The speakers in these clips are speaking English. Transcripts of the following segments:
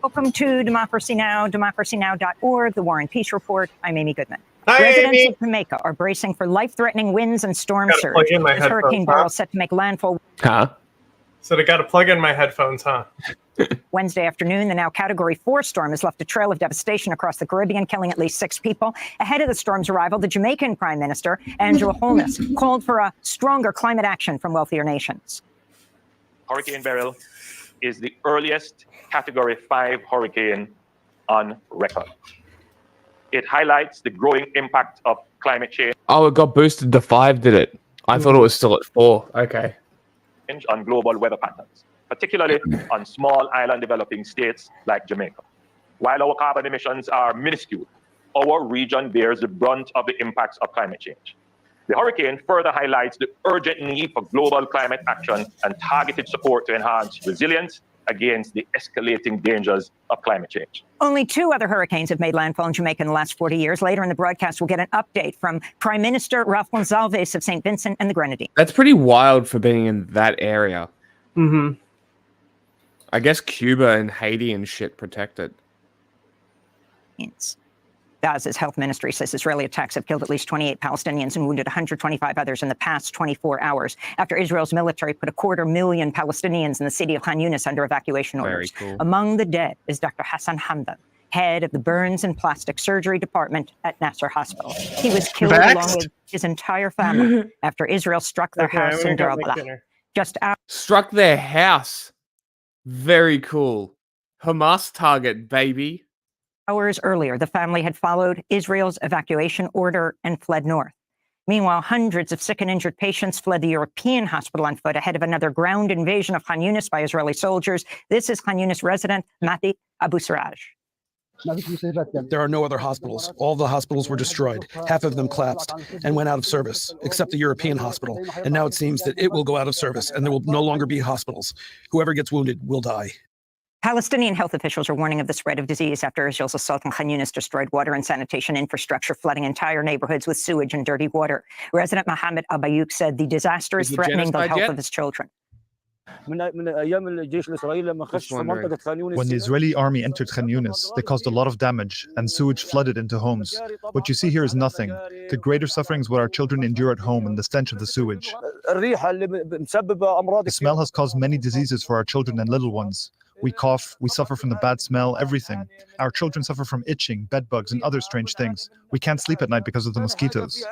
Welcome to Democracy Now!, democracynow.org, the War and Peace Report. I'm Amy Goodman. Hi, Residents Amy. of Jamaica are bracing for life-threatening winds and storm Gotta surge plug in my as headphones, Hurricane huh? Beryl set to make landfall So they got to plug in my headphones, huh? Wednesday afternoon. The now Category 4 storm has left a trail of devastation across the Caribbean, killing at least 6 people. Ahead of the storm's arrival, the Jamaican Prime Minister, Angela Holness, called for a stronger climate action from wealthier nations. Hurricane Beryl is the earliest Category 5 hurricane on record. It highlights the growing impact of climate change. Oh, it got boosted to 5, did it? I thought it was still at 4. Okay. On global weather patterns, particularly on small island developing states like Jamaica. While our carbon emissions are minuscule, our region bears the brunt of the impacts of climate change. The hurricane further highlights the urgent need for global climate action and targeted support to enhance resilience against the escalating dangers of climate change. Only 2 other hurricanes have made landfall in Jamaica in the last 40 years. Later in the broadcast, we'll get an update from Prime Minister Ralph Gonsalves of St. Vincent and the Grenadines. That's pretty wild for being in that area. Mm-hmm. I guess Cuba and Haiti and shit protect it. Gaza's health ministry says Israeli attacks have killed at least 28 Palestinians and wounded 125 others in the past 24 hours after Israel's military put 250,000 Palestinians in the city of Khan Yunis under evacuation orders. Cool. Among the dead is Dr. Hassan Hamdan, head of the burns and plastic surgery department at Nasser Hospital. He was killed along with his entire family after Israel struck their house in Beryl. Struck their house. Very cool. Hamas target, baby. Hours earlier, the family had followed Israel's evacuation order and fled north. Meanwhile, hundreds of sick and injured patients fled the European hospital on foot ahead of another ground invasion of Khan Yunis by Israeli soldiers. This is Khan Yunis resident Mati Abu Siraj. There are no other hospitals. All the hospitals were destroyed. Half of them collapsed and went out of service, except the European hospital. And now it seems that it will go out of service and there will no longer be hospitals. Whoever gets wounded will die. Palestinian health officials are warning of the spread of disease after Israel's assault on Khan Yunis destroyed water and sanitation infrastructure, flooding entire neighborhoods with sewage and dirty water. Resident Mohammed Abayuk said the disaster is threatening the health of his children. When the Israeli army entered Khan Yunis, they caused a lot of damage and sewage flooded into homes. What you see here is nothing. The greater suffering is what our children endure at home and the stench of the sewage. The smell has caused many diseases for our children and little ones. We cough, we suffer from the bad smell, everything. Our children suffer from itching, bed bugs, and other strange things. We can't sleep at night because of the mosquitoes.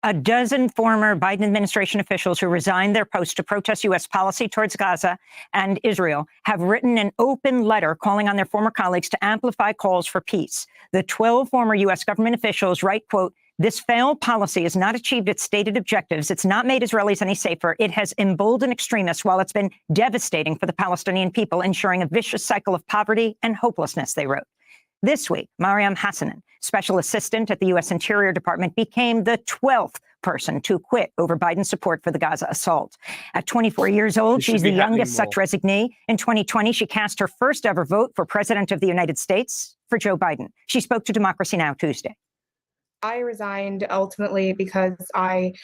A dozen former Biden administration officials who resigned their posts to protest U.S. policy towards Gaza and Israel have written an open letter calling on their former colleagues to amplify calls for peace. The 12 former U.S. government officials write, quote, "This failed policy has not achieved its stated objectives. It's not made Israelis any safer. It has emboldened extremists while it's been devastating for the Palestinian people, ensuring a vicious cycle of poverty and hopelessness," they wrote. This week, Mariam Hassanin, special assistant at the U.S. Interior Department, became the 12th person to quit over Biden's support for the Gaza assault. At 24 years old, she's the youngest such resignee. In 2020, she cast her first ever vote for President of the United States for Joe Biden. She spoke to Democracy Now! Tuesday. I resigned ultimately because I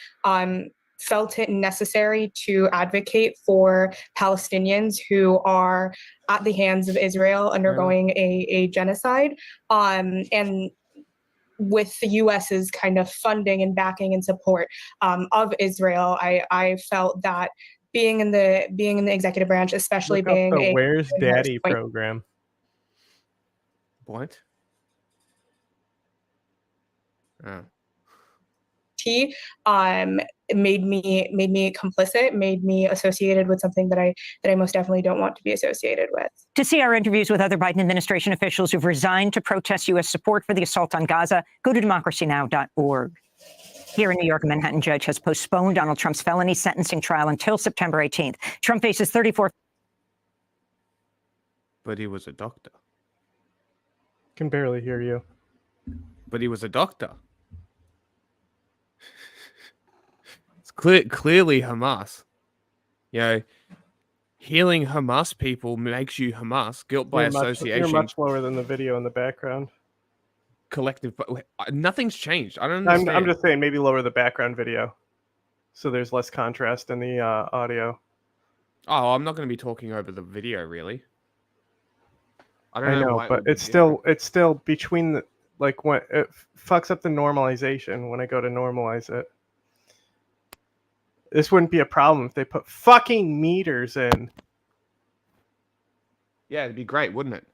felt it necessary to advocate for Palestinians who are at the hands of Israel undergoing a genocide. And with the US's kind of funding and backing and support of Israel, I felt that being in the executive branch, especially being a Where's Daddy program. What? Oh. Made me complicit, made me associated with something that I most definitely don't want to be associated with. To see our interviews with other Biden administration officials who've resigned to protest U.S. support for the assault on Gaza, go to democracynow.org. Here in New York, a Manhattan judge has postponed Donald Trump's felony sentencing trial until September 18th. Trump faces 34. But he was a doctor. Can barely hear you. But he was a doctor. Clearly Hamas. You know, healing Hamas people makes you Hamas. Guilt by association. You're much lower than the video in the background. Collective. Nothing's changed. I don't understand. I'm just saying maybe lower the background video so there's less contrast in the audio. Oh, I'm not going to be talking over the video, really. I don't I know know, why it but would be it's different. still between the like when it fucks up the normalization when I go to normalize it. This wouldn't be a problem if they put fucking meters in. Yeah, it'd be great, wouldn't it?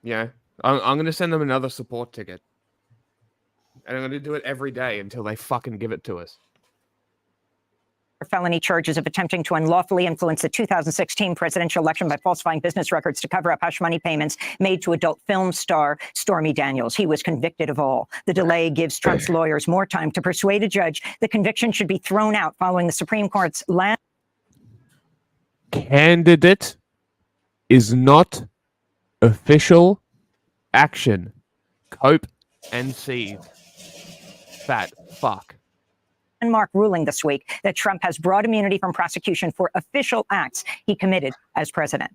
Yeah. I'm gonna send them another support ticket. And I'm gonna do it every day until they fucking give it to us. Felony charges of attempting to unlawfully influence the 2016 presidential election by falsifying business records to cover up hush money payments made to adult film star Stormy Daniels. He was convicted of all. The delay gives Trump's lawyers more time to persuade a judge the conviction should be thrown out following the Supreme Court's last. Candidate is not official action. Cope and seethe. Fat fuck. Landmark ruling this week that Trump has broad immunity from prosecution for official acts he committed as president.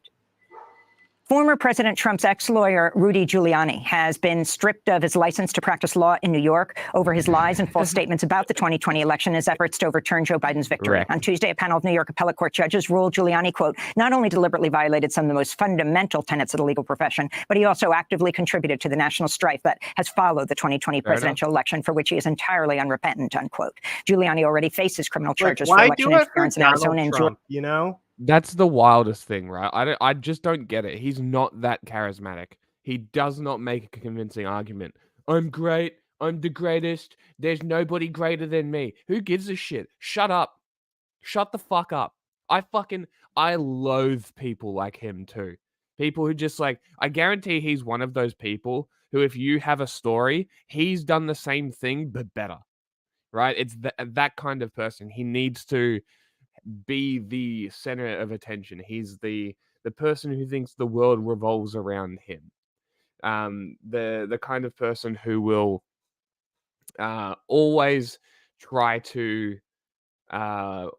Former President Trump's ex-lawyer, Rudy Giuliani, has been stripped of his license to practice law in New York over his lies and false statements about the 2020 election and his efforts to overturn Joe Biden's victory. Correct. On Tuesday, a panel of New York appellate court judges ruled Giuliani, quote, not only deliberately violated some of the most fundamental tenets of the legal profession, but he also actively contributed to the national strife that has followed the 2020 presidential election, for which he is entirely unrepentant, unquote. Giuliani already faces criminal charges for why election do it for interference in Donald Arizona and Georgia. Trump, you know? That's the wildest thing, right? I just don't get it. He's not that charismatic. He does not make a convincing argument. I'm great. I'm the greatest. There's nobody greater than me. Who gives a shit? Shut up. Shut the fuck up. I loathe people like him too. People who just like, I guarantee he's one of those people who, if you have a story, he's done the same thing, but better, right? It's that kind of person. He needs to be the center of attention. He's the person who thinks the world revolves around him. The kind of person who will always try to what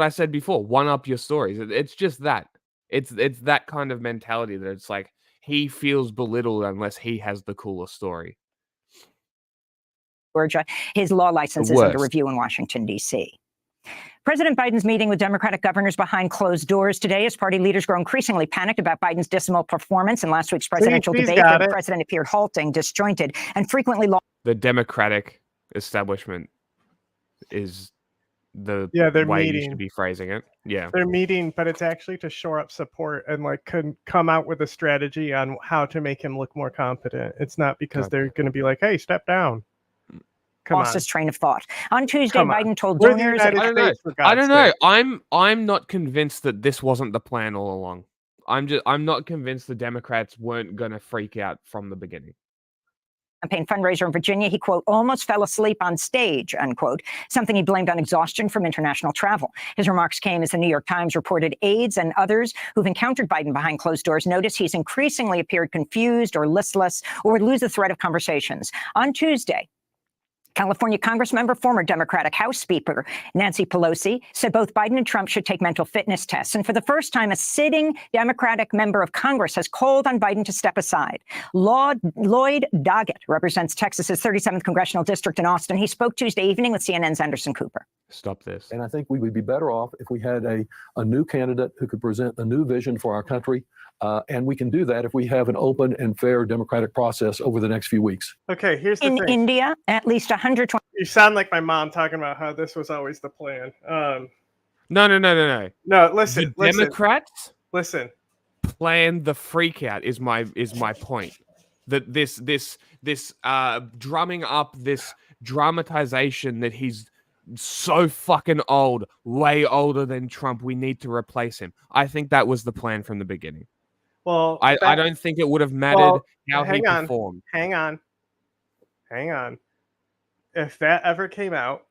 I said before, one up your stories. It's just that. It's that kind of mentality that it's like he feels belittled unless he has the coolest story. Georgia. His law license is under review in Washington, D.C. President Biden's meeting with Democratic governors behind closed doors today as party leaders grow increasingly panicked about Biden's dismal performance in last week's presidential debate, where the president appeared halting, disjointed, and frequently lost. The Democratic establishment is the they're way meeting. you should be phrasing it. Yeah. They're meeting, but it's actually to shore up support and like could come out with a strategy on how to make him look more competent. It's not because they're going to be like, hey, step down. Lost his train of thought. On Tuesday, Biden told donors, I don't know. I'm not convinced that this wasn't the plan all along. I'm not convinced the Democrats weren't going to freak out from the beginning. Campaign fundraiser in Virginia, he, quote, almost fell asleep on stage, unquote, something he blamed on exhaustion from international travel. His remarks came as the New York Times reported aides and others who've encountered Biden behind closed doors notice he's increasingly appeared confused or listless or would lose the thread of conversations. On Tuesday, California Congressmember, former Democratic House Speaker Nancy Pelosi said both Biden and Trump should take mental fitness tests. And for the first time, a sitting Democratic member of Congress has called on Biden to step aside. Lloyd Doggett represents Texas's 37th congressional district in Austin. He spoke Tuesday evening with CNN's Anderson Cooper. Stop this. And I think we would be better off if we had a new candidate who could present a new vision for our country. And we can do that if we have an open and fair democratic process over the next few weeks. Okay, here's the thing. In India, at least 120. You sound like my mom talking about how this was always the plan. No. No, listen. The Democrats listen. Planned the freak out is my point. That this drumming up this dramatization that he's so fucking old, way older than Trump. We need to replace him. I think that was the plan from the beginning. Well, I don't think it would have mattered how he performed. Hang on. If that ever came out,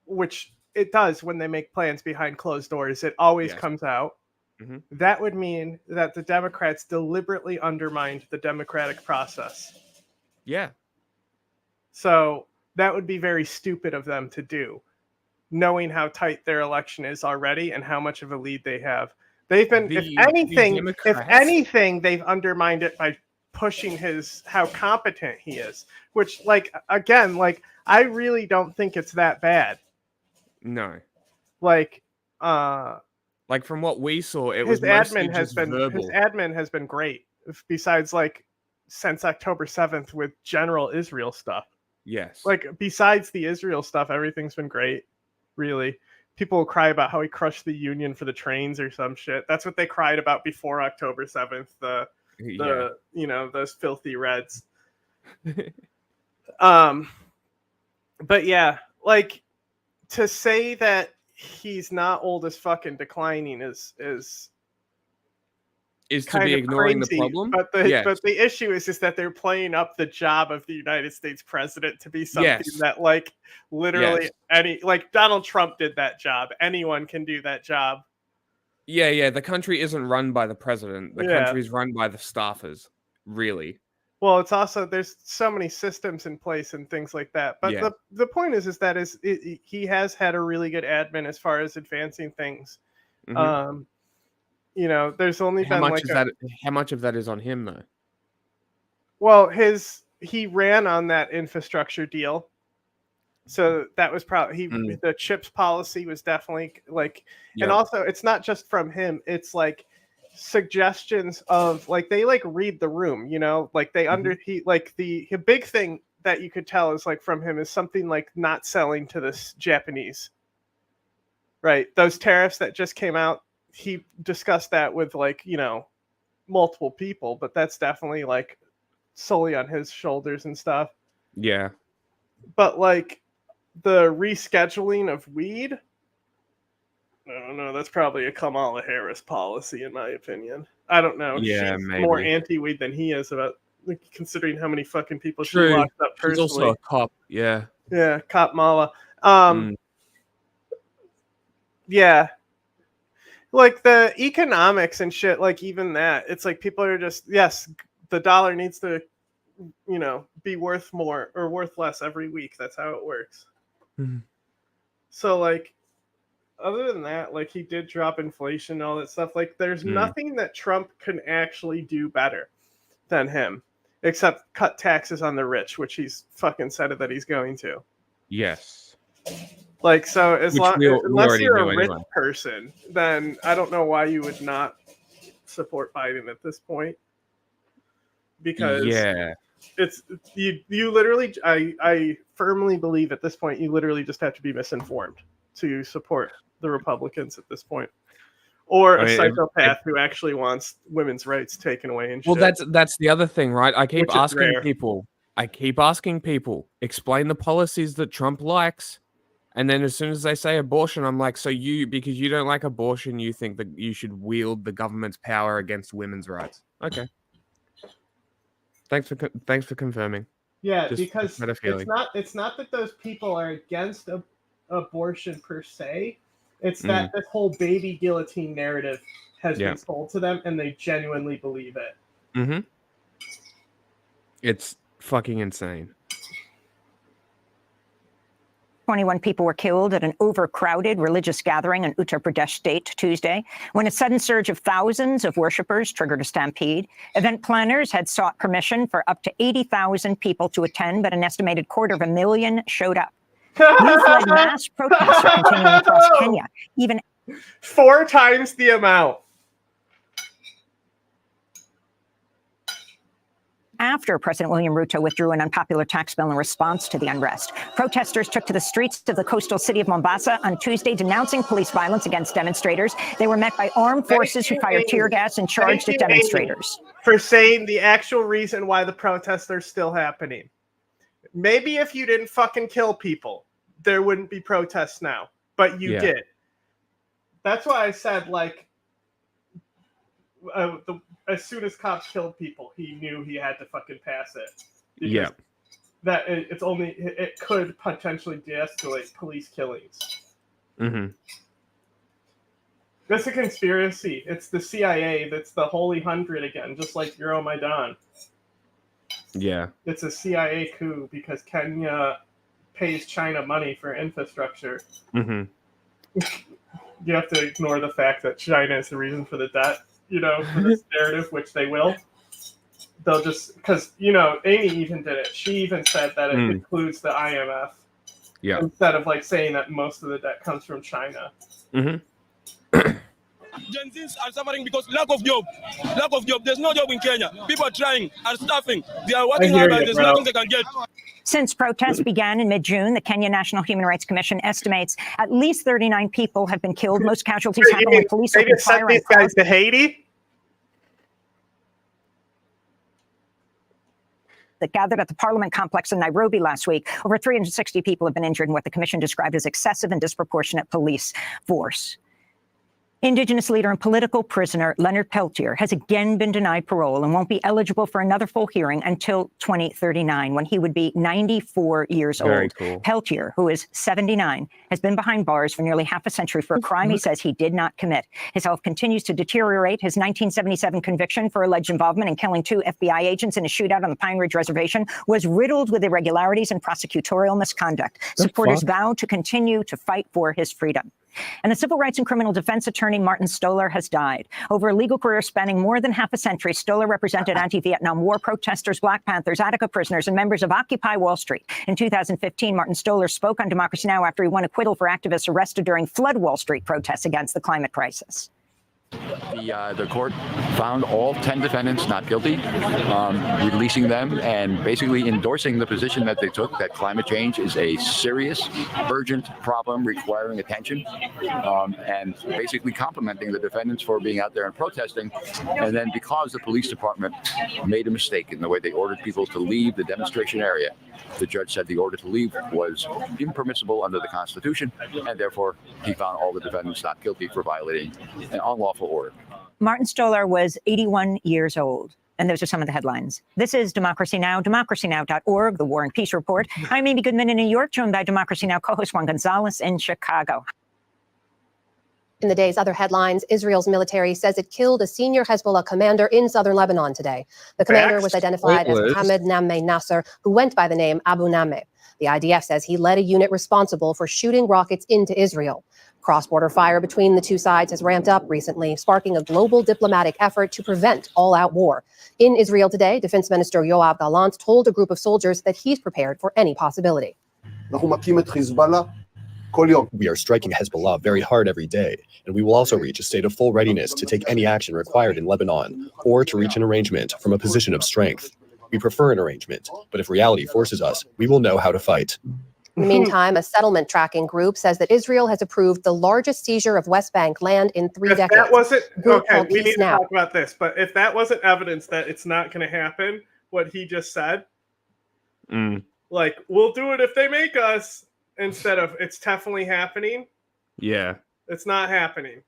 which it does when they make plans behind closed doors, it always comes out. Mm-hmm. That would mean that the Democrats deliberately undermined the democratic process. Yeah. So that would be very stupid of them to do, knowing how tight their election is already and how much of a lead they have. They've been, if anything, they've undermined it by pushing how competent he is, which, like, again, like, I really don't think it's that bad. No. Like, Like from what we saw, it his was mostly admin has just been verbal. his admin has been great. Besides, like, since October 7th with general Israel stuff. Yes. Like, besides the Israel stuff, everything's been great. Really, people will cry about how he crushed the union for the trains or some shit. That's what they cried about before October 7th. The you know, those filthy Reds. But yeah, like, to say that he's not old as fucking declining is to kind be of ignoring crazy. the problem. But the issue is that they're playing up the job of the United States president to be something that, like, literally like Donald Trump did that job. Anyone can do that job. Yeah. The country isn't run by the president. The country is run by the staffers. Really. Well, it's also, there's so many systems in place and things like that. But the point is that he has had a really good admin as far as advancing things. Mm-hmm. You know, there's only how been much like is that? How much of that is on him though? Well, he ran on that infrastructure deal, so that was probably the chips policy was definitely like, and also it's not just from him. It's like suggestions of, like, they like read the room, you know, like they like the big thing that you could tell is like from him is something like not selling to the Japanese, right? Those tariffs that just came out, he discussed that with, like, you know, multiple people, but that's definitely like solely on his shoulders and stuff. Yeah. But like the rescheduling of weed, I don't know. That's probably a Kamala Harris policy, in my opinion. I don't know. Yeah, she's maybe more anti-weed than he is, about, like, considering how many fucking people she True. locked up personally. She's also a cop. Yeah. Yeah, cop Mala. Yeah. Like the economics and shit, like even that, it's like people are just, yes, the dollar needs to, you know, be worth more or worth less every week. That's how it works. So, like, other than that, like, he did drop inflation and all that stuff. Like, there's nothing that Trump can actually do better than him, except cut taxes on the rich, which he's fucking said that he's going to. Yes. Like, so unless you're a rich anyway. person, then I don't know why you would not support Biden at this point. Because it's you literally, I firmly believe at this point you literally just have to be misinformed to support the Republicans at this point, or a psychopath who actually wants women's rights taken away and shit. Well, that's the other thing, right? I keep asking people, explain the policies that Trump likes, and then as soon as they say abortion, I'm like, so because you don't like abortion, you think that you should wield the government's power against women's rights? Okay. Thanks for confirming. Yeah, because it's not that those people are against abortion per se. It's that this whole baby guillotine narrative has been sold to them, and they genuinely believe it. It's fucking insane. 21 people were killed at an overcrowded religious gathering in Uttar Pradesh state Tuesday when a sudden surge of thousands of worshippers triggered a stampede. Event planners had sought permission for up to 80,000 people to attend, but an estimated 250,000 showed up. Youth-led mass protests are continuing across Kenya, even 4 times the amount. After President William Ruto withdrew an unpopular tax bill in response to the unrest, protesters took to the streets of the coastal city of Mombasa on Tuesday, denouncing police violence against demonstrators. They were met by armed forces who fired tear gas and charged at demonstrators. For saying the actual reason why the protests are still happening. Maybe if you didn't fucking kill people, there wouldn't be protests now, but you did. That's why I said, like, as soon as cops killed people, he knew he had to fucking pass it. That it could potentially de-escalate police killings. That's a conspiracy. It's the CIA. That's the Holy 100 again, just like Euromaidan. Yeah. It's a CIA coup because Kenya pays China money for infrastructure. You have to ignore the fact that China is the reason for the debt. You know, for this narrative, which they will. They'll just, because, you know, Amy even did it. She even said that it includes the IMF. Instead of, like, saying that most of the debt comes from China. Gen Zs are suffering because lack of job. Lack of job. There's no job in Kenya. People are trying, are starving. They are working hard, but there's nothing they can get. Since protests began in mid-June, the Kenya National Human Rights Commission estimates at least 39 people have been killed. Most casualties happen when police open fire on these guys to Haiti? That gathered at the Parliament complex in Nairobi last week. Over 360 people have been injured in what the commission described as excessive and disproportionate police force. Indigenous leader and political prisoner Leonard Peltier has again been denied parole and won't be eligible for another full hearing until 2039, when he would be 94 years old. Cool. Peltier, who is 79, has been behind bars for nearly half a century for a crime he says he did not commit. His health continues to deteriorate. His 1977 conviction for alleged involvement in killing 2 FBI agents in a shootout on the Pine Ridge Reservation was riddled with irregularities and prosecutorial misconduct. Supporters vow to continue to fight for his freedom. And the civil rights and criminal defense attorney Martin Stoller has died. Over a legal career spanning more than half a century, Stoller represented anti-Vietnam War protesters, Black Panthers, Attica prisoners, and members of Occupy Wall Street. In 2015, Martin Stoller spoke on Democracy Now! After he won acquittal for activists arrested during Flood Wall Street protests against the climate crisis. The court found all 10 defendants not guilty, releasing them and basically endorsing the position that they took, that climate change is a serious, urgent problem requiring attention, and basically complimenting the defendants for being out there and protesting. And then because the police department made a mistake in the way they ordered people to leave the demonstration area, the judge said the order to leave was impermissible under the Constitution, and therefore he found all the defendants not guilty for violating an unlawful order. Martin Stoller was 81 years old. And those are some of the headlines. This is Democracy Now!, democracynow.org, the War and Peace Report. I'm Amy Goodman in New York, joined by Democracy Now! Co-host Juan Gonzalez in Chicago. In the day's other headlines, Israel's military says it killed a senior Hezbollah commander in southern Lebanon today. The commander was identified as Mohammed Nammeh Nasser, who went by the name Abu Nammeh. The IDF says he led a unit responsible for shooting rockets into Israel. Cross-border fire between the two sides has ramped up recently, sparking a global diplomatic effort to prevent all-out war. In Israel today, Defense Minister Yoav Gallant told a group of soldiers that he's prepared for any possibility. We are striking Hezbollah very hard every day, and we will also reach a state of full readiness to take any action required in Lebanon, or to reach an arrangement from a position of strength. We prefer an arrangement, but if reality forces us, we will know how to fight. In the meantime, a settlement tracking group says that Israel has approved the largest seizure of West Bank land in 3 decades. That wasn't okay. We need to talk about this, but if that wasn't evidence that it's not going to happen, what he just said, like we'll do it if they make us, instead of it's definitely happening. Yeah, it's not happening.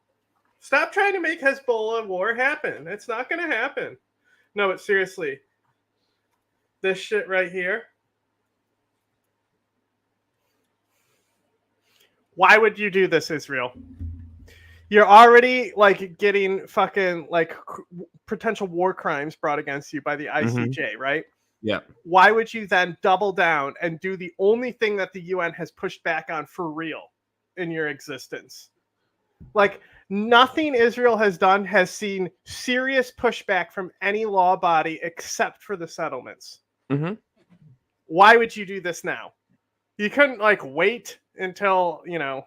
Stop trying to make Hezbollah war happen. It's not going to happen. No, but seriously, this shit right here. Why would you do this, Israel? You're already like getting fucking like potential war crimes brought against you by the ICJ, right? Yeah. Why would you then double down and do the only thing that the UN has pushed back on for real in your existence? Like nothing Israel has done has seen serious pushback from any law body except for the settlements. Why would you do this now? You couldn't like wait until, you know,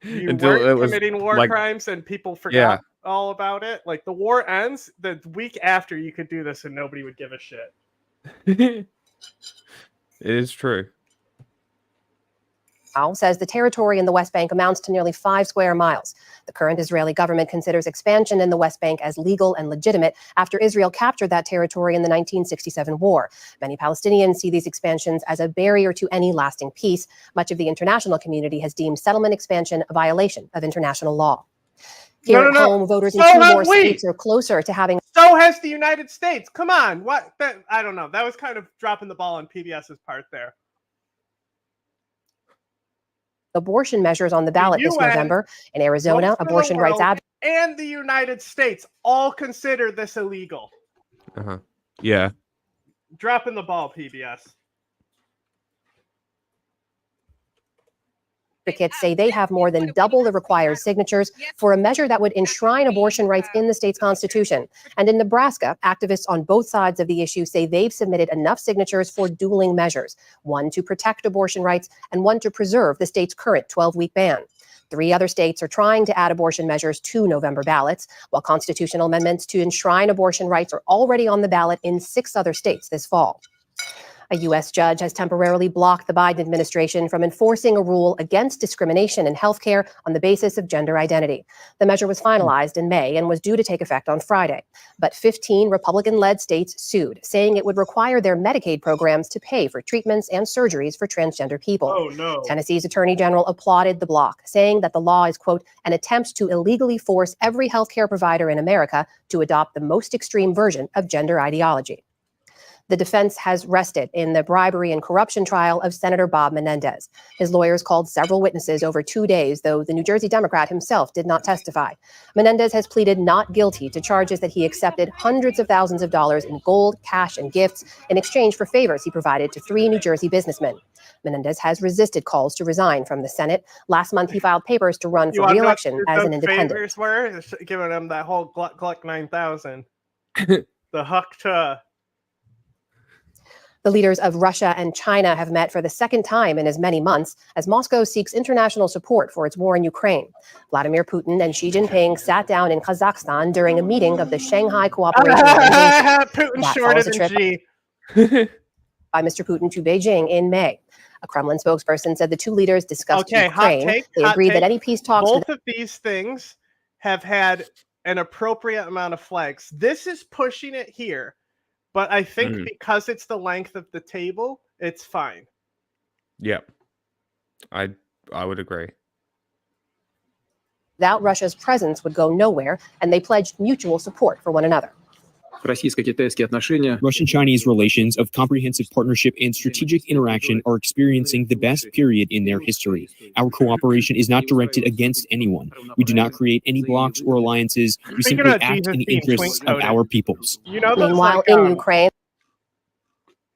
you weren't committing war crimes and people forgot all about it. Like the war ends the week after you could do this and nobody would give a shit. It is true. Says the territory in the West Bank amounts to nearly 5 square miles. The current Israeli government considers expansion in the West Bank as legal and legitimate after Israel captured that territory in the 1967 war. Many Palestinians see these expansions as a barrier to any lasting peace. Much of the international community has deemed settlement expansion a violation of international law. Here at home, voters in 2 more states are closer to having. So has the United States. Come on. What? I don't know. That was kind of dropping the ball on PBS's part there. Abortion measures on the ballot this November. In Arizona, abortion rights advocates and the United States all consider this illegal. Yeah. Dropping the ball, PBS. Advocates say they have more than double the required signatures for a measure that would enshrine abortion rights in the state's constitution. And in Nebraska, activists on both sides of the issue say they've submitted enough signatures for dueling measures, one to protect abortion rights and one to preserve the state's current 12-week ban. 3 other states are trying to add abortion measures to November ballots, while constitutional amendments to enshrine abortion rights are already on the ballot in 6 other states this fall. A U.S. judge has temporarily blocked the Biden administration from enforcing a rule against discrimination in healthcare on the basis of gender identity. The measure was finalized in May and was due to take effect on Friday. But 15 Republican-led states sued, saying it would require their Medicaid programs to pay for treatments and surgeries for transgender people. Oh, no. Tennessee's attorney general applauded the block, saying that the law is, quote, an attempt to illegally force every healthcare provider in America to adopt the most extreme version of gender ideology. The defense has rested in the bribery and corruption trial of Senator Bob Menendez. His lawyers called several witnesses over 2 days, though the New Jersey Democrat himself did not testify. Menendez has pleaded not guilty to charges that he accepted hundreds of thousands of dollars in gold, cash, and gifts in exchange for favors he provided to 3 New Jersey businessmen. Menendez has resisted calls to resign from the Senate. Last month, he filed papers to run for re-election as an independent. Favors were giving him that whole Gluck 9000. The Huckta. The leaders of Russia and China have met for the second time in as many months as Moscow seeks international support for its war in Ukraine. Vladimir Putin and Xi Jinping sat down in Kazakhstan during a meeting of the Shanghai Cooperation Organization. Putin shorter than Xi. By Mr. Putin to Beijing in May. A Kremlin spokesperson said the 2 leaders discussed Ukraine. They agreed that any peace talks. Both of these things have had an appropriate amount of flags. This is pushing it here. But I think because it's the length of the table, it's fine. Yep. I would agree. Without Russia's presence would go nowhere, and they pledged mutual support for one another. Russian-Chinese relations of comprehensive partnership and strategic interaction are experiencing the best period in their history. Our cooperation is not directed against anyone. We do not create any blocs or alliances. We simply act in the interests of our peoples. You know, meanwhile, in Ukraine,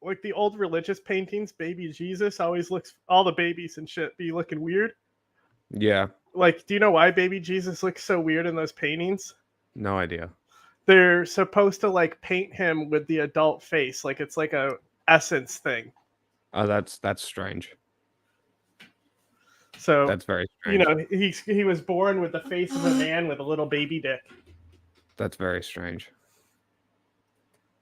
like the old religious paintings, baby Jesus always looks, all the babies and shit be looking weird. Yeah. Like, do you know why baby Jesus looks so weird in those paintings? No idea. They're supposed to like paint him with the adult face, like it's like a essence thing. Oh, that's strange. So that's very strange. You know, he was born with the face of a man with a little baby dick. That's very strange.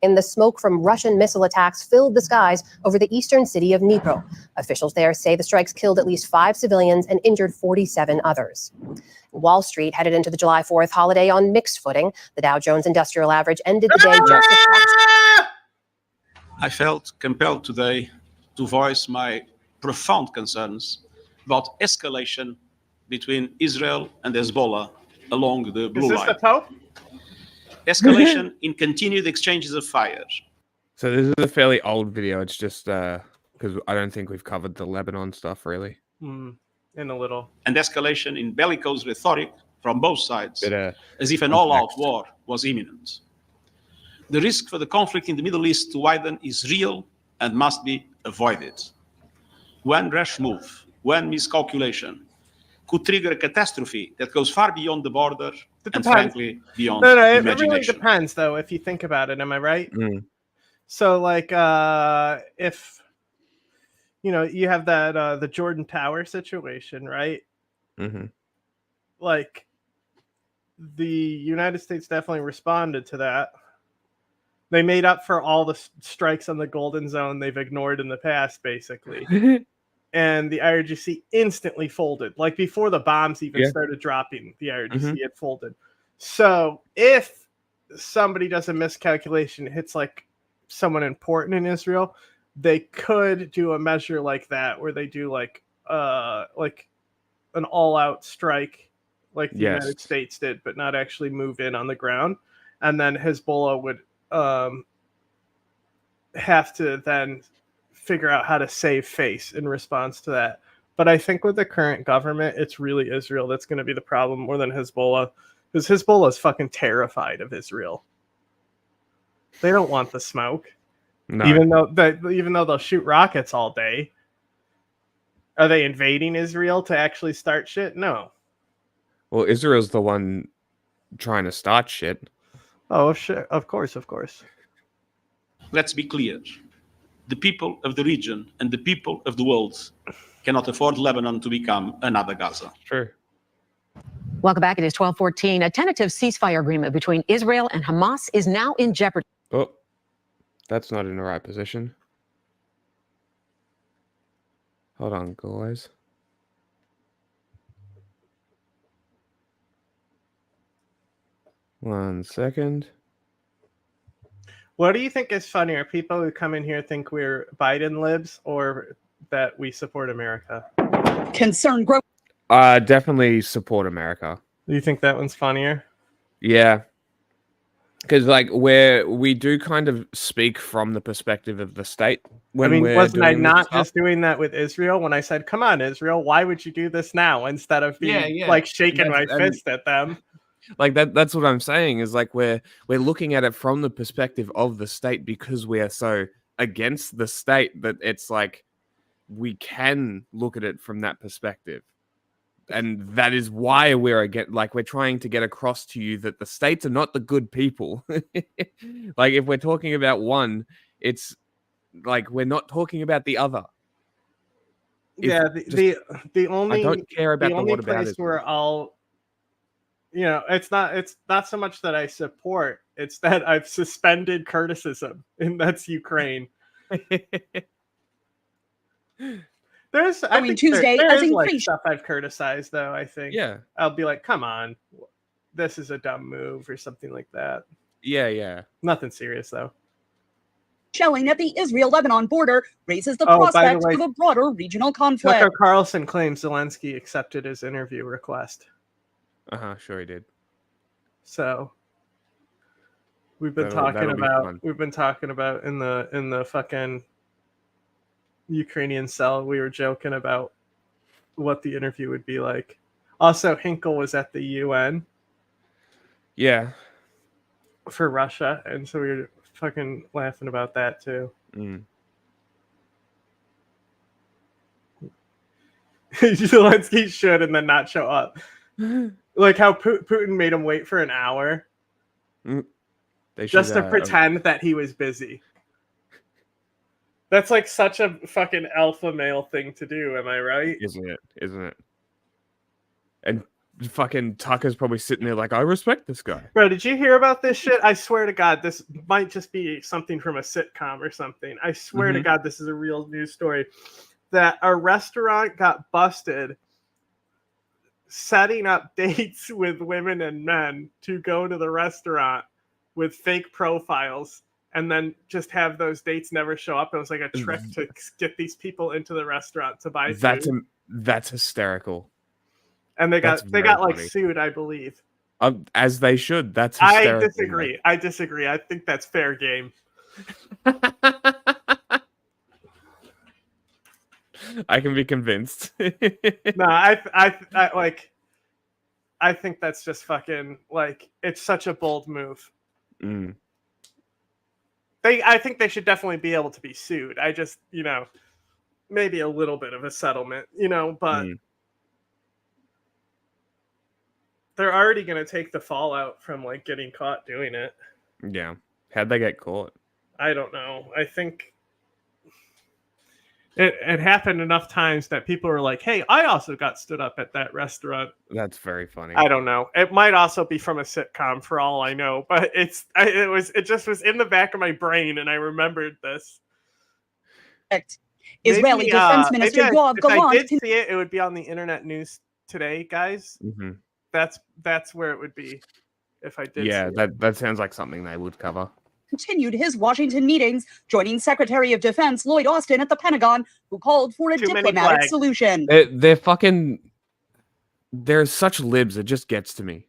In the smoke from Russian missile attacks filled the skies over the eastern city of Dnipro. Officials there say the strikes killed at least 5 civilians and injured 47 others. Wall Street headed into the July 4th holiday on mixed footing. The Dow Jones Industrial Average ended the day just I felt compelled today to voice my profound concerns about escalation between Israel and Hezbollah along the blue line. Is this the Pope? Escalation in continued exchanges of fire. So this is a fairly old video. It's just because I don't think we've covered the Lebanon stuff really. In a little. And escalation in bellicose rhetoric from both sides, as if an context. all-out war was imminent. The risk for the conflict in the Middle East to widen is real and must be avoided. One rash move, one miscalculation, could trigger a catastrophe that goes far beyond the border and frankly beyond imagination. It really depends, though, if you think about it. Am I right? So, like, if you know, you have that the Jordan Tower situation, right? Like, the United States definitely responded to that. They made up for all the strikes on the Golden Zone they've ignored in the past, basically. And the IRGC instantly folded. Like before the bombs even started dropping, the IRGC had folded. So if somebody does a miscalculation, hits like someone important in Israel, they could do a measure like that where they do like an all-out strike like the United States did, but not actually move in on the ground. And then Hezbollah would have to then figure out how to save face in response to that. But I think with the current government, it's really Israel that's going to be the problem more than Hezbollah, because Hezbollah is fucking terrified of Israel. They don't want the smoke, even though they'll shoot rockets all day. Are they invading Israel to actually start shit? No. Well, Israel's the one trying to start shit. Oh shit! Of course. Let's be clear. The people of the region and the people of the world cannot afford Lebanon to become another Gaza. Sure. Welcome back. It is 12:14. A tentative ceasefire agreement between Israel and Hamas is now in jeopardy. Oh, that's not in the right position. Hold on, guys. One second. What do you think is funnier? People who come in here think we're Biden libs or that we support America? Concern growth. Definitely support America. Do you think that one's funnier? Yeah. Because like we do kind of speak from the perspective of the state. When I mean, we're wasn't I doing not stuff. just doing that with Israel when I said, "Come on, Israel, why would you do this now?" Instead of being like shaking my fist at them. Like that's what I'm saying is like we're looking at it from the perspective of the state because we are so against the state that it's like we can look at it from that perspective. And that is why we're trying to get across to you that the states are not the good people. Like if we're talking about one, it's like we're not talking about the other. The only I don't care about the the only what about place it. where I'll, it's not so much that I support, it's that I've suspended criticism, and that's Ukraine. I mean, Tuesday there as is like increased. stuff I've criticized though. I think I'll be like, come on, this is a dumb move or something like that. Yeah. Nothing serious though. Shelling at the Israel-Lebanon border raises the Oh, by the prospect way, of a broader regional conflict. Tucker Carlson claims Zelensky accepted his interview request. Sure he did. So we've been talking about in the fucking Ukrainian cell. We were joking about what the interview would be like. Also, Hinkle was at the UN. Yeah. For Russia, and so we were fucking laughing about that too. Zelensky should and then not show up. Like how Putin made him wait for an hour just to pretend that he was busy. That's like such a fucking alpha male thing to do, am I right? Isn't it? And fucking Tucker's probably sitting there like, I respect this guy. Bro, did you hear about this shit? I swear to God, this might just be something from a sitcom or something. I swear to God, this is a real news story. That a restaurant got busted setting up dates with women and men to go to the restaurant with fake profiles and then just have those dates never show up. It was like a trick to get these people into the restaurant to buy food. That's hysterical. And they got like funny. sued, I believe. As they should. That's hysterical. I disagree. I think that's fair game. I can be convinced. No, I think that's just fucking like it's such a bold move. I think they should definitely be able to be sued. I just, maybe a little bit of a settlement, but they're already going to take the fallout from like getting caught doing it. Yeah. How'd they get caught? I don't know. I think it happened enough times that people were like, hey, I also got stood up at that restaurant. That's very funny. I don't know. It might also be from a sitcom for all I know, but it just was in the back of my brain and I remembered this. Israeli Defense Minister Yoav Gallant. If I did see it, it would be on the internet news today, guys. That's where it would be if I did. Yeah, that sounds like something they would cover. Continued his Washington meetings, joining Secretary of Defense Lloyd Austin at the Pentagon, who called for a diplomatic solution. They're such libs. It just gets to me.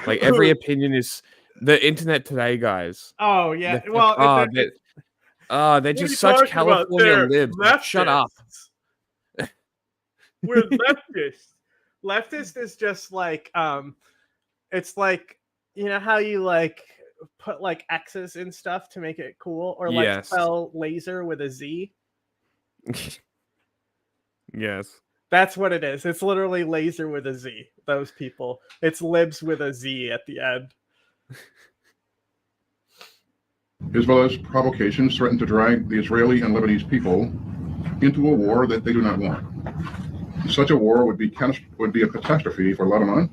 Like every opinion is the internet today, guys. Oh yeah. They're just such California libs. Shut up. We're leftists. Leftist is just like it's like how you like put like X's in stuff to make it cool, or like spell laser with a Z. Yes. That's what it is. It's literally laser with a Z. Those people. It's libs with a Z at the end. Hezbollah's provocations threaten to drag the Israeli and Lebanese people into a war that they do not want. Such a war would be a catastrophe for Lebanon,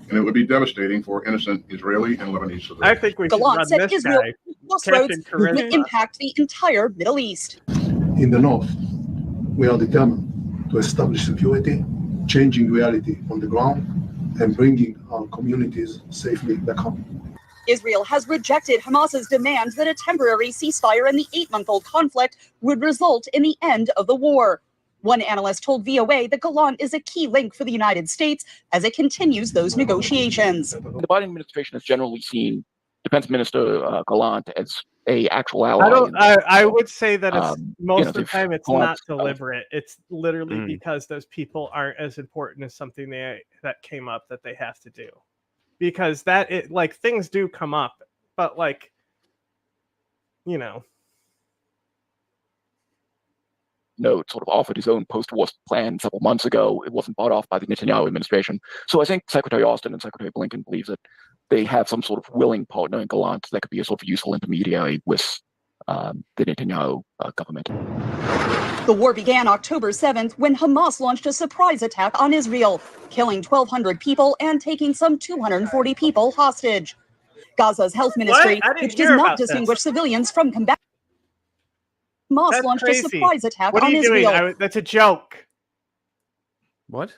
and it would be devastating for innocent Israeli and Lebanese civilians. I think we should Gallant run said this Israel guy, crossroads Captain would Charisma. impact the entire Middle East. In the north, we are determined to establish security, changing reality on the ground, and bringing our communities safely back home. Israel has rejected Hamas's demand that a temporary ceasefire in the 8-month-old conflict would result in the end of the war. One analyst told VOA that Gallant is a key link for the United States as it continues those negotiations. The Biden administration has generally seen Defense Minister Gallant as a actual ally. I would say that it's most of the time it's Gallant, not deliberate. It's literally because those people aren't as important as something that came up that they have to do. Because things do come up, but sort of offered his own post-war plan several months ago. It wasn't bought off by the Netanyahu administration. So I think Secretary Austin and Secretary Blinken believes that they have some sort of willing partner in Gallant that could be a sort of useful intermediary with the Netanyahu government. The war began October 7th when Hamas launched a surprise attack on Israel, killing 1,200 people and taking some 240 people hostage. Gaza's health ministry, which does not distinguish civilians from combatants, Hamas launched a surprise attack on Israel. That's a joke. What?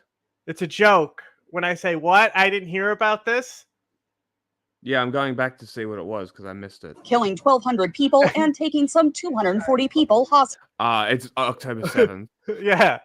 It's a joke. When I say what, I didn't hear about this. Yeah, I'm going back to see what it was because I missed it. Killing 1,200 people and taking some 240 people hostage. It's October 7th. Yeah.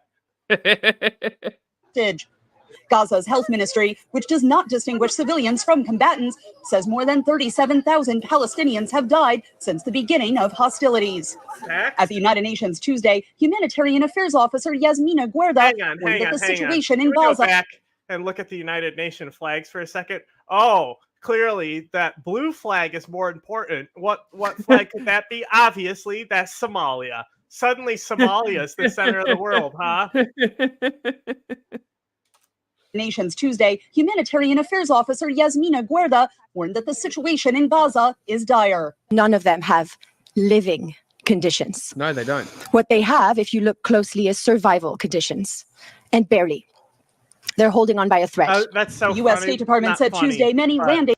Gaza's health ministry, which does not distinguish civilians from combatants, says more than 37,000 Palestinians have died since the beginning of hostilities. At the United Nations Tuesday, Humanitarian Affairs Officer Yasmina Guerda warned that the situation in Gaza. Go back and look at the United Nations flags for a second. Oh, clearly that blue flag is more important. What flag could that be? Obviously, that's Somalia. Suddenly, Somalia is the center of the world, huh? Nations Tuesday, Humanitarian Affairs Officer Yasmina Guerda warned that the situation in Gaza is dire. None of them have living conditions. No, they don't. What they have, if you look closely, is survival conditions, and barely. They're holding on by a thread. That's so The U.S. funny. State Department Not said funny, Tuesday many but, landing.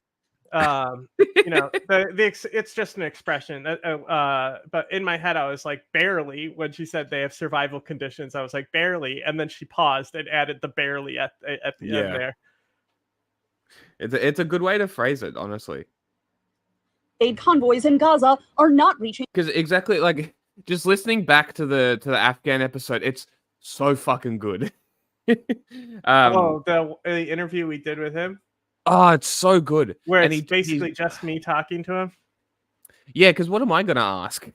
It's just an expression. But in my head, I was like, barely. When she said they have survival conditions, I was like, barely. And then she paused and added the barely at the end there. It's a good way to phrase it, honestly. Aid convoys in Gaza are not reaching. Because exactly, like, just listening back to the Afghan episode, it's so fucking good. The interview we did with him. Oh, it's so good. Where and it's basically just me talking to him. Yeah, because what am I going to ask?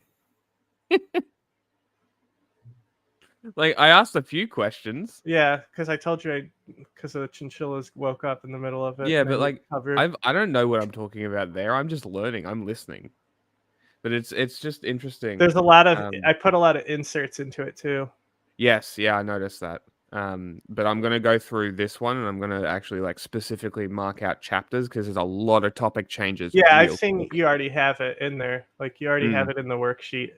Like, I asked a few questions. Yeah, because I told you because the chinchillas woke up in the middle of it. Yeah, but like, I don't know what I'm talking about there. I'm just learning. I'm listening. But it's just interesting. There's a lot of I put a lot of inserts into it too. Yes, yeah, I noticed that. But I'm gonna go through this one, and I'm gonna actually like specifically mark out chapters because there's a lot of topic changes. Yeah, I've seen you already have it in there. Like you already have it in the worksheet.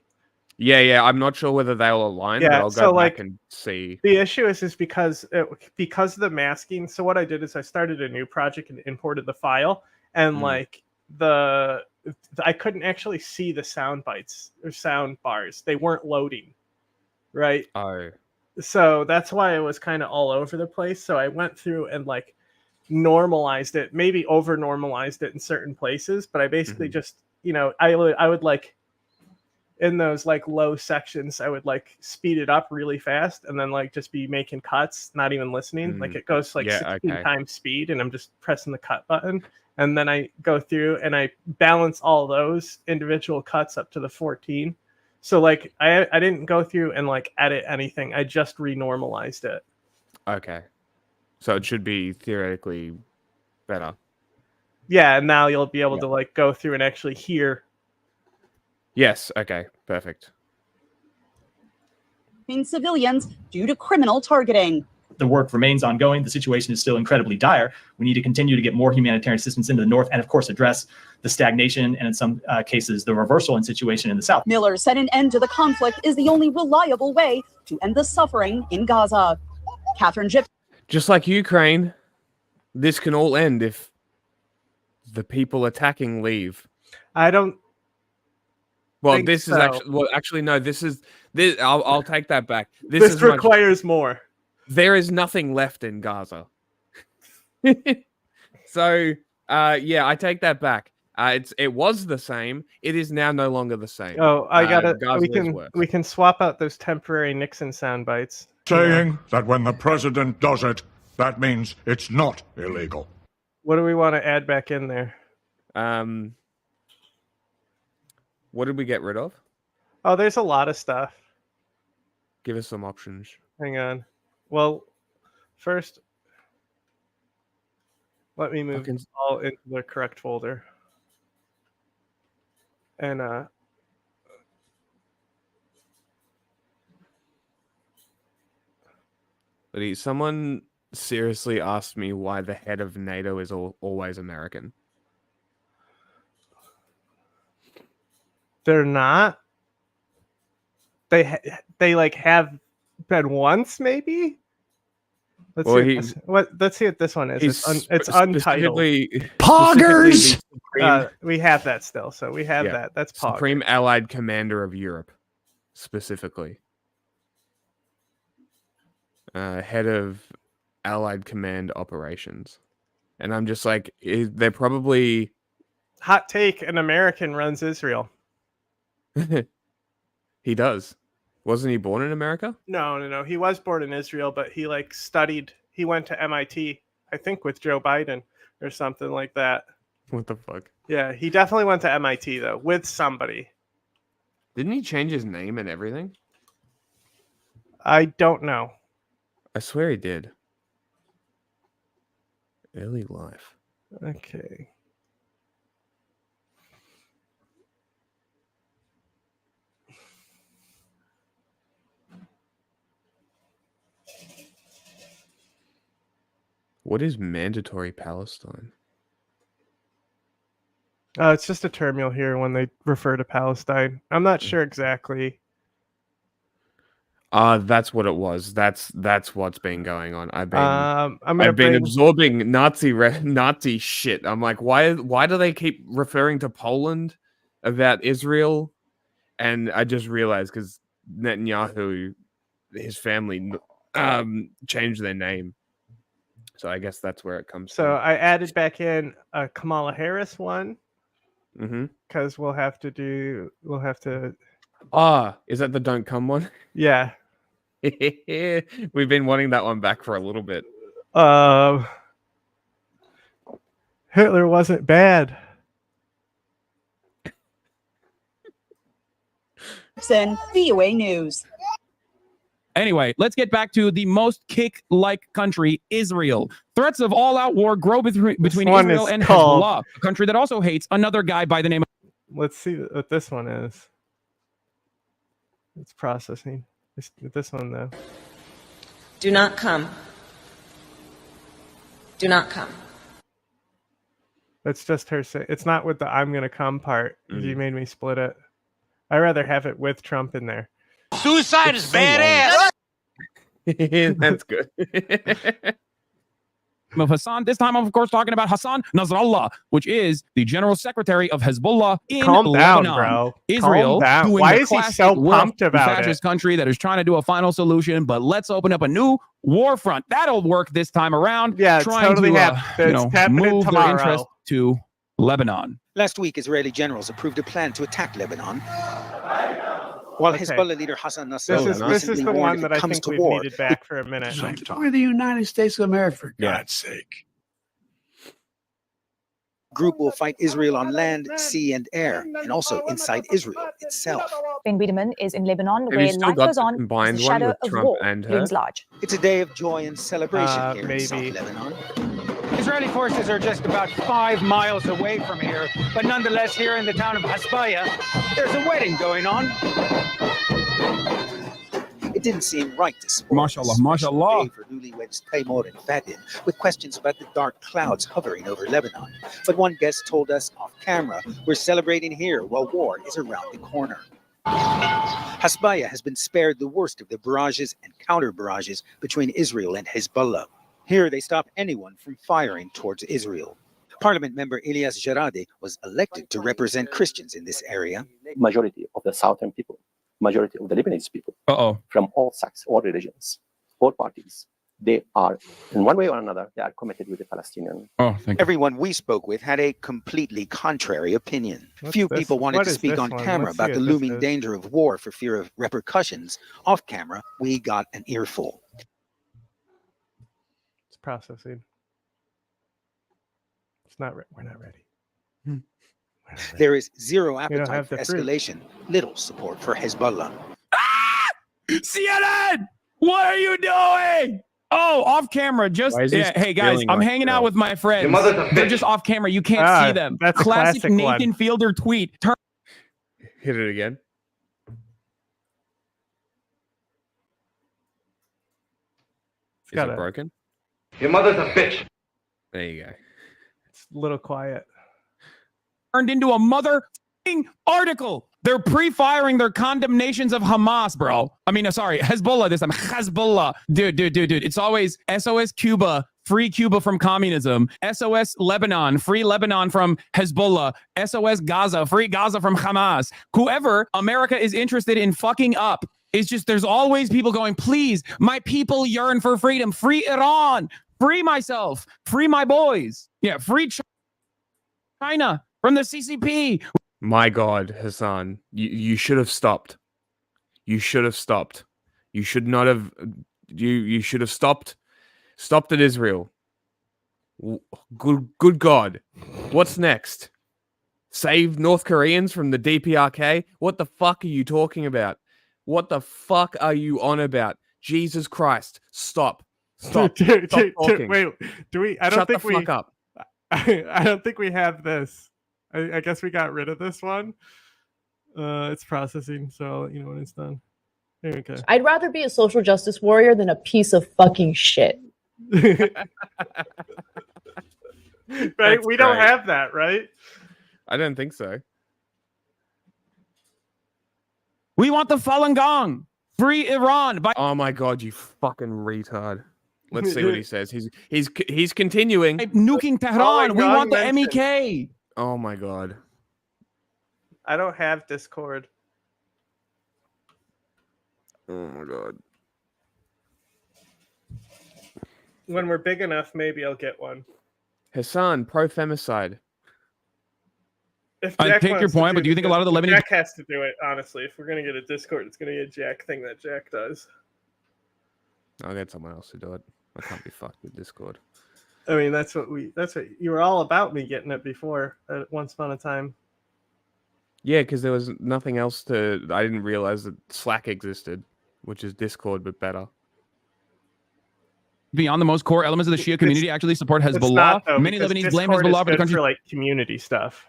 Yeah. I'm not sure whether they'll align, but I'll go back and see. The issue is because of the masking. So what I did is I started a new project and imported the file, and like I couldn't actually see the sound bites or sound bars. They weren't loading, right? Oh. So that's why it was kind of all over the place. So I went through and like normalized it, maybe over normalized it in certain places, but I basically just, I would like in those like low sections, I would like speed it up really fast and then like just be making cuts, not even listening. Like it goes like 16 times speed and I'm just pressing the cut button. And then I go through and I balance all those individual cuts up to the 14. So like I didn't go through and like edit anything. I just renormalized it. Okay. So it should be theoretically better. Yeah, and now you'll be able to like go through and actually hear. Yes, okay. Perfect. Civilians due to criminal targeting. The work remains ongoing. The situation is still incredibly dire. We need to continue to get more humanitarian assistance into the north and, of course, address the stagnation and, in some cases, the reversal in situation in the south. Miller said an end to the conflict is the only reliable way to end the suffering in Gaza. Catherine Gypsy. Just like Ukraine, this can all end if the people attacking leave. I don't. Well, this so. is actually. Well, actually, no. This is this. I'll take that back. This requires more. There is nothing left in Gaza. So, yeah, I take that back. It was the same. It is now no longer the same. Oh, I gotta. Gaza We can swap out those temporary Nixon sound bites. Saying that when the president does it, that means it's not illegal. What do we want to add back in there? What did we get rid of? Oh, there's a lot of stuff. Give us some options. Hang on. Well, first, let me move all into the correct folder. And someone seriously asked me why the head of NATO is always American. They're not. They like have been once, maybe. Let's see what this one is. It's untitled. Poggers. We have that still, so we have that. That's Poggers. Supreme Allied Commander of Europe, specifically. Head of Allied Command Operations, and I'm just like, they're probably hot take. An American runs Israel. He does. Wasn't he born in America? No. He was born in Israel, but he like studied. He went to MIT, I think, with Joe Biden or something like that. What the fuck? Yeah, he definitely went to MIT though, with somebody. Didn't he change his name and everything? I don't know. I swear he did. Early life. Okay. What is mandatory Palestine? It's just a term you'll hear when they refer to Palestine. I'm not sure exactly. That's what it was. That's what's been going on. I've been bring... absorbing Nazi shit. I'm like, why do they keep referring to Poland about Israel? And I just realized because Netanyahu, his family, changed their name. So I guess that's where it comes from. So I added back in a Kamala Harris one. Because we'll have to. Is that the Don't Come one? Yeah. We've been wanting that one back for a little bit. Hitler wasn't bad. VOA News. Anyway, let's get back to the most kick-like country, Israel. Threats of all-out war grow between Israel and Hezbollah, a country that also hates another guy by the name of... Let's see what this one is. It's processing. This one, though. Do not come. Do not come. That's just her saying. It's not with the I'm going to come part. You made me split it. I'd rather have it with Trump in there. Suicide is badass. That's good. Of Hassan. This time, I'm of course talking about Hassan Nasrallah, which is the general secretary of Hezbollah in Lebanon. Bro. Israel, doing Why is he so pumped about fascist country that is trying to do a final solution, but let's open up a new war front. That'll work this time around. Yeah, trying totally to move their interest to Lebanon. Last week, Israeli generals approved a plan to attack Lebanon. While Hezbollah leader Hassan Nasrallah this is the one that I think we've needed back for a minute. We're the United States of America, for God's sake. Group will fight Israel on land, sea, and air, and also inside Israel itself. Ben Wiedemann is in Lebanon, Have where you still life got goes the on. combined The one shadow with of Trump war and her? looms large. It's a day of joy and celebration here maybe. in South Lebanon. Israeli forces are just about 5 miles away from here, but nonetheless, here in the town of Hasbaya, there's a wedding going on. It didn't seem right to spoil Mashallah, mashallah. for newlyweds Taymor and Fadin with questions about the dark clouds hovering over Lebanon. But one guest told us off camera, we're celebrating here while war is around the corner. Hasbaya has been spared the worst of the barrages and counter barrages between Israel and Hezbollah. Here they stop anyone from firing towards Israel. Parliament member Ilyas Jaradi was elected to represent Christians in this area. Majority of the southern people, majority of the Lebanese people, from all sects, all religions, all parties, they are, in one way or another, they are committed with the Palestinian. Everyone we spoke with had a completely contrary opinion. Few people wanted to speak on camera about the looming danger of war for fear of repercussions. Off camera, we got an earful. It's processing. It's not. We're not ready. There is zero appetite for escalation, little support for Hezbollah. CNN, what are you doing? Oh, off camera. Just hey guys, I'm hanging out with my friends. They're just off camera. You can't see them. That's classic a classic Nathan Fielder tweet. Hit it again. Is it broken? Your mother's a bitch. There you go. It's a little quiet. Turned into a mother article. They're pre-firing their condemnations of Hamas, bro. I mean, sorry, Hezbollah this time. Hezbollah. Dude. It's always SOS Cuba, free Cuba from communism. SOS Lebanon, free Lebanon from Hezbollah. SOS Gaza, free Gaza from Hamas. Whoever America is interested in fucking up is just, there's always people going, please, my people yearn for freedom. Free Iran. Free myself. Free my boys. Yeah, free China from the CCP. My God, Hassan, you should have stopped. You should have stopped. You should not have. You should have stopped. Stopped at Israel. Good God, what's next? Save North Koreans from the DPRK? What the fuck are you talking about? What the fuck are you on about? Jesus Christ! Stop. Stop. Dude, talking. Wait, do we? I don't Shut think the fuck up. I don't think we have this. I guess we got rid of this one. It's processing, so you know when it's done. Okay. I'd rather be a social justice warrior than a piece of fucking shit. Right? We don't have that, right? I don't think so. We want the Falun Gong. Free Iran. Oh my God, you fucking retard. Let's see what he says. He's continuing. Nuking Tehran. We want the MEK. Oh my God. I don't have Discord. Oh my God. When we're big enough, maybe I'll get one. Hassan, pro-femicide. I take your point, but do you think a lot of the Lebanese... Jack has to do it, honestly. If we're going to get a Discord, it's going to be a Jack thing that Jack does. I'll get someone else to do it. I can't be fucked with Discord. I mean, that's what you were all about me getting it before at once upon a time. Yeah, because there was nothing else to... I didn't realize that Slack existed, which is Discord, but better. Beyond the most core elements of the Shia community actually support Hezbollah. Many Lebanese blame Hezbollah for the country. For like community stuff.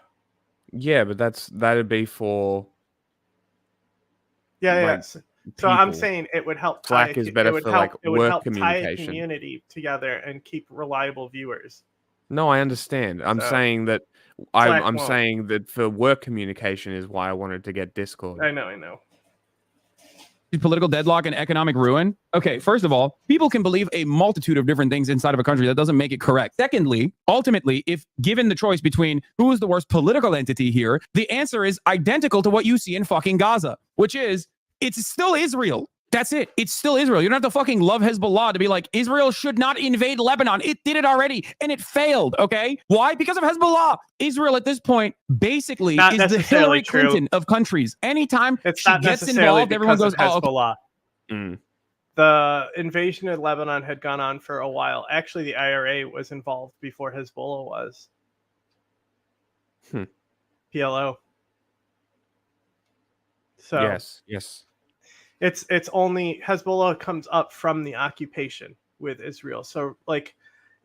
Yeah, but that'd be for... Yeah. So I'm saying it would help. Slack is better for like work communication. Tie a community together and keep reliable viewers. No, I understand. I'm saying that I'm saying that for work communication is why I wanted to get Discord. I know. Political deadlock and economic ruin. Okay, first of all, people can believe a multitude of different things inside of a country. That doesn't make it correct. Secondly, ultimately, if given the choice between who is the worst political entity here, the answer is identical to what you see in fucking Gaza, which is it's still Israel. That's it. It's still Israel. You don't have to fucking love Hezbollah to be like, Israel should not invade Lebanon. It did it already, and it failed, okay? Why? Because of Hezbollah. Israel, at this point, basically is the Hillary Clinton of countries. Anytime she gets involved, everyone goes, Hezbollah. Oh, okay. The invasion of Lebanon had gone on for a while. Actually, the IRA was involved before Hezbollah was. PLO. So yes. It's only Hezbollah comes up from the occupation with Israel. So like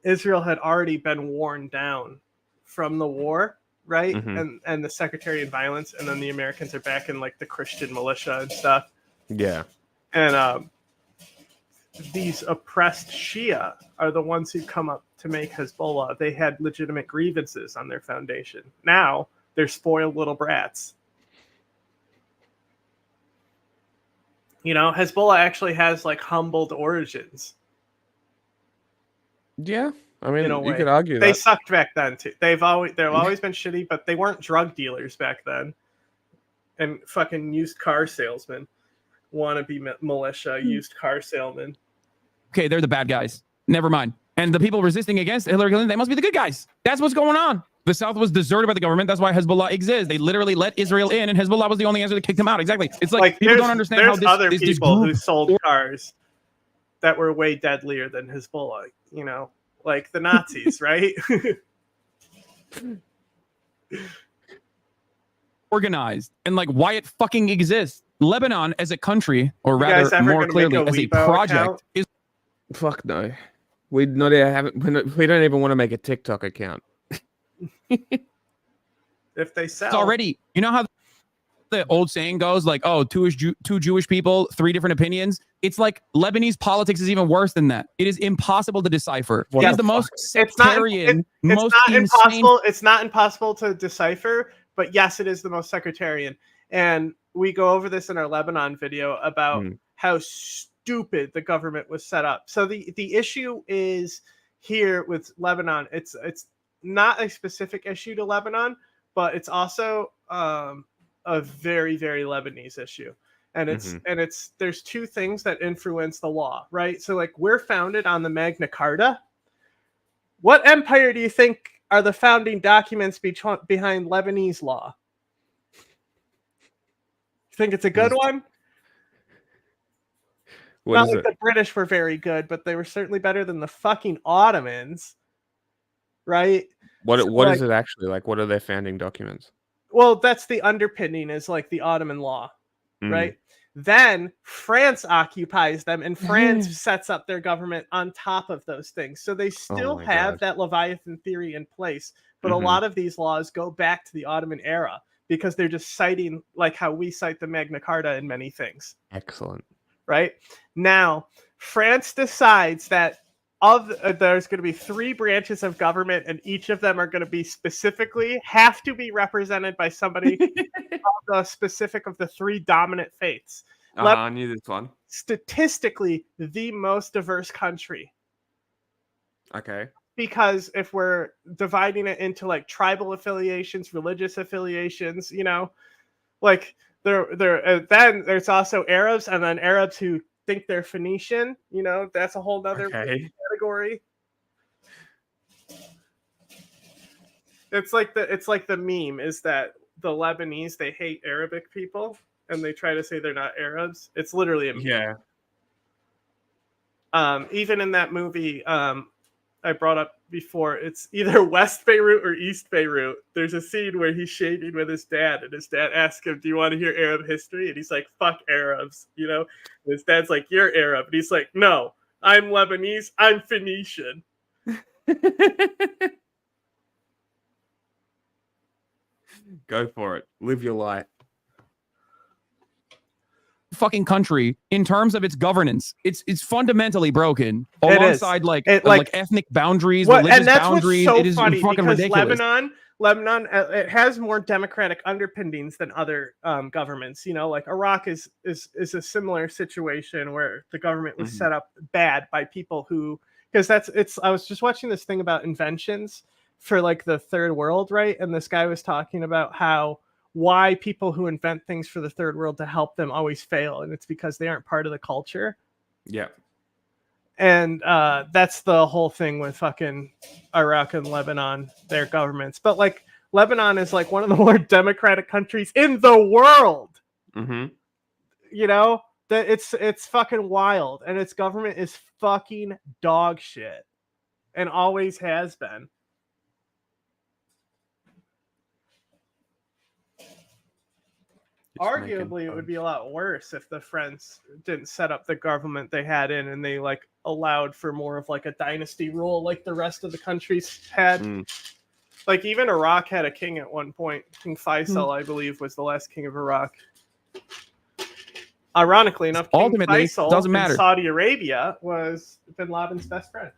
Israel had already been worn down from the war, right? Mm-hmm. And the sectarian violence, and then the Americans are back in like the Christian militia and stuff. Yeah. And these oppressed Shia are the ones who come up to make Hezbollah. They had legitimate grievances on their foundation. Now they're spoiled little brats. You know, Hezbollah actually has like humbled origins. Yeah, I mean, in a you way. could argue they that. sucked back then too. They've always been shitty, but they weren't drug dealers back then. And fucking used car salesmen, wannabe militia, used car salesmen. Okay, they're the bad guys. Never mind. And the people resisting against Hillary Clinton, they must be the good guys. That's what's going on. The South was deserted by the government. That's why Hezbollah exists. They literally let Israel in, and Hezbollah was the only answer that kicked them out. Exactly. It's like people don't understand how this other this people group who sold cars that were way deadlier than Hezbollah. You know, like the Nazis, right? organized and like why it fucking exists. Lebanon as a country, or guys rather ever more gonna clearly make a as a Weibo project, account? is Fuck no. We don't even want to make a TikTok account. If they sell, it's already, you know how the old saying goes, like, oh, two Jewish people, 3 different opinions. It's like Lebanese politics is even worse than that. It is impossible to decipher. It is the most sectarian, most insane. It's not impossible to decipher, but yes, it is the most sectarian. And we go over this in our Lebanon video about how stupid the government was set up. So the issue is here with Lebanon. It's not a specific issue to Lebanon, but it's also a very, very Lebanese issue. And it's there's 2 things that influence the law, right? So like we're founded on the Magna Carta. What empire do you think are the founding documents behind Lebanese law? You think it's a good one? Not like the British were very good, but they were certainly better than the fucking Ottomans, right? What is it actually like? What are their founding documents? Well, that's the underpinning is like the Ottoman law, right? Then France occupies them, and France sets up their government on top of those things. So they still have that Leviathan theory in place, but a lot of these laws go back to the Ottoman era because they're just citing like how we cite the Magna Carta in many things. Excellent. Right? Now, France decides that there's going to be 3 branches of government, and each of them are going to be have to be represented by somebody of the specific of the 3 dominant faiths. I knew this one. Statistically, the most diverse country. Okay. Because if we're dividing it into like tribal affiliations, religious affiliations, you know, like then there's also Arabs, and then Arabs who think they're Phoenician, you know, that's a whole nother category. It's like the meme is that the Lebanese, they hate Arabic people and they try to say they're not Arabs. It's literally a meme. Yeah. Even in that movie I brought up before, it's either West Beirut or East Beirut. There's a scene where he's shaving with his dad, and his dad asks him, "Do you want to hear Arab history?" And he's like, "Fuck Arabs," you know. And his dad's like, "You're Arab," and he's like, "No, I'm Lebanese. I'm Phoenician." Go for it. Live your life. Fucking country in terms of its governance. It's fundamentally broken alongside like ethnic boundaries, religious and that's boundaries. What's so it is funny fucking because ridiculous. Lebanon, it has more democratic underpinnings than other governments. You know, like Iraq is a similar situation where the government was set up bad by people who, because I was just watching this thing about inventions for like the third world, right? And this guy was talking about why people who invent things for the third world to help them always fail, and it's because they aren't part of the culture. Yeah. And that's the whole thing with fucking Iraq and Lebanon, their governments. But like Lebanon is like one of the more democratic countries in the world. You know, that it's fucking wild, and its government is fucking dog shit, and always has been. Arguably, it would be a lot worse if the French didn't set up the government they had in, and they like allowed for more of like a dynasty rule like the rest of the countries had. Like even Iraq had a king at one point. King Faisal, I believe, was the last king of Iraq. Ironically enough, King Ultimately, Faisal doesn't matter. in Saudi Arabia was Bin Laden's best friend.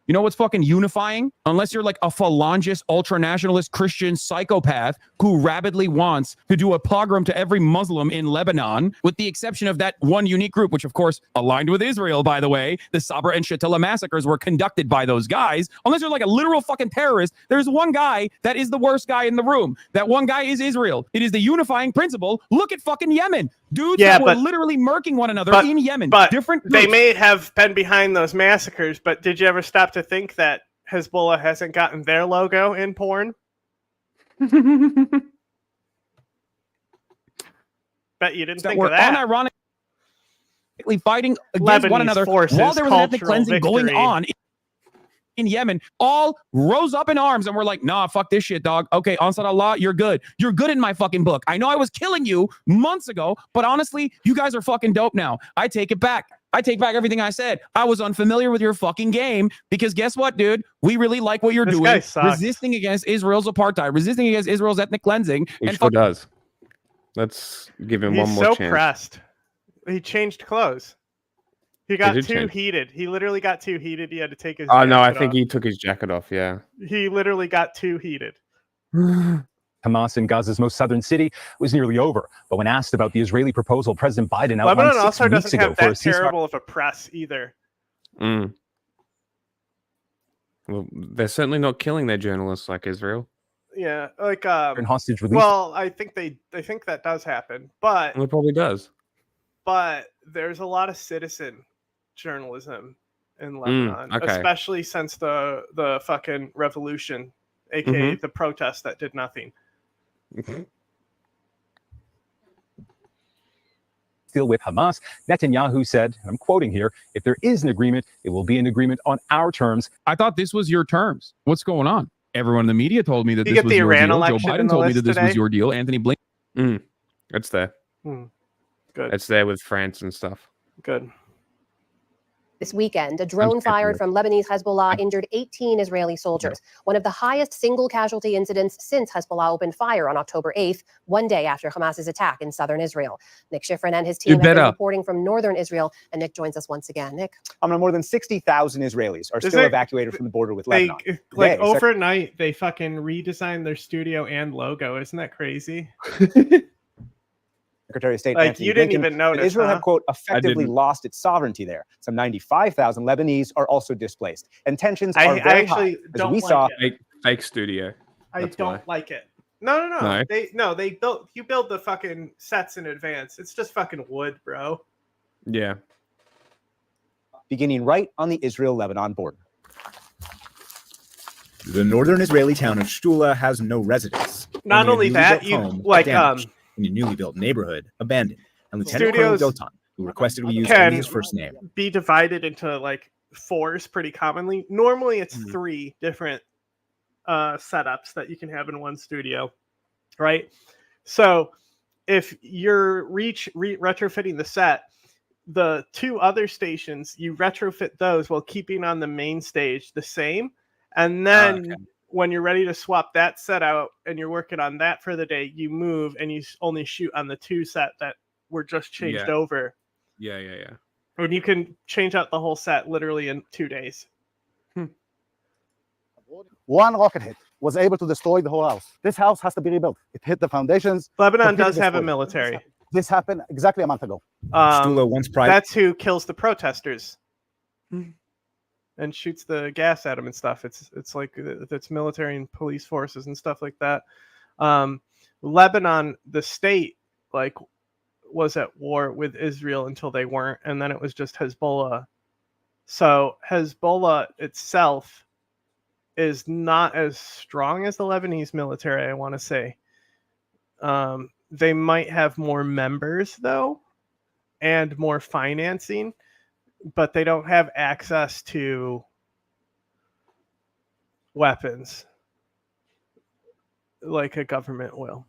You know what's fucking unifying? Unless you're like a phalangist, ultra-nationalist Christian psychopath who rabidly wants to do a pogrom to every Muslim in Lebanon, with the exception of that one unique group, which of course aligned with Israel, by the way. The Sabra and Shatila massacres were conducted by those guys. Unless you're like a literal fucking terrorist, there's one guy that is the worst guy in the room. That one guy is Israel. It is the unifying principle. Look at fucking Yemen. Dudes that were literally murking one another in Yemen. But different they groups. may have been behind those massacres, but did you ever stop to think that Hezbollah hasn't gotten their logo in porn? Bet you didn't think of that. Unironically fighting against Lebanese one another forces, while there was an ethnic cultural cleansing going victory. on in Yemen, all rose up in arms and were like, nah, fuck this shit, dog. Okay, Ansar Allah, you're good. You're good in my fucking book. I know I was killing you months ago, but honestly, you guys are fucking dope now. I take it back. I take back everything I said. I was unfamiliar with your fucking game because guess what, dude? We really like what you're This doing. guy sucks. Resisting against Israel's apartheid, resisting against Israel's ethnic cleansing. He and sure does. Let's give him one He's more so chance. pressed. He changed clothes. He got did too change. heated. He literally got too heated. He had to take his Oh no, I jacket think off. he took his jacket off. Yeah. He literally got too heated. Hamas in Gaza's most southern city was nearly over. But when asked about the Israeli proposal, President Biden outlined Lebanon 6 also weeks doesn't ago have for a that ceasefire. terrible of a press either. Mm. Well, they're certainly not killing their journalists like Israel. Yeah, like And hostage release. well, I think think that does happen, but Well, it probably does. but there's a lot of citizen journalism in Lebanon, okay. especially since the fucking revolution, aka the protest that did nothing. Deal with Hamas, Netanyahu said, and I'm quoting here, if there is an agreement, it will be an agreement on our terms. I thought this was your terms. What's going on? Everyone in the media told me that You this get was the your Iran deal. Joe election in Biden the told me that list this was today? your deal. Anthony Blinken. It's there. Good. It's there with France and stuff. Good. This weekend, a drone fired from Lebanese Hezbollah injured 18 Israeli soldiers, one of the highest single casualty incidents since Hezbollah opened fire on October 8th, one day after Hamas's attack in southern Israel. Nick Schifrin and his team have been reporting from northern Israel, and Nick joins us once again. Nick? More than 60,000 Israelis are still evacuated from the border with They Lebanon. like Today, overnight they fucking redesigned their studio and logo. Isn't that crazy? Secretary of State Like, Anthony you didn't Blinken even that notice, Israel huh? had, quote, effectively didn't. lost its sovereignty there. Some 95,000 Lebanese are also displaced. And tensions are I very actually high. As don't we like saw, it. Fake studio. I That's don't why. like it. No. No? They built. You build the fucking sets in advance. It's just fucking wood, bro. Yeah. beginning right on the Israel-Lebanon border. The northern Israeli town of Shtula has no residents. Not only that, you like in a newly built neighborhood, abandoned. And Lieutenant Colonel studios Dotan, who requested we use can only his first name. be divided into like fours pretty commonly. Normally, it's 3 different setups that you can have in one studio, right? So if you're retrofitting the set, the 2 other stations, you retrofit those while keeping on the main stage the same. And then when you're ready to swap that set out and you're working on that for the day, you move and you only shoot on the 2 set that were just changed over. Yeah. And you can change out the whole set literally in 2 days. One rocket hit was able to destroy the whole house. This house has to be rebuilt. It hit the foundations. Lebanon completely does have a destroyed. military. This happened exactly a month ago. That's who kills the protesters and shoots the gas at them and stuff. It's like it's military and police forces and stuff like that. Lebanon, the state, like, was at war with Israel until they weren't, and then it was just Hezbollah. So Hezbollah itself is not as strong as the Lebanese military, I want to say. They might have more members, though, and more financing, but they don't have access to weapons like a government will.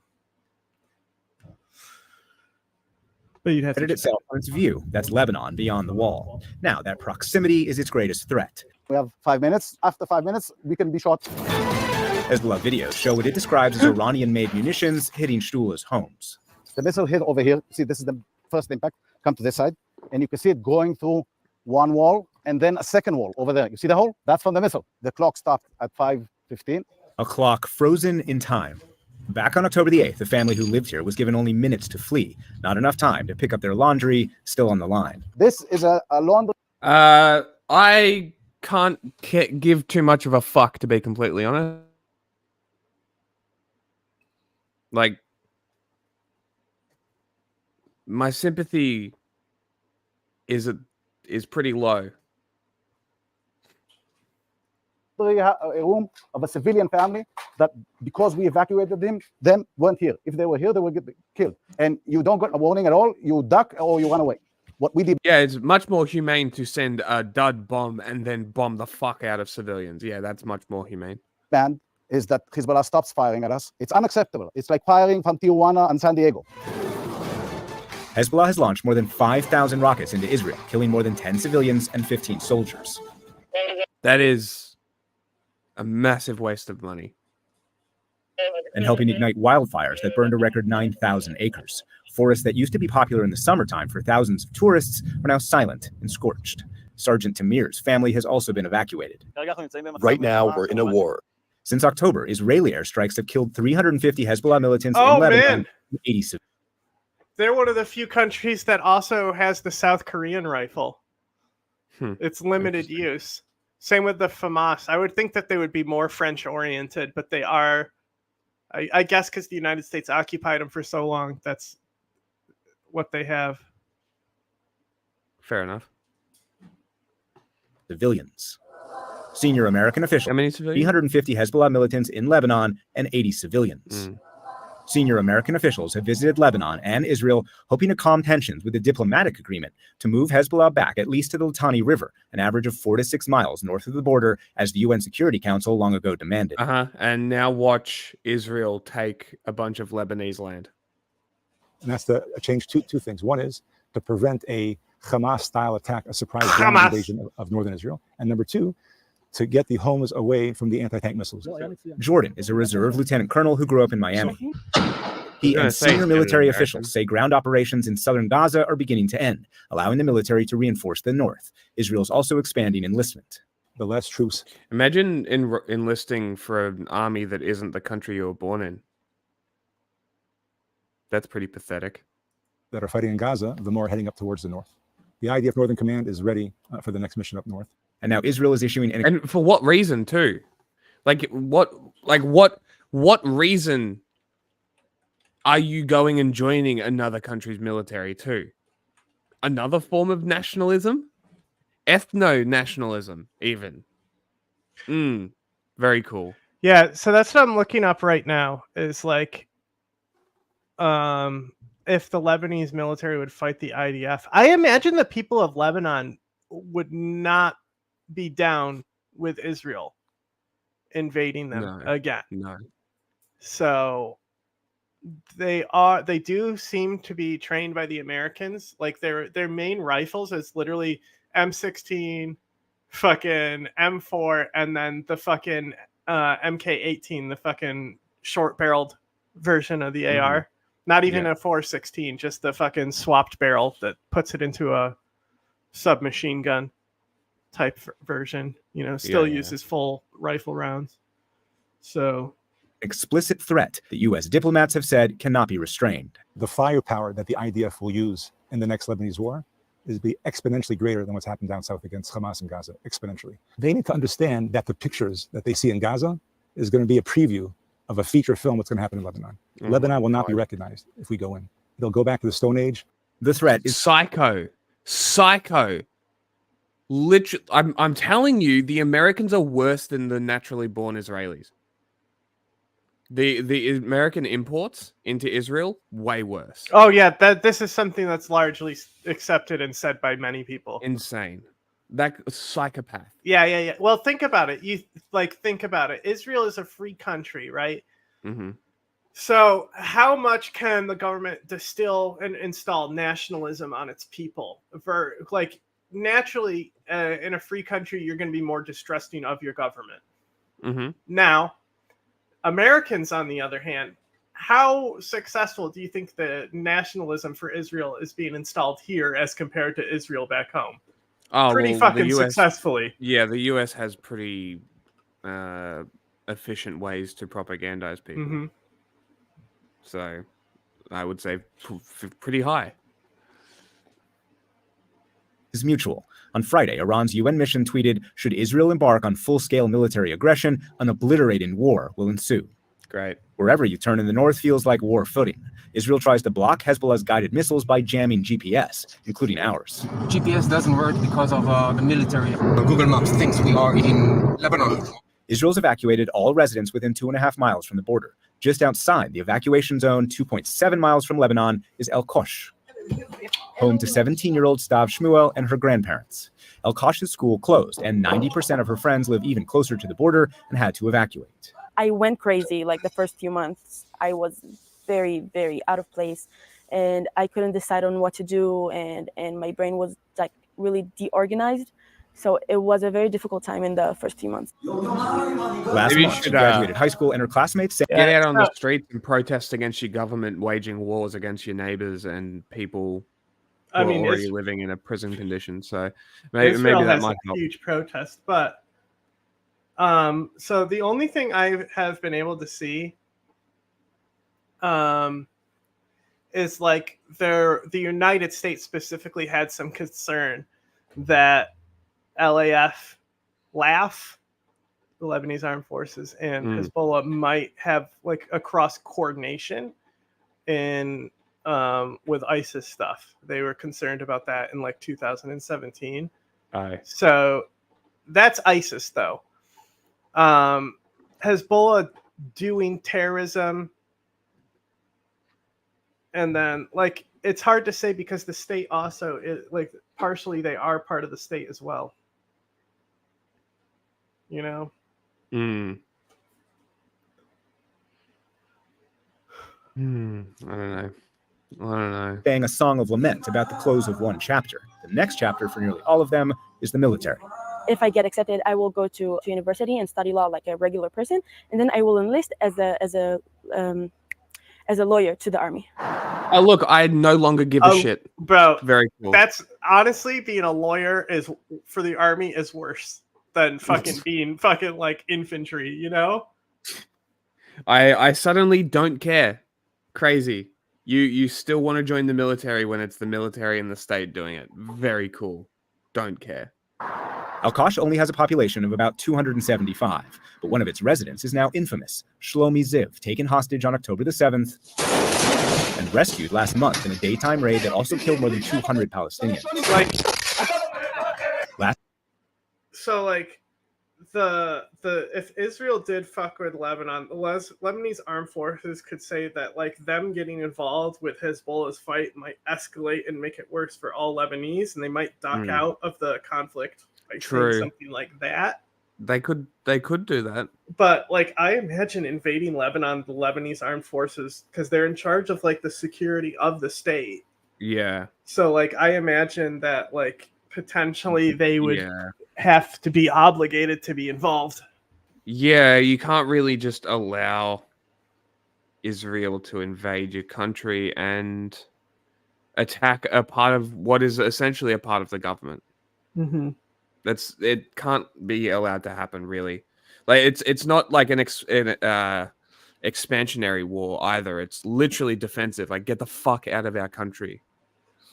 But you'd have to itself on its view. That's Lebanon beyond the wall. Now, that proximity is its greatest threat. We have 5 minutes. After 5 minutes, we can be shot. Hezbollah videos show what it describes as Iranian-made munitions hitting Shtula's homes. The missile hit over here. See, this is the first impact. Come to this side, and you can see it going through one wall, and then a second wall over there. You see the hole? That's from the missile. The clock stopped at 5:15. A clock frozen in time. Back on October the 8th, the family who lived here was given only minutes to flee. Not enough time to pick up their laundry, still on the line. This is a laundry. I can't give too much of a fuck, to be completely honest. Like, my sympathy is pretty low. A room of a civilian family that, because we evacuated them weren't here. If they were here, they would get killed. And you don't get a warning at all. You duck or you run away. What we did. Yeah, it's much more humane to send a dud bomb and then bomb the fuck out of civilians. Yeah, that's much more humane. Band is that Hezbollah stops firing at us. It's unacceptable. It's like firing from Tijuana and San Diego. Hezbollah has launched more than 5,000 rockets into Israel, killing more than 10 civilians and 15 soldiers. That is a massive waste of money. And helping ignite wildfires that burned a record 9,000 acres. Forests that used to be popular in the summertime for thousands of tourists are now silent and scorched. Sergeant Tamir's family has also been evacuated. Right now, we're in a war. Since October, Israeli airstrikes have killed 350 Hezbollah militants in Lebanon. 80 civilians. They're one of the few countries that also has the South Korean rifle. It's limited use. Same with the FAMAS. I would think that they would be more French-oriented, but they are, I guess because the United States occupied them for so long, that's what they have. Fair enough. Civilians. Senior American officials. How many civilians? 350 Hezbollah militants in Lebanon and 80 civilians. Senior American officials have visited Lebanon and Israel, hoping to calm tensions with a diplomatic agreement to move Hezbollah back at least to the Litani River, an average of 4 to 6 miles north of the border, as the UN Security Council long ago demanded. And now watch Israel take a bunch of Lebanese land. And that's to change two things. One is to prevent a Hamas-style attack, a surprise ground invasion of northern Israel. And number two, to get the homes away from the anti-tank missiles. Jordan is a reserve lieutenant colonel who grew up in Miami. He and senior military officials say ground operations in southern Gaza are beginning to end, allowing the military to reinforce the north. Israel's also expanding enlistment. The less troops. Imagine enlisting for an army that isn't the country you were born in. That's pretty pathetic. That are fighting in Gaza, the more heading up towards the north. The IDF Northern Command is ready for the next mission up north. And now Israel is issuing and for what reason too? What reason are you going and joining another country's military too? Another form of nationalism? Ethno-nationalism, even. Very cool. Yeah, so that's what I'm looking up right now, is like if the Lebanese military would fight the IDF. I imagine the people of Lebanon would not be down with Israel invading them again. No. So they do seem to be trained by the Americans. Like their main rifles is literally M16, fucking M4, and then the fucking MK18, the fucking short-barreled version of the AR. Not even a 416, just the fucking swapped barrel that puts it into a submachine gun type version. Still uses full rifle rounds. So explicit threat that U.S. diplomats have said cannot be restrained. The firepower that the IDF will use in the next Lebanese war is be exponentially greater than what's happened down south against Hamas in Gaza, exponentially. They need to understand that the pictures that they see in Gaza is going to be a preview of a feature film what's going to happen in Lebanon. Lebanon will not be recognized if we go in. They'll go back to the Stone Age. The threat is psycho. Literally, I'm telling you, the Americans are worse than the naturally born Israelis. The American imports into Israel, way worse. Oh yeah, this is something that's largely accepted and said by many people. Insane. That psychopath. Yeah. Well, think about it. Think about it. Israel is a free country, right? Mm-hmm. So how much can the government distill and install nationalism on its people? Naturally, in a free country, you're going to be more distrusting of your government. Mm-hmm. Now, Americans, on the other hand, how successful do you think the nationalism for Israel is being installed here as compared to Israel back home? pretty fucking successfully. Yeah, the US has pretty efficient ways to propagandize people. Mm-hmm. So I would say pretty high. Is mutual. On Friday, Iran's UN mission tweeted, should Israel embark on full-scale military aggression, an obliterating war will ensue. Great. Wherever you turn in the north feels like war footing. Israel tries to block Hezbollah's guided missiles by jamming GPS, including ours. GPS doesn't work because of the military. Google Maps thinks we are in Lebanon. Israel's evacuated all residents within 2.5 miles from the border. Just outside the evacuation zone, 2.7 miles from Lebanon, is El Kosh, home to 17-year-old Stav Shmuel and her grandparents. El Kosh's school closed, and 90% of her friends live even closer to the border and had to evacuate. I went crazy like the first few months. I was very, very out of place, and I couldn't decide on what to do, and my brain was like really deorganized. So it was a very difficult time in the first few months. Last month, she graduated high school, and her classmates said, get out on the streets and protest against your government waging wars against your neighbors and people who are already living in a prison condition. So maybe that might help. Huge protest, but so the only thing I have been able to see is like the United States specifically had some concern that LAF, the Lebanese Armed Forces, and Hezbollah might have like a cross coordination in with ISIS stuff. They were concerned about that in like 2017. So that's ISIS though. Hezbollah doing terrorism, and then like it's hard to say because the state also is like partially they are part of the state as well. You know? I don't know. Sang a song of lament about the close of one chapter. The next chapter for nearly all of them is the military. If I get accepted, I will go to university and study law like a regular person, and then I will enlist as a lawyer to the army. Oh, look, I no longer give a shit. Bro, very cool. That's honestly being a lawyer is for the army is worse than fucking being fucking like infantry, you know? I suddenly don't care. Crazy. You still want to join the military when it's the military and the state doing it. Very cool. Don't care. Al Kosh only has a population of about 275, but one of its residents is now infamous, Shlomi Ziv, taken hostage on October the 7th and rescued last month in a daytime raid that also killed more than 200 Palestinians. So like the if Israel did fuck with Lebanon, the Lebanese armed forces could say that like them getting involved with Hezbollah's fight might escalate and make it worse for all Lebanese, and they might duck out of the conflict by saying something like that. They could do that. But like I imagine invading Lebanon, the Lebanese armed forces, because they're in charge of like the security of the state. Yeah. So like I imagine that like potentially they would have to be obligated to be involved. Yeah, you can't really just allow Israel to invade your country and attack a part of what is essentially a part of the government. Mm-hmm. It can't be allowed to happen, really. Like it's not like an expansionary war either. It's literally defensive. Like get the fuck out of our country.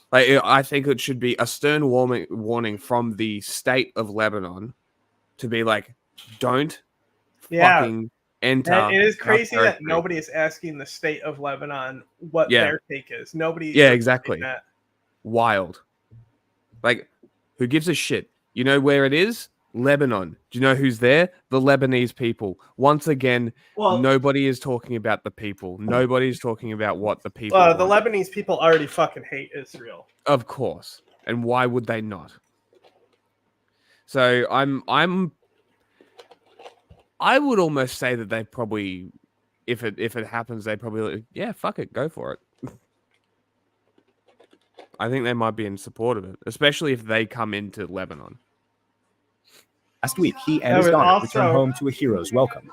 Like I think it should be a stern warning from the state of Lebanon to be like, don't fucking enter. And it is crazy that nobody is asking the state of Lebanon what their take is. Nobody. Yeah, exactly. Wild. Like, who gives a shit? You know where it is? Lebanon. Do you know who's there? The Lebanese people. Once again, nobody is talking about the people. Nobody's talking about what the people the Lebanese people already fucking hate Israel. Of course. And why would they not? So I would almost say that they probably, if it happens, they probably, fuck it, go for it. I think they might be in support of it, especially if they come into Lebanon. Last week, he and his daughter returned home to a hero's welcome.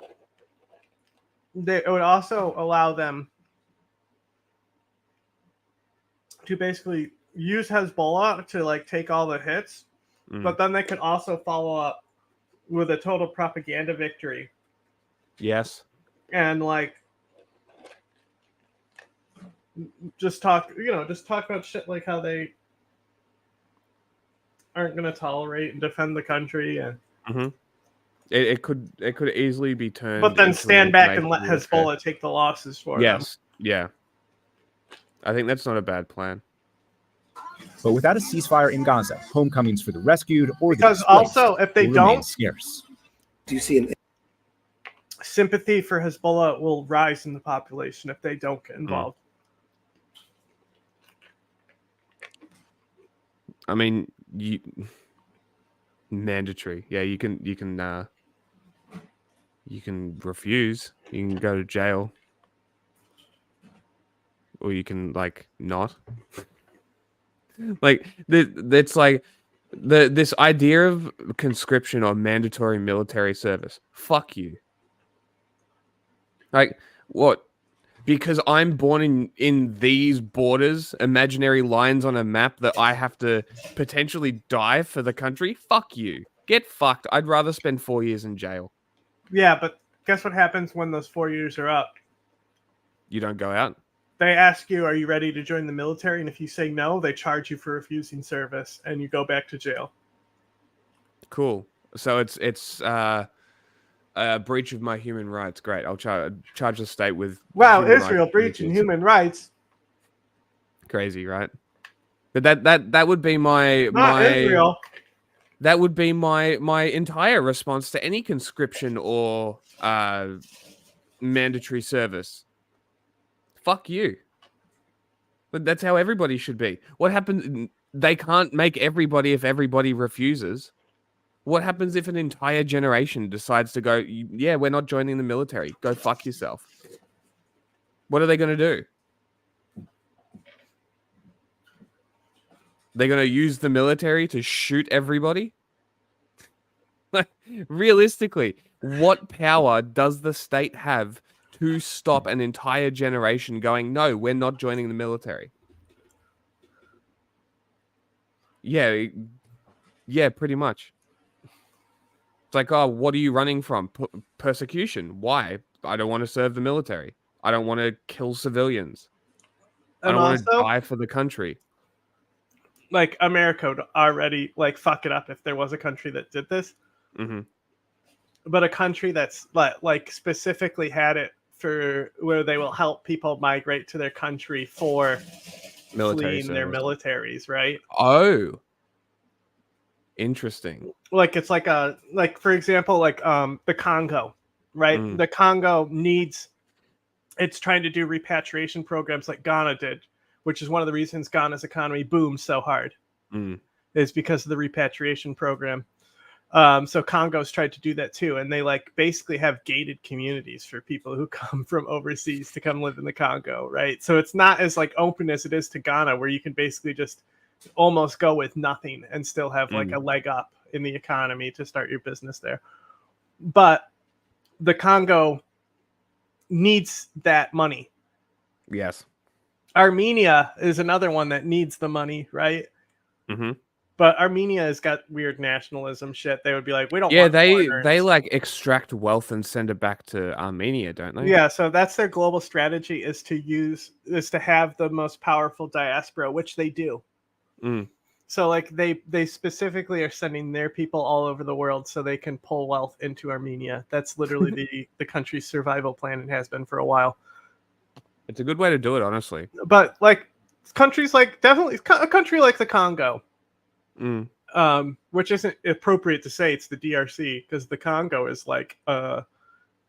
It would also allow them to basically use Hezbollah to like take all the hits But then they could also follow up with a total propaganda victory. Yes. And like just talk about shit like how they aren't going to tolerate and defend the country and it could easily be turned, but then stand back and let warfare. Hezbollah take the losses for them. Yes. Yeah. I think that's not a bad plan. But without a ceasefire in Gaza, homecomings for the rescued or because the displaced also if they will remain don't, scarce. Do you see an sympathy for Hezbollah will rise in the population if they don't get involved. I mean, mandatory. Yeah, you can refuse. You can go to jail, or you can like not. Like that's like this idea of conscription or mandatory military service. Fuck you. Like what? Because I'm born in these borders, imaginary lines on a map that I have to potentially die for the country? Fuck you. Get fucked. I'd rather spend 4 years in jail. Yeah, but guess what happens when those 4 years are up? You don't go out? They ask you, are you ready to join the military? And if you say no, they charge you for refusing service and you go back to jail. Cool. So it's a breach of my human rights. Great. I'll charge the state with... Wow, Israel breaching human rights. Crazy, right? But that would be my Israel. That would be my entire response to any conscription or mandatory service. Fuck you. But that's how everybody should be. What happens? They can't make everybody if everybody refuses. What happens if an entire generation decides to go, yeah, we're not joining the military. Go fuck yourself. What are they going to do? They're going to use the military to shoot everybody? Like, realistically, what power does the state have to stop an entire generation going, no, we're not joining the military? Yeah, pretty much. It's like, oh, what are you running from? Persecution. Why? I don't want to serve the military. I don't want to kill civilians. I don't want to die for the country. Like, America would already, like, fuck it up if there was a country that did this. Mm-hmm. But a country that's, like, specifically had it for where they will help people migrate to their country for fleeing their militaries, right? Oh. Interesting. Like, it's like for example, like the Congo, right? The Congo it's trying to do repatriation programs like Ghana did, which is one of the reasons Ghana's economy boomed so hard, is because of the repatriation program. So Congo's tried to do that too, and they like basically have gated communities for people who come from overseas to come live in the Congo, right? So it's not as like open as it is to Ghana, where you can basically just almost go with nothing and still have like a leg up in the economy to start your business there. But the Congo needs that money. Yes. Armenia is another one that needs the money, right? Mm-hmm. But Armenia has got weird nationalism shit. They would be like, we don't. Yeah, want they like extract wealth and send it back to Armenia, don't they? Yeah, so that's their global strategy: is to have the most powerful diaspora, which they do. So like they specifically are sending their people all over the world so they can pull wealth into Armenia. That's literally the country's survival plan, and has been for a while. It's a good way to do it, honestly. But like countries like definitely a country like the Congo, which isn't appropriate to say it's the DRC, because the Congo is like the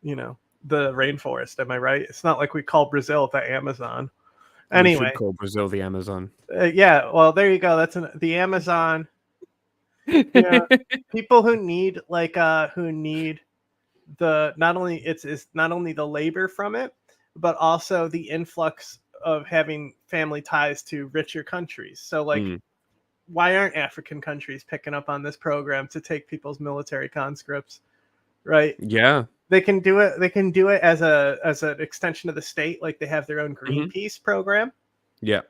rainforest. Am I right? It's not like we call Brazil the Amazon. Anyway, we should call Brazil the Amazon. Yeah, well, there you go. That's the Amazon. People who need not only the labor from it, but also the influx of having family ties to richer countries. So like, why aren't African countries picking up on this program to take people's military conscripts? Right? Yeah. They can do it. They can do it as an extension of the state, like they have their own Greenpeace program. Yeah.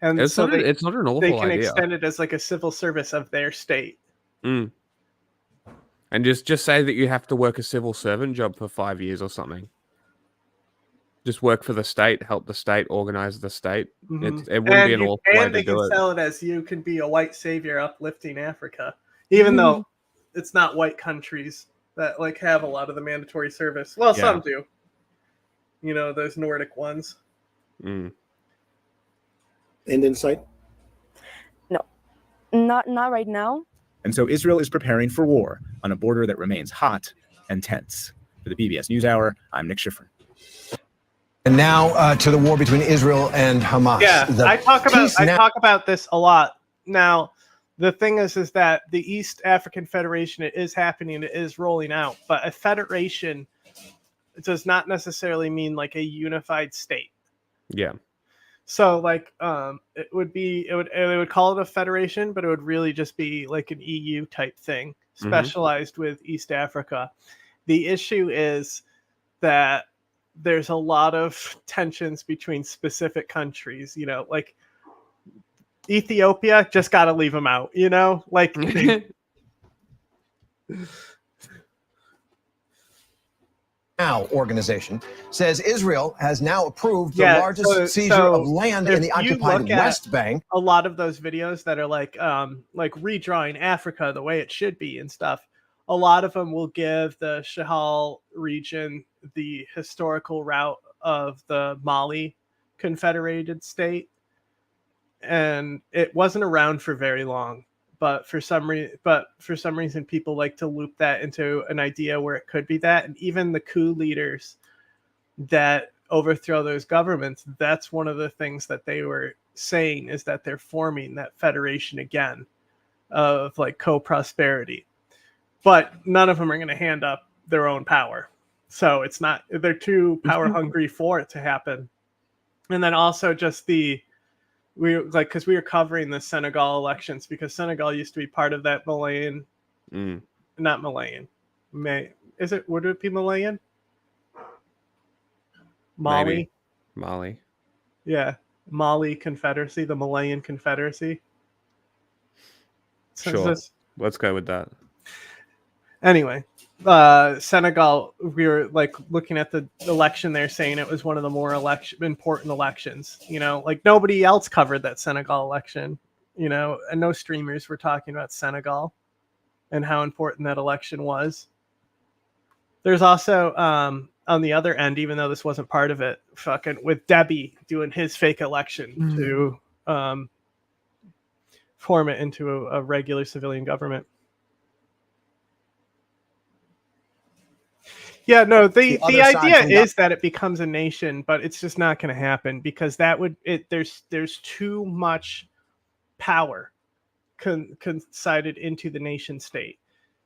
And It's not an awful they can idea. extend it as like a civil service of their state. And just say that you have to work a civil servant job for 5 years or something. Just work for the state, help the state, organize the state. Mhm. It wouldn't be an awful way And to they can do it. sell it as you can be a white savior uplifting Africa, even though it's not white countries that like have a lot of the mandatory service. Well, Yeah. some do. You know, those Nordic ones. End insight? No, not right now. And so Israel is preparing for war on a border that remains hot and tense. For the PBS NewsHour, I'm Nick Schifrin. And now to the war between Israel and Hamas. Yeah, I talk now- talk about this a lot. Now, the thing is that the East African Federation, it is happening, it is rolling out, but a federation does not necessarily mean like a unified state. Yeah. So like it would call it a federation, but it would really just be like an EU type thing, specialized with East Africa. The issue is that there's a lot of tensions between specific countries, you know, like Ethiopia, just got to leave them out, you know, like Now organization says Israel has now approved the largest seizure of land in the occupied West Bank. A lot of those videos that are like redrawing Africa the way it should be and stuff, a lot of them will give the Sahel region the historical route of the Mali Confederated State, and it wasn't around for very long. But for some reason, people like to loop that into an idea where it could be that. And even the coup leaders that overthrow those governments, that's one of the things that they were saying, is that they're forming that federation again of like co-prosperity. But none of them are going to hand up their own power. So it's not, they're too power hungry for it to happen. And then also just because we were covering the Senegal elections, because Senegal used to be part of that Malayan, not Malayan. Would it be Malayan? Mali? Maybe. Mali. Yeah. Mali Confederacy, the Malayan Confederacy. Sure. Let's go with that. Anyway, Senegal, we were like looking at the election there, saying it was one of the more important elections. You know, like nobody else covered that Senegal election, you know, and no streamers were talking about Senegal and how important that election was. There's also on the other end, even though this wasn't part of it, fucking with Deby doing his fake election to form it into a regular civilian government. Yeah, no, the idea is that it becomes a nation, but it's just not going to happen, because there's too much power concided into the nation state.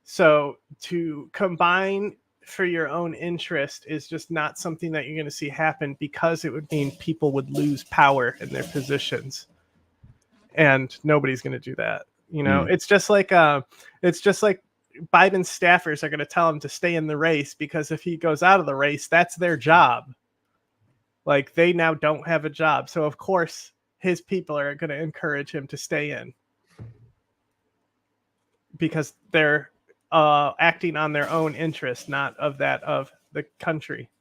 So to combine for your own interest is just not something that you're going to see happen, because it would mean people would lose power in their positions, and nobody's going to do that. You know, it's just like Biden's staffers are going to tell him to stay in the race, because if he goes out of the race, that's their job. Like, they now don't have a job. So of course his people are going to encourage him to stay in, because they're acting on their own interest, not of that of the country.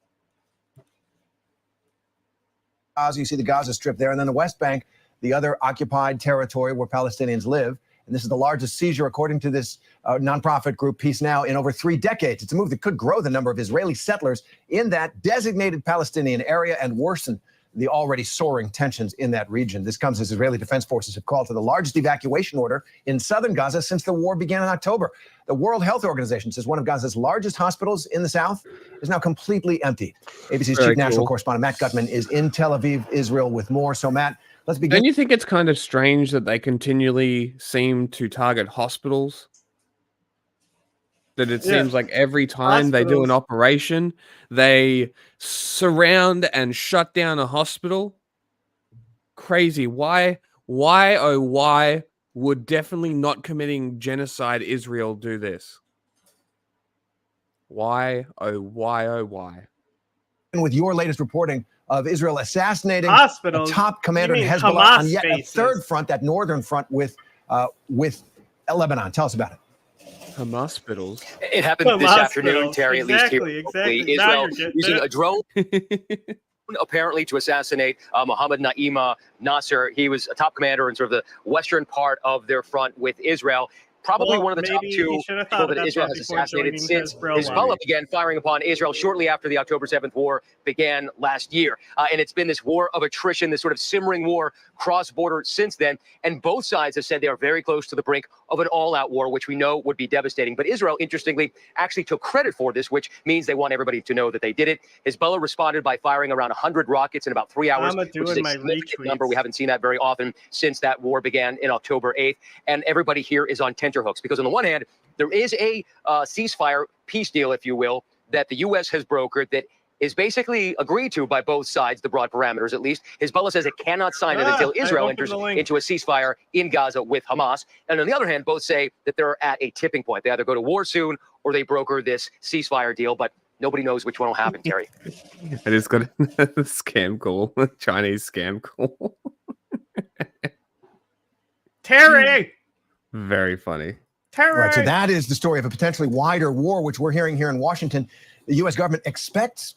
Gaza, you see the Gaza Strip there, and then the West Bank, the other occupied territory where Palestinians live. And this is the largest seizure, according to this nonprofit group, Peace Now, in over 3 decades. It's a move that could grow the number of Israeli settlers in that designated Palestinian area and worsen the already soaring tensions in that region. This comes as Israeli Defense Forces have called for the largest evacuation order in southern Gaza since the war began in October. The World Health Organization says one of Gaza's largest hospitals in the south is now completely empty. ABC's chief national correspondent Matt Gutman is in Tel Aviv, Israel, with more. So, Matt, let's begin. Don't you think it's kind of strange that they continually seem to target hospitals? That it seems like every time they do an operation, they surround and shut down a hospital. Crazy. Why would definitely not committing genocide Israel do this? Why? with your latest reporting of Israel assassinating Hospitals. a top commander in You mean Hezbollah Hamas on yet a bases. third front, that northern front with Lebanon. Tell us about it. Hospitals. It happened this afternoon, Terry, exactly, at least here. Exactly. Now Israel you're getting using it. a drone apparently to assassinate Mohammed Naima Nasser. He was a top commander in sort of the western part of their front with Israel. Probably one of the top maybe two he should have people thought that about Israel that has before assassinated joining since Hezbollah. Hezbollah began firing upon Israel shortly after the October 7th war began last year. And it's been this war of attrition, this sort of simmering war cross-border since then. And both sides have said they are very close to the brink of an all-out war, which we know would be devastating. But Israel, interestingly, actually took credit for this, which means they want everybody to know that they did it. Hezbollah responded by firing around 100 rockets in about 3 hours, which is a significant number. We haven't seen that very often since that war began in October 8th. And everybody here is on tenterhooks because on the one hand, there is a ceasefire peace deal, if you will, that the U.S. has brokered that is basically agreed to by both sides, the broad parameters at least. Hezbollah says it cannot sign it until Israel enters into a ceasefire in Gaza with Hamas. And on the other hand, both say that they're at a tipping point. They either go to war soon or they broker this ceasefire deal, but nobody knows which one will happen, Terry. I just got a scam call, Chinese scam call. Terry! Very funny. Right, so that is the story of a potentially wider war, which we're hearing here in Washington. The U.S. government expects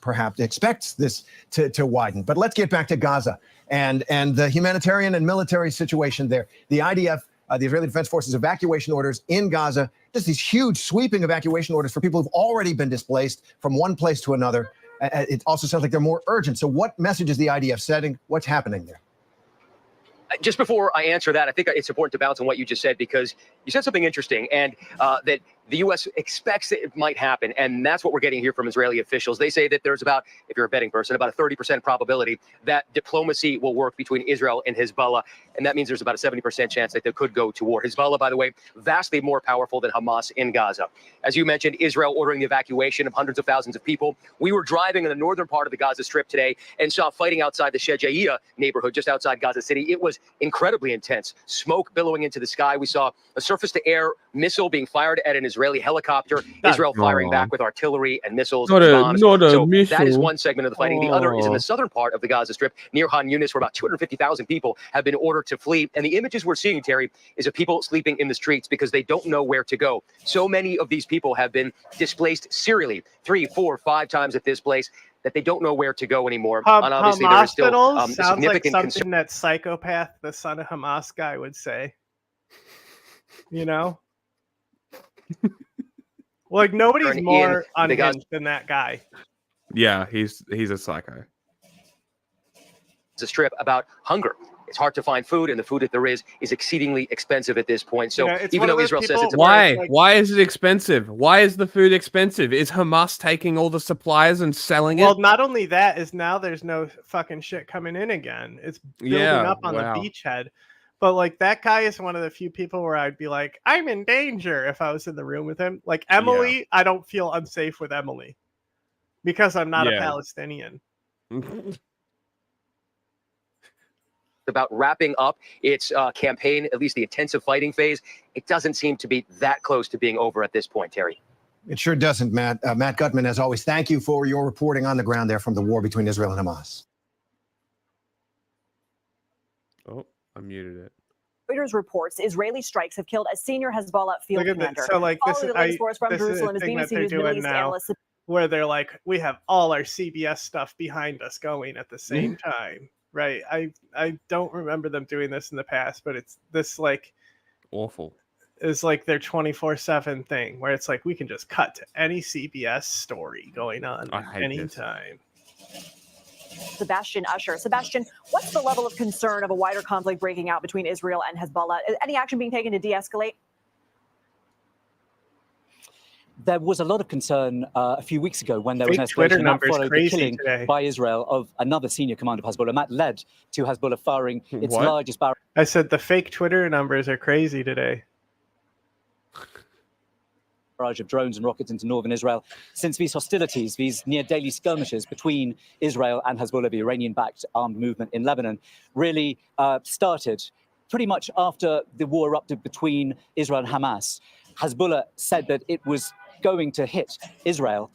this to widen. But let's get back to Gaza and the humanitarian and military situation there. The IDF, the Israeli Defense Forces evacuation orders in Gaza, just these huge sweeping evacuation orders for people who've already been displaced from one place to another. It also sounds like they're more urgent. So what message is the IDF setting? What's happening there? Just before I answer that, I think it's important to bounce on what you just said, because you said something interesting, and that the U.S. expects that it might happen, and that's what we're getting here from Israeli officials. They say that there's about, if you're a betting person, about a 30% probability that diplomacy will work between Israel and Hezbollah, and that means there's about a 70% chance that they could go to war. Hezbollah, by the way, vastly more powerful than Hamas in Gaza. As you mentioned, Israel ordering the evacuation of hundreds of thousands of people. We were driving in the northern part of the Gaza Strip today and saw fighting outside the Shejaiya neighborhood, just outside Gaza City. It was incredibly intense. Smoke billowing into the sky. We saw a surface-to-air missile being fired at an Israeli helicopter. Israel firing back with artillery and missiles and bombs. So that is one segment of the fighting. The other is in the southern part of the Gaza Strip, near Han Yunis, where about 250,000 people have been ordered to flee. And the images we're seeing, Terry, is of people sleeping in the streets because they don't know where to go. So many of these people have been displaced serially, 3, 4, 5 times at this place, that they don't know where to go anymore. And obviously there is still sounds significant like something concern. that psychopath, the son of Hamas guy, would say. You know? Like, nobody's more unhinged than that guy. Yeah, he's a psycho. It's a strip about hunger. It's hard to find food, and the food that there is exceedingly expensive at this point. So even though Israel says it's why is it expensive? Why is the food expensive? Is Hamas taking all the supplies and selling it? Well, not only that, is now there's no fucking shit coming in again. It's building up on the beachhead. But like, that guy is one of the few people where I'd be like, I'm in danger if I was in the room with him. Like Emily, I don't feel unsafe with Emily because I'm not a Palestinian. About wrapping up its campaign, at least the intensive fighting phase. It doesn't seem to be that close to being over at this point, Terry. It sure doesn't, Matt. Matt Gutman, as always, thank you for your reporting on the ground there from the war between Israel and Hamas. Oh, I muted it. Reuters reports Israeli strikes have killed a senior Hezbollah field commander. So like, this is from Jerusalem is BBC News Middle East analyst. Where they're like, we have all our CBS stuff behind us going at the same time. Right. I don't remember them doing this in the past, but it's this like awful. Is like their 24/7 thing where it's like we can just cut to any CBS story going on anytime. Sebastian Usher. Sebastian, what's the level of concern of a wider conflict breaking out between Israel and Hezbollah? Any action being taken to de-escalate? There was a lot of concern a few weeks ago when there was an escalation that followed the killing by Israel of another senior commander of Hezbollah. And that led to Hezbollah firing its largest barrage. I said the fake Twitter numbers are crazy today. Barrage of drones and rockets into northern Israel. Since these hostilities, these near daily skirmishes between Israel and Hezbollah, the Iranian-backed armed movement in Lebanon, really started pretty much after the war erupted between Israel and Hamas. Hezbollah said that it was going to hit Israel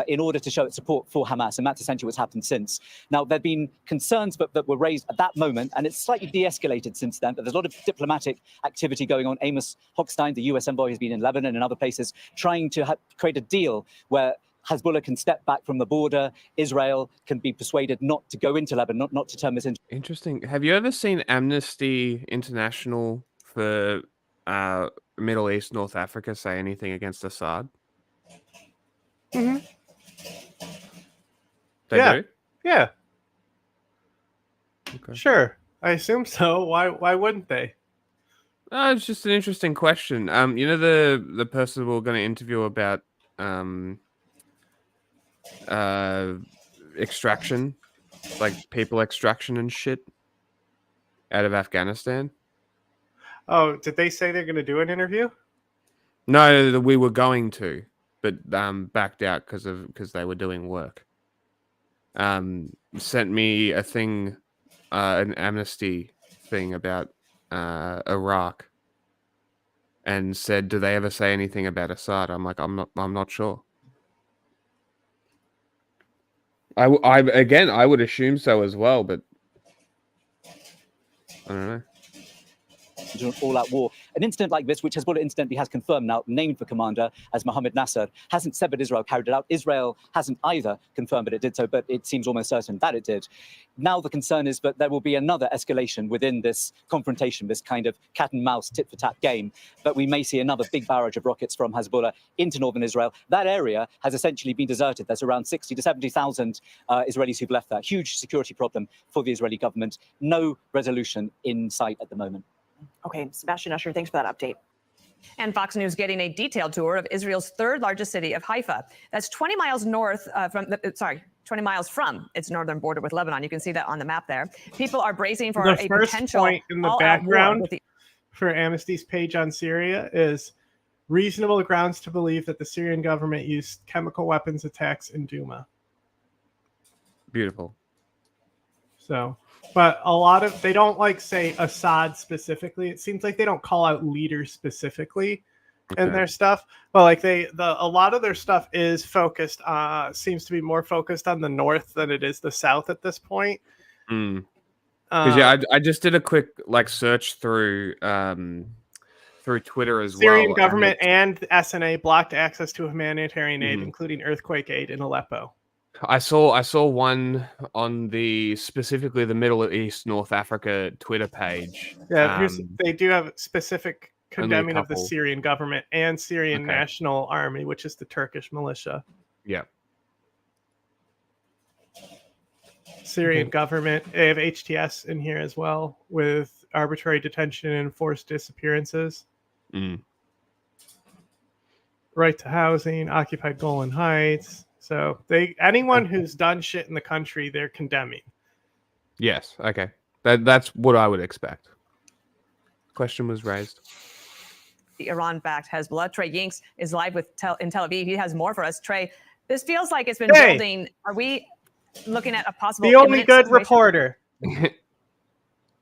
in order to show its support for Hamas, and that's essentially what's happened since. Now, there have been concerns that were raised at that moment, and it's slightly de-escalated since then, but there's a lot of diplomatic activity going on. Amos Hochstein, the US envoy, has been in Lebanon and other places trying to create a deal where Hezbollah can step back from the border. Israel can be persuaded not to go into Lebanon, not to turn this into. Interesting. Have you ever seen Amnesty International for Middle East, North Africa say anything against Assad? Mm-hmm. They do? Yeah. Okay. Sure. I assume so. Why wouldn't they? It's just an interesting question. You know the person we're going to interview about extraction, like people extraction and shit out of Afghanistan? Oh, did they say they're going to do an interview? No, we were going to, but backed out because they were doing work. Sent me a thing, an Amnesty thing about Iraq, and said, "Do they ever say anything about Assad?" I'm like, I'm not sure. I would assume so as well, but I don't know. An all-out war. An incident like this, which Hezbollah incidentally has confirmed now, named the commander as Mohammed Nasser, hasn't said that Israel carried it out. Israel hasn't either confirmed that it did so, but it seems almost certain that it did. Now the concern is that there will be another escalation within this confrontation, this kind of cat and mouse tit-for-tat game, that we may see another big barrage of rockets from Hezbollah into northern Israel. That area has essentially been deserted. There's around 60 to 70,000 Israelis who've left there. Huge security problem for the Israeli government. No resolution in sight at the moment. Okay, Sebastian Usher, thanks for that update. And Fox News getting a detailed tour of Israel's third largest city of Haifa. That's 20 miles north 20 miles from its northern border with Lebanon. You can see that on the map there. People are bracing for The a first potential point in the all-out war background with the for Amnesty's page on Syria is reasonable grounds to believe that the Syrian government used chemical weapons attacks in Douma. Beautiful. So, but a lot of, they don't like say Assad specifically. It seems like they don't call out leaders specifically in their stuff. But like a lot of their stuff is focused, seems to be more focused on the north than it is the south at this point. Because I just did a quick search through Twitter as Syrian well. Government and SNA blocked access to humanitarian aid, including earthquake aid in Aleppo. I saw one on specifically the Middle East, North Africa Twitter page. Yeah, they do have specific condemning of the Syrian government and Syrian National Army, which is the Turkish militia. Yeah. Syrian government. They have HTS in here as well with arbitrary detention and forced disappearances. Right to housing, occupied Golan Heights. So anyone who's done shit in the country, they're condemning. Yes. Okay. That's what I would expect. Question was raised. The Iran-backed Hezbollah. Trey Yinks is live in Tel Aviv. He has more for us. Trey, this feels like it's been building. Are we looking at a possible? The only good reporter.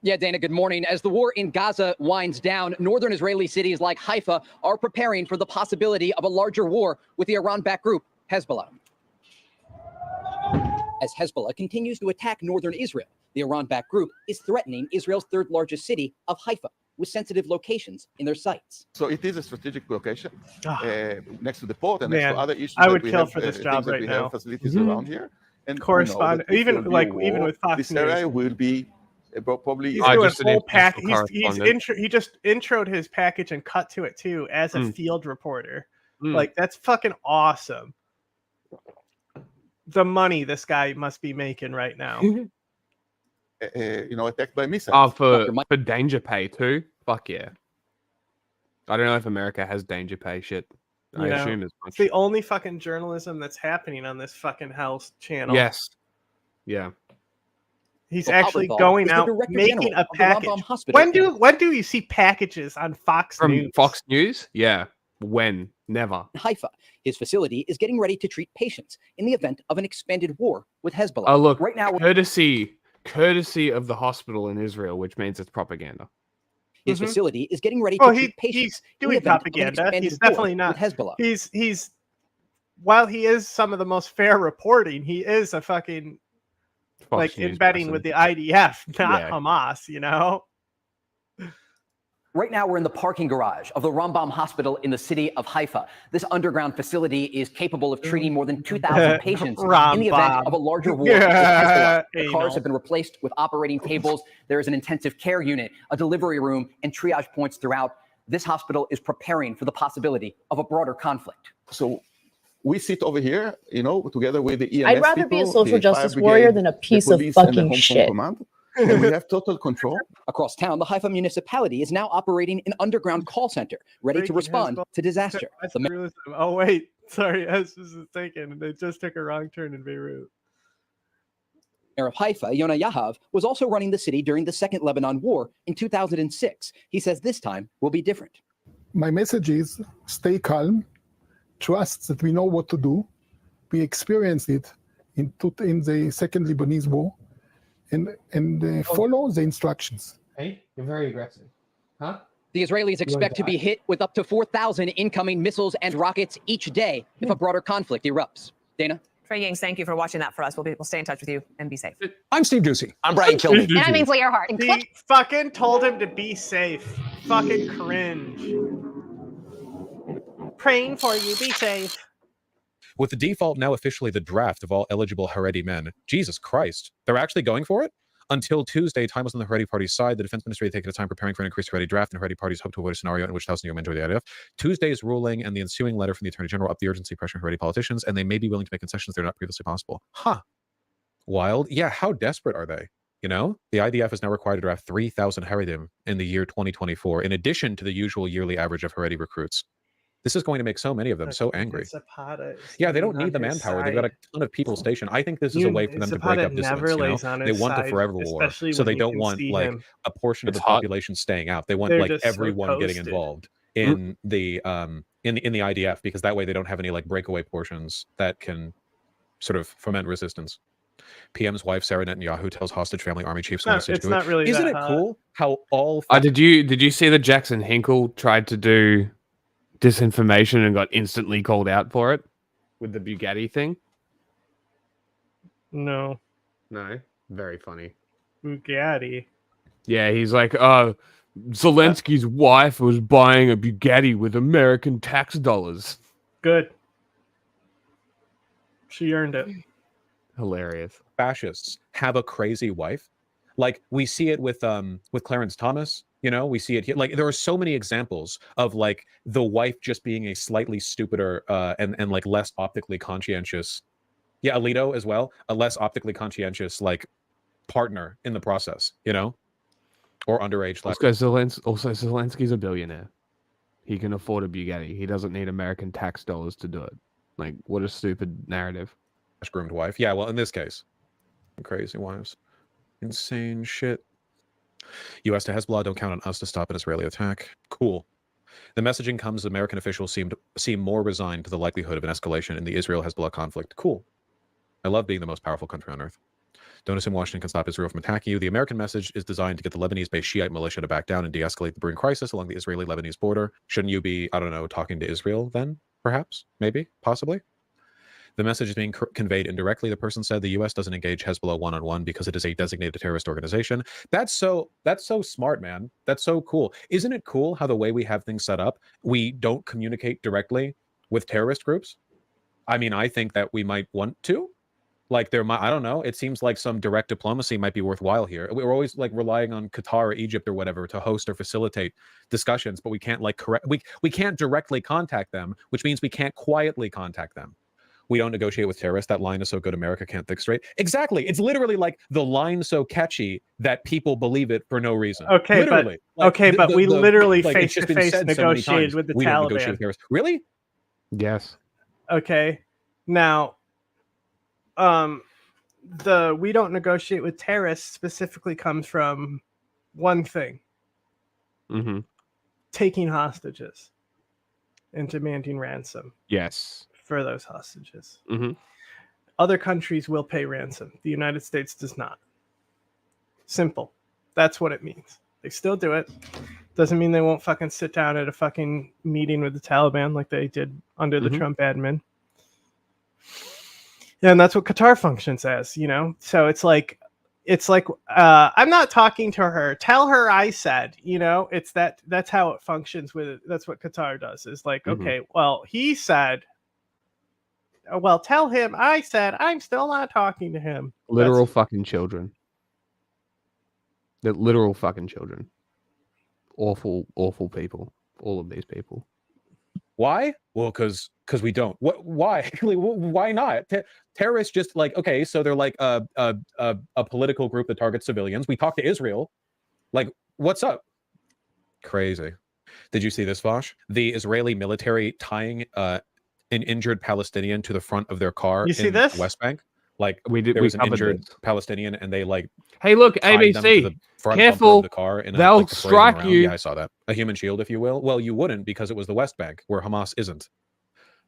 Yeah, Dana, good morning. As the war in Gaza winds down, northern Israeli cities like Haifa are preparing for the possibility of a larger war with the Iran-backed group Hezbollah. As Hezbollah continues to attack northern Israel, the Iran-backed group is threatening Israel's third largest city of Haifa, with sensitive locations in their sights. So it is a strategic location next to the port and next to other issues. I would kill for this job right now. Facilities around here, and correspond even with Fox this News. Area will be probably. He's doing full pack. He just introed his package and cut to it too as a field reporter. Like that's fucking awesome. The money this guy must be making right now. Attacked by missiles. Oh, for danger pay too. Fuck yeah. I don't know if America has danger pay shit. I assume as much. It's the only fucking journalism that's happening on this fucking house channel. Yes. Yeah. He's actually going out making a package. When do you see packages on Fox News? From Fox News? Yeah. When? Never. Haifa. His facility is getting ready to treat patients in the event of an expanded war with Hezbollah. Oh, look. Right now, courtesy of the hospital in Israel, which means it's propaganda. His facility is getting ready to treat patients. He's doing propaganda. He's definitely not Hezbollah. He's while he is some of the most fair reporting, he is a fucking Fox News embedding person. with the IDF, not Yeah. Hamas, you know? Right now, we're in the parking garage of the Rambam Hospital in the city of Haifa. This underground facility is capable of treating more than 2,000 patients in the event of a larger war with Hezbollah. The cars have been replaced with operating tables. There is an intensive care unit, a delivery room, and triage points throughout. This hospital is preparing for the possibility of a broader conflict. So we sit over here, together with the EMS I'd rather be a people, social the justice fire warrior brigade, than a the piece of police, and the fucking Home Front shit. Command, and we have total control. Across town, the Haifa municipality is now operating an underground call center ready to respond to disaster. Oh, wait. Sorry, I was just thinking. They just took a wrong turn in Beirut. Mayor of Haifa, Yonah Yahav, was also running the city during the Second Lebanon War in 2006. He says this time will be different. My message is stay calm, trust that we know what to do. We experienced it in the Second Lebanese War, and follow the instructions. Hey, you're very aggressive. Huh? The Israelis expect to be hit with up to 4,000 incoming missiles and rockets each day if a broader conflict erupts. Dana? Trey Yings, thank you for watching that for us. We'll stay in touch with you and be safe. I'm Steve Ducey. I'm Brian Kilmeade. And I'm Ainsley Earhart. And He fucking told him to be safe. Fucking cringe. Praying for you, be safe. With the default now officially the draft of all eligible Haredi men, Jesus Christ, they're actually going for it? Until Tuesday, time was on the Haredi party's side. The defense ministry had taken a time preparing for an increased Haredi draft, and Haredi parties hope to avoid a scenario in which thousands of young men join the IDF. Tuesday's ruling and the ensuing letter from the Attorney General up the urgency pressure on Haredi politicians, and they may be willing to make concessions that are not previously possible. Huh. Wild. Yeah, how desperate are they? The IDF is now required to draft 3,000 Haredim in the year 2024, in addition to the usual yearly average of Haredi recruits. This is going to make so many of them so angry. Yeah, they don't need the manpower. They've got a ton of people stationed. I think this is a way for them to break up dissonance. They want a forever war, so they don't want a portion of the population staying out. They want everyone getting involved in the IDF, because that way they don't have any breakaway portions that can sort of foment resistance. PM's wife Sarah Netanyahu tells hostage family army chiefs on the stage. It's not really. Isn't it cool how all? Did you see that Jackson Hinkle tried to do disinformation and got instantly called out for it with the Bugatti thing? No. Very funny. Bugatti. Yeah, he's like, Zelensky's wife was buying a Bugatti with American tax dollars. Good. She earned it. Hilarious. Fascists have a crazy wife. We see it with Clarence Thomas. We see it here. There are so many examples of the wife just being a slightly stupider and less optically conscientious. Yeah, Alito as well, a less optically conscientious partner in the process, or underage. Also, Zelensky's a billionaire. He can afford a Bugatti. He doesn't need American tax dollars to do it. What a stupid narrative. Groomed wife. Yeah, well, in this case, crazy wives, insane shit. U.S. to Hezbollah, don't count on us to stop an Israeli attack. Cool. The messaging comes as American officials seem more resigned to the likelihood of an escalation in the Israel-Hezbollah conflict. Cool. I love being the most powerful country on earth. Don't assume Washington can stop Israel from attacking you. The American message is designed to get the Lebanese-based Shiite militia to back down and de-escalate the brewing crisis along the Israeli-Lebanese border. Shouldn't you be, talking to Israel then? Perhaps? Maybe? Possibly? The message is being conveyed indirectly. The person said the U.S. doesn't engage Hezbollah one-on-one because it is a designated terrorist organization. That's so smart, man. That's so cool. Isn't it cool how the way we have things set up, we don't communicate directly with terrorist groups? I think that we might want to. There might, I don't know. It seems like some direct diplomacy might be worthwhile here. We're always relying on Qatar or Egypt or whatever to host or facilitate discussions, but we can't we can't directly contact them, which means we can't quietly contact them. We don't negotiate with terrorists. That line is so good, America can't think straight. Exactly. It's literally the line so catchy that people believe it for no reason. Okay, literally. but we literally face-to-face negotiated with the we Taliban. Don't negotiate with terrorists. Really? Yes. Okay. Now, the we don't negotiate with terrorists specifically comes from one thing. Mm-hmm. Taking hostages and demanding ransom. Yes. For those hostages. Mm-hmm. Other countries will pay ransom. The United States does not. Simple. That's what it means. They still do it. Doesn't mean they won't fucking sit down at a fucking meeting with the Taliban like they did under the Trump admin. Yeah, and that's what Qatar functions as, you know? So it's like, I'm not talking to her. Tell her I said, you know, that's how it functions with it. That's what Qatar does, is like, okay, well, he said, well, tell him I said, I'm still not talking to him. Literal fucking children. They're literal fucking children. Awful, awful people. All of these people. Why? Well, because we don't. What? Why? Why not? Terrorists just like, okay, so they're like a political group that targets civilians. We talk to Israel. Like, what's up? Crazy. Did you see this, Vosh? The Israeli military tying an injured Palestinian to the front of their car You see in this? the West Bank. Like, there was an injured Palestinian, and they like. Hey, look, tied them to ABC. the front Careful. bumper of the car in They'll like, to parade them strike around. you. Yeah, I saw that. A human shield, if you will. Well, you wouldn't, because it was the West Bank, where Hamas isn't.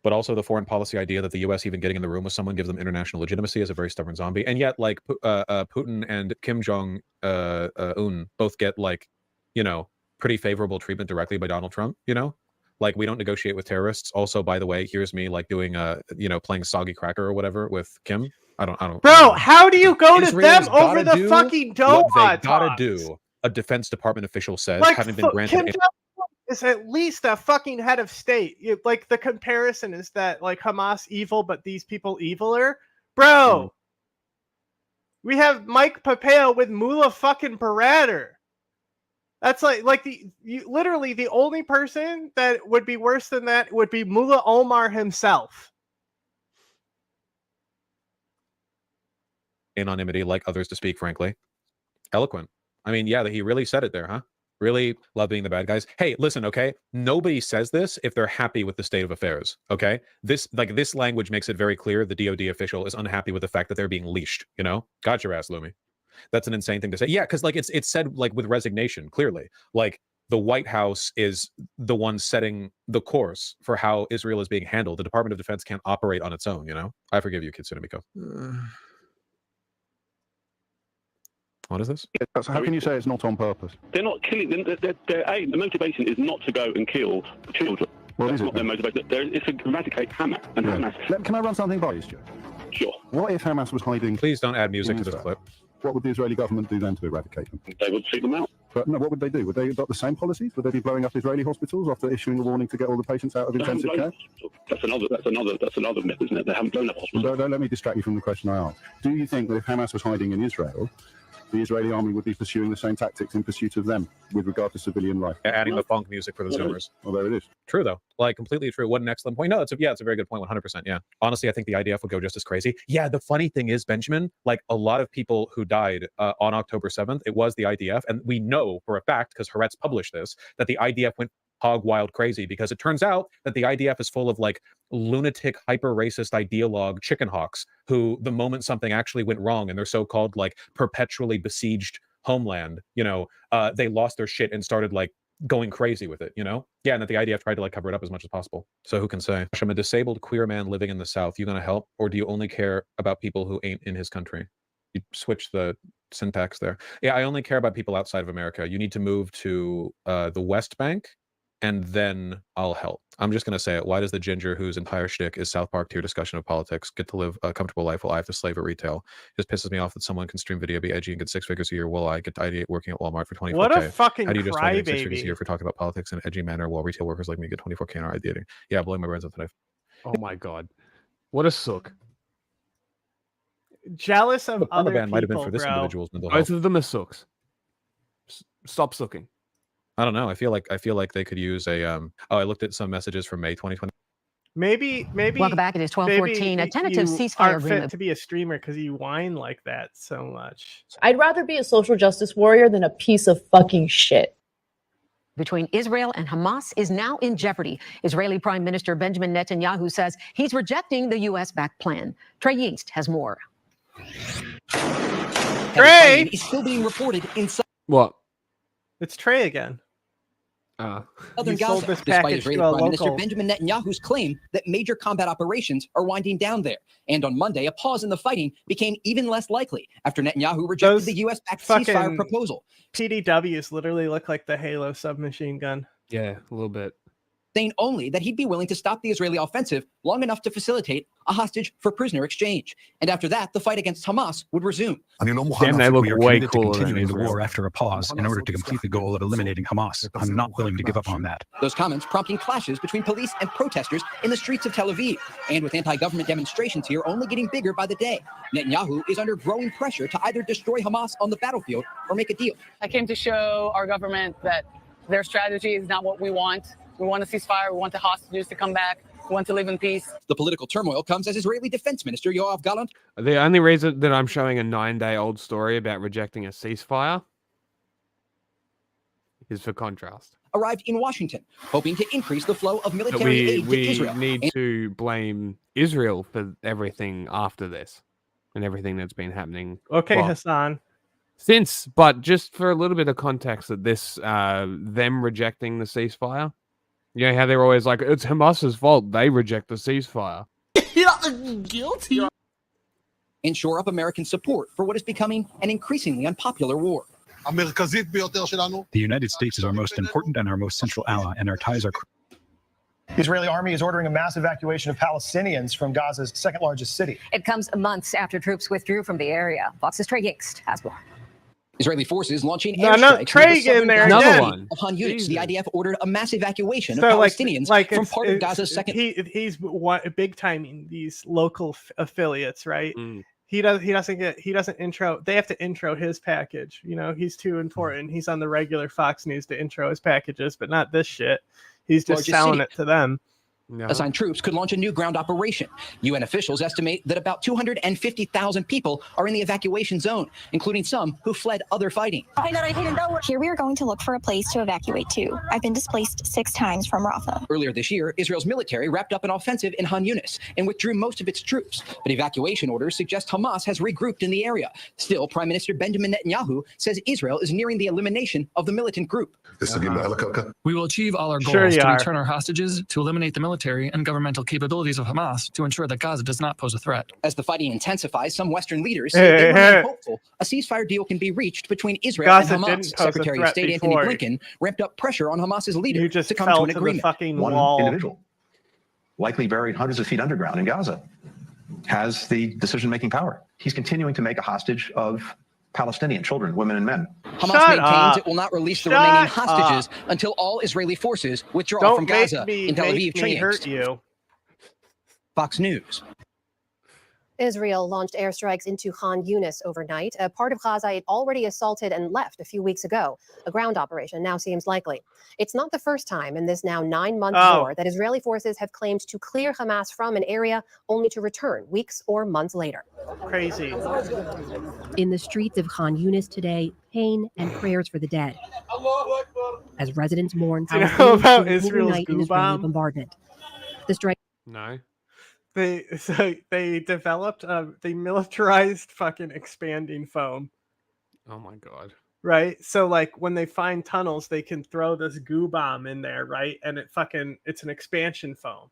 But also the foreign policy idea that the U.S. even getting in the room with someone gives them international legitimacy as a very stubborn zombie. And yet, like, Putin and Kim Jong-un both get, like, you know, pretty favorable treatment directly by Donald Trump, you know? Like, we don't negotiate with terrorists. Also, by the way, here's me, like, doing, you know, playing Soggy Cracker or whatever with Kim. I don't. Bro, how do you go to Israel's them over gotta the do fucking what they Doha gotta talks? do, a Defense Department official says, Like, having been granted... Kim Jong-un is at least a fucking head of state. Like, the comparison is that, like, Hamas evil, but these people eviler. Bro, we have Mike Pompeo with Mullah fucking Baratter. That's like literally the only person that would be worse than that would be Mullah Omar himself. Anonymity, like others to speak, frankly. Eloquent. I mean, yeah, he really said it there, huh? Really love being the bad guys. Hey, listen, okay? Nobody says this if they're happy with the state of affairs, okay? This language makes it very clear the DOD official is unhappy with the fact that they're being leashed, you know? Got your ass, Lumi. That's an insane thing to say. Yeah, because like it's said like with resignation, clearly. Like the White House is the one setting the course for how Israel is being handled. The Department of Defense can't operate on its own, you know? I forgive you, Kitsune Miko. What is this? So how can you say it's not on purpose? They're not killing. The motivation is not to go and kill children. Well, That's not their motivation. It's to eradicate Hamas. And Hamas. Can I run something by you, Stuart? Sure. What if Hamas was hiding? Please don't add music to this clip. What would the Israeli government do then to eradicate them? They would shoot them out. But no, what would they do? Would they adopt the same policies? Would they be blowing up Israeli hospitals after issuing a warning to get all the patients out of intensive care? That's another myth, isn't it? They haven't blown up hospitals. Don't let me distract you from the question I asked. Do you think that if Hamas was hiding in Israel, the Israeli army would be pursuing the same tactics in pursuit of them with regard to civilian life? Adding the funk music for the Zoomers. Well, there it is. True, though. Like, completely true. What an excellent point. No, it's a very good point. 100%. Yeah. Honestly, I think the IDF would go just as crazy. Yeah, the funny thing is, Benjamin, like a lot of people who died on October 7th, it was the IDF. And we know for a fact, because Haaretz published this, that the IDF went hog wild crazy, because it turns out that the IDF is full of like lunatic, hyper racist ideologue chicken hawks who, the moment something actually went wrong in their so-called like perpetually besieged homeland, you know, they lost their shit and started like going crazy with it, you know? Yeah, and that the IDF tried to like cover it up as much as possible. So who can say? I'm a disabled queer man living in the South. You gonna help? Or do you only care about people who ain't in his country? You switch the syntax there. Yeah, I only care about people outside of America. You need to move to the West Bank, and then I'll help. I'm just going to say it. Why does the ginger whose entire shtick is South Park tier discussion of politics get to live a comfortable life while I have to slave at retail? It just pisses me off that someone can stream video, be edgy, and get 6 figures a year while I get to ideate working at Walmart for 24K. What a fucking How do you just get 6 figures a crybaby. year for talking about politics in an edgy manner while retail workers like me get 24K and are ideating? Yeah, blowing my brains out today. Oh my god. What a sook. Jealous of The other ban might have been people, for this bro. individual's mental health. Both of them are sooks. Stop sooking. I don't know. I feel like they could use a oh, I looked at some messages from May 2020. Maybe. Welcome back. It is 12:14. A tentative you ceasefire aren't fit agreement. to be a streamer because you whine like that so much. I'd rather be a social justice warrior than a piece of fucking shit. Between Israel and Hamas is now in jeopardy. Israeli Prime Minister Benjamin Netanyahu says he's rejecting the U.S.-backed plan. Trey Yeast has more. Trey is still being reported in What? It's Trey again. southern He sold Gaza, this despite package Israeli to a Prime Minister local. Benjamin Netanyahu's claim that major combat operations are winding down there. And on Monday, a pause in the fighting became even less likely after Netanyahu rejected the U.S.-backed ceasefire Fucking proposal. PDWs literally look like the Halo submachine gun. Yeah, a little bit. saying only that he'd be willing to stop the Israeli offensive long enough to facilitate a hostage for prisoner exchange. And after that, the fight against Hamas would resume. Damn, they look We are way committed to cooler than continuing the Israel. war after a pause in order to complete the goal of eliminating Hamas. I'm not willing to give up on that. Those comments prompting clashes between police and protesters in the streets of Tel Aviv. And with anti-government demonstrations here only getting bigger by the day, Netanyahu is under growing pressure to either destroy Hamas on the battlefield or make a deal. I came to show our government that their strategy is not what we want. We want a ceasefire. We want the hostages to come back. We want to live in peace. The political turmoil comes as Israeli Defense Minister Yoav Gallant. The only reason that I'm showing a 9-day-old story about rejecting a ceasefire is for contrast. Arrived in Washington, hoping to increase the flow of military aid to Israel. We need to blame Israel for everything after this and everything that's been happening. Okay, Well, Hassan. but just for a little bit of context, that this them rejecting the ceasefire, you know how they're always like, it's Hamas's fault, they reject the ceasefire. Guilty. And shore up American support for what is becoming an increasingly unpopular war. The United States is our most important and our most central ally, and our ties are. The Israeli army is ordering a mass evacuation of Palestinians from Gaza's second largest city. It comes months after troops withdrew from the area. Fox's Trey Yingst has more. Israeli forces launching No, not airstrikes Trey near the southern in there Gaza again. city of Han Yunis. The IDF ordered a mass evacuation of So Palestinians from it's- part of it's- Gaza's second. He's big timing these local affiliates, right? Mm. He doesn't intro. They have to intro his package. You know, he's too important. He's on the regular Fox News to intro his packages, but not this shit. He's just Largest selling city. it to them. Assigned troops could launch a new ground operation. UN officials estimate that about 250,000 people are in the evacuation zone, including some who fled other fighting. Here we are going to look for a place to evacuate to. I've been displaced 6 times from Rafah. Earlier this year, Israel's military wrapped up an offensive in Han Yunis and withdrew most of its troops. But evacuation orders suggest Hamas has regrouped in the area. Still, Prime Minister Benjamin Netanyahu says Israel is nearing the elimination of the militant group. We will achieve all our goals Sure you to are. return our hostages, to eliminate the military and governmental capabilities of Hamas, to ensure that Gaza does not pose a threat. As the fighting intensifies, some Western leaders Hey, say they hey, remain hey. hopeful a ceasefire deal can be reached between Israel Gaza and didn't Hamas. pose a Secretary of threat State before. Anthony Blinken ramped up pressure on Hamas's leader You just to come fell to an to the agreement. fucking One wall. individual, likely buried hundreds of feet underground in Gaza, has the decision-making power. He's continuing to make a hostage of Palestinian children, women, and men. Hamas maintains it will not release the remaining hostages until all Israeli forces withdraw Don't from make Gaza. me, In Tel make Aviv, me Trey hurt Yingst, you. Fox News. Israel launched airstrikes into Khan Yunis overnight, a part of Gaza it already assaulted and left a few weeks ago. A ground operation now seems likely. It's not the first time in this now 9-month war that Israeli forces have claimed to clear Hamas from an area only to return weeks or months later. Crazy. In the streets of Khan Yunis today, pain and prayers for the dead, as residents mourn Do you know Palestinians about killed Israel's overnight in goo Israeli bomb? bombardment. The strike. No. They developed they militarized fucking expanding foam, Oh my god. right? So like when they find tunnels, they can throw this goo bomb in there, right? And it's an expansion foam,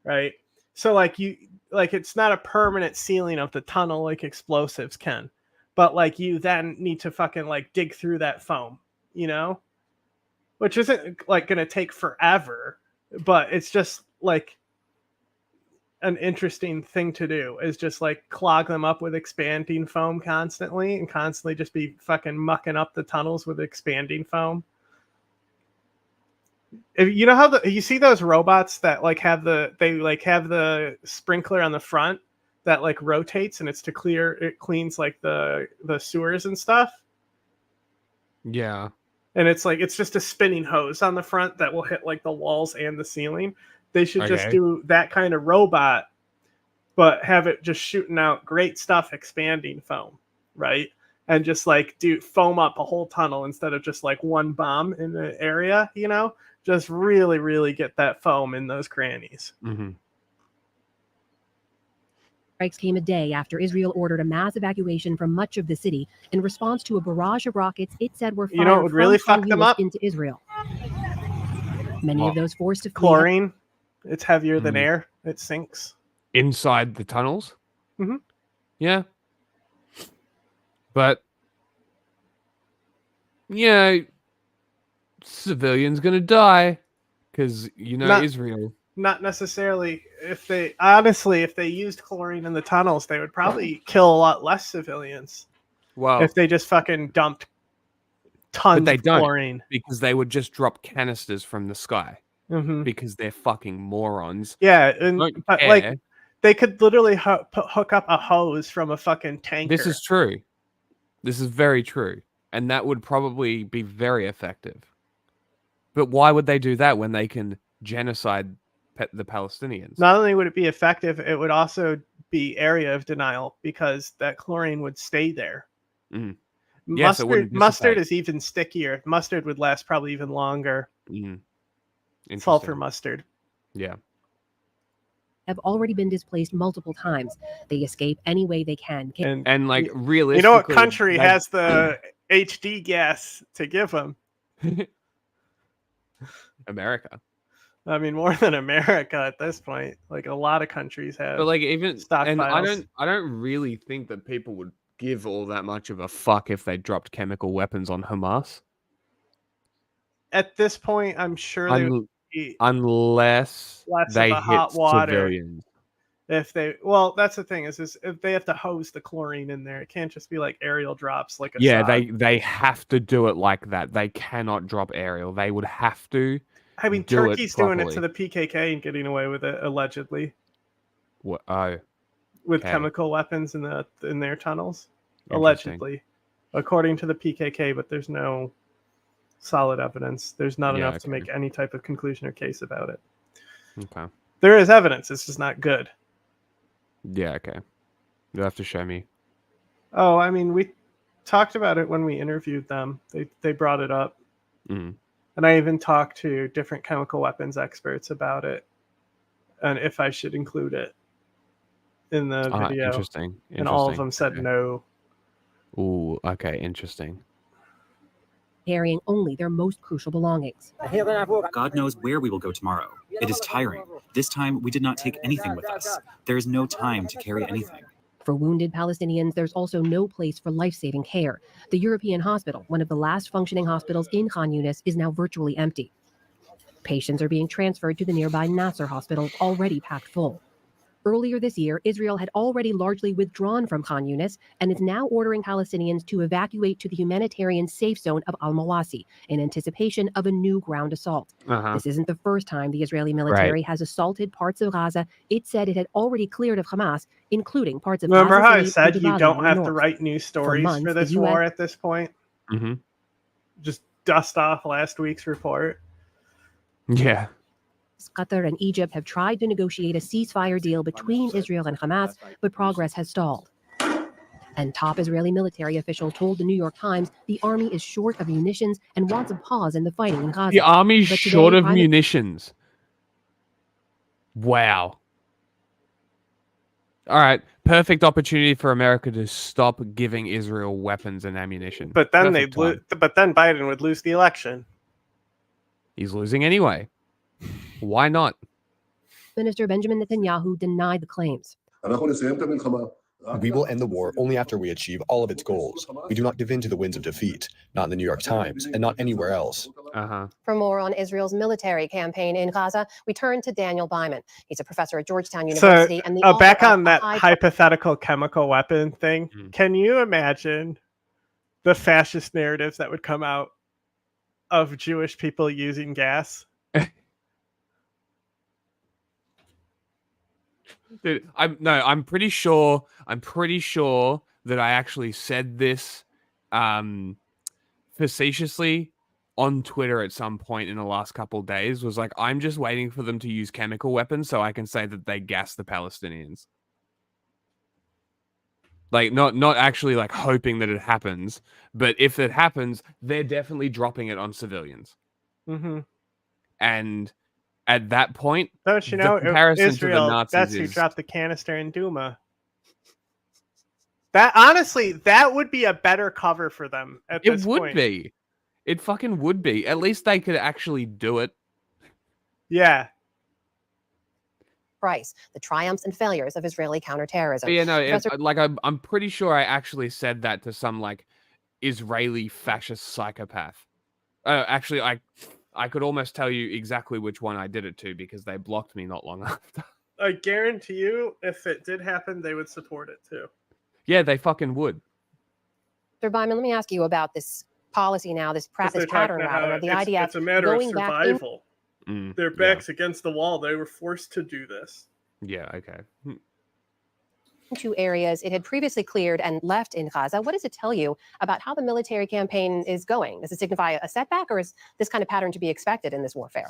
right? So like it's not a permanent sealing of the tunnel like explosives can, but like you then need to fucking like dig through that foam, you know? Which isn't like gonna take forever, but it's just like an interesting thing to do is just like clog them up with expanding foam constantly and constantly just be fucking mucking up the tunnels with expanding foam. You know how you see those robots that like have the sprinkler on the front that like rotates and it cleans like the sewers and stuff. Yeah. And it's just a spinning hose on the front that will hit like the walls and the ceiling. They should just do that kind of robot, but have it just shooting out great stuff, expanding foam, right? And just like foam up a whole tunnel instead of just like one bomb in the area, you know? Just really, really get that foam in those crannies. Mm-hmm. Strikes came a day after Israel ordered a mass evacuation from much of the city in response to a barrage of rockets it said were fired You know what would really from fuck them Khan Yunis up? into Israel. Many of those forced to flee. Chlorine, it's heavier than air. It sinks. Inside the tunnels? Mm-hmm. Yeah. But yeah, civilians gonna die. because Not- Israel. Not necessarily. If they used chlorine in the tunnels, they would probably kill a lot less civilians. Well, if they just fucking dumped tons but they of don't chlorine. because they would just drop canisters from the sky Mhm. because they're fucking morons. Yeah, and Don't but care. like they could literally hook up a hose from a fucking tanker. This is true. This is very true, and that would probably be very effective. But why would they do that when they can genocide the Palestinians? Not only would it be effective, it would also be area of denial because that chlorine would stay there. Mm. Yes, it wouldn't Mustard dissipate. is even stickier. Mustard would last probably even longer. Mm. Sulfur Interesting. mustard. Yeah. Have already been displaced multiple times. They escape any way they can. And like realistically, You know what country they- has the HD gas to give them? America. I mean, more than America at this point. Like a lot of countries have. But like even and stockpiles. I don't really think that people would give all that much of a fuck if they dropped chemical weapons on Hamas. At this point, I'm sure they would be Unless less they of a hit hot water. civilians. If they, well, that's the thing is if they have to hose the chlorine in there, it can't just be like aerial drops like a Yeah, sod. they have to do it like that. They cannot drop aerial. They would have to. I mean, do it Turkey's doing it properly. to the PKK and getting away with it allegedly What? Oh, with okay. chemical weapons in their tunnels, Interesting. allegedly, according to the PKK. But there's no solid evidence. There's not Yeah, enough to make any type of conclusion or case about it. Okay. There is evidence. It's just not good. Yeah. Okay. You'll have to show me. Oh, I mean, we talked about it when we interviewed them. They brought it up. Mm. And I even talked to different chemical weapons experts about it and if I should include it in the video. Interesting. And all of them Interesting. said no. Ooh. Okay. Interesting. Carrying only their most crucial belongings. God knows where we will go tomorrow. It is tiring. This time, we did not take anything with us. There is no time to carry anything. For wounded Palestinians, there's also no place for life-saving care. The European hospital, one of the last functioning hospitals in Khan Yunis, is now virtually empty. Patients are being transferred to the nearby Nasser hospital, already packed full. Earlier this year, Israel had already largely withdrawn from Khan Yunis and is now ordering Palestinians to evacuate to the humanitarian safe zone of Al-Mawasi in anticipation of a new ground assault. Uh-huh. This isn't the first time the Israeli military has assaulted parts of Gaza it said it had already cleared of Hamas, including parts of Remember Gaza how I City, said and you Jabalia don't in the have to north. write news stories months, for the this US war at this point? Mm-hmm. Just dust off last week's report. Yeah. Qatar and Egypt have tried to negotiate a ceasefire deal between Israel and Hamas, but progress has stalled. And top Israeli military official told the New York Times the army is short of munitions and wants a pause in the fighting in Gaza. The army's But today, short of Prime- munitions. Wow. All right. Perfect opportunity for America to stop giving Israel weapons and ammunition. But then Perfect time. but then Biden would lose the election. He's losing anyway. Why not? Minister Benjamin Netanyahu denied the claims. We will end the war only after we achieve all of its goals. We do not give in to the winds of defeat, not in the New York Times, and not anywhere else. Uh-huh. For more on Israel's military campaign in Gaza, we turn to Daniel Byman. He's a professor at Georgetown University and the back author of on that High- hypothetical chemical weapon thing. Mm. Can you imagine the fascist narratives that would come out of Jewish people using gas? Dude, I'm pretty sure that I actually said this facetiously on Twitter at some point in the last couple of days. Was like, I'm just waiting for them to use chemical weapons so I can say that they gassed the Palestinians. Like not actually like hoping that it happens, but if it happens, they're definitely dropping it on civilians. Mm-hmm. And at that point, Don't you the know, comparison Israel, to the Nazis that's who is dropped the canister in Duma. That honestly, that would be a better cover for them at this it would point. be. It fucking would be. At least they could actually do it. Yeah. Price, the triumphs and failures of Israeli counterterrorism. But yeah, no, Professor- like I'm pretty sure I actually said that to some like Israeli fascist psychopath. Actually, I could almost tell you exactly which one I did it to because they blocked me not long after. I guarantee you, if it did happen, they would support it too. Yeah, they fucking would. Mr. Byman, let me ask you about this policy now, this pattern rather of the IDF it's a matter of going back survival. Their backs against the wall. They were forced to do this. Yeah, okay. into areas it had previously cleared and left in Gaza. What does it tell you about how the military campaign is going? Does it signify a setback, or is this kind of pattern to be expected in this warfare?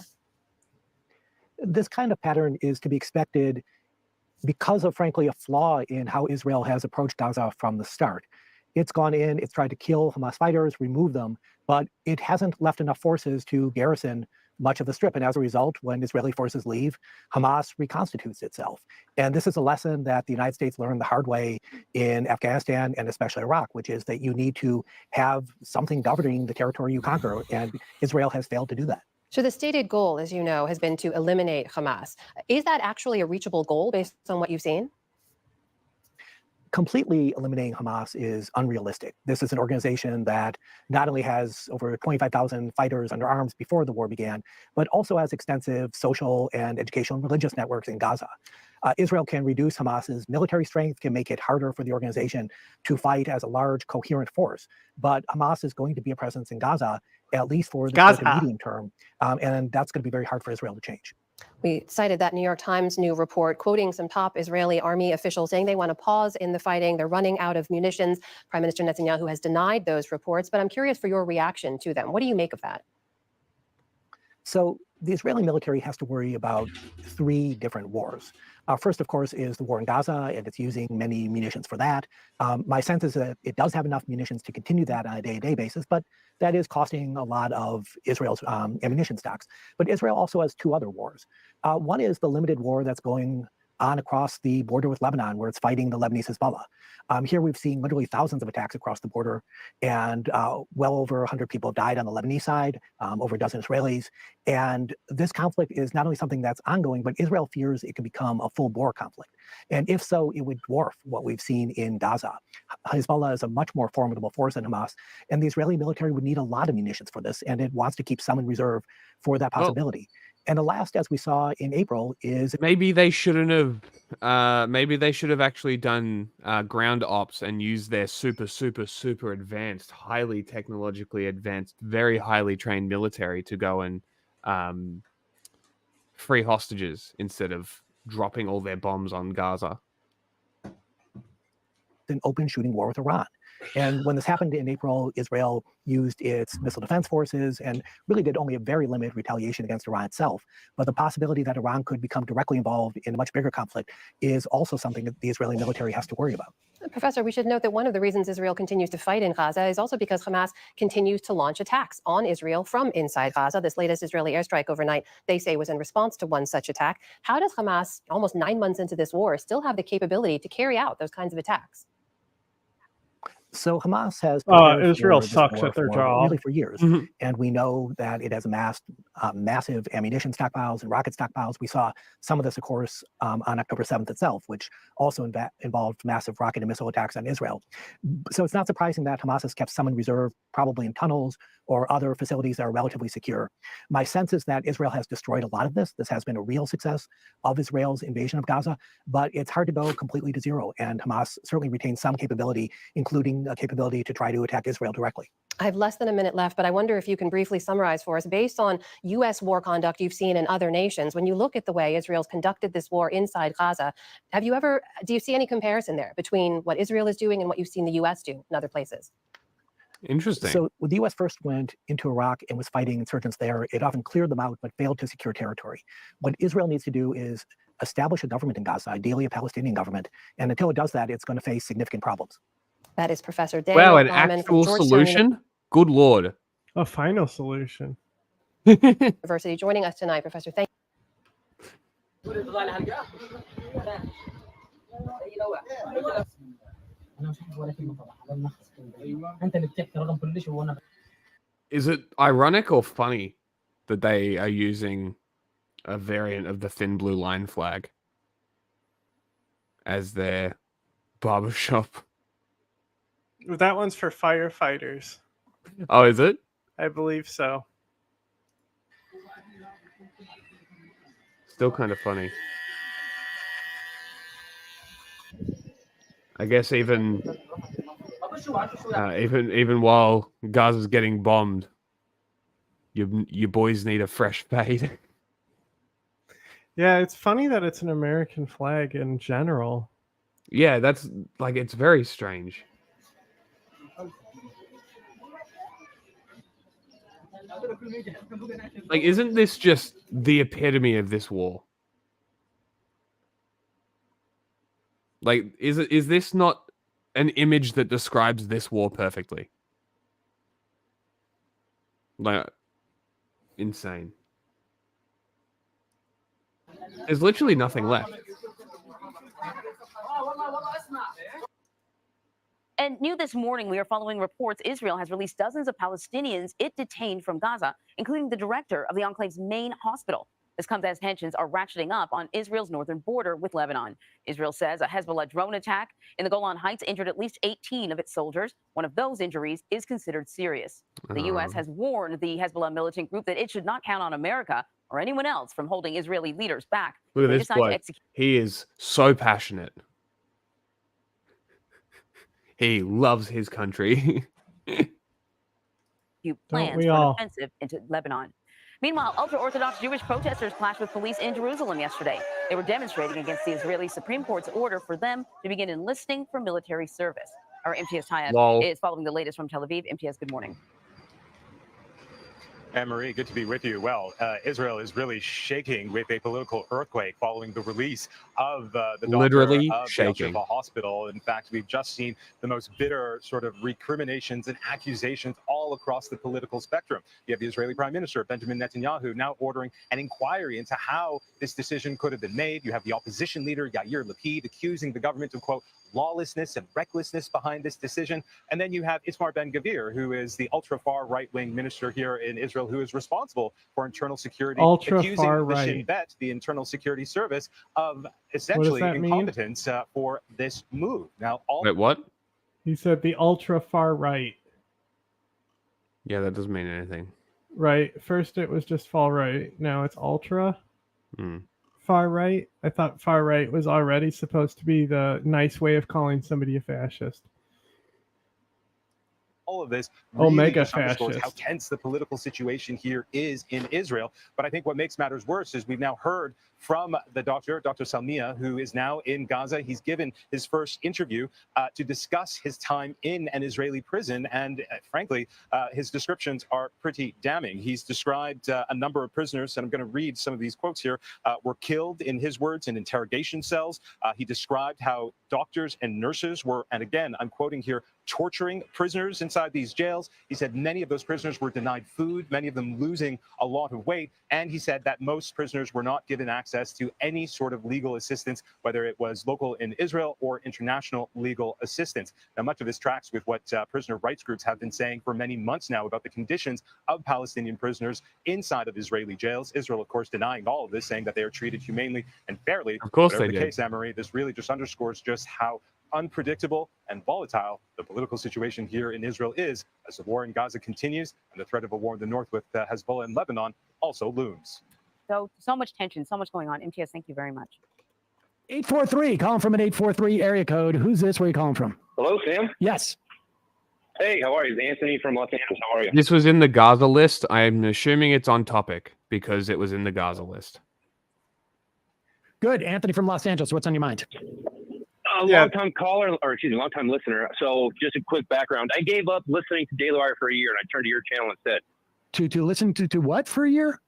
This kind of pattern is to be expected because of, frankly, a flaw in how Israel has approached Gaza from the start. It's gone in, it's tried to kill Hamas fighters, remove them, but it hasn't left enough forces to garrison much of the strip. And as a result, when Israeli forces leave, Hamas reconstitutes itself. And this is a lesson that the United States learned the hard way in Afghanistan and especially Iraq, which is that you need to have something governing the territory you conquer. And Israel has failed to do that. So the stated goal, as you know, has been to eliminate Hamas. Is that actually a reachable goal based on what you've seen? Completely eliminating Hamas is unrealistic. This is an organization that not only has over 25,000 fighters under arms before the war began, but also has extensive social and educational and religious networks in Gaza. Israel can reduce Hamas's military strength, can make it harder for the organization to fight as a large, coherent force. But Hamas is going to be a presence in Gaza, at least for the short and medium term. And that's going to be very hard for Israel to change. We cited that New York Times new report quoting some top Israeli army officials saying they want to pause in the fighting. They're running out of munitions. Prime Minister Netanyahu has denied those reports, but I'm curious for your reaction to them. What do you make of that? So the Israeli military has to worry about three different wars. First, of course, is the war in Gaza, and it's using many munitions for that. My sense is that it does have enough munitions to continue that on a day-to-day basis, but that is costing a lot of Israel's ammunition stocks. But Israel also has two other wars. One is the limited war that's going on across the border with Lebanon, where it's fighting the Lebanese Hezbollah. Here we've seen literally thousands of attacks across the border, and well over 100 people have died on the Lebanese side, over a dozen Israelis. And this conflict is not only something that's ongoing, but Israel fears it could become a full-bore conflict. And if so, it would dwarf what we've seen in Gaza. Hezbollah is a much more formidable force than Hamas, and the Israeli military would need a lot of munitions for this, and it wants to keep some in reserve for that possibility. And the last, as we saw in April, is maybe they shouldn't have. Maybe they should have actually done ground ops and used their super advanced, highly technologically advanced, very highly trained military to go and free hostages instead of dropping all their bombs on Gaza. An open shooting war with Iran. And when this happened in April, Israel used its missile defense forces and really did only a very limited retaliation against Iran itself. But the possibility that Iran could become directly involved in a much bigger conflict is also something that the Israeli military has to worry about. Professor, we should note that one of the reasons Israel continues to fight in Gaza is also because Hamas continues to launch attacks on Israel from inside Gaza. This latest Israeli airstrike overnight, they say, was in response to one such attack. How does Hamas, almost 9 months into this war, still have the capability to carry out those kinds of attacks? So Hamas has Israel sucks at their job really for years, and we know that it has amassed massive ammunition stockpiles and rocket stockpiles. We saw some of this, of course, on October 7th itself, which also involved massive rocket and missile attacks on Israel. So it's not surprising that Hamas has kept some in reserve, probably in tunnels or other facilities that are relatively secure. My sense is that Israel has destroyed a lot of this. This has been a real success of Israel's invasion of Gaza, but it's hard to go completely to zero. And Hamas certainly retains some capability, including a capability to try to attack Israel directly. I have less than a minute left, but I wonder if you can briefly summarize for us, based on U.S. war conduct you've seen in other nations, when you look at the way Israel's conducted this war inside Gaza, do you see any comparison there between what Israel is doing and what you've seen the U.S. do in other places? Interesting. So when the U.S. first went into Iraq and was fighting insurgents there, it often cleared them out, but failed to secure territory. What Israel needs to do is establish a government in Gaza, ideally a Palestinian government. And until it does that, it's going to face significant problems. That is Professor Daniel. Wow, an actual solution? Good Lord. A final solution. University joining us tonight, Professor. Thank you. Is it ironic or funny that they are using a variant of the thin blue line flag as their barbershop? That one's for firefighters. Oh, is it? I believe so. still kind of funny. I guess even while Gaza's getting bombed, you boys need a fresh fade. Yeah, it's funny that it's an American flag in general. Yeah, that's like, it's very strange. Like, isn't this just the epitome of this war? Like, is this not an image that describes this war perfectly? Like, insane. There's literally nothing left. And new this morning, we are following reports Israel has released dozens of Palestinians it detained from Gaza, including the director of the enclave's main hospital. This comes as tensions are ratcheting up on Israel's northern border with Lebanon. Israel says a Hezbollah drone attack in the Golan Heights injured at least 18 of its soldiers. One of those injuries is considered serious. The U.S. has warned the Hezbollah militant group that it should not count on America or anyone else from holding Israeli leaders back. Look at this bloke. He is so passionate. He loves his country. Plans for an offensive into Lebanon. Meanwhile, ultra-Orthodox Jewish protesters clashed with police in Jerusalem yesterday. They were demonstrating against the Israeli Supreme Court's order for them to begin enlisting for military service. Our MTS tie-up is following the latest from Tel Aviv. MTS, good morning. Anne-Marie, good to be with you. Well, Israel is really shaking with a political earthquake following the release of the doctor of the Al-Shifa hospital. In fact, we've just seen the most bitter sort of recriminations and accusations all across the political spectrum. You have the Israeli Prime Minister, Benjamin Netanyahu, now ordering an inquiry into how this decision could have been made. You have the opposition leader, Yair Lapid, accusing the government of, quote, lawlessness and recklessness behind this decision. And then you have Itamar Ben-Gvir, who is the ultra-far right-wing minister here in Israel, who is responsible for internal security, accusing the Shin Bet, the internal security service, of essentially incompetence for this move. Now, Wait, what? He said the ultra-far right. Yeah, that doesn't mean anything. Right. First it was just far right. Now it's ultra. Far right. I thought far right was already supposed to be the nice way of calling somebody a fascist. All of this really Omega underscores how fascist. tense the political situation here is in Israel. But I think what makes matters worse is we've now heard from the Dr. Salmiya, who is now in Gaza. He's given his first interview to discuss his time in an Israeli prison. And frankly, his descriptions are pretty damning. He's described a number of prisoners, and I'm going to read some of these quotes here, were killed, in his words, in interrogation cells. He described how doctors and nurses were, and again, I'm quoting here, torturing prisoners inside these jails. He said many of those prisoners were denied food, many of them losing a lot of weight. And he said that most prisoners were not given access to any sort of legal assistance, whether it was local in Israel or international legal assistance. Now, much of this tracks with what prisoner rights groups have been saying for many months now about the conditions of Palestinian prisoners inside of Israeli jails. Israel, of course, denying all of this, saying that they are treated humanely and fairly. Of course Whatever they the did. case, Anne-Marie, this really just underscores just how unpredictable and volatile the political situation here in Israel is as the war in Gaza continues and the threat of a war in the north with Hezbollah and Lebanon also looms. So much tension, so much going on. MTS, thank you very much. 843, calling from an 843 area code. Who's this? Where are you calling from? Hello, Sam? Yes. Hey, how are you? It's Anthony from Los Angeles. How are you? This was in the Gaza list. I'm assuming it's on topic because it was in the Gaza list. Good. Anthony from Los Angeles. What's on your mind? A long-time caller, or excuse me, long-time listener. So just a quick background. I gave up listening to Daily Wire for a year, and I turned to your channel instead. To listen to what for a year?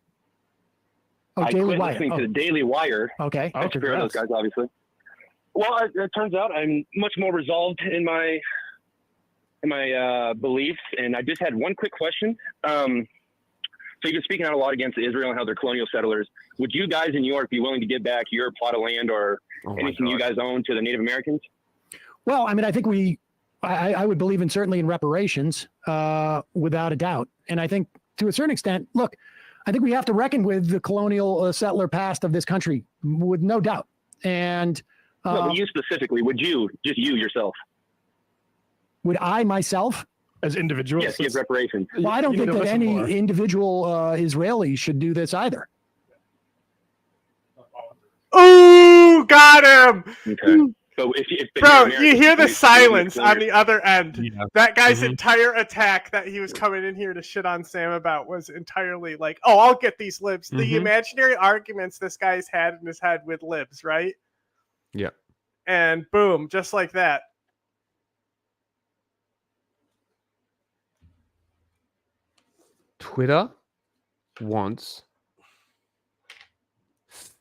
Oh, I Daily quit Wire. listening to the Daily Wire. Okay. I spare those guys, obviously. Well, it turns out I'm much more resolved in my beliefs, and I just had one quick question. So you've been speaking out a lot against Israel and how they're colonial settlers. Would you guys in New York be willing to give back your plot of land or anything you guys own to the Native Americans? Well, I mean, I think I would believe in certainly in reparations, without a doubt. And I think to a certain extent, look, I think we have to reckon with the colonial settler past of this country, with no doubt. And no, but you specifically, would you, just you yourself? Would I myself? As individuals? Yes, give reparations. Well, I don't think that any individual Israeli should do this either. Ooh, got him. Okay. So if Bro, Native you hear the Americans- silence on the other end. Yeah. That guy's Mhm. entire attack that he was coming in here to shit on Sam about was entirely like, oh, I'll get these libs. The Mhm. imaginary arguments this guy's had in his head with libs, right? Yeah. And boom, just like that. Twitter wants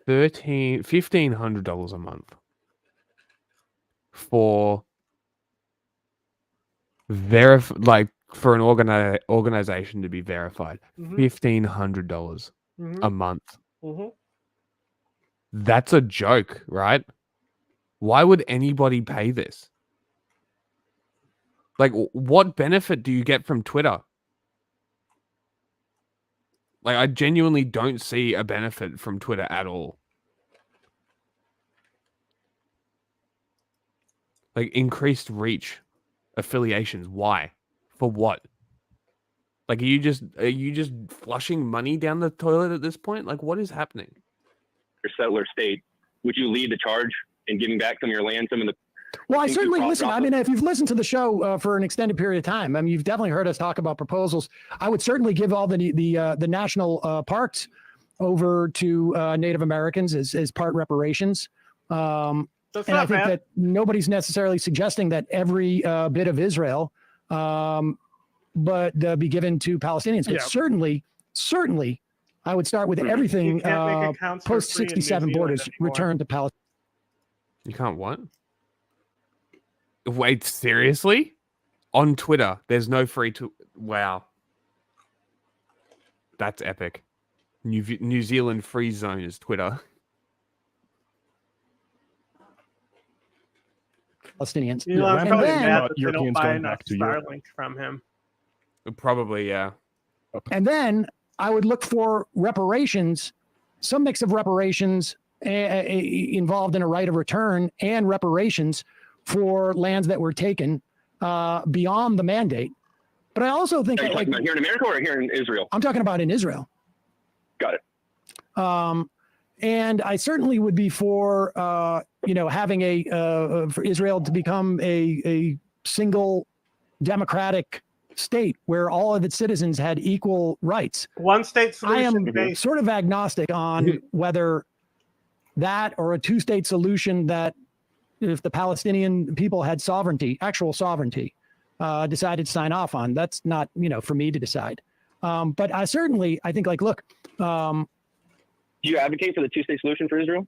$1,500 a month for for an organization to be verified. Mhm. $1,500 a Mhm. month. Mm-hmm. That's a joke, right? Why would anybody pay this? Like, what benefit do you get from Twitter? Like, I genuinely don't see a benefit from Twitter at all. Like, increased reach, affiliations. Why? For what? Like, are you just flushing money down the toilet at this point? Like, what is happening? Your settler state, would you lead the charge in giving back some of your land, some of the? Well, I things you certainly crossed listen. off I of? mean, if you've listened to the show for an extended period of time, I mean, you've definitely heard us talk about proposals. I would certainly give all the national parks over to Native Americans as part reparations. And I think that nobody's necessarily suggesting that every bit of Israel, but be given to Palestinians. But certainly, I would start with everything post 67 borders returned to Palestine. You can't what? Wait, seriously? On Twitter, there's no free to. Wow, that's epic. New Zealand free zone is Twitter. Palestinians. Elon's And probably then- mad that they don't Europeans buy going enough back to Europe. Starlink from him. Probably, yeah. And then I would look for reparations, some mix of reparations involved in a right of return and reparations for lands that were taken beyond the mandate. But I also think Are you that, talking like, about here in America or here in Israel? I'm talking about in Israel. Got it. And I certainly would be for, having for Israel to become a single democratic state where all of its citizens had equal rights. One state I solution. am based. sort of agnostic on whether that or a two-state solution that if the Palestinian people had sovereignty, actual sovereignty, decided to sign off on. That's not, for me to decide. But I think, look. Do you advocate for the two-state solution for Israel?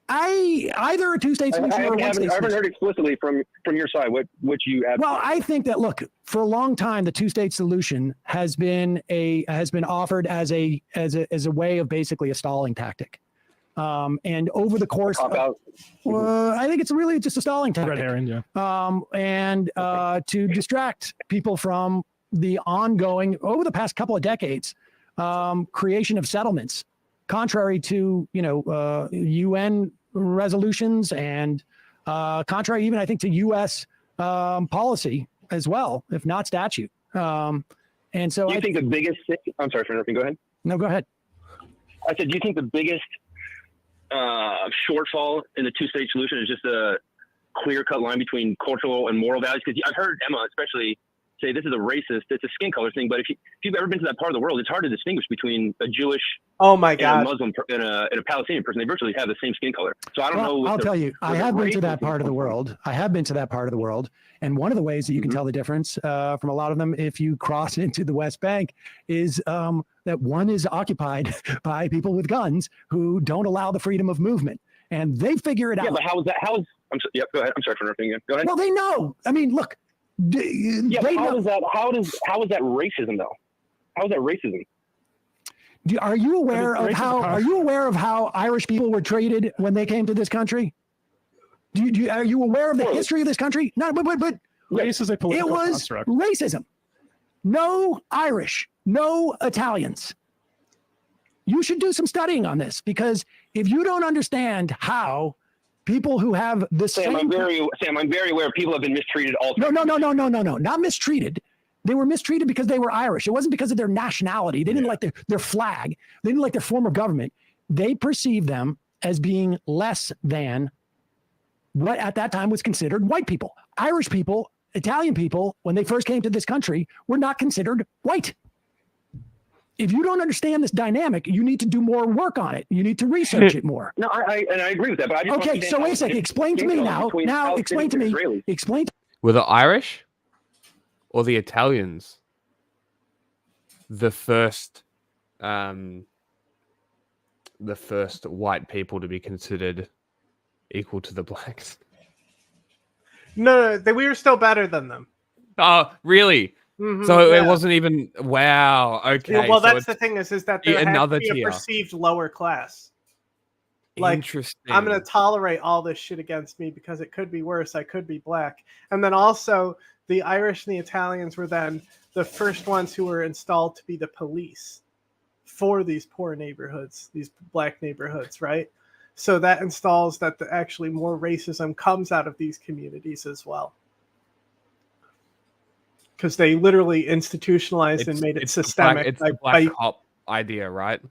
Either a two-state solution or a one-state solution. I haven't heard explicitly from your side what you advocate. Well, I think that, look, for a long time, the two-state solution has been offered as a way of basically a stalling tactic. And over the course, I think it's really just a stalling tactic. Red herring, yeah. And to distract people from the ongoing, over the past couple of decades, creation of settlements, contrary to UN resolutions and contrary even, I think, to U.S. Policy as well, if not statute. And so I think the biggest. I'm sorry for interrupting. Go ahead. No, go ahead. I said, do you think the biggest shortfall in the two-state solution is just a clear-cut line between cultural and moral values? Because I've heard Emma especially say this is a racist, it's a skin color thing, but if you've ever been to that part of the world, it's hard to distinguish between a Jewish and a Muslim and a Palestinian person. They virtually have the same skin color. So I don't know. I'll tell you, I have been to that part of the world. And one of the ways that you can tell the difference from a lot of them, if you cross into the West Bank, is that one is occupied by people with guns who don't allow the freedom of movement. And they figure it out. Yeah, but how is that? Go ahead. I'm sorry for interrupting you. Go ahead. Well, they know. I mean, look. How is that racism though? How is that racism? Are you aware of how Irish people were treated when they came to this country? Are you aware of the history of this country? No, but race is a political construct. It was racism. No Irish, no Italians. You should do some studying on this, because if you don't understand how people who have the Sam, I'm very aware people have been mistreated all the time. No, not mistreated. They were mistreated because they were Irish. It wasn't because of their nationality. They didn't like their flag. They didn't like their form of government. They perceived them as being less than what at that time was considered white people. Irish people, Italian people, when they first came to this country, were not considered white. If you don't understand this dynamic, you need to do more work on it. You need to research it more. No, I agree with that. But I just okay, so wait a second. Explain to me now. Now, explain to me. Explain. Were the Irish or the Italians the first white people to be considered equal to the blacks? No, we were still better than them. Oh, really? Mm-hmm, So it wasn't even. Wow. Okay. Yeah, well, so that's the thing is that there has another to be tier. a perceived lower class. Like, Interesting. I'm going to tolerate all this shit against me because it could be worse. I could be black. And then also, the Irish and the Italians were then the first ones who were installed to be the police for these poor neighborhoods, these black neighborhoods, right? So that installs that actually more racism comes out of these communities as well. Because they literally institutionalized and made it systemic. It's the black cop idea, right?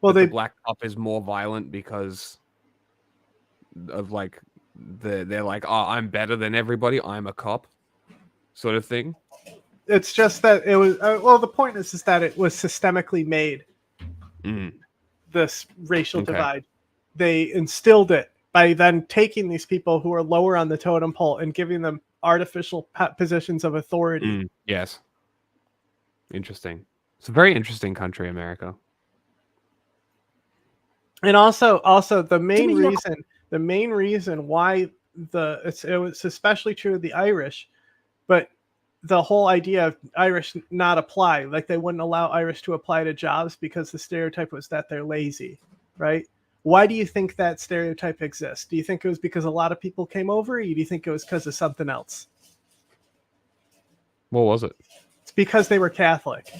Well, the black cop is more violent because of like they're like, oh, I'm better than everybody. I'm a cop, sort of thing. It's just that it was. Well, the point is that it was systemically made. This racial divide. They instilled it by then taking these people who are lower on the totem pole and giving them artificial positions of authority. Yes. Interesting. It's a very interesting country, America. And also the main reason why it was especially true of the Irish, but the whole idea of Irish not apply, like they wouldn't allow Irish to apply to jobs because the stereotype was that they're lazy, right? Why do you think that stereotype exists? Do you think it was because a lot of people came over, or do you think it was because of something else? What was it? It's because they were Catholic.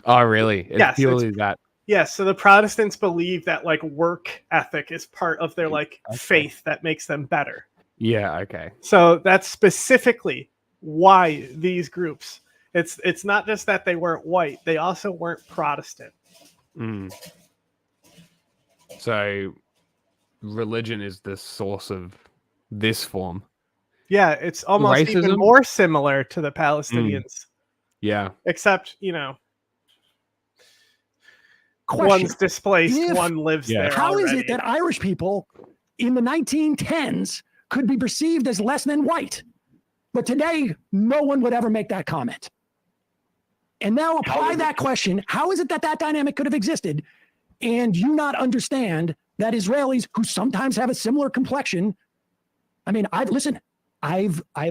Oh, really? It's purely that. Yes, so the Protestants believe that like work ethic is part of their like faith that makes them better. Yeah, okay. So that's specifically why these groups. It's not just that they weren't white; they also weren't Protestant. So, religion is the source of this form. Yeah, it's almost even more similar to the Palestinians. Yeah. Except, one's displaced, one lives there. How already. is it that Irish people in the 1910s could be perceived as less than white? But today, no one would ever make that comment. And now apply that question. How is it that that dynamic could have existed? And you not understand that Israelis who sometimes have a similar complexion. I mean, I've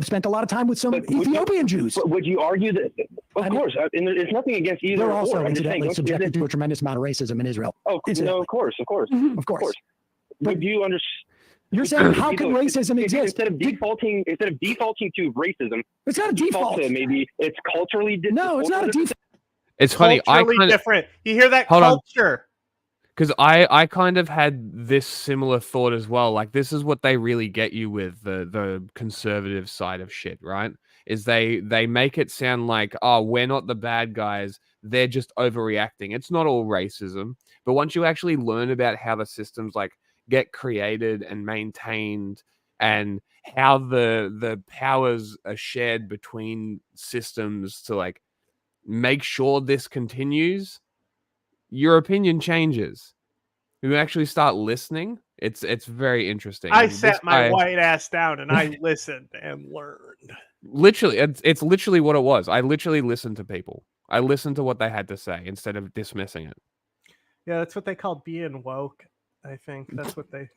spent a lot of time with some Ethiopian Jews. But would you argue that? Of course, and there's nothing against either. They're also incidentally subjected to a tremendous amount of racism in Israel. Oh, no, of course. Of course. Would you understand? You're saying how can racism exist? Instead of defaulting to racism, it's not a default. Maybe it's culturally. No, it's not a default. It's funny. Culturally different. You hear that? Culture. Because I kind of had this similar thought as well. Like, this is what they really get you with the conservative side of shit, right? Is they make it sound like, oh, we're not the bad guys. They're just overreacting. It's not all racism. But once you actually learn about how the systems like get created and maintained and how the powers are shared between systems to like make sure this continues, your opinion changes. You actually start listening. It's very interesting. I sat my white ass down and I listened and learned. Literally, it's literally what it was. I literally listened to people. I listened to what they had to say instead of dismissing it. Yeah, that's what they call being woke. I think that's what they.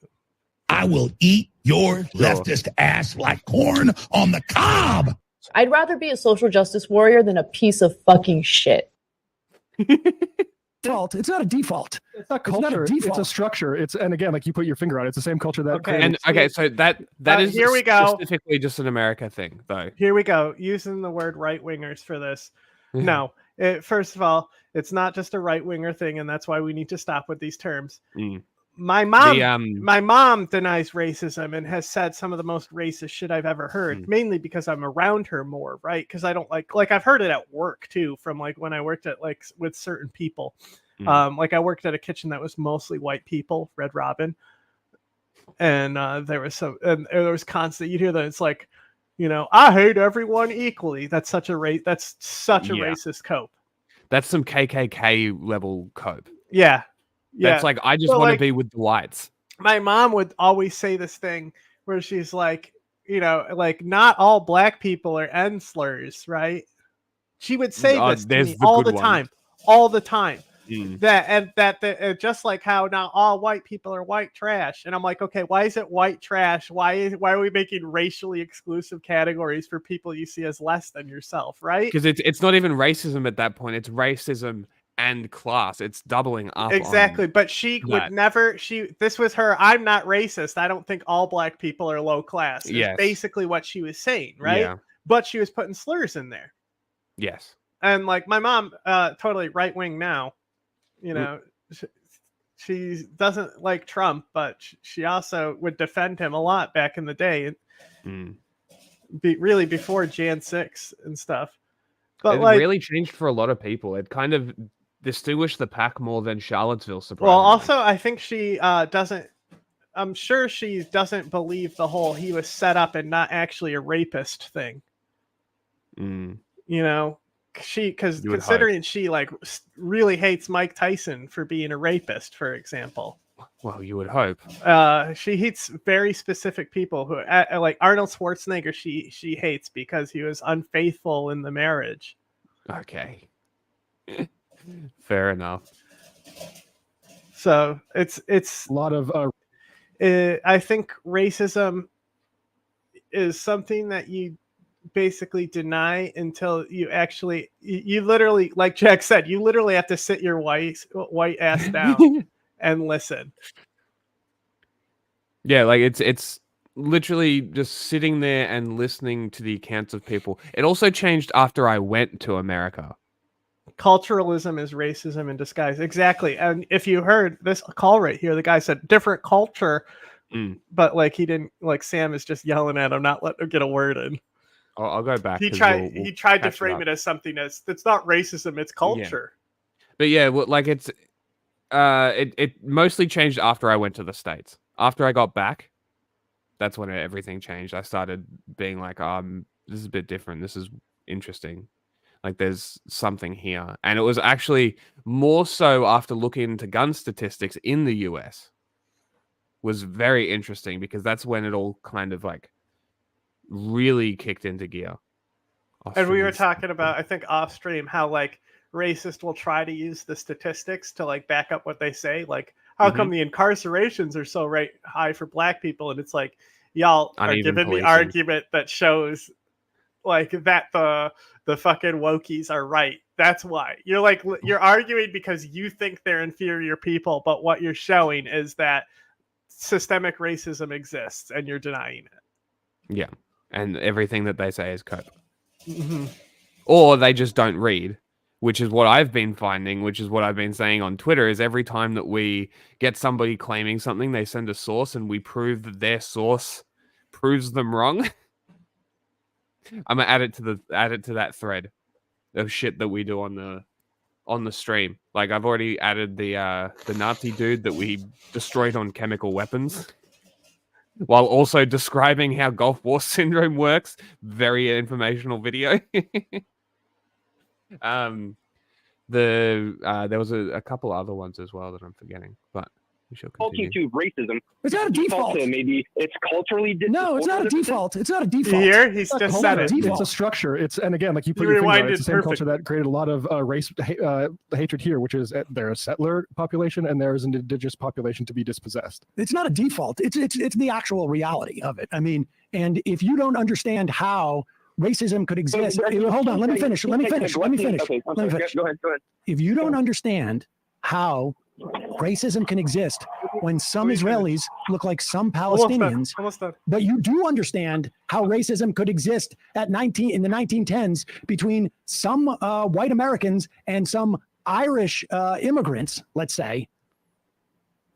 I will eat your leftist ass like corn on the cob. I'd rather be a social justice warrior than a piece of fucking shit. Default. It's not a default. It's not culture. It's a structure. And again, like you put your finger on it. It's the same culture that. So that is here we go. Specifically just an America thing, though. Here we go. Using the word right wingers for this. No, first of all, it's not just a right winger thing, and that's why we need to stop with these terms. My mom denies racism and has said some of the most racist shit I've ever heard, mainly because I'm around her more, right? Because I don't like I've heard it at work too, from like when I worked at like with certain people. Like I worked at a kitchen that was mostly white people, Red Robin, and there was constant. You'd hear that it's like, I hate everyone equally. That's such a racist cope. That's some KKK level cope. Yeah. That's like, I just want to be with the whites. My mom would always say this thing where she's like, like not all black people are N slurs, right? She would say this to me all the time. That just like how now all white people are white trash, and I'm like, okay, why is it white trash? Why are we making racially exclusive categories for people you see as less than yourself, right? Because it's not even racism at that point; it's racism and class. It's doubling up. Exactly, but she would never. This was her. I'm not racist. I don't think all black people are low class. Is basically what she was saying, right? Yeah. But she was putting slurs in there. Yes. And like my mom, totally right wing now. She doesn't like Trump, but she also would defend him a lot back in the day. Really before Jan 6 and stuff. But it really changed for a lot of people. It kind of distinguished the pack more than Charlottesville, surprisingly. Well, also, I think she doesn't. I'm sure she doesn't believe the whole he was set up and not actually a rapist thing. Because considering she like really hates Mike Tyson for being a rapist, for example. Well, you would hope. She hates very specific people who, like Arnold Schwarzenegger. She hates because he was unfaithful in the marriage. Okay, fair enough. So it's a lot of. I think racism is something that you basically deny until you actually you literally, like Jack said, you literally have to sit your white ass down and listen. Yeah, like it's literally just sitting there and listening to the accounts of people. It also changed after I went to America. Culturalism is racism in disguise. Exactly. And if you heard this call right here, the guy said different culture, but like he didn't, like Sam is just yelling at him, not letting him get a word in. I'll go back. He tried to frame it as something that's not racism, it's culture. Yeah. But yeah, well, like it mostly changed after I went to the States. After I got back, that's when everything changed. I started being like, this is a bit different. This is interesting. Like there's something here. And it was actually more so after looking into gun statistics in the US. Was very interesting because that's when it all kind of like really kicked into gear. And we were talking about, I think off stream, how like racist will try to use the statistics to like back up what they say. Like, how come the incarcerations are so high for black people? And it's like, y'all are giving the argument that shows like that the fucking wokies are right. That's why you're arguing because you think they're inferior people, but what you're showing is that systemic racism exists and you're denying it. Yeah. And everything that they say is cope. Or they just don't read, which is what I've been finding, which is what I've been saying on Twitter, is every time that we get somebody claiming something, they send a source and we prove that their source proves them wrong. I'm gonna add it to that thread of shit that we do on the stream. Like I've already added the Nazi dude that we destroyed on chemical weapons. While also describing how Gulf War syndrome works. Very informational video. There was a couple other ones as well that I'm forgetting, but we shall continue. To racism. It's not a default. Maybe it's culturally. No, it's not a default. It's not a default. Here, he's just said it. It's a structure. And again, like you put your finger on it, it's the same culture that created a lot of race hatred here, which is there's a settler population and there's an indigenous population to be dispossessed. It's not a default. It's the actual reality of it. I mean, and if you don't understand how racism could exist, hold on, let me finish. Go ahead. If you don't understand how racism can exist when some Israelis look like some Palestinians, but you do understand how racism could exist in the 1910s between some white Americans and some Irish immigrants, let's say.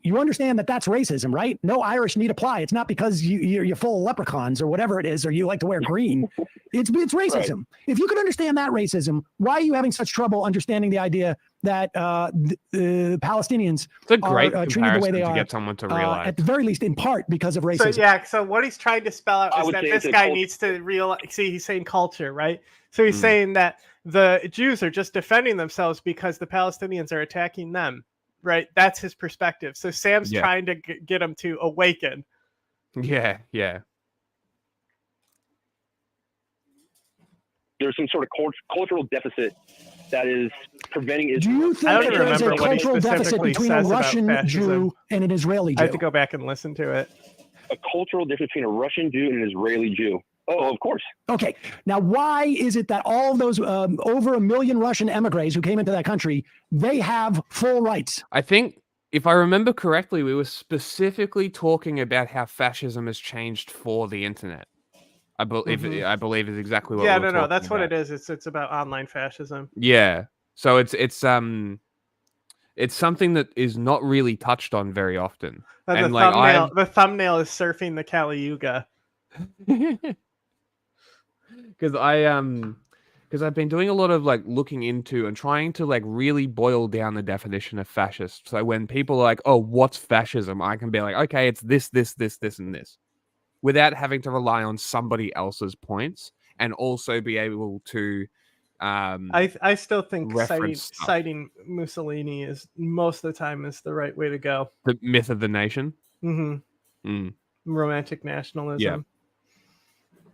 You understand that that's racism, right? No Irish need apply. It's not because you're full of leprechauns or whatever it is, or you like to wear green. It's racism. Right. If you could understand that racism, why are you having such trouble understanding the idea that the Palestinians It's a great are treated the way they comparison to are, get someone to realize. at the very least in part because of racism. So yeah, so what he's trying to spell out is that this guy needs to realize. See, he's saying culture, right? So he's saying that the Jews are just defending themselves because the Palestinians are attacking them, right? That's his perspective. So Sam's trying to get him to awaken. Yeah, yeah. There's some sort of cultural deficit that is preventing Israel. Do you think there's a cultural deficit between a Russian Jew and an Israeli Jew? I have to go back and listen to it. A cultural difference between a Russian Jew and an Israeli Jew. Oh, of course. Okay. Now, why is it that all of those over 1 million Russian emigres who came into that country, they have full rights? I think, if I remember correctly, we were specifically talking about how fascism has changed for the internet. I believe is exactly what. Yeah, we were no, that's talking what about. it is. It's about online fascism. Yeah. So it's something that is not really touched on very often. And the thumbnail is surfing the Kali Yuga. Because I've been doing a lot of like looking into and trying to like really boil down the definition of fascist. So when people are like, "Oh, what's fascism?" I can be like, "Okay, it's this, this, this, this, and this," without having to rely on somebody else's points and also be able to. I still think reference citing Mussolini is most of the time is the right way to go. The myth of the nation. Romantic nationalism. Yeah.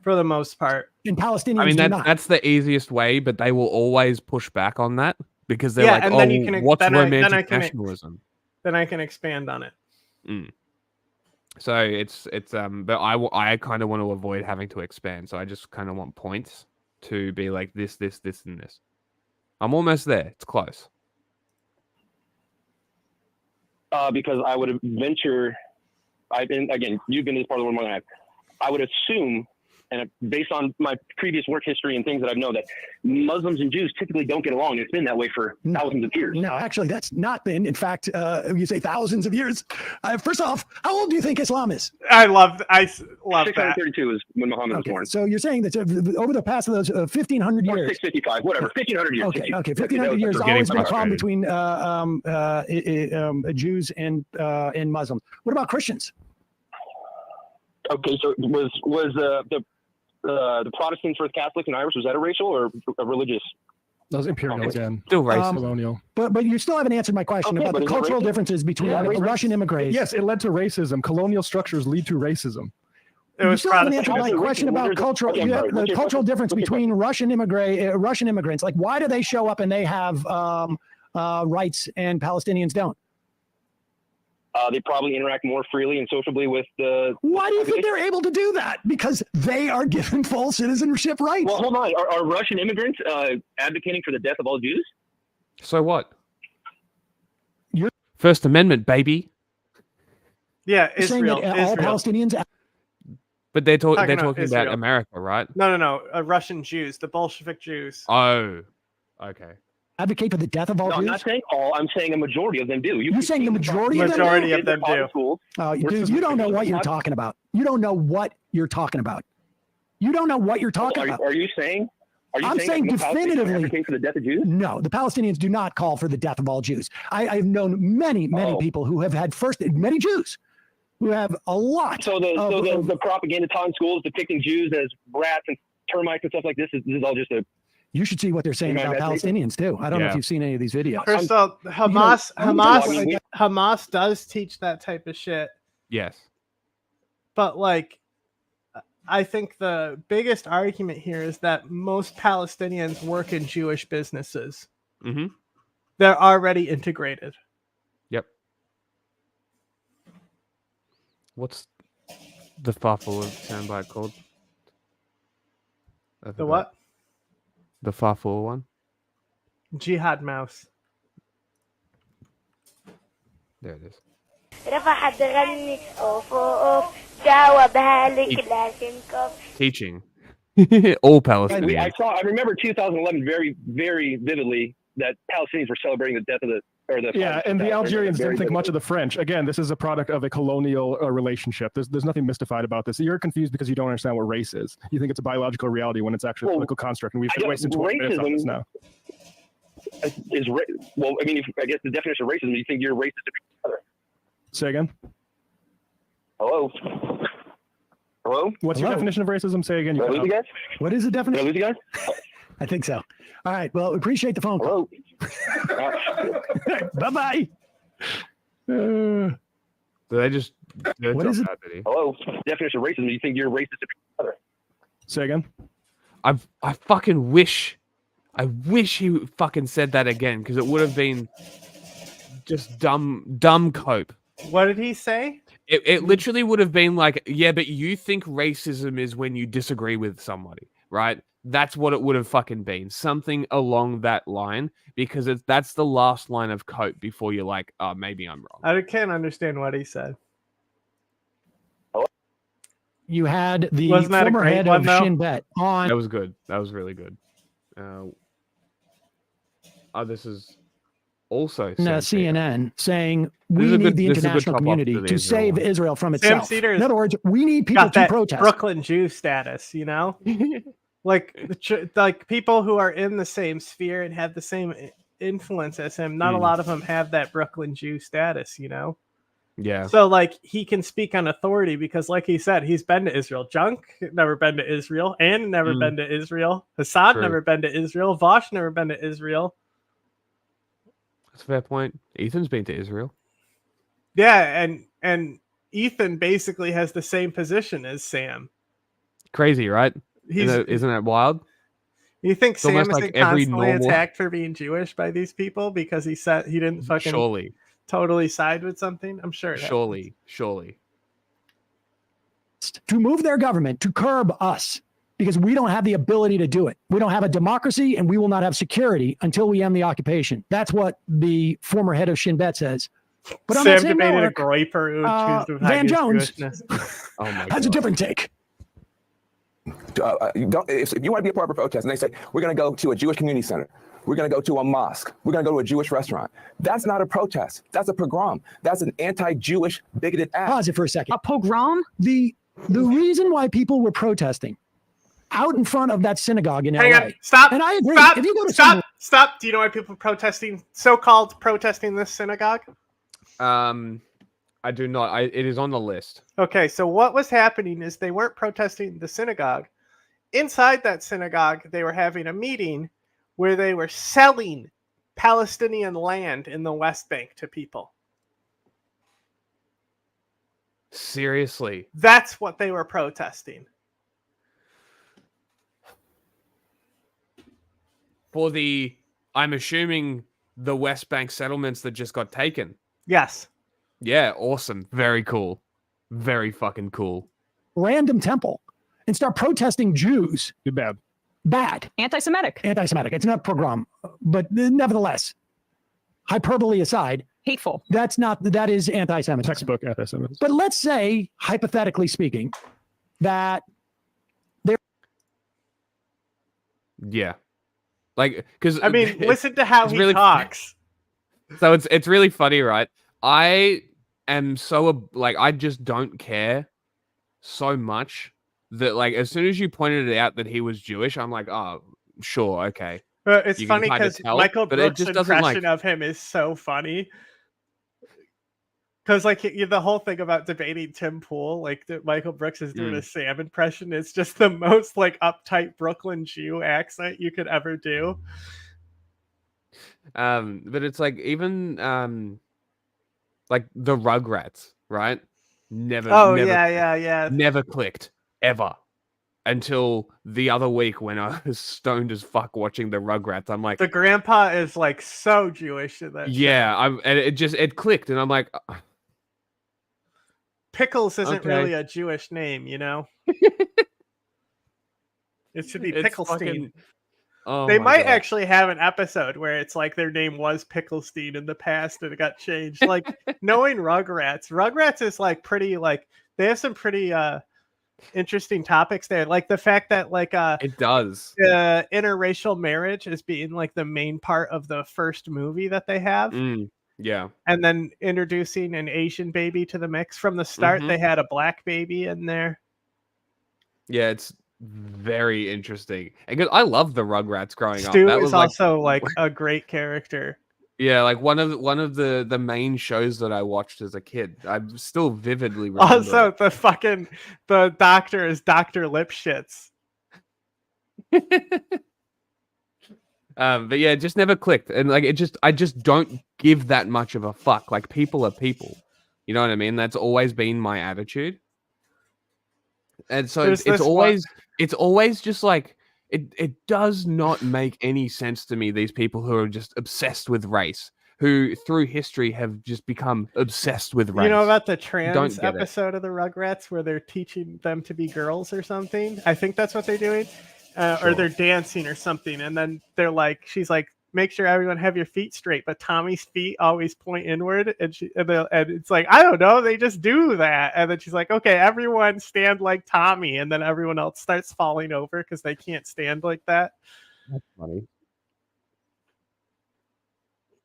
For the most part. And Palestinians I mean, do not. that's the easiest way, but they will always push back on that because they're like, and "Oh, then you can, what's then romantic I nationalism?" Then I can expand on it. So it's but I kind of want to avoid having to expand, so I just kind of want points to be like this, this, this, and this. I'm almost there. It's close. Because I would venture, again, you've been this part of the world more than I have. I would assume, and based on my previous work history and things that I've known, that Muslims and Jews typically don't get along. It's been that way for thousands of years. No, actually, that's not been. In fact, you say thousands of years. First off, how old do you think Islam is? I love that. 632 is when Muhammad was born. So you're saying that over the past of those 1,500 years, 655, whatever, 1,500 years. Okay, 1,500 years. There's always been a problem between Jews and Muslims. What about Christians? Okay, so was the Protestants versus Catholics and Irish, was that a racial or a religious? That was imperial again. Still racist. Colonial. But you still haven't answered my question about the cultural differences between Russian immigrants. Yes, it led to racism. Colonial structures lead to racism. You still haven't answered my question about cultural. The cultural difference between Russian immigrants. Like, why do they show up and they have rights and Palestinians don't? They probably interact more freely and sociably with the. Why do you think they're able to do that? Because they are given full citizenship rights. Well, hold on. Are Russian immigrants advocating for the death of all Jews? So what? First Amendment, baby. Yeah, Israel. All Palestinians. But they're talking Israel. about America, right? No. Russian Jews, the Bolshevik Jews. Oh, okay. Advocate for the death of all Jews? I'm not saying all. I'm saying a majority of them do. You're saying the majority of them do? Majority of them do. Dude, you don't know what you're talking about. You don't know what you're talking about. You don't know what you're talking about. Are you saying? I'm saying definitively. Advocate for the death of Jews? No, the Palestinians do not call for the death of all Jews. I've known many people who have had many Jews who have a lot. So the propaganda taught in schools depicting Jews as rats and termites and stuff like this is all just a. You should see what they're saying about Palestinians too. I don't know if you've seen any of these videos. First of all, Hamas does teach that type of shit. Yes. But like, I think the biggest argument here is that most Palestinians work in Jewish businesses. Mm-hmm. They're already integrated. Yep. What's the Farfel soundbite called? The what? The Farfel one? Jihad mouse. There it is. Teaching. All Palestinians. I remember 2011 very, very vividly that Palestinians were celebrating the death of the. And the Algerians didn't think much of the French. Again, this is a product of a colonial relationship. There's nothing mystified about this. You're confused because you don't understand what race is. You think it's a biological reality when it's actually a political construct, and we've wasted 20 minutes on this now. well, I mean, I guess the definition of racism, you think you're racist if you're other. Say again. Hello? Hello? What's your definition of racism? Say again. Did I lose you guys? What is the Did I definition? lose you guys? I think so. All right. Well, appreciate the phone call. Bye-bye. Do they just... What is it? Hello? Definition of racism, you think you're racist if you're other. Say again. I fucking wish... I wish he fucking said that again, because it would have been just dumb cope. What did he say? It literally would have been like, yeah, but you think racism is when you disagree with somebody, right? That's what it would have fucking been. Something along that line, because that's the last line of cope before you're like, oh, maybe I'm wrong. I can't understand what he said. You had the Wasn't that a former great head one, of though? Shin Bet on. That was good. That was really good. This is also CNN saying This we is a need good- the this is a good international top-up community to the to Israel save one. Israel from Sam itself. Cedars In other words, we need people got to that protest. Brooklyn Jew status, you know? like people who are in the same sphere and have the same influence as him, not a lot of them have that Brooklyn Jew status, you know? Yeah. So like he can speak on authority because like he said, he's been to Israel. Junk never been to Israel. Ann never been to Israel. Hassan True. never been to Israel. Vosh never been to Israel. That's a fair point. Ethan's been to Israel. Yeah, and Ethan basically has the same position as Sam. Crazy, right? Isn't that wild? You think It's Sam almost isn't like every constantly normal- attacked for being Jewish by these people because he said he didn't fucking Surely. totally side with something? I'm sure it happens. Surely. To move their government to curb us because we don't have the ability to do it. We don't have a democracy and we will not have security until we end the occupation. That's what the former head of Shin Bet says. But on that Sam same debated network, a groiper who would choose to hide Van his Jones Jewishness. Oh my has a different take. If you want to be a part of a protest and they say, we're going to go to a Jewish community center, we're going to go to a mosque, we're going to go to a Jewish restaurant, that's not a protest. That's a pogrom. That's an anti-Jewish, bigoted act. Pause it for a second. A pogrom? The reason why people were protesting out in front of that synagogue in Hang LA. on, stop. And I agree. Stop, If you go to stop. Do you know why people are protesting, so-called protesting this synagogue? I do not. It is on the list. Okay, so what was happening is they weren't protesting the synagogue. Inside that synagogue, they were having a meeting where they were selling Palestinian land in the West Bank to people. Seriously. That's what they were protesting. For I'm assuming the West Bank settlements that just got taken. Yes. Yeah, awesome. Very cool. Very fucking cool. random temple and start protesting Jews. Too bad. Bad. Anti-Semitic. Anti-Semitic. It's not a pogrom, but nevertheless, hyperbole aside, hateful. That is anti-Semitism. Textbook anti-Semitism. But let's say, hypothetically speaking, that there. Yeah. Like, because I mean, listen to how he talks. So it's really funny, right? I am so like I just don't care so much that like as soon as you pointed it out that he was Jewish, I'm like, oh, sure, okay. It's You can funny kinda because tell, Michael but it Brooks' just doesn't, impression like- of him is so funny. Because like the whole thing about debating Tim Pool, like Michael Brooks is doing a Sam impression. It's just the most like uptight Brooklyn Jew accent you could ever do. But it's like even like the Rugrats, right? Never. Yeah. Never clicked ever until the other week when I was stoned as fuck watching the Rugrats. I'm like, The grandpa is like so Jewish in that. yeah, and it clicked, and I'm like, Pickles isn't Okay. really a Jewish name, you know. It should be It's Picklestein. fucking- oh They my might God. actually have an episode where it's like their name was Picklestein in the past and it got changed. Like knowing Rugrats is like pretty like they have some pretty interesting topics there. Like the fact that like it does. Interracial marriage is being like the main part of the first movie that they have. Yeah. And then introducing an Asian baby to the mix. From the start, Mhm. they had a black baby in there. Yeah, it's very interesting. Because I loved the Rugrats growing up. Stu That is was like, also like a great character. yeah, like one of the main shows that I watched as a kid. I still vividly remember. Also, it. the doctor is Dr. Lipschitz. But yeah, it just never clicked, and like I just don't give that much of a fuck. Like people are people, you know what I mean? That's always been my attitude, and so it's always just like it does not make any sense to me. These people who are just obsessed with race, who through history have just become obsessed with race. You know about the trans episode of the Rugrats where they're teaching them to be girls or something? I think that's what they're doing. Or they're dancing or something, and then she's like, make sure everyone have your feet straight, but Tommy's feet always point inward, and it's like, I don't know, they just do that. And then she's like, okay, everyone stand like Tommy, and then everyone else starts falling over because they can't stand like that. That's funny.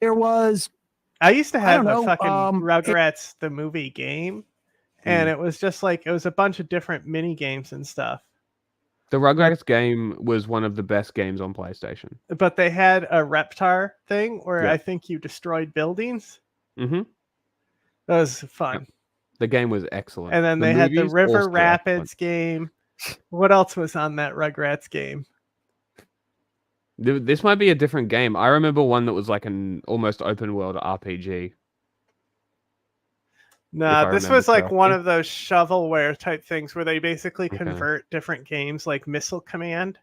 I used to have a fucking Rugrats the movie game, and it was just like, it was a bunch of different mini games and stuff. The Rugrats game was one of the best games on PlayStation. But they had a Reptar thing where I think you destroyed buildings. Mm-hmm. That was fun. The game was excellent. And then they had the River Rapids game. What else was on that Rugrats game? This might be a different game. I remember one that was like an almost open world RPG. No, this was like one of those shovelware type things where they basically convert different games like Missile Command.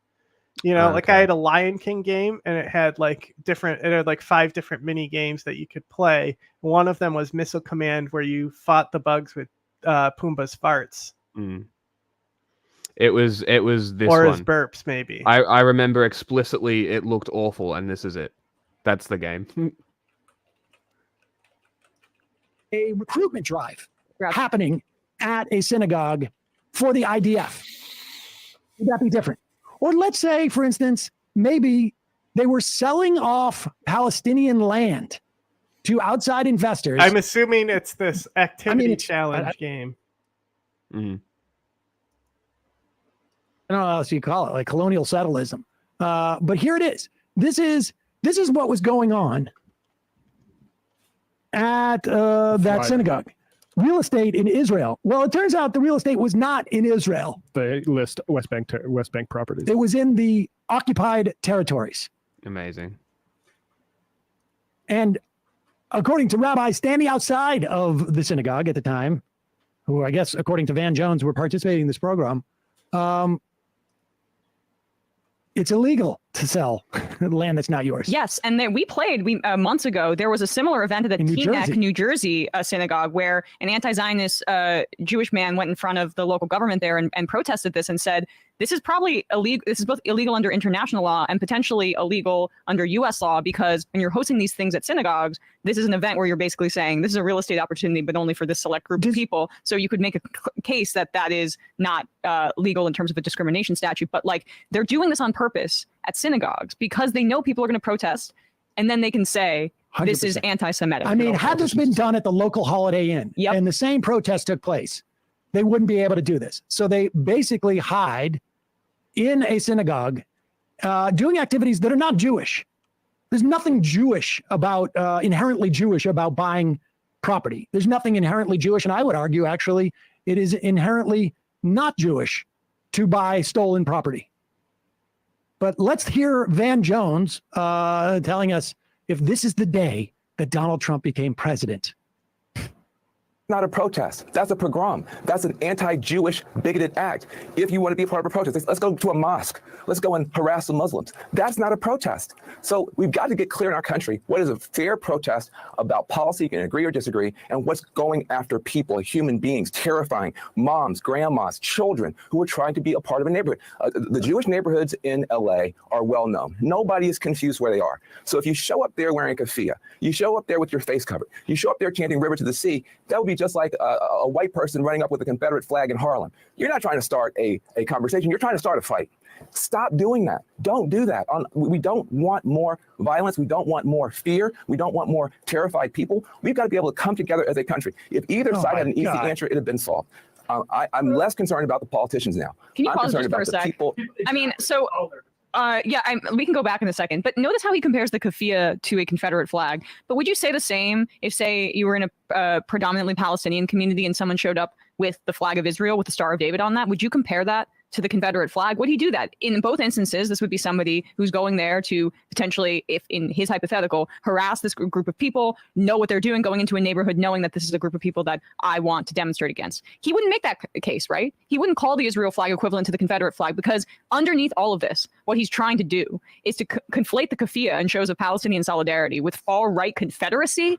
You know, like I had a Lion King game and it had like 5 different mini games that you could play. One of them was Missile Command where you fought the bugs with Pumbaa's farts. It was this or one. his burps, maybe. I remember explicitly it looked awful, and this is it. That's the game. A recruitment drive happening at a synagogue for the IDF. Would that be different? Or let's say, for instance, maybe they were selling off Palestinian land to outside investors. I'm assuming it's this activity challenge game. I don't know how else you call it, like colonial settlism. But here it is. This is what was going on at that synagogue. Real estate in Israel. Well, it turns out the real estate was not in Israel. They list West Bank properties. It was in the occupied territories. Amazing. And according to rabbis standing outside of the synagogue at the time, who I guess, according to Van Jones, were participating in this program, it's illegal to sell land that's not yours. Yes, and then we played months ago. There was a similar event at the Teaneck, New Jersey synagogue where an anti-Zionist Jewish man went in front of the local government there and protested this and said, this is probably illegal. This is both illegal under international law and potentially illegal under U.S. law, because when you're hosting these things at synagogues, this is an event where you're basically saying this is a real estate opportunity, but only for this select group of people. So you could make a case that that is not legal in terms of a discrimination statute. But like, they're doing this on purpose at synagogues because they know people are going to protest, and then they can say 100%. This is anti-Semitic. I mean, had this been done at the local Holiday Inn and the same protest took place, they wouldn't be able to do this. So they basically hide in a synagogue doing activities that are not Jewish. There's nothing Jewish about, inherently Jewish about buying property. There's nothing inherently Jewish, and I would argue, actually, it is inherently not Jewish to buy stolen property. But let's hear Van Jones telling us if this is the day that Donald Trump became president. Not a protest. That's a pogrom. That's an anti-Jewish, bigoted act. If you want to be a part of a protest, let's go to a mosque. Let's go and harass the Muslims. That's not a protest. So we've got to get clear in our country what is a fair protest about policy, you can agree or disagree, and what's going after people, human beings, terrifying moms, grandmas, children who are trying to be a part of a neighborhood. The Jewish neighborhoods in LA are well known. Nobody is confused where they are. So if you show up there wearing a keffiyeh, you show up there with your face covered, you show up there chanting river to the sea, that would be just like a white person running up with a Confederate flag in Harlem. You're not trying to start a conversation. You're trying to start a fight. Stop doing that. Don't do that. We don't want more violence. We don't want more fear. We don't want more terrified people. We've got to be able to come together as a country. If either side had an easy answer, it had been solved. I'm less concerned about the politicians now. Can you I'm pause concerned just for a about the sec? people. I mean, so we can go back in a second, but notice how he compares the keffiyeh to a Confederate flag. But would you say the same if, say, you were in a predominantly Palestinian community and someone showed up with the flag of Israel with the Star of David on that? Would you compare that to the Confederate flag? Would he do that? In both instances, this would be somebody who's going there to potentially, if in his hypothetical, harass this group of people, know what they're doing, going into a neighborhood, knowing that this is a group of people that I want to demonstrate against. He wouldn't make that case, right? He wouldn't call the Israel flag equivalent to the Confederate flag, because underneath all of this, what he's trying to do is to conflate the keffiyeh and shows of Palestinian solidarity with far-right Confederacy.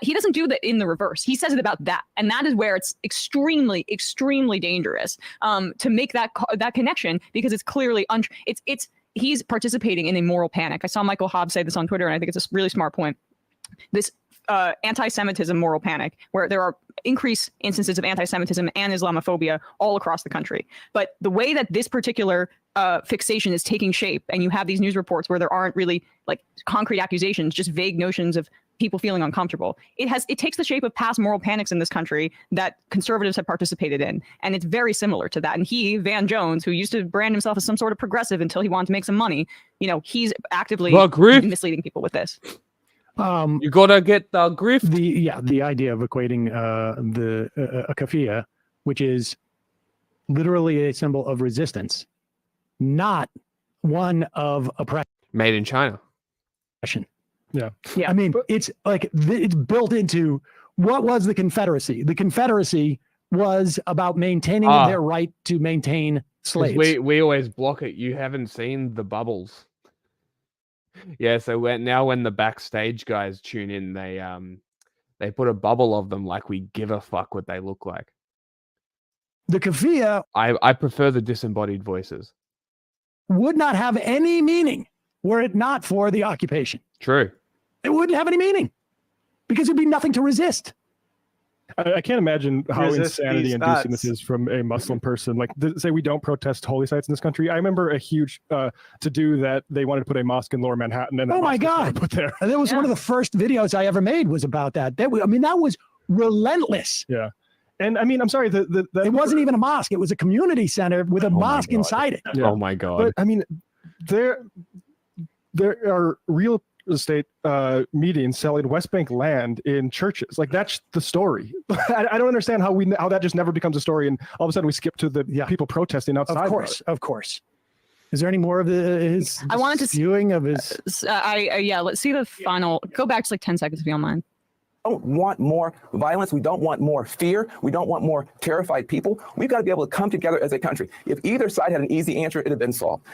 He doesn't do that in the reverse. He says it about that, and that is where it's extremely, extremely dangerous to make that connection, because it's clearly he's participating in a moral panic. I saw Michael Hobbs say this on Twitter, and I think it's a really smart point. This anti-Semitism moral panic, where there are increased instances of anti-Semitism and Islamophobia all across the country. But the way that this particular fixation is taking shape, and you have these news reports where there aren't really like concrete accusations, just vague notions of people feeling uncomfortable. It takes the shape of past moral panics in this country that conservatives have participated in. And it's very similar to that. And Van Jones, who used to brand himself as some sort of progressive until he wanted to make some money, he's actively misleading people with this. You gotta get the grift. The idea of equating a keffiyeh, which is literally a symbol of resistance, not one of oppression. Made in China. Yeah. I mean, it's like it's built into what was the Confederacy. The Confederacy was about maintaining their right to maintain slaves. We always block it. You haven't seen the bubbles. Yeah, so when the backstage guys tune in, they put a bubble of them like we give a fuck what they look like. The keffiyeh, I prefer the disembodied voices. Would not have any meaning were it not for the occupation. True. It wouldn't have any meaning because it'd be nothing to resist. I can't imagine how Resist insanity inducing this is from a Muslim person. Like, say we don't protest holy sites in this country. I remember a huge to-do that they wanted to put a mosque in Lower Manhattan. And oh my God! Put there. And that was one of the first videos I ever made was about that. That was relentless. Yeah. And I mean, I'm sorry, it wasn't even a mosque. It was a community center with a mosque inside it. Yeah. Oh my God. But I mean, there are real estate meetings selling West Bank land in churches. Like, that's the story. I don't understand how that just never becomes a story, and all of a sudden we skip to the people protesting outside. Of course. Is there any more of his I wanted to viewing of his? Let's see the final. Go back to like 10 seconds if you don't mind. We don't want more violence. We don't want more fear. We don't want more terrified people. We've got to be able to come together as a country. If either side had an easy answer, it'd have been solved.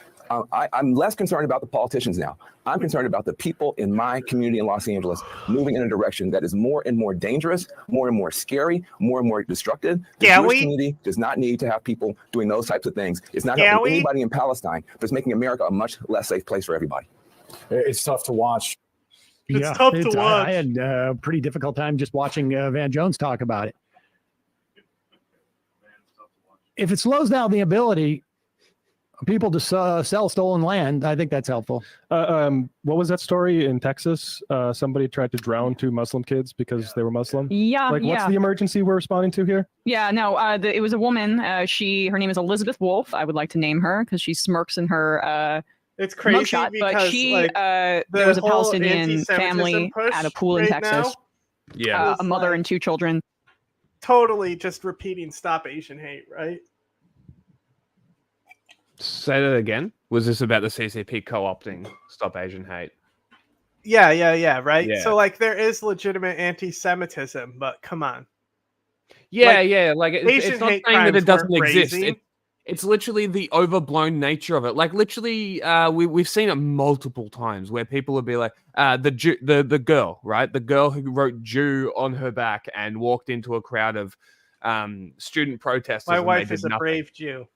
I'm less concerned about the politicians now. I'm concerned about the people in my community in Los Angeles moving in a direction that is more and more dangerous, more and more scary, more and more destructive. The Jewish community does not need to have people doing those types of things. It's not helping anybody in Palestine, but it's making America a much less safe place for everybody. It's tough to watch. It's tough to watch. I had a pretty difficult time just watching Van Jones talk about it. If it slows down the ability people to sell stolen land, I think that's helpful. What was that story in Texas? Somebody tried to drown 2 Muslim kids because they were Muslim. Yeah. What's the emergency we're responding to here? Yeah, no, it was a woman. Her name is Elizabeth Wolf. I would like to name her because she smirks in her it's crazy mugshot, because but there was a Palestinian family at a pool in Texas. Yeah, a mother and 2 children. Totally just repeating "Stop Asian Hate," right? Say that again. Was this about the CCP co-opting Stop Asian Hate? Yeah, right? Yeah. So, like, there is legitimate anti-Semitism, but come on. Yeah. Like, Asian it's not hate saying that it crimes doesn't weren't exist. raising. It's literally the overblown nature of it. Like, literally, we've seen it multiple times where people will be like, the girl, right? The girl who wrote Jew on her back and walked into a crowd of student protesters. My wife is a brave Jew.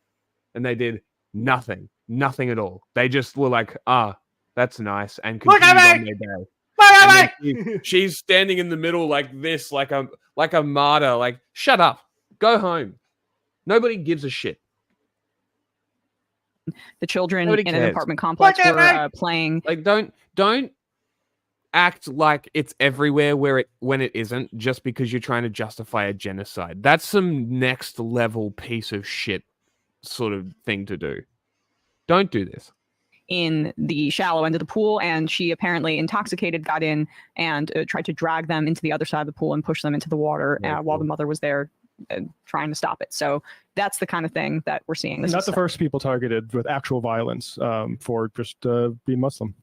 And they did nothing at all. They just were like, that's nice, and Look continued at on me! their day. Look at me! She's standing in the middle like this, like a martyr. Like, shut up, go home. Nobody gives a shit. The children Nobody in cares. an apartment complex were playing. Like, don't act like it's everywhere when it isn't, just because you're trying to justify a genocide. That's some next level piece of shit sort of thing to do. Don't do this. In the shallow end of the pool, and she apparently intoxicated, got in and tried to drag them into the other side of the pool and push them into the water while the mother was there trying to stop it. So that's the kind of thing that we're seeing. Not the first people targeted with actual violence for just being Muslim.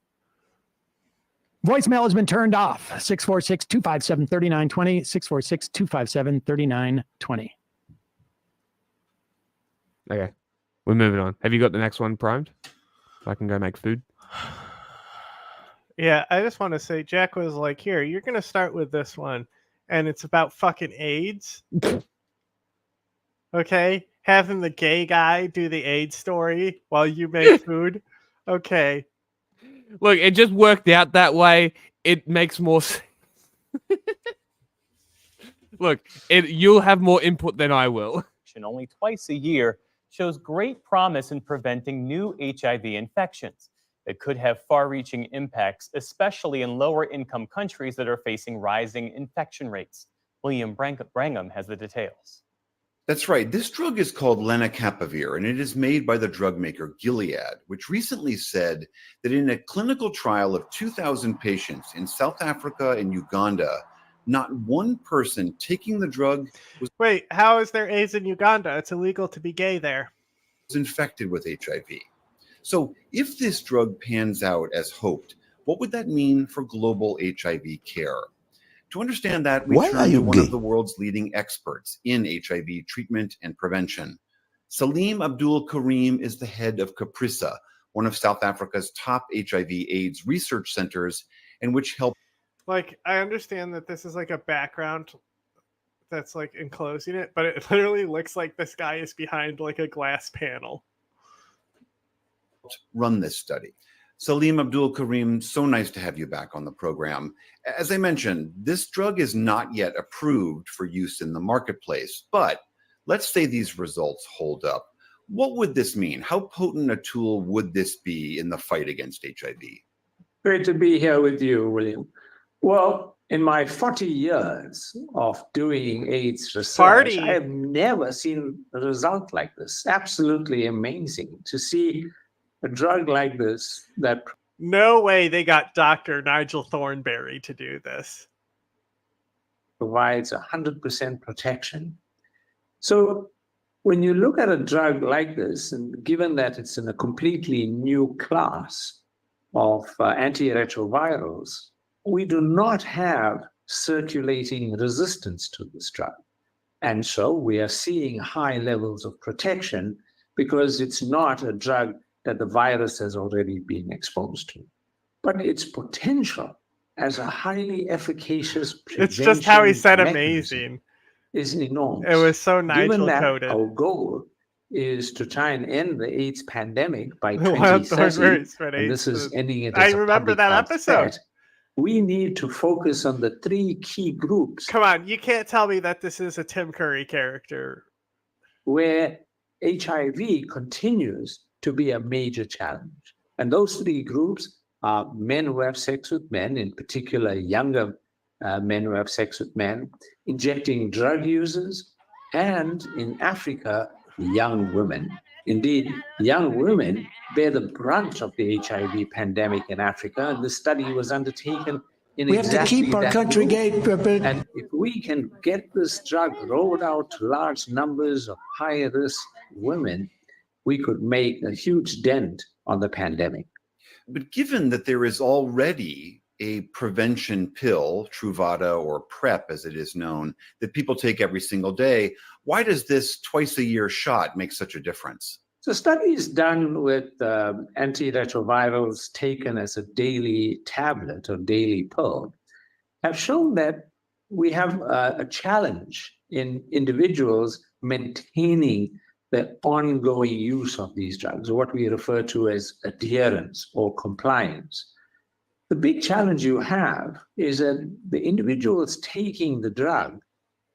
Voicemail has been turned off. 646-257-3920, 646-257-3920. Okay, we're moving on. Have you got the next one primed? So I can go make food. Yeah, I just want to say, Jack was like, here, you're going to start with this one, and it's about fucking AIDS. Okay? Having the gay guy do the AIDS story while you make food. Okay. Look, it just worked out that way. It makes more sense. Look, you'll have more input than I will. Only twice a year shows great promise in preventing new HIV infections that could have far-reaching impacts, especially in lower-income countries that are facing rising infection rates. William Brangham has the details. That's right. This drug is called lenacapavir, and it is made by the drug maker Gilead, which recently said that in a clinical trial of 2,000 patients in South Africa and Uganda, not one person taking the drug was... Wait, how is there AIDS in Uganda? It's illegal to be gay there. ...was infected with HIV. So if this drug pans out as hoped, what would that mean for global HIV care? To understand that, we turn to one of the world's leading experts in HIV treatment and prevention. Salim Abdul Karim is the head of CAPRISA, one of South Africa's top HIV/AIDS research centers, and which helped... Like, I understand that this is like a background that's like enclosing it, but it literally looks like this guy is behind like a glass panel. Run this study. Salim Abdul Karim, so nice to have you back on the program. As I mentioned, this drug is not yet approved for use in the marketplace, but let's say these results hold up. What would this mean? How potent a tool would this be in the fight against HIV? Great to be here with you, William. Well, in my 40 years of doing AIDS research, I have never seen a result like this. Absolutely amazing to see a drug like this that... No way they got Dr. Nigel Thornberry to do this. ...provides 100% protection. So when you look at a drug like this, and given that it's in a completely new class of antiretrovirals, we do not have circulating resistance to this drug. And so we are seeing high levels of protection because it's not a drug that the virus has already been exposed to. But its potential as a highly efficacious prevention it's just how he said amazing. Is enormous. It was so Given that Nigel-coded. Our goal is to try and end the AIDS pandemic by 2030, and this is ending it as I remember that episode. Threat. We need to focus on the three key groups. Come on, you can't tell me that this is a Tim Curry character. Where HIV continues to be a major challenge. And those three groups are men who have sex with men, in particular younger men who have sex with men, injecting drug users, and in Africa, young women. Indeed, young women bear the brunt of the HIV pandemic in Africa, and the study was undertaken in we have to keep our country gay. And if we can get this drug rolled out to large numbers of high-risk women, we could make a huge dent on the pandemic. But given that there is already a prevention pill, Truvada or PrEP as it is known, that people take every single day, why does this twice-a-year shot make such a difference? So studies done with antiretrovirals taken as a daily tablet or daily pill have shown that we have a challenge in individuals maintaining the ongoing use of these drugs, or what we refer to as adherence or compliance. The big challenge you have is that the individuals taking the drug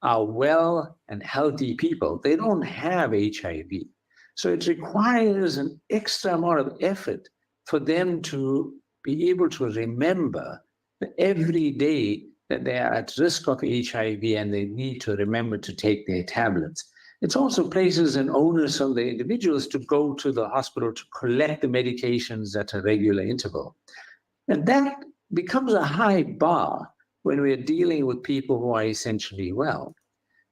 are well and healthy people. They don't have HIV. So it requires an extra amount of effort for them to be able to remember every day that they are at risk of HIV and they need to remember to take their tablets. It also places an onus on the individuals to go to the hospital to collect the medications at a regular interval. And that becomes a high bar when we're dealing with people who are essentially well.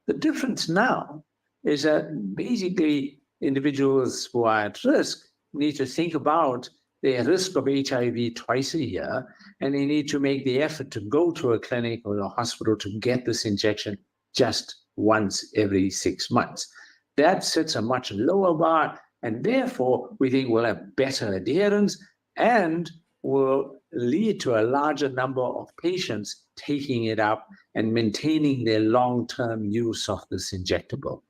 The difference now is that basically individuals who are at risk need to think about their risk of HIV twice a year, and they need to make the effort to go to a clinic or a hospital to get this injection just once every 6 months. That sets a much lower bar, and therefore we think we'll have better adherence and will lead to a larger number of patients taking it up and maintaining their long-term use of this injectable.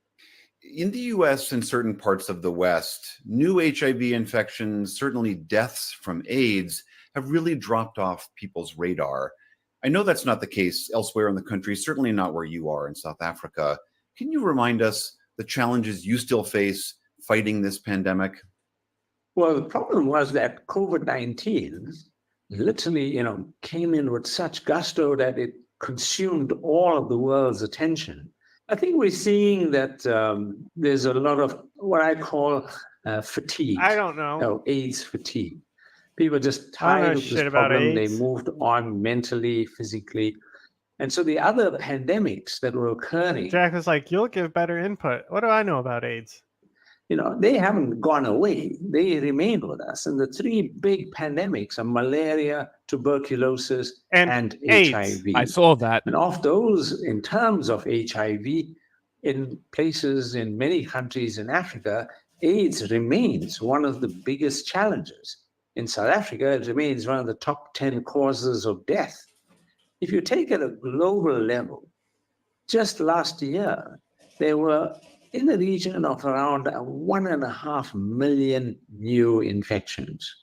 In the US and certain parts of the West, new HIV infections, certainly deaths from AIDS, have really dropped off people's radar. I know that's not the case elsewhere in the country, certainly not where you are in South Africa. Can you remind us the challenges you still face fighting this pandemic? Well, the problem was that COVID-19 literally, came in with such gusto that it consumed all of the world's attention. I think we're seeing that there's a lot of what I call fatigue. I don't know. AIDS fatigue. People are just tired of this problem. They moved on mentally, physically. And so the other pandemics that were occurring. Jack was like, you'll give better input. What do I know about AIDS? They haven't gone away. They remain with us. And the three big pandemics are malaria, tuberculosis, and HIV. I saw that. And of those, in terms of HIV, in places in many countries in Africa, AIDS remains one of the biggest challenges. In South Africa, it remains one of the top 10 causes of death. If you take it at a global level, just last year, there were in the region of around 1.5 million new infections.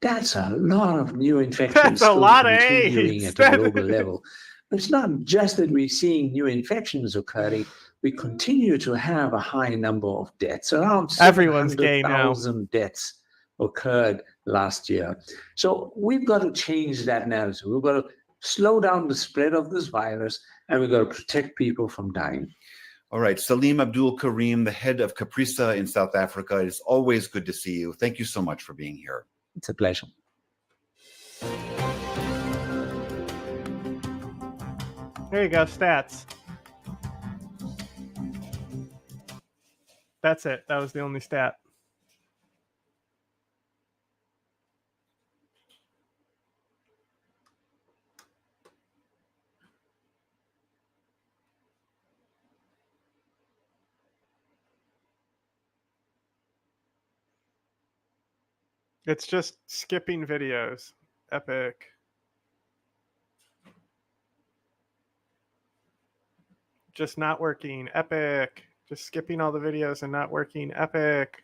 That's a lot of new infections. That's a lot of AIDS at a global level. It's not just that we're seeing new infections occurring. We continue to have a high number of deaths. Around 700,000 deaths occurred last year. So we've got to change that narrative. We've got to slow down the spread of this virus, and we've got to protect people from dying. All right, Salim Abdul Karim, the head of Caprisa in South Africa. It is always good to see you. Thank you so much for being here. It's a pleasure. There you go, stats. That's it. That was the only stat. It's just skipping videos. Epic. Just not working. Epic. Just skipping all the videos and not working. Epic.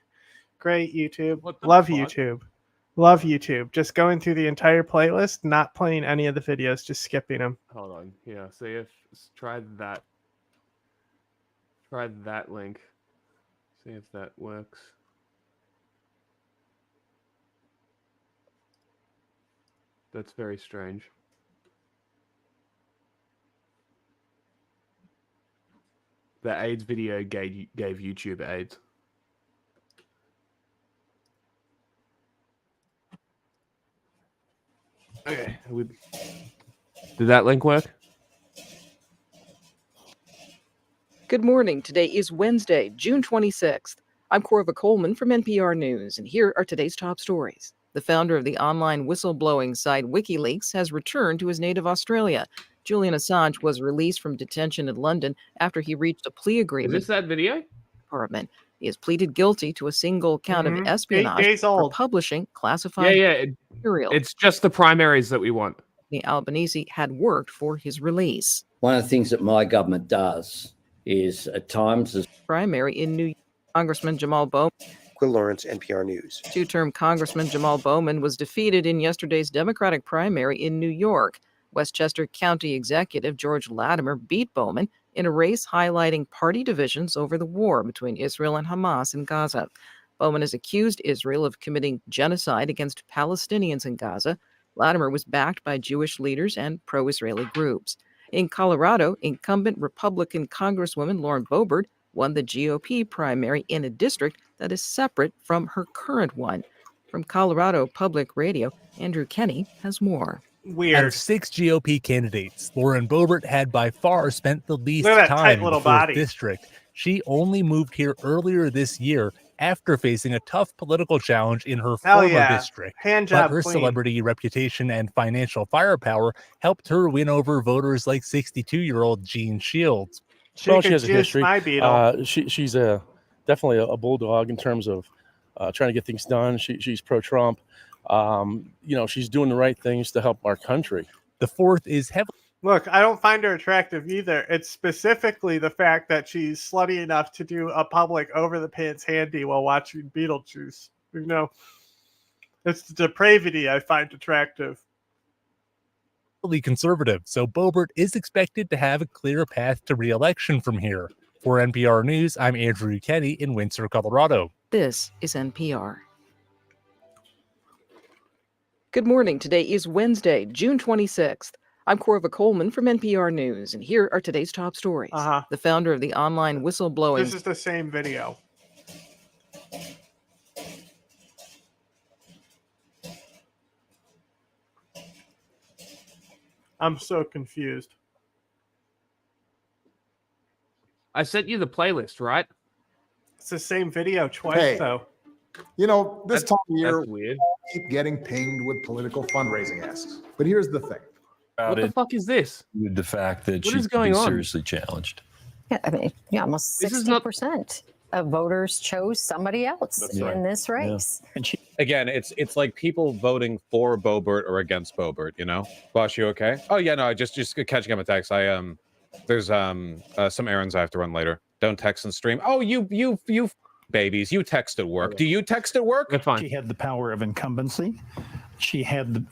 Great, YouTube. Love YouTube. Love YouTube. Just going through the entire playlist, not playing any of the videos, just skipping them. Hold on. Yeah, see if try that. Try that link. See if that works. That's very strange. The AIDS video gave YouTube AIDS. Okay. Did that link work? Good morning. Today is Wednesday, June 26th. I'm Corva Coleman from NPR News, and here are today's top stories. The founder of the online whistleblowing site WikiLeaks has returned to his native Australia. Julian Assange was released from detention in London after he reached a plea agreement. Is this that video? Department. He has pleaded guilty to a single count of espionage 8 days old. for publishing classified material. It's just the primaries that we want. The Albanese had worked for his release. One of the things that my government does is at times... Primary in New York, Congressman Jamal Bowman. Quill Lawrence, NPR News. Two-term Congressman Jamal Bowman was defeated in yesterday's Democratic primary in New York. Westchester County Executive George Latimer beat Bowman in a race highlighting party divisions over the war between Israel and Hamas in Gaza. Bowman has accused Israel of committing genocide against Palestinians in Gaza. Latimer was backed by Jewish leaders and pro-Israeli groups. In Colorado, incumbent Republican Congresswoman Lauren Boebert won the GOP primary in a district that is separate from her current one. From Colorado Public Radio, Andrew Kenny has more. Weird. Out of 6 GOP candidates, Lauren Boebert had by far spent the least Look at that time tight in the little 4th body. district. She only moved here earlier this year after facing a tough political challenge in her Hell former yeah. district. Hand But job her queen. celebrity reputation and financial firepower helped her win over voters like 62-year-old Gene Shields. She has a history. She's definitely a bulldog in terms of trying to get things done. She's pro-Trump. She's doing the right things to help our country. The 4th is heavily. Look, I don't find her attractive either. It's specifically the fact that she's slutty enough to do a public over-the-pants handy while watching Beetlejuice. You know, it's the depravity I find attractive. Conservative, so Boebert is expected to have a clear path to re-election from here. For NPR News, I'm Andrew Kenny in Windsor, Colorado. This is NPR. Good morning. Today is Wednesday, June 26th. I'm Corva Coleman from NPR News, and here are today's top stories. The founder of the online whistleblowing... This is the same video. I'm so confused. I sent you the playlist, right? It's the same video twice, Hey. though. You know, this time of year, That's weird. we keep getting pinged with political fundraising asks. But here's the thing. What the fuck is this? With the fact that What she is going could be on? seriously challenged. Yeah, I mean, almost This is not- 60% of voters chose somebody else That's right. in this race. Again, it's like people voting for Boebert or against Boebert. You know, Bosh, you okay? Oh yeah, no, I just catching up a text. There's some errands I have to run later. Don't text and stream. Oh, you babies, you text at work. Do you text at work? Fine. She had the power of incumbency. She had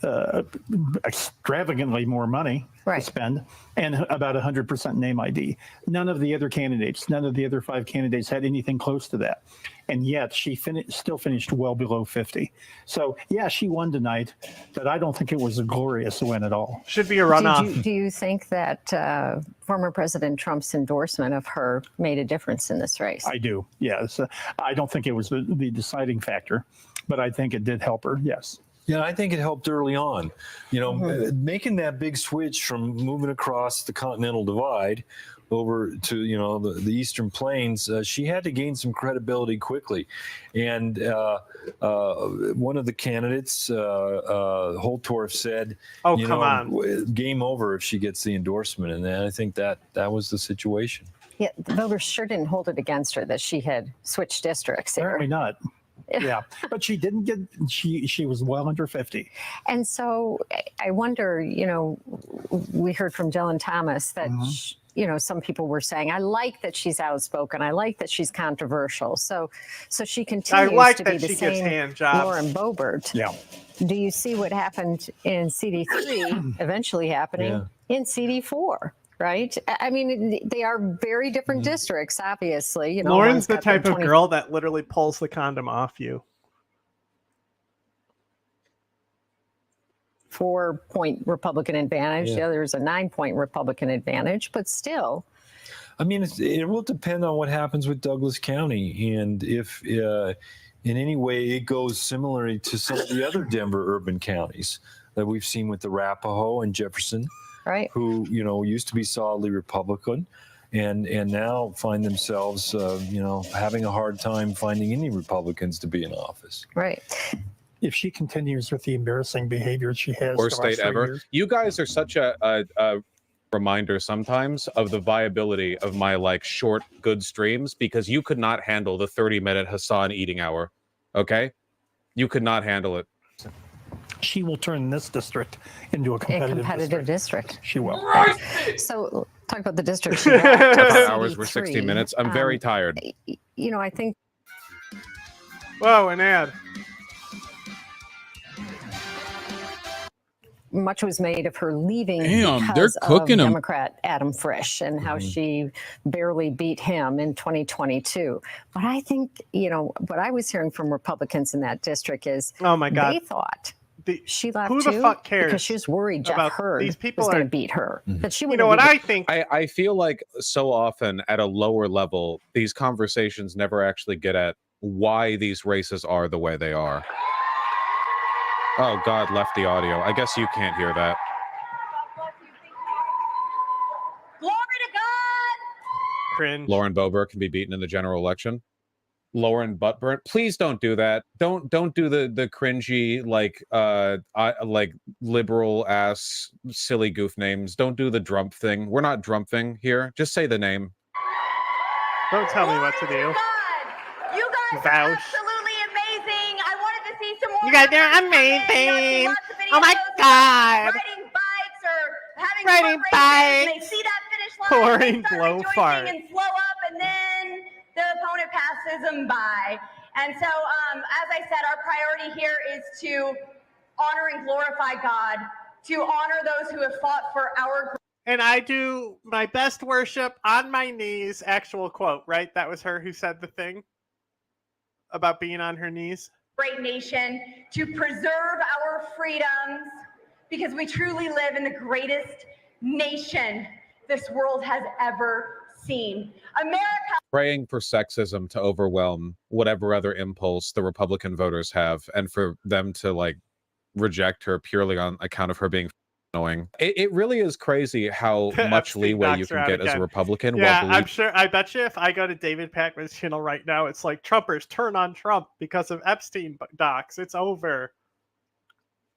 extravagantly more money to spend and about 100% name ID. None of the other candidates, none of the other 5 candidates had anything close to that. And yet she still finished well below 50. So, yeah, she won tonight, but I don't think it was a glorious win at all. Should be a runoff. Do you think that former President Trump's endorsement of her made a difference in this race? I do, yes. I don't think it was the deciding factor, but I think it did help her, yes. Yeah, I think it helped early on. You know, making that big switch from moving across the Continental Divide over to, the Eastern Plains, she had to gain some credibility quickly. And one of the candidates, Holtorf, said, "Oh, come on. Game over if she gets the endorsement." And I think that was the situation. Yeah, the voters sure didn't hold it against her that she had switched districts here. Apparently not. Yeah, but she didn't get, she was well under 50. And so I wonder, we heard from Dylan Thomas that, some people were saying, I like that she's outspoken. I like that she's controversial. So she continues to be the same Lauren Boebert. Yeah. Do you see what happened in CD3 eventually happening in CD4? Right? I mean, they are very different districts, obviously. Lauren's the type of girl that literally pulls the condom off you. 4-point Republican advantage. The other is a 9-point Republican advantage, but still. I mean, it will depend on what happens with Douglas County, and if in any way it goes similarly to some of the other Denver urban counties that we've seen with the Arapahoe and Jefferson. Right. Who, used to be solidly Republican and now find themselves, having a hard time finding any Republicans to be in office. Right. If she continues with the embarrassing behavior she has. Worst state ever. You guys are such a reminder sometimes of the viability of my short, good streams, because you could not handle the 30-minute Hassan eating hour. Okay? You could not handle it. She will turn this district into a competitive district. She will. So talk about the district. Hours were 60 minutes. I'm very tired. I think. Whoa, an ad. Much was made of her leaving Damn, because they're cooking of 'em. Democrat Adam Frisch and how she barely beat him in 2022. But I think, what I was hearing from Republicans in that district is, oh my God, they thought she left who the too fuck cares because she was worried Jeff about Hurd these people was going are- to beat her. But she You would know what have I think? I feel like so often at a lower level, these conversations never actually get at why these races are the way they are. Oh, God left the audio. I guess you can't hear that. Glory to God! Cringe. Lauren Boebert can be beaten in the general election. Lauren Buttburn, please don't do that. Don't do the cringy like liberal ass silly goof names. Don't do the Drump thing. We're not Drumping here. Just say the name. Don't tell me what to do. You guys are Vouch. absolutely amazing. I wanted to see some more. You guys are amazing. Oh my God. Riding bikes or having Riding foot races, and they bikes. see that finish line, Pouring they start blow rejoicing fart. and slow up, and then the opponent passes them by. And so, as I said, our priority here is to honor and glorify God, to honor those who have fought for our. And I do my best worship on my knees. Actual quote, right? That was her who said the thing about being on her knees. Great nation, to preserve our freedoms, because we truly live in the greatest nation this world has ever seen. America. Praying for sexism to overwhelm whatever other impulse the Republican voters have, and for them to like reject her purely on account of her being annoying. It really is crazy how much Epstein leeway you docs can are out get as a again. Republican. Yeah, while I'm sure. I bet you if I go to David Pakman's channel right now, it's like Trumpers turn on Trump because of Epstein docs. It's over.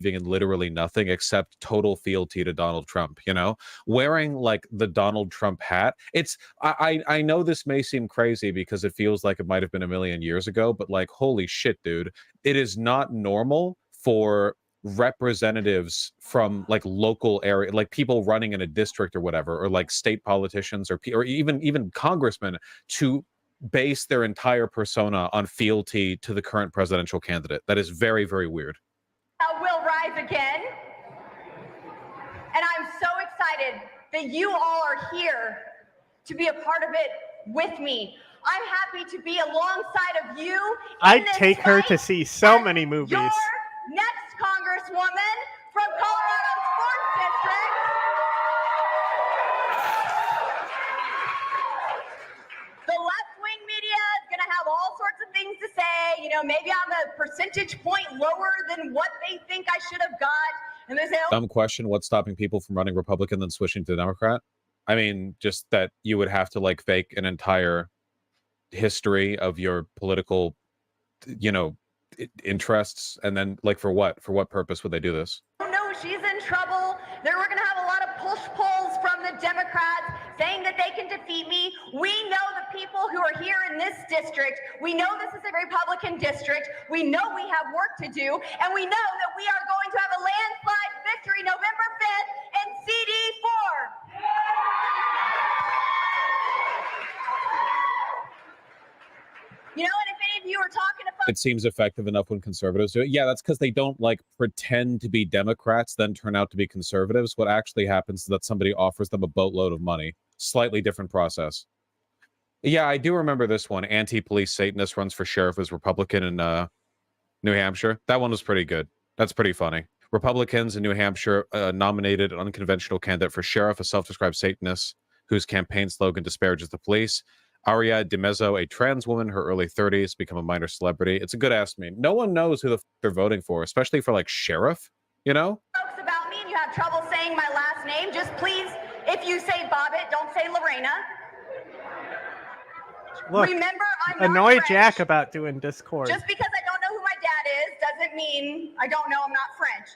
in literally nothing except total fealty to Donald Trump, you know, wearing like the Donald Trump hat. It's I know this may seem crazy because it feels like it might have been a million years ago, but like, holy shit, dude, it is not normal for representatives from like local area, like people running in a district or whatever, or like state politicians or even congressmen to base their entire persona on fealty to the current presidential candidate. That is very, very weird. Will rise again. And I'm so excited that you all are here to be a part of it with me. I'm happy to be alongside of you. I'd take her to see so many movies. Your next Congresswoman from Colorado's 4th District. The left-wing media is going to have all sorts of things to say. You know, maybe I'm a percentage point lower than what they think I should have got. And they say, oh, Dumb question. What's stopping people from running Republican then switching to Democrat? I mean, just that you would have to like fake an entire history of your political, you know, interests, and then like for what purpose would they do this? oh no, she's in trouble. We're going to have a lot of push-pulls from the Democrats saying that they can defeat me. We know the people who are here in this district. We know this is a Republican district. We know we have work to do, and we know that we are going to have a landslide victory November 5th in CD4. You know, and if any of you are talking about It seems effective enough when conservatives do it. Yeah, that's because they don't like pretend to be Democrats, then turn out to be conservatives. What actually happens is that somebody offers them a boatload of money. Slightly different process. Yeah, I do remember this one. Anti-police Satanist runs for sheriff as Republican in New Hampshire. That one was pretty good. That's pretty funny. Republicans in New Hampshire nominated an unconventional candidate for sheriff, a self-described Satanist whose campaign slogan disparages the police. Aria DiMezzo, a trans woman, her early 30s, become a minor celebrity. It's a good ass meme. No one knows who the f they're voting for, especially for like sheriff, you know? folks about me and you have trouble saying my last name, just please, if you say Bobbitt, don't say Lorena. Look, Remember, I'm annoy not French. Jack about doing Discord. Just because I don't know who my dad is doesn't mean I don't know I'm not French.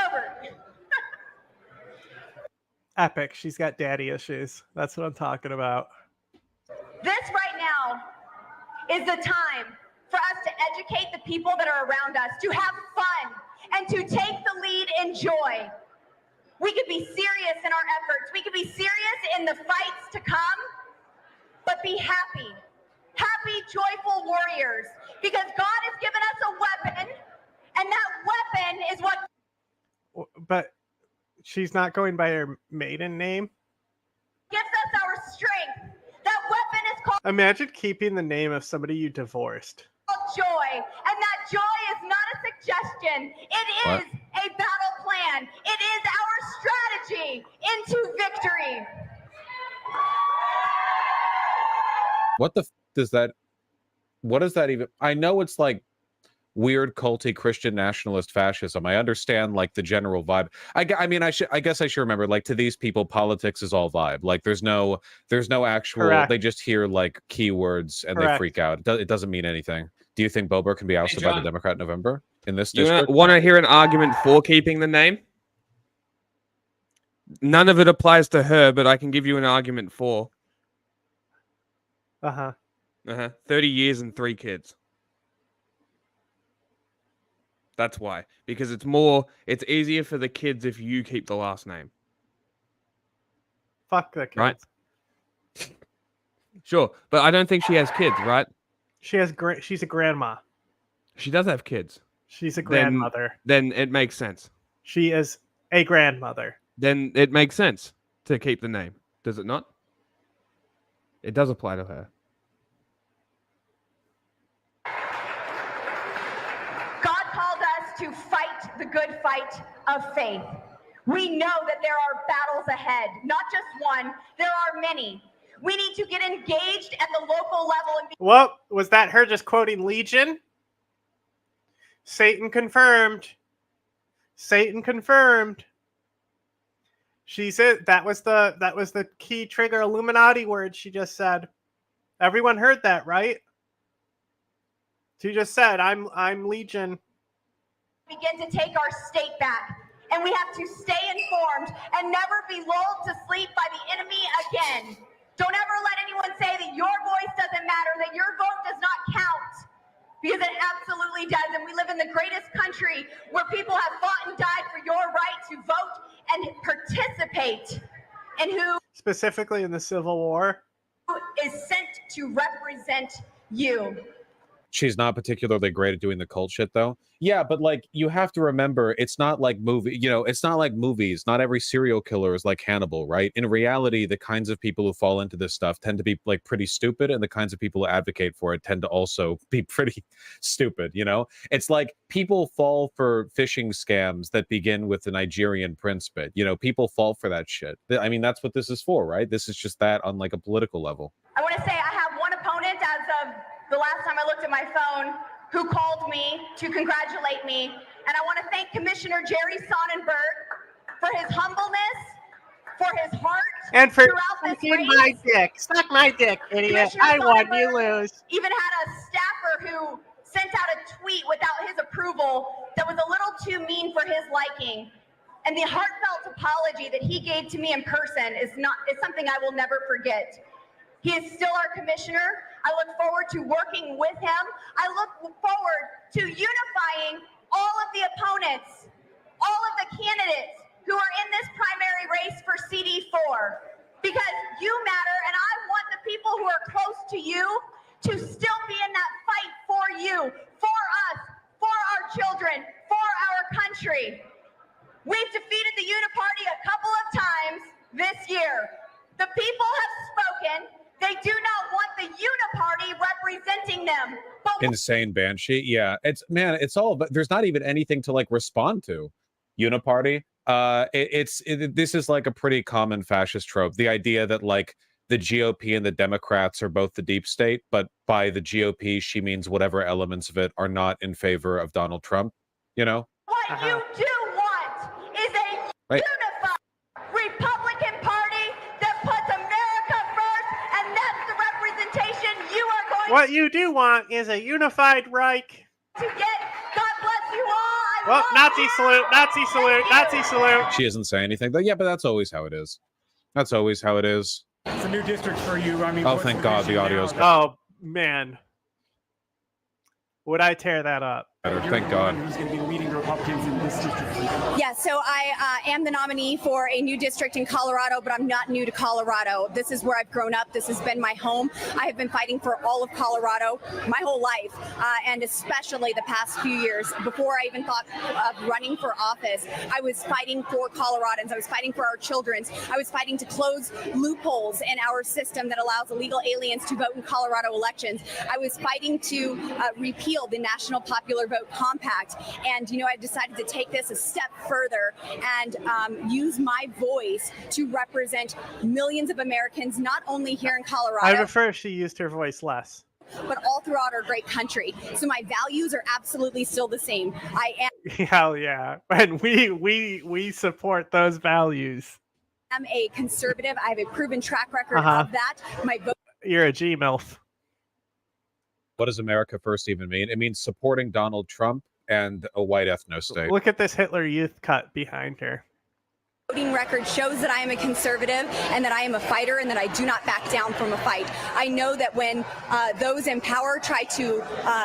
Over. Epic. She's got daddy issues. That's what I'm talking about. This right now is the time for us to educate the people that are around us, to have fun, and to take the lead in joy. We could be serious in our efforts. We could be serious in the fights to come, but be happy. Happy, joyful warriors. Because God has given us a weapon, and that weapon is what... But she's not going by her maiden name. gives us our strength. That weapon is called Imagine keeping the name of somebody you divorced. joy. And that joy is not a suggestion. It What? is a battle plan. It is our strategy into victory. What the does that? What does that even? I know it's like weird culty Christian nationalist fascism. I understand like the general vibe. I mean, I guess I should remember, like, to these people politics is all vibe. Like there's no actual. Correct. They just hear like keywords and Correct. they freak out. It doesn't mean anything. Do you think Boebert can be ousted by the Democrat in November in this You district? want to hear an argument for keeping the name? None of it applies to her, but I can give you an argument for. 30 years and 3 kids. That's why. Because it's easier for the kids if you keep the last name. Fuck the kids. Right? Sure, but I don't think she has kids, right? She's a grandma. She does have kids. She's a grandmother. Then it makes sense. She is a grandmother. Then it makes sense to keep the name. Does it not? It does apply to her. God called us to fight the good fight of faith. We know that there are battles ahead, not just one, there are many. We need to get engaged at the local level and be— Well, was that her just quoting Legion? Satan confirmed. Satan confirmed. She said that was the key trigger Illuminati word she just said. Everyone heard that, right? She just said, I'm Legion. Begin to take our state back. And we have to stay informed and never be lulled to sleep by the enemy again. Don't ever let anyone say that your voice doesn't matter, that your vote does not count. Because it absolutely does. And we live in the greatest country where people have fought and died for your right to vote and participate in who Specifically in the Civil War. is sent to represent you. She's not particularly great at doing the cult shit, though. Yeah, but like you have to remember, it's not like it's not like movies. Not every serial killer is like Hannibal, right? In reality, the kinds of people who fall into this stuff tend to be like pretty stupid, and the kinds of people who advocate for it tend to also be pretty stupid. It's like people fall for phishing scams that begin with the Nigerian prince bit. People fall for that shit. I mean, that's what this is for, right? This is just that on like a political level. I want to say I have one opponent as of the last time I looked at my phone who called me to congratulate me. And I want to thank Commissioner Jerry Sonnenberg for his humbleness, for his heart, and for throughout this race. my dick. Suck my dick, idiot. I won, you lose. Even had a staffer who sent out a tweet without his approval that was a little too mean for his liking. And the heartfelt apology that he gave to me in person is something I will never forget. He is still our commissioner. I look forward to working with him. I look forward to unifying all of the opponents, all of the candidates who are in this primary race for CD4, because you matter, and I want the people who are close to you to still be in that fight for you, for us, for our children, for our country. We've defeated the Uniparty a couple of times this year. The people have spoken. They do not want the Uniparty representing them. But Insane Banshee. Yeah, it's all, but there's not even anything to like respond to. Uniparty. This is like a pretty common fascist trope. The idea that like the GOP and the Democrats are both the deep state, but by the GOP, she means whatever elements of it are not in favor of Donald Trump, what you do want is a unified Republican Party that puts America first, and that's the representation you are going What you do want is a unified Reich. to get. God bless you all. Well, Nazi salute, Nazi salute, Nazi salute. She doesn't say anything, but yeah, but that's always how it is. That's always how it is. It's a new district for you. I mean, Oh, what's thank the God the vision audio's now? Oh, man. Would I tear that up? better. You're Thank the one God. Who's going to be leading the Republicans in this district? Yeah, so I am the nominee for a new district in Colorado, but I'm not new to Colorado. This is where I've grown up. This has been my home. I have been fighting for all of Colorado my whole life, and especially the past few years. Before I even thought of running for office, I was fighting for Coloradans. I was fighting for our children. I was fighting to close loopholes in our system that allows illegal aliens to vote in Colorado elections. I was fighting to repeal the national popular vote compact. And, I've decided to take this a step further and use my voice to represent millions of Americans, not only here in Colorado. I prefer if she used her voice less. But all throughout our great country. So my values are absolutely still the same. I am. Hell yeah. And we support those values. I'm a conservative. I have a proven track record of that. My vote. You're a G-MILF. What does America First even mean? It means supporting Donald Trump and a white ethno state. Look at this Hitler Youth cut behind her. Voting record shows that I am a conservative and that I am a fighter and that I do not back down from a fight. I know that when those in power try to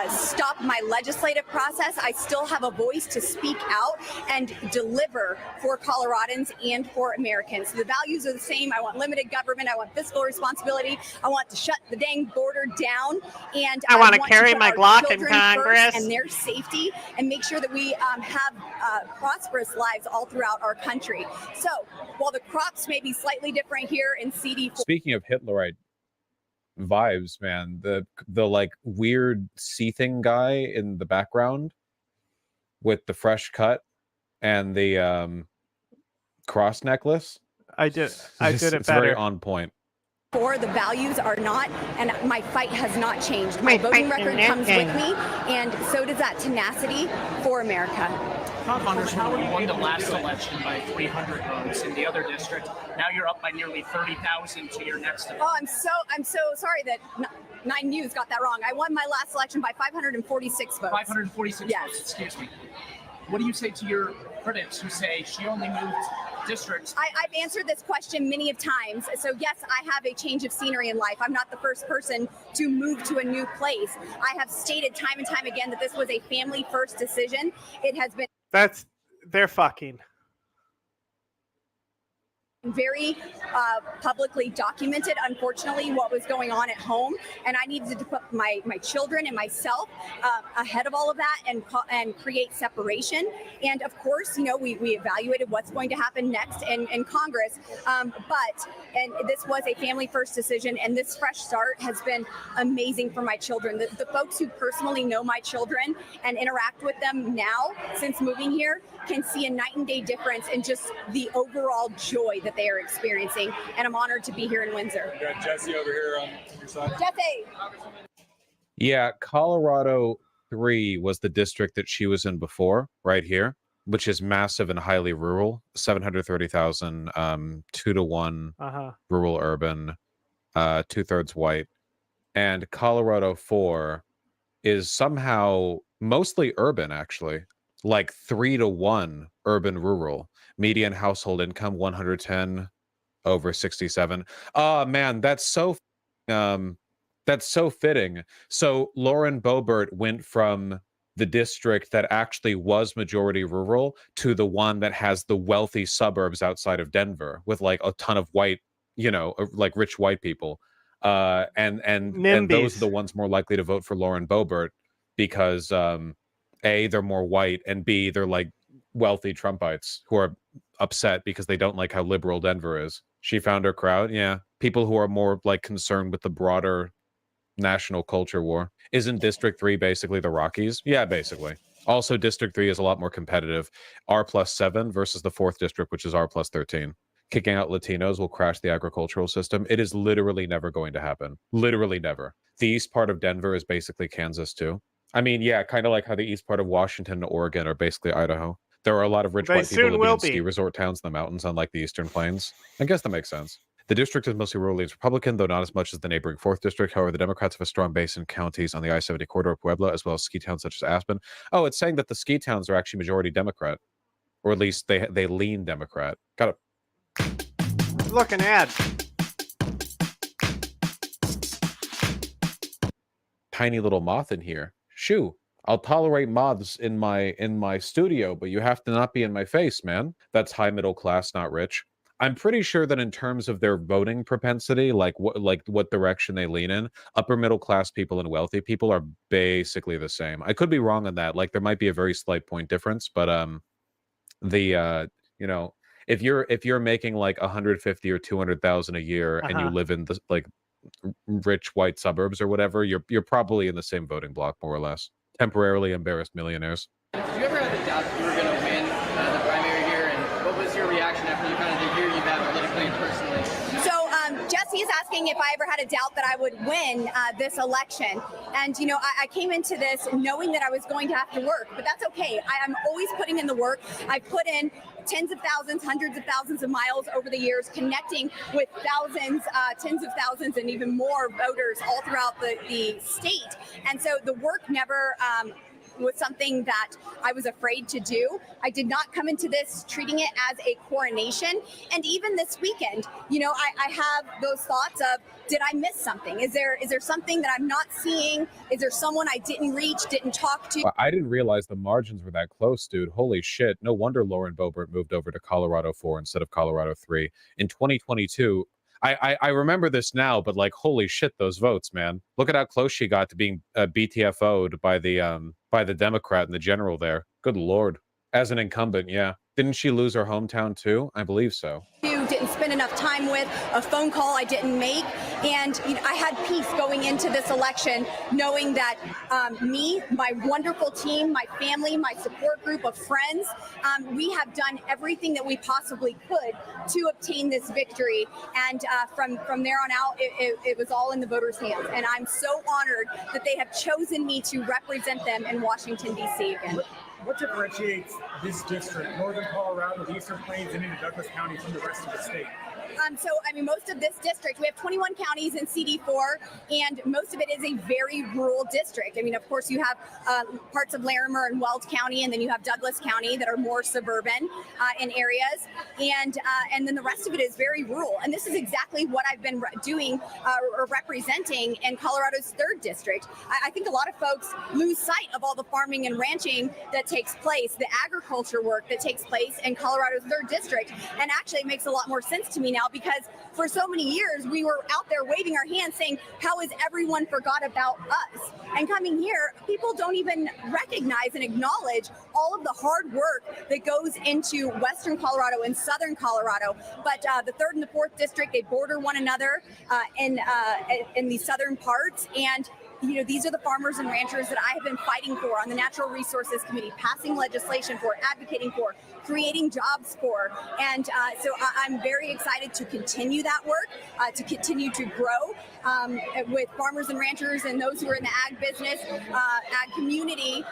stop my legislative process, I still have a voice to speak out and deliver for Coloradans and for Americans. The values are the same. I want limited government. I want fiscal responsibility. I want to shut the dang border down. And I want to carry put my our Glock in children Congress first and their safety and make sure that we have prosperous lives all throughout our country. So while the crops may be slightly different here in CD4. Speaking of Hitlerite vibes, man, the like weird seething guy in the background with the fresh cut and the cross necklace. I did it better. It's very on point. The values are not, and my fight has not changed. My voting record comes with me, and so does that tenacity for America. Congresswoman won the last election by 300 votes in the other district. Now you're up by nearly 30,000 to your next election. Oh, I'm so sorry that 9 News got that wrong. I won my last election by 546 votes. 546 votes, excuse me. What do you say to your critics who say she only moved districts? I've answered this question many of times. So yes, I have a change of scenery in life. I'm not the first person to move to a new place. I have stated time and time again that this was a family first decision. It has been they're fucking very publicly documented, unfortunately, what was going on at home, and I needed to put my children and myself ahead of all of that and create separation. And of course, we evaluated what's going to happen next in Congress, but this was a family first decision, and this fresh start has been amazing for my children. The folks who personally know my children and interact with them now since moving here can see a night and day difference in just the overall joy that they are experiencing, and I'm honored to be here in Windsor. You got Jesse over here on your side. Jesse! Yeah, Colorado 3 was the district that she was in before, right here, which is massive and highly rural. 730,000, 2-to-1 rural urban, 2/3 white. And Colorado 4 is somehow mostly urban, actually, like 3-to-1 urban rural. Median household income 110 over 67. Oh man, that's so fitting. So Lauren Boebert went from the district that actually was majority rural to the one that has the wealthy suburbs outside of Denver with like a ton of white, like rich white people. And those are the ones more likely to vote for Lauren Boebert because A, they're more white, and B, they're like wealthy Trumpites who are upset because they don't like how liberal Denver is. She found her crowd. Yeah. People who are more like concerned with the broader national culture war. Isn't District 3 basically the Rockies? Yeah, basically. Also, District 3 is a lot more competitive. R+7 versus the 4th district, which is R+13. Kicking out Latinos will crash the agricultural system. It is literally never going to happen. Literally never. The east part of Denver is basically Kansas too. I mean, yeah, kind of like how the east part of Washington and Oregon are basically Idaho. There are a lot of rich white people living in ski resort towns in the mountains, unlike the Eastern Plains. I guess that makes sense. The district is mostly rural leans Republican, though not as much as the neighboring 4th district. However, the Democrats have a strong base in counties on the I-70 corridor of Puebla, as well as ski towns such as Aspen. Oh, it's saying that the ski towns are actually majority Democrat, or at least they lean Democrat. Got it. Look, an ad. Tiny little moth in here. Shoo. I'll tolerate moths in my studio, but you have to not be in my face, man. That's high middle class, not rich. I'm pretty sure that in terms of their voting propensity, like what direction they lean in, upper middle class people and wealthy people are basically the same. I could be wrong on that. Like there might be a very slight point difference, but if you're making like 150 or 200,000 a year and you live in the like rich white suburbs or whatever, you're probably in the same voting block more or less. temporarily embarrassed millionaires. Did you ever have a doubt that you were going to win the primary here? And what was your reaction after you kind of the year you've had politically and personally? So Jesse is asking if I ever had a doubt that I would win this election. And, you know, I came into this knowing that I was going to have to work, but that's okay. I'm always putting in the work. I put in tens of thousands, hundreds of thousands of miles over the years, connecting with thousands, tens of thousands, and even more voters all throughout the state. And so the work never was something that I was afraid to do. I did not come into this treating it as a coronation. And even this weekend, you know, I have those thoughts of, did I miss something? Is there something that I'm not seeing? Is there someone I didn't reach, didn't talk to? I didn't realize the margins were that close, dude. Holy shit. No wonder Lauren Boebert moved over to Colorado 4 instead of Colorado 3. In 2022, I remember this now, but like, holy shit, those votes, man. Look at how close she got to being BTFO'd by the Democrat and the general there. Good Lord. As an incumbent, yeah. Didn't she lose her hometown too? I believe so. Didn't spend enough time with, a phone call I didn't make, and you know, I had peace going into this election, knowing that me, my wonderful team, my family, my support group of friends, we have done everything that we possibly could to obtain this victory. And from there on out, it was all in the voters' hands. And I'm so honored that they have chosen me to represent them in Washington, D.C. again. What differentiates this district, Northern Colorado, the Eastern Plains, and into Douglas County from the rest of the state? So, I mean, most of this district, we have 21 counties in CD4, and most of it is a very rural district. I mean, of course, you have parts of Larimer and Weld County, and then you have Douglas County that are more suburban in areas, and then the rest of it is very rural. And this is exactly what I've been doing or representing in Colorado's 3rd district. I think a lot of folks lose sight of all the farming and ranching that takes place, the agriculture work that takes place in Colorado's 3rd district, and actually it makes a lot more sense to me now, because for so many years we were out there waving our hands saying, how is everyone forgot about us? And coming here, people don't even recognize and acknowledge all of the hard work that goes into Western Colorado and Southern Colorado. But the 3rd and the 4th district, they border one another in the southern parts. And you know, these are the farmers and ranchers that I have been fighting for on the Natural Resources Committee, passing legislation for, advocating for, creating jobs for. And so I'm very excited to continue that work, to continue to grow with farmers and ranchers and those who are in the ag business, ag community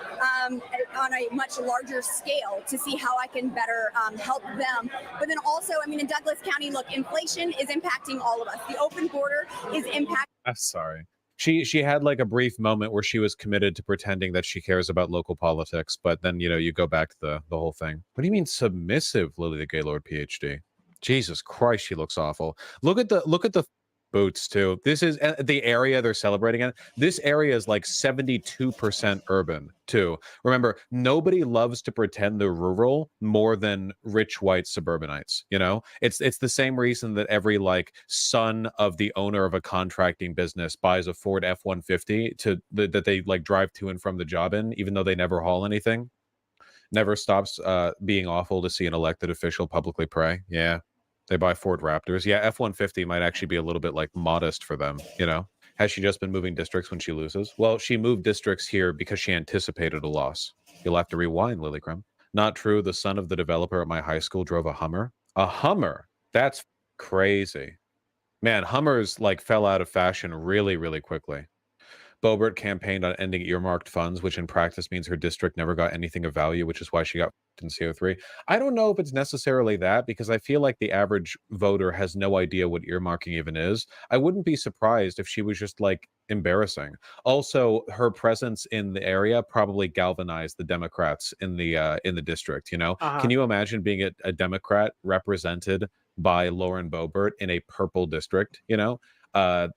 on a much larger scale, to see how I can better help them. But then also, I mean, in Douglas County, look, inflation is impacting all of us. The open border is impacting. I'm sorry. She had like a brief moment where she was committed to pretending that she cares about local politics, but then, you know, you go back to the whole thing. What do you mean submissive, Lily the Gaylord PhD? Jesus Christ, she looks awful. Look at the boots too. This is the area they're celebrating in. This area is like 72% urban too. Remember, nobody loves to pretend they're rural more than rich white suburbanites. You know, it's the same reason that every like son of the owner of a contracting business buys a Ford F-150 that they like drive to and from the job in, even though they never haul anything. Never stops being awful to see an elected official publicly pray. Yeah. They buy Ford Raptors. Yeah, F-150 might actually be a little bit like modest for them, you know? Has she just been moving districts when she loses? Well, she moved districts here because she anticipated a loss. You'll have to rewind, Lilycrem. Not true. The son of the developer at my high school drove a Hummer. A Hummer? That's crazy. Man, Hummers like fell out of fashion really, really quickly. Boebert campaigned on ending earmarked funds, which in practice means her district never got anything of value, which is why she got in CO3. I don't know if it's necessarily that, because I feel like the average voter has no idea what earmarking even is. I wouldn't be surprised if she was just like embarrassing. Also, her presence in the area probably galvanized the Democrats in the district, you know? Can you imagine being a Democrat represented by Lauren Boebert in a purple district, you know?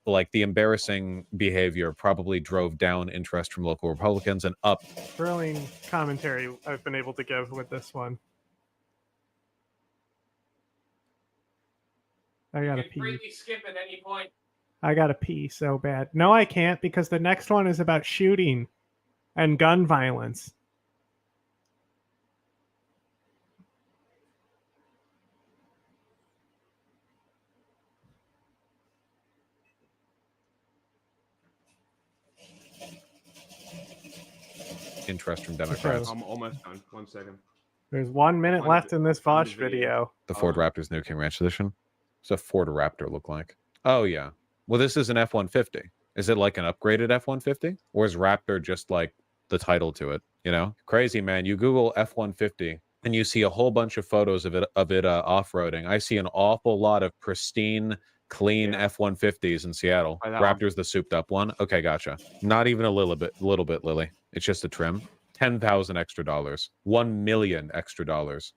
Like the embarrassing behavior probably drove down interest from local Republicans and up. Thrilling commentary I've been able to give with this one. I gotta pee. Freely skip at any point. I gotta pee so bad. No, I can't, because the next one is about shooting and gun violence. interest from Democrats. I'm almost done. 1 second. There's 1 minute left in this Vosh video. The Ford Raptor's new King Ranch edition. What's a Ford Raptor look like? Oh yeah. Well, this is an F-150. Is it like an upgraded F-150, or is Raptor just like the title to it? You know, crazy man. You Google F-150 and you see a whole bunch of photos of it off-roading. I see an awful lot of pristine, clean F-150s in Seattle. Raptor's the souped-up one. Okay, gotcha. Not even a little bit, Lily. It's just a trim. $10,000 extra dollars. $1 million extra dollars.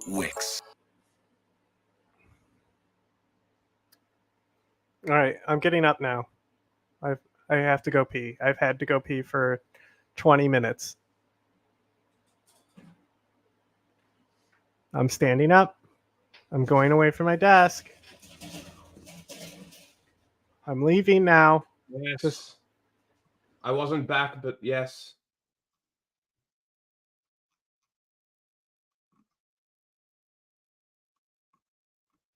Wix. All right, I'm getting up now. I have to go pee. I've had to go pee for 20 minutes. I'm standing up. I'm going away from my desk. I'm leaving now. Yes. I wasn't back, but yes.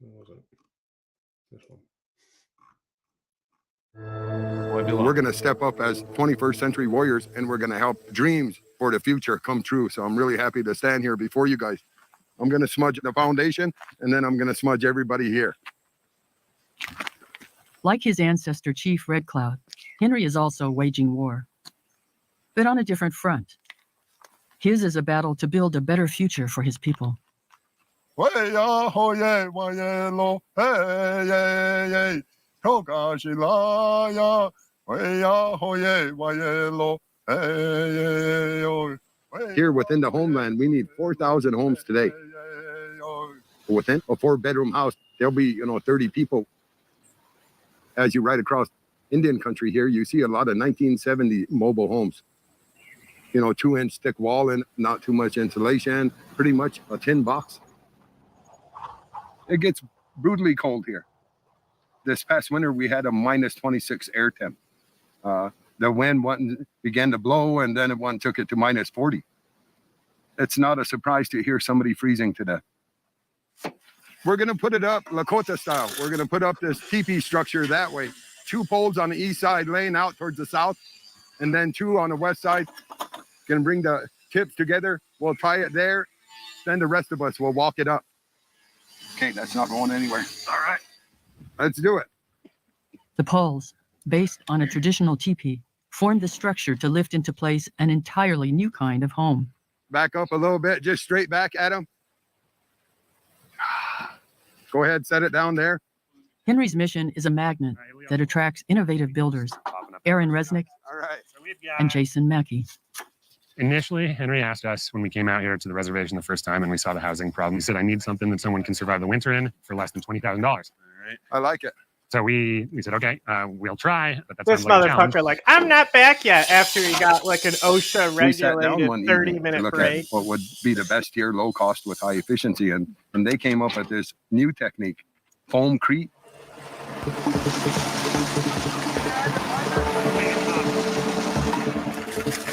Where was it? This one. We're going to step up as 21st century warriors, and we're going to help dreams for the future come true. So I'm really happy to stand here before you guys. I'm going to smudge the foundation, and then I'm going to smudge everybody here. Like his ancestor, Chief Red Cloud, Henry is also waging war, but on a different front. His is a battle to build a better future for his people. Here within the homeland, we need 4,000 homes today. Within a 4-bedroom house, there'll be 30 people. As you ride across Indian country here, you see a lot of 1970 mobile homes. 2-inch thick wall and not too much insulation, pretty much a tin box. It gets brutally cold here. This past winter, we had a minus 26 air temp. The wind began to blow, and then it took it to minus 40. It's not a surprise to hear somebody freezing to death. We're going to put it up Lakota style. We're going to put up this teepee structure that way. 2 poles on the east side laying out towards the south, and then 2 on the west side. Going to bring the tips together. We'll tie it there. Then the rest of us will walk it up. Okay, that's not going anywhere. All right. Let's do it. The poles, based on a traditional teepee, formed the structure to lift into place an entirely new kind of home. Back up a little bit, just straight back at him. Go ahead, set it down there. Henry's mission is a magnet that attracts innovative builders, Aaron Resnick and Jason Mackey. Initially, Henry asked us when we came out here to the reservation the first time and we saw the housing problem. He said, I need something that someone can survive the winter in for less than $20,000. All right. I like it. So we said, okay, we'll try. But this motherfucker, I'm not back yet after he got like an OSHA regulated 30-minute break. What would be the best here, low cost with high efficiency. And they came up with this new technique, foamcrete.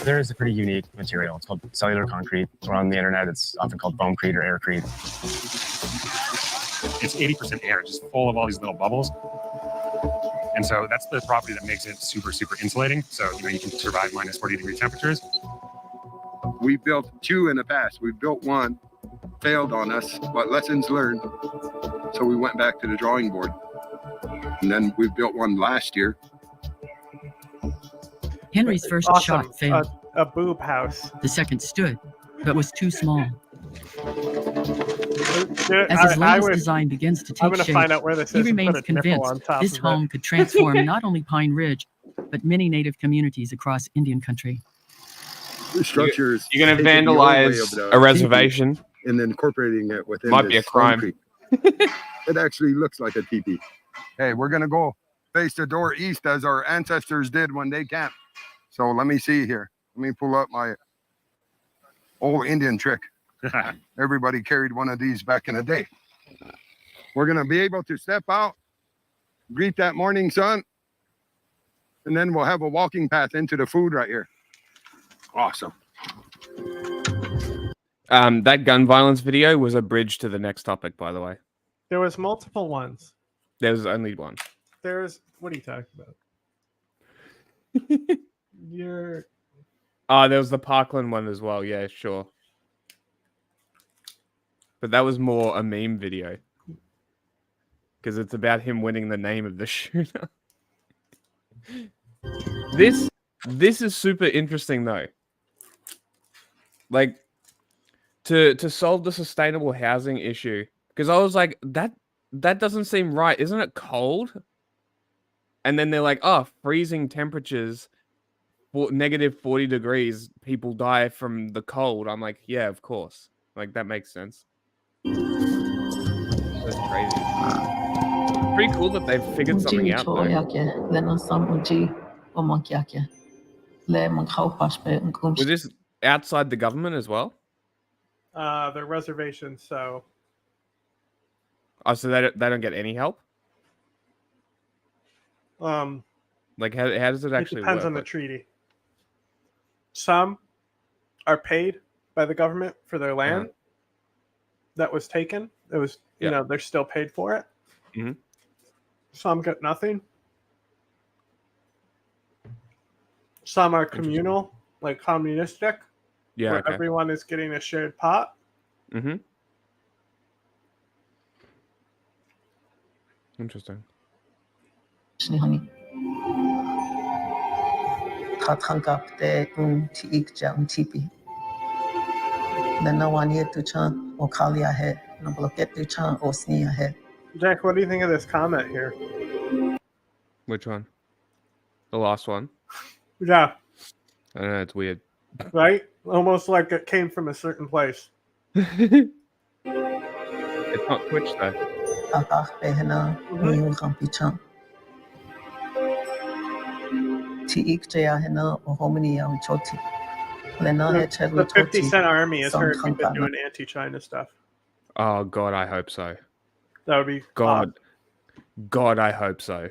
There is a pretty unique material. It's called cellular concrete. Or on the internet, it's often called foamcrete or aircrete. It's 80% air, just full of all these little bubbles. And so that's the property that makes it super, super insulating. So, you can survive minus 40-degree temperatures. We built 2 in the past. We built 1, failed on us, but lessons learned. So we went back to the drawing board. And then we built 1 last year. Henry's first shot failed. A boob house. The second stood, but was too small. Dude, As his latest design begins to take shape, find out where this he is remains convinced this home could transform not only Pine Ridge, but many Native communities across Indian country. The structures. You're going to vandalize a reservation and then incorporating it within. Might be a crime. It actually looks like a teepee. Hey, we're going to go face the door east as our ancestors did when they camped. So let me see here. Let me pull up my old Indian trick. Everybody carried one of these back in the day. We're going to be able to step out, greet that morning sun, and then we'll have a walking path into the food right here. Awesome. That gun violence video was a bridge to the next topic, by the way. There was multiple ones. There was only one. What are you talking about? You're Oh, there was the Parkland one as well. Yeah, sure. But that was more a meme video. Because it's about him winning the name of the shooter. This is super interesting though. Like to solve the sustainable housing issue. Because I was like, that doesn't seem right. Isn't it cold? And then they're like, oh, freezing temperatures, negative 40 degrees, people die from the cold. I'm like, yeah, of course. Like, that makes sense. That's crazy. Pretty cool that they've figured something out, though. Was this outside the government as well? They're reservations, so... Oh, so they don't get any help? Like, how does it actually work? It depends on the treaty. Some are paid by the government for their land that was taken. It was, you know, they're still paid for it. Mm-hmm. Some get nothing. Some are communal, like communistic, where everyone is getting a shared pot. Mm-hmm. Interesting. Jack, what do you think of this comment here? Which one? The last one? Yeah. I don't know, it's weird. Right? Almost like it came from a certain place. It's not Twitch, though. The 50 Cent Army has heard we've been doing anti-China stuff. Oh, God, I hope so. That would be God, I hope so.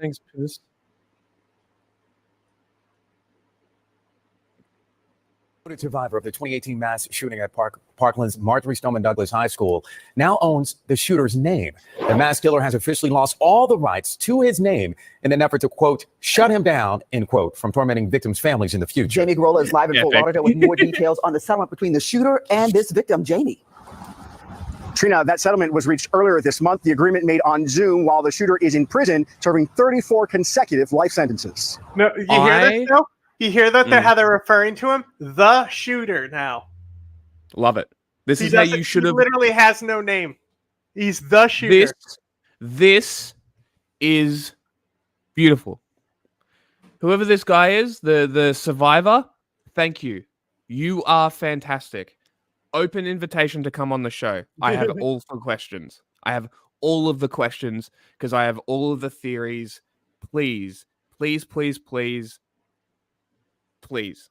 Thanks, Piss. Survivor of the 2018 mass shooting at Parkland's Marjory Stoneman Douglas High School now owns the shooter's name. The mass killer has officially lost all the rights to his name in an effort to, quote, shut him down, end quote, from tormenting victims' families in the future. Jamie Garola is live in Fort Lauderdale with more details on the settlement between the shooter and this victim, Jamie. Trina, that settlement was reached earlier this month. The agreement made on Zoom while the shooter is in prison, serving 34 consecutive life sentences. No, you hear this now? You hear that? How they're referring to him? The shooter now. Love it. This is how you should have... He literally has no name. He's the shooter. This is beautiful. Whoever this guy is, the survivor, thank you. You are fantastic. Open invitation to come on the show. I have all the questions. I have all of the questions because I have all of the theories. Please, please, please, please. Please.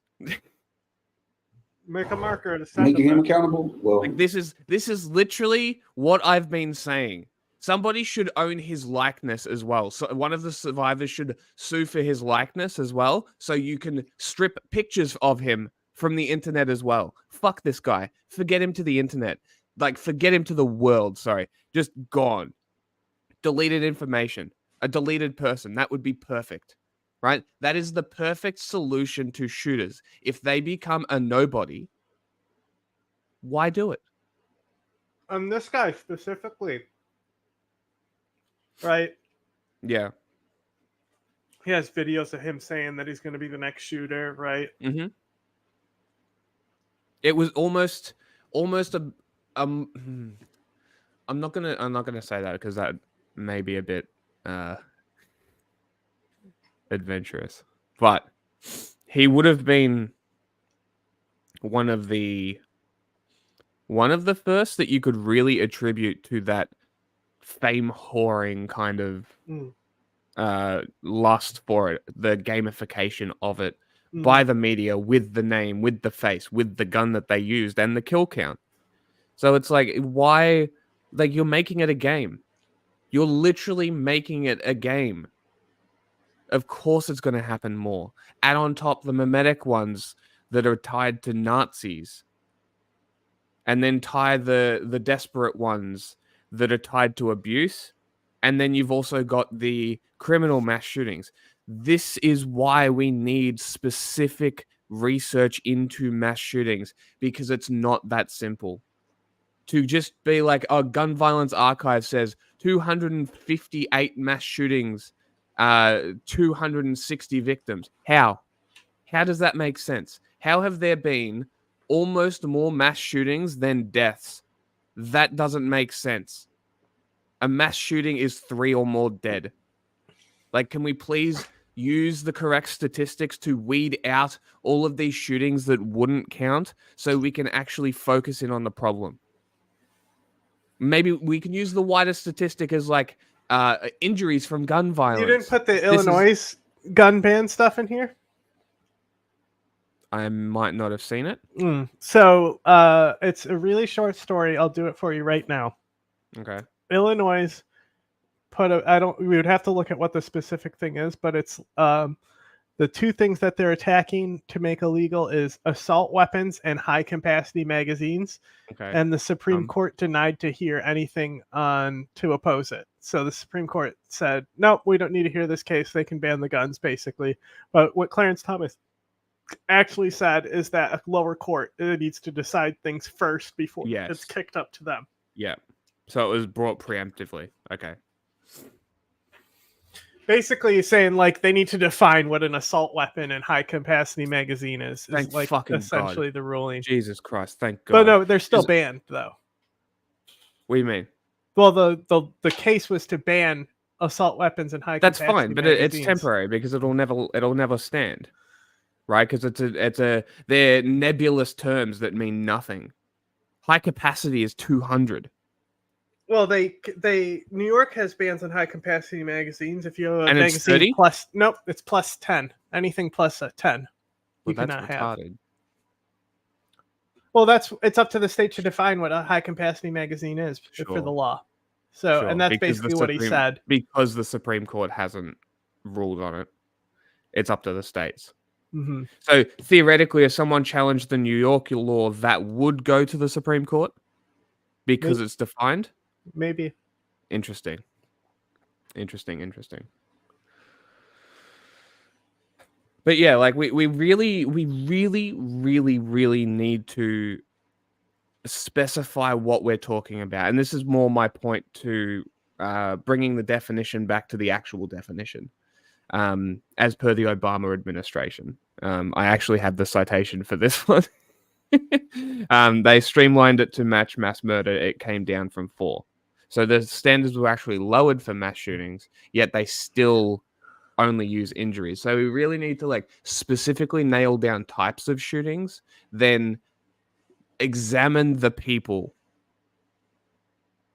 Make a marker to making him accountable. Well, like this is literally what I've been saying. Somebody should own his likeness as well. So one of the survivors should sue for his likeness as well. So you can strip pictures of him from the internet as well. Fuck this guy. Forget him to the internet. Like forget him to the world. Sorry. Just gone. Deleted information. A deleted person. That would be perfect. Right? That is the perfect solution to shooters. If they become a nobody, why do it? This guy specifically, right? Yeah. He has videos of him saying that he's going to be the next shooter, right? Mm-hmm. It was almost a I'm not gonna say that because that may be a bit adventurous, but he would have been one of the first that you could really attribute to that fame whoring kind of lust for it, the gamification of it by the media with the name, with the face, with the gun that they used and the kill count. So it's like, why? Like, you're making it a game. You're literally making it a game. Of course it's going to happen more. Add on top the mimetic ones that are tied to Nazis. And then tie the desperate ones that are tied to abuse. And then you've also got the criminal mass shootings. This is why we need specific research into mass shootings, because it's not that simple. To just be like, oh, Gun Violence Archive says 258 mass shootings, 260 victims. How? How does that make sense? How have there been almost more mass shootings than deaths? That doesn't make sense. A mass shooting is 3 or more dead. Like, can we please use the correct statistics to weed out all of these shootings that wouldn't count so we can actually focus in on the problem? Maybe we can use the wider statistic as like injuries from gun violence. You didn't put the Illinois gun ban stuff in here? I might not have seen it. So it's a really short story. I'll do it for you right now. Okay. Illinois we would have to look at what the specific thing is, but it's the 2 things that they're attacking to make illegal is assault weapons and high capacity magazines. Okay. And the Supreme Court denied to hear anything to oppose it. So the Supreme Court said, nope, we don't need to hear this case. They can ban the guns, basically. But what Clarence Thomas actually said is that a lower court needs to decide things first before it's kicked up to them. Yeah. So it was brought preemptively. Okay. Basically, he's saying like they need to define what an assault weapon and high capacity magazine is. Thank like fucking essentially God. the ruling. Jesus Christ, thank God. But no, they're still banned though. What do you mean? Well, the case was to ban assault weapons and high. That's capacity fine, but magazines. it's temporary because it'll never stand, right? Because they're nebulous terms that mean nothing. High capacity is 200. Well, New York has bans on high capacity magazines. If you have a And it's magazine 30? plus, nope, it's plus 10. Anything plus a 10, Well, you that's cannot have. retarded. Well, it's up to the state to define what a high capacity magazine is for the law. So, Sure, and that's because basically what he said. Because the Supreme Court hasn't ruled on it, it's up to the states. Mm-hmm. So theoretically, if someone challenged the New York law, that would go to the Supreme Court because it's defined. Maybe. Interesting. But yeah, like we really need to specify what we're talking about. And this is more my point to bringing the definition back to the actual definition. As per the Obama administration. I actually have the citation for this one. They streamlined it to match mass murder. It came down from 4. So the standards were actually lowered for mass shootings, yet they still only use injuries. So we really need to like specifically nail down types of shootings, then examine the people.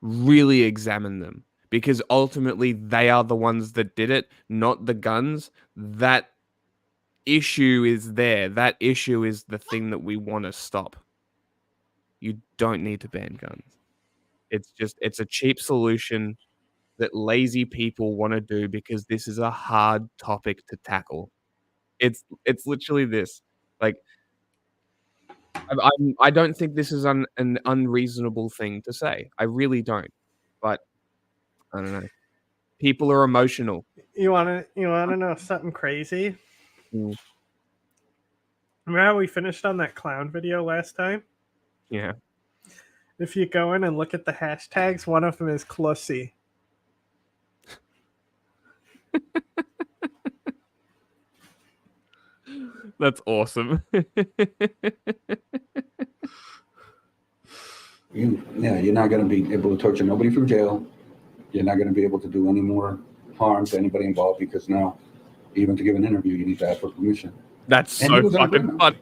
Really examine them. Because ultimately they are the ones that did it, not the guns. That issue is there. That issue is the thing that we want to stop. You don't need to ban guns. It's a cheap solution that lazy people want to do because this is a hard topic to tackle. It's literally this. Like, I don't think this is an unreasonable thing to say. I really don't. But I don't know. People are emotional. You wanna know something crazy? Remember how we finished on that clown video last time? Yeah. If you go in and look at the hashtags, one of them is Clossy. That's awesome. You're not going to be able to torture nobody from jail. You're not going to be able to do any more harm to anybody involved because now, even to give an interview, you need to ask for permission. That's so fucking fun.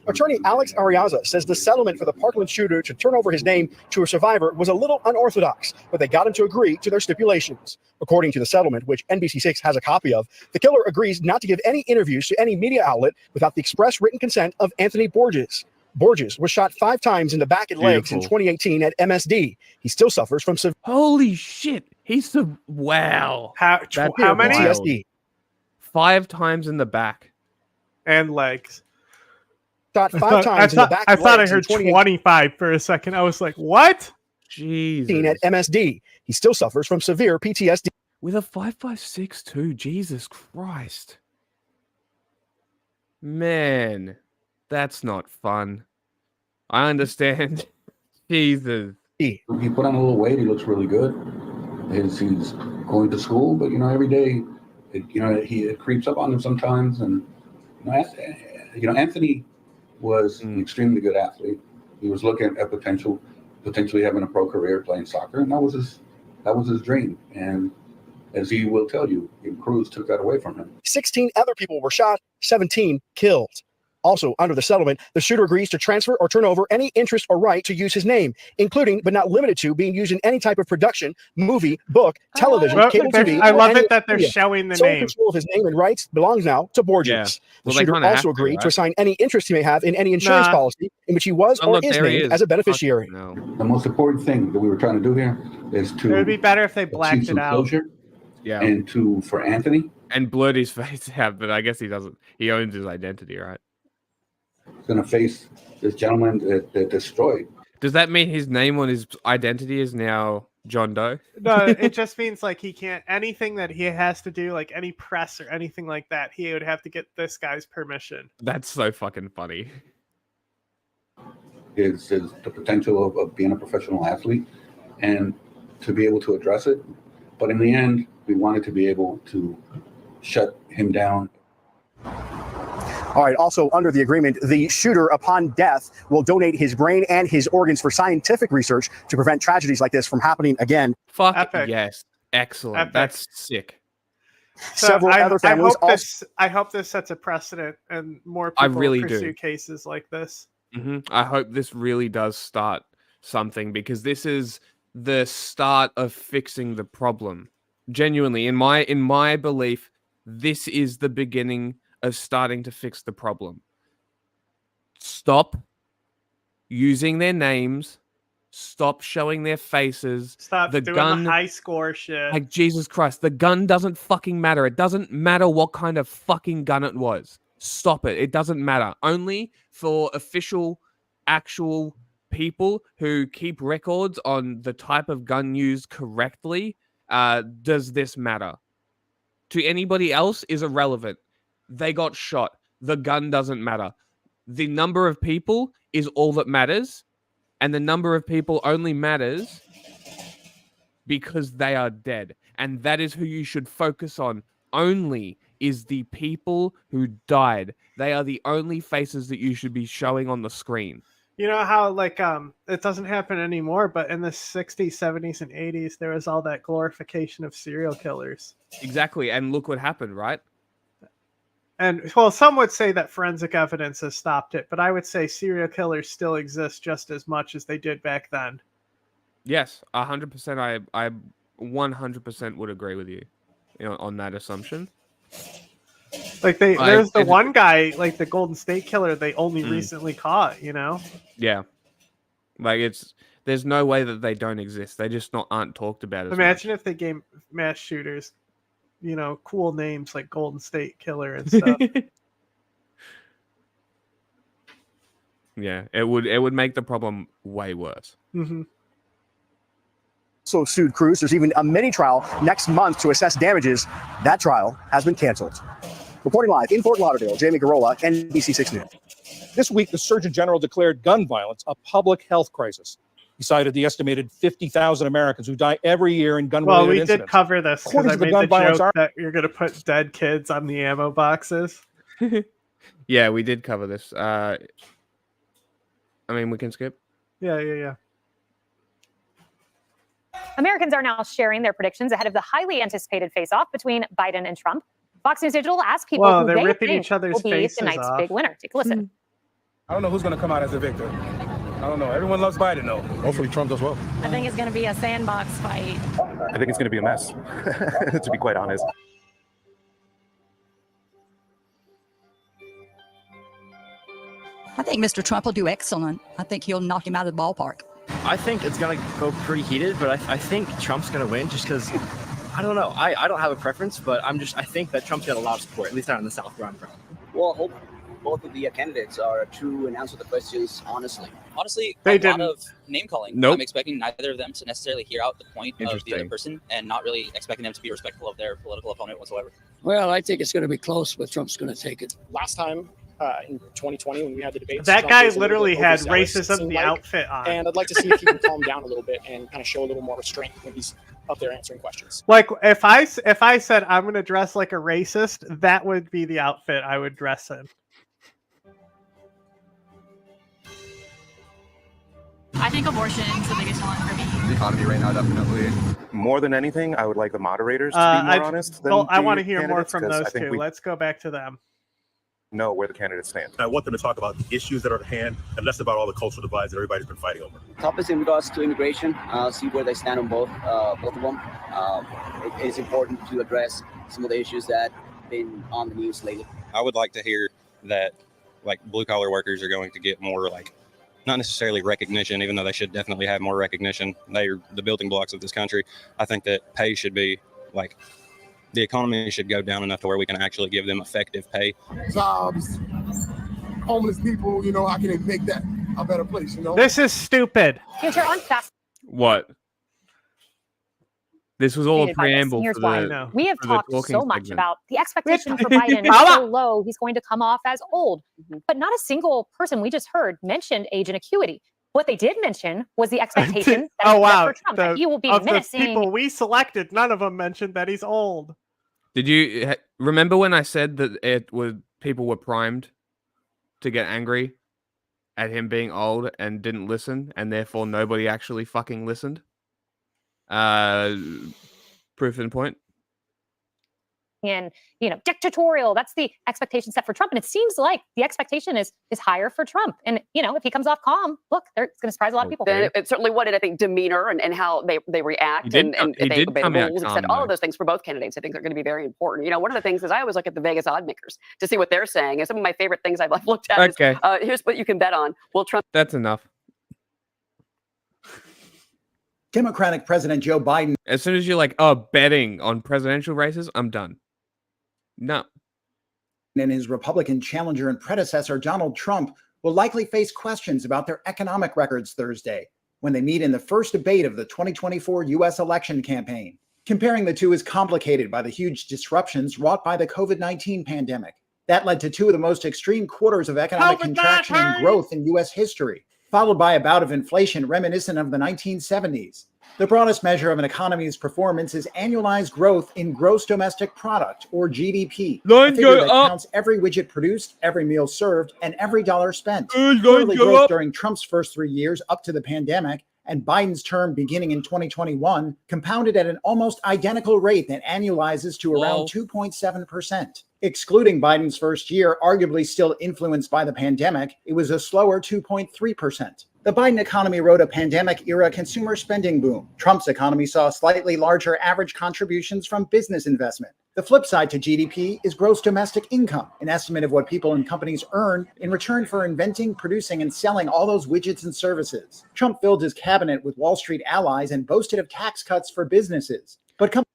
Attorney Alex Ariaza says the settlement for the Parkland shooter to turn over his name to a survivor was a little unorthodox, but they got him to agree to their stipulations. According to the settlement, which NBC6 has a copy of, the killer agrees not to give any interviews to any media outlet without the express written consent of Anthony Borges. Borges was shot 5 times in the back and legs in 2018 at MSD. He still suffers from Holy shit. Wow. How many? PTSD. 5 times in the back. And legs. Shot 5 times in the back. I thought I legs in heard 2018 25 for a second. I was like, what? Jesus. at MSD. He still suffers from severe PTSD. With a 5.56 too. Jesus Christ. Man, that's not fun. I understand. Jesus. He put on a little weight. He looks really good. He's going to school, but every day, it creeps up on him sometimes. And Anthony was an extremely good athlete. He was looking at potentially having a pro career playing soccer, and that was his dream. And as he will tell you, Cruz took that away from him. 16 other people were shot, 17 killed. Also, under the settlement, the shooter agrees to transfer or turn over any interest or right to use his name, including but not limited to being used in any type of production, movie, book, television, cable TV. I love or it that they're media. showing the Sole name. control of his name and rights belongs now to Borges. Yeah. The Well, they shooter kinda have also to, agreed right? to assign any interest he may have in any insurance Nah. policy in which he was Oh, or look, is there he named is. as a beneficiary. No. The most important thing that we were trying to do here is It to would be better if they achieve blacked some it out. closure, Yeah. and for Anthony, And blurred his face out, but I guess he doesn't. He owns his identity, right? he's going to face this gentleman that destroyed. Does that mean his name on his identity is now John Doe? No, it just means like he can't anything that he has to do, like any press or anything like that. He would have to get this guy's permission. That's so fucking funny. Is the potential of being a professional athlete and to be able to address it. But in the end, we wanted to be able to shut him down. All right. Also, under the agreement, the shooter, upon death, will donate his brain and his organs for scientific research to prevent tragedies like this from happening again. Fuck Epic. yes. Excellent. Epic. That's sick. Several other families I hope this sets a precedent and more I people really pursue do. cases like this. I hope this really does start something, because this is the start of fixing the problem. Genuinely, in my belief, this is the beginning of starting to fix the problem. Stop using their names. Stop showing their faces. Stop the doing gun, the high score shit. like Jesus Christ, the gun doesn't fucking matter. It doesn't matter what kind of fucking gun it was. Stop it. It doesn't matter. Only for official, actual people who keep records on the type of gun used correctly does this matter. To anybody else is irrelevant. They got shot. The gun doesn't matter. The number of people is all that matters, and the number of people only matters because they are dead. And that is who you should focus on only, is the people who died. They are the only faces that you should be showing on the screen. You know how it doesn't happen anymore, but in the 60s, 70s, and 80s, there was all that glorification of serial killers. Exactly, and look what happened, right? And, well, some would say that forensic evidence has stopped it, but I would say serial killers still exist just as much as they did back then. Yes, 100%. I 100% would agree with you, on that assumption. Like there's the one guy, like the Golden State Killer, they only recently caught. Yeah, like there's no way that they don't exist. They just aren't talked about as Imagine if they gave mass shooters, cool names like Golden State Killer and stuff. Yeah, it would make the problem way worse. Mm-hmm. So sued Cruz. There's even a mini trial next month to assess damages. That trial has been canceled. Reporting live in Fort Lauderdale, Jamie Garola, NBC6 News. This week, the Surgeon General declared gun violence a public health crisis. He cited the estimated 50,000 Americans who die every year in gun-related Well, we incidents. did cover this because According I to the made gun the violence joke that you're going to put dead kids on the ammo boxes. Yeah, we did cover this. I mean, we can skip. Yeah. Americans are now sharing their predictions ahead of the highly anticipated face-off between Biden and Trump. Fox News Digital asked people Well, who they're they ripping think each other's will be faces tonight's off. big winner. Take a listen. I don't know who's going to come out as a victor. I don't know. Everyone loves Biden, though. Hopefully Trump does well. I think it's going to be a sandbox fight. I think it's going to be a mess, to be quite honest. I think Mr. Trump will do excellent. I think he'll knock him out of the ballpark. I think it's going to go pretty heated, but I think Trump's going to win just because I don't know. I don't have a preference, but I think that Trump's got a lot of support, at least out in the South where I'm from. Well, I hope both of the candidates are true and answer the questions honestly. Honestly, They a lot didn't. of name calling. Nope. I'm expecting neither of them to necessarily hear out the point of the other Interesting. person and not really expecting them to be respectful of their political opponent whatsoever. Well, I think it's going to be close, but Trump's going to take it. Last time in 2020 when we had the debates, That Trump guy was a little literally bit had overzealous, it racism seemed the like. outfit on. And I'd like to see if he can calm down a little bit and kind of show a little more restraint when he's up there answering questions. Like if I said I'm gonna dress like a racist, that would be the outfit I would dress in. I think abortion's the biggest one for me. The economy right now, definitely. More than anything, I would like the moderators to be more honest. Well, I want to hear more from those two. Let's go back to them. Know where the candidates stand. I want them to talk about the issues that are at hand and less about all the cultural divides that everybody's been fighting over. Topics in regards to immigration, see where they stand on both of them. It is important to address some of the issues that have been on the news lately. I would like to hear that like blue collar workers are going to get more like not necessarily recognition, even though they should definitely have more recognition. They are the building blocks of this country. I think that pay should be like the economy should go down enough to where we can actually give them effective pay. Jobs, homeless people, how can they make that a better place, This is stupid. Hunter, on fast. What? This was all a By this. preamble Here's for why. the. We have for the talked talking so much segment. about the expectation for Biden is so low, he's going to come off as old. But not a single person we just heard mentioned age and acuity. What they did mention was the expectation that Oh wow! for Trump, that he will be of the menacing. people we selected, none of them mentioned that he's old. Did you remember when I said that people were primed to get angry at him being old and didn't listen, and therefore nobody actually fucking listened? Proof in point. And dictatorial, that's the expectation set for Trump, and it seems like the expectation is higher for Trump. And if he comes off calm, look, it's going to surprise a lot of people. It's certainly what I think demeanor and how they react and they obey the rules, etc. All of those things for both candidates I think are going to be very important. One of the things is I always look at the Vegas odd makers to see what they're saying, and some of my favorite things I've looked at is here's what you can bet on. Will Trump? That's enough. Democratic President Joe Biden. As soon as you're like, betting on presidential races, I'm done. No. And his Republican challenger and predecessor, Donald Trump, will likely face questions about their economic records Thursday when they meet in the first debate of the 2024 U.S. election campaign. Comparing the two is complicated by the huge disruptions wrought by the COVID-19 pandemic. That led to two of the most extreme quarters of economic contraction and growth in U.S. history, followed by a bout of inflation reminiscent of the 1970s. The broadest measure of an economy's performance is annualized growth in gross domestic product, or GDP, a figure that counts every widget produced, every meal served, and every dollar spent. Quarterly growth during Trump's first 3 years up to the pandemic and Biden's term beginning in 2021 compounded at an almost identical rate that annualizes to around 2.7%. Excluding Biden's first year, arguably still influenced by the pandemic, it was a slower 2.3%. The Biden economy rode a pandemic-era consumer spending boom. Trump's economy saw slightly larger average contributions from business investment. The flip side to GDP is gross domestic income, an estimate of what people and companies earn in return for inventing, producing, and selling all those widgets and services. Trump filled his cabinet with Wall Street allies and boasted of tax cuts for businesses. But Can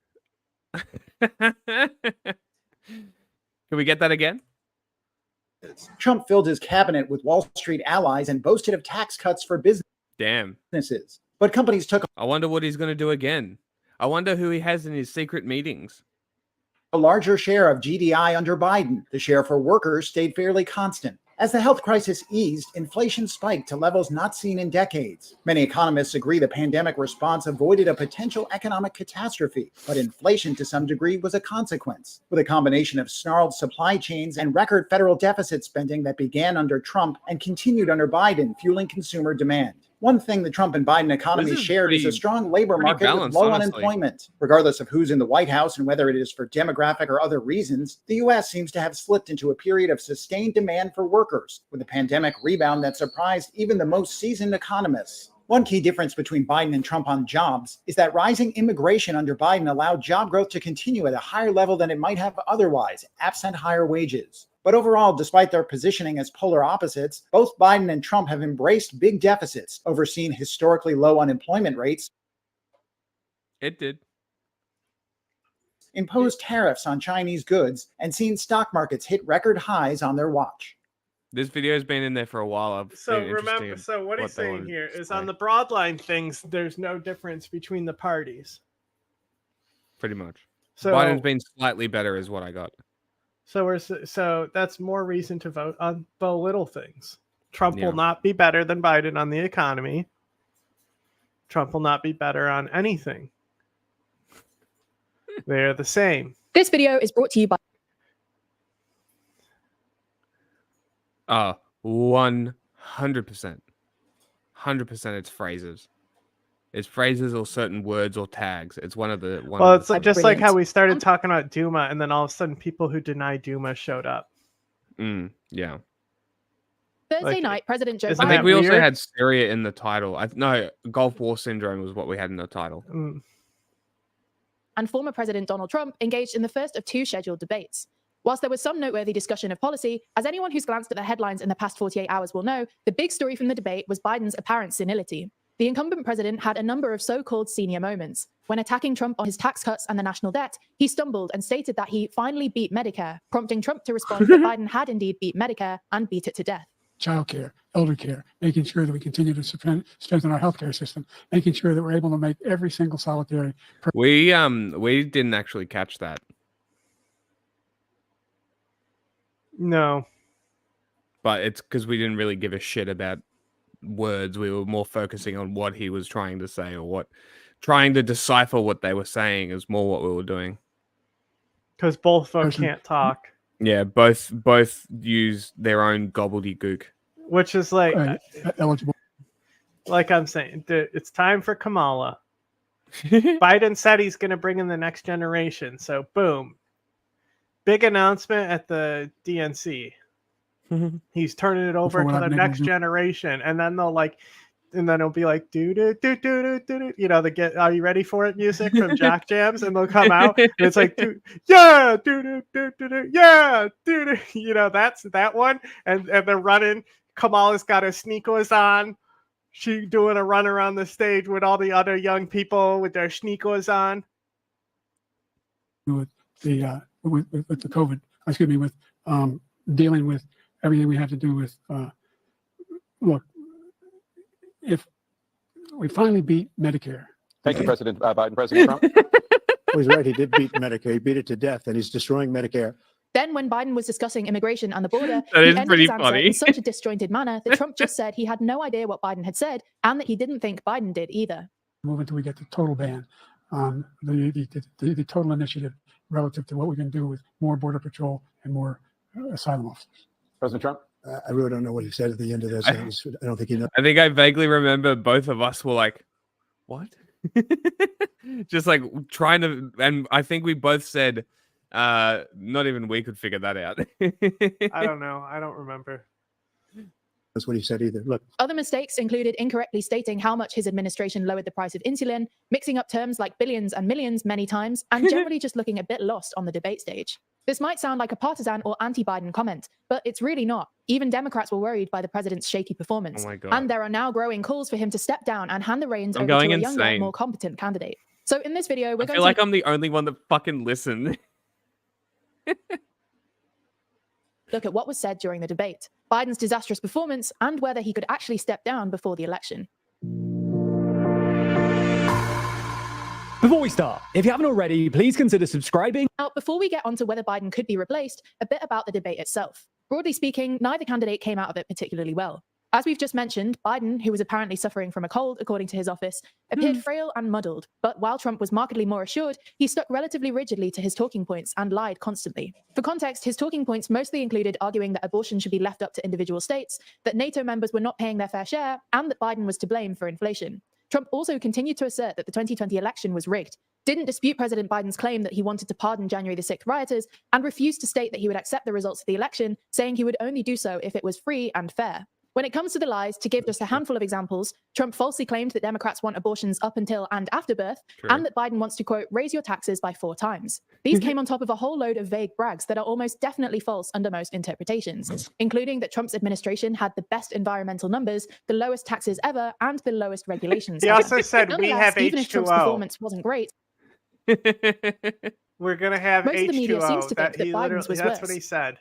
we get that again? Trump filled his cabinet with Wall Street allies and boasted of tax cuts for businesses. But companies took I wonder what he's going to do again. I wonder who he has in his secret meetings. A larger share of GDI under Biden. The share for workers stayed fairly constant. As the health crisis eased, inflation spiked to levels not seen in decades. Many economists agree the pandemic response avoided a potential economic catastrophe, but inflation to some degree was a consequence, with a combination of snarled supply chains and record federal deficit spending that began under Trump and continued under Biden, fueling consumer demand. One thing the Trump and Biden economies shared is a strong labor market with low unemployment. Regardless of who's in the White House and whether it is for demographic or other reasons, the U.S. seems to have slipped into a period of sustained demand for workers, with a pandemic rebound that surprised even the most seasoned economists. One key difference between Biden and Trump on jobs is that rising immigration under Biden allowed job growth to continue at a higher level than it might have otherwise, absent higher wages. But overall, despite their positioning as polar opposites, both Biden and Trump have embraced big deficits, overseen historically low unemployment rates. It did. imposed tariffs on Chinese goods, and seen stock markets hit record highs on their watch. This video has been in there for a while. So remember, so what he's saying here is on the broadline things, there's no difference between the parties. Pretty much. So Biden's been slightly better is what I got. So that's more reason to vote on the little things. Trump will not be better than Biden on the economy. Trump will not be better on anything. They're the same. This video is brought to you by 100%. 100% it's phrases. It's phrases or certain words or tags. It's one of the... Well, it's just like how we started talking about Duma, and then all of a sudden people who deny Duma showed up. Yeah. Thursday night, President Joe Biden... I think we also had Syria in the title. No, Gulf War Syndrome was what we had in the title. And former President Donald Trump engaged in the first of 2 scheduled debates. Whilst there was some noteworthy discussion of policy, as anyone who's glanced at the headlines in the past 48 hours will know, the big story from the debate was Biden's apparent senility. The incumbent president had a number of so-called senior moments. When attacking Trump on his tax cuts and the national debt, he stumbled and stated that he finally beat Medicare, prompting Trump to respond that Biden had indeed beat Medicare and beat it to death. Childcare, elder care, making sure that we continue to strengthen our healthcare system, making sure that we're able to make every single solitary. We didn't actually catch that. No. But it's because we didn't really give a shit about words. We were more focusing on what he was trying to say, or trying to decipher what they were saying is more what we were doing. Because both of them can't talk. Yeah, both use their own gobbledygook. Which is like eligible. Like I'm saying, it's time for Kamala. Biden said he's going to bring in the next generation. So boom. Big announcement at the DNC. He's turning it over to the next generation, and then it'll be like do do do do do do. You know, the get "Are you ready for it" music from Jack Jams, and they'll come out. And it's like yeah, do do do do do, yeah, do do. You know, that's that one, and they're running. Kamala's got her sneakers on. She doing a run around the stage with all the other young people with their sneakers on. With the with the COVID, excuse me, with dealing with everything we have to do with, look, if we finally beat Medicare. Thank you, President Biden. President Trump. Well, he's right. He did beat Medicare. He beat it to death, and he's destroying Medicare. Then when Biden was discussing immigration and the border, that he is ended pretty his answer funny. in such a disjointed manner that Trump just said he had no idea what Biden had said and that he didn't think Biden did either. Move until we get the total ban on the total initiative relative to what we can do with more border patrol and more asylum officers. President Trump. I really don't know what he said at the end of that sentence. I don't think he knows. I think I vaguely remember both of us were like, what? Just like trying to, and I think we both said, not even we could figure that out. I don't know. I don't remember. That's what he said either. Look. Other mistakes included incorrectly stating how much his administration lowered the price of insulin, mixing up terms like billions and millions many times, and generally just looking a bit lost on the debate stage. This might sound like a partisan or anti-Biden comment, but it's really not. Even Democrats were worried by the president's shaky performance. Oh my God. And there are now growing calls for him to step down and hand the reins over to a younger, more competent candidate. So in this video, we're I feel like I'm the only one that fucking listened. Look at what was said during the debate, Biden's disastrous performance, and whether he could actually step down before the election. Before we start, if you haven't already, please consider subscribing. Now, before we get onto whether Biden could be replaced, a bit about the debate itself. Broadly speaking, neither candidate came out of it particularly well. As we've just mentioned, Biden, who was apparently suffering from a cold, according to his office, appeared frail and muddled. But while Trump was markedly more assured, he stuck relatively rigidly to his talking points and lied constantly. For context, his talking points mostly included arguing that abortion should be left up to individual states, that NATO members were not paying their fair share, and that Biden was to blame for inflation. Trump also continued to assert that the 2020 election was rigged, didn't dispute President Biden's claim that he wanted to pardon January the 6th rioters, and refused to state that he would accept the results of the election, saying he would only do so if it was free and fair. When it comes to the lies, to give just a handful of examples, Trump falsely claimed that Democrats want abortions up until and after birth, and that Biden wants to, quote, raise your taxes by 4 times. These came on top of a whole load of vague brags that are almost definitely false under most interpretations, including that Trump's administration had the best environmental numbers, the lowest taxes ever, and the lowest regulations. He also said we have even if Trump's H2O. performance wasn't great. We're gonna have Most H2O. of the media seems to think that he Biden's was that's worse. what he said.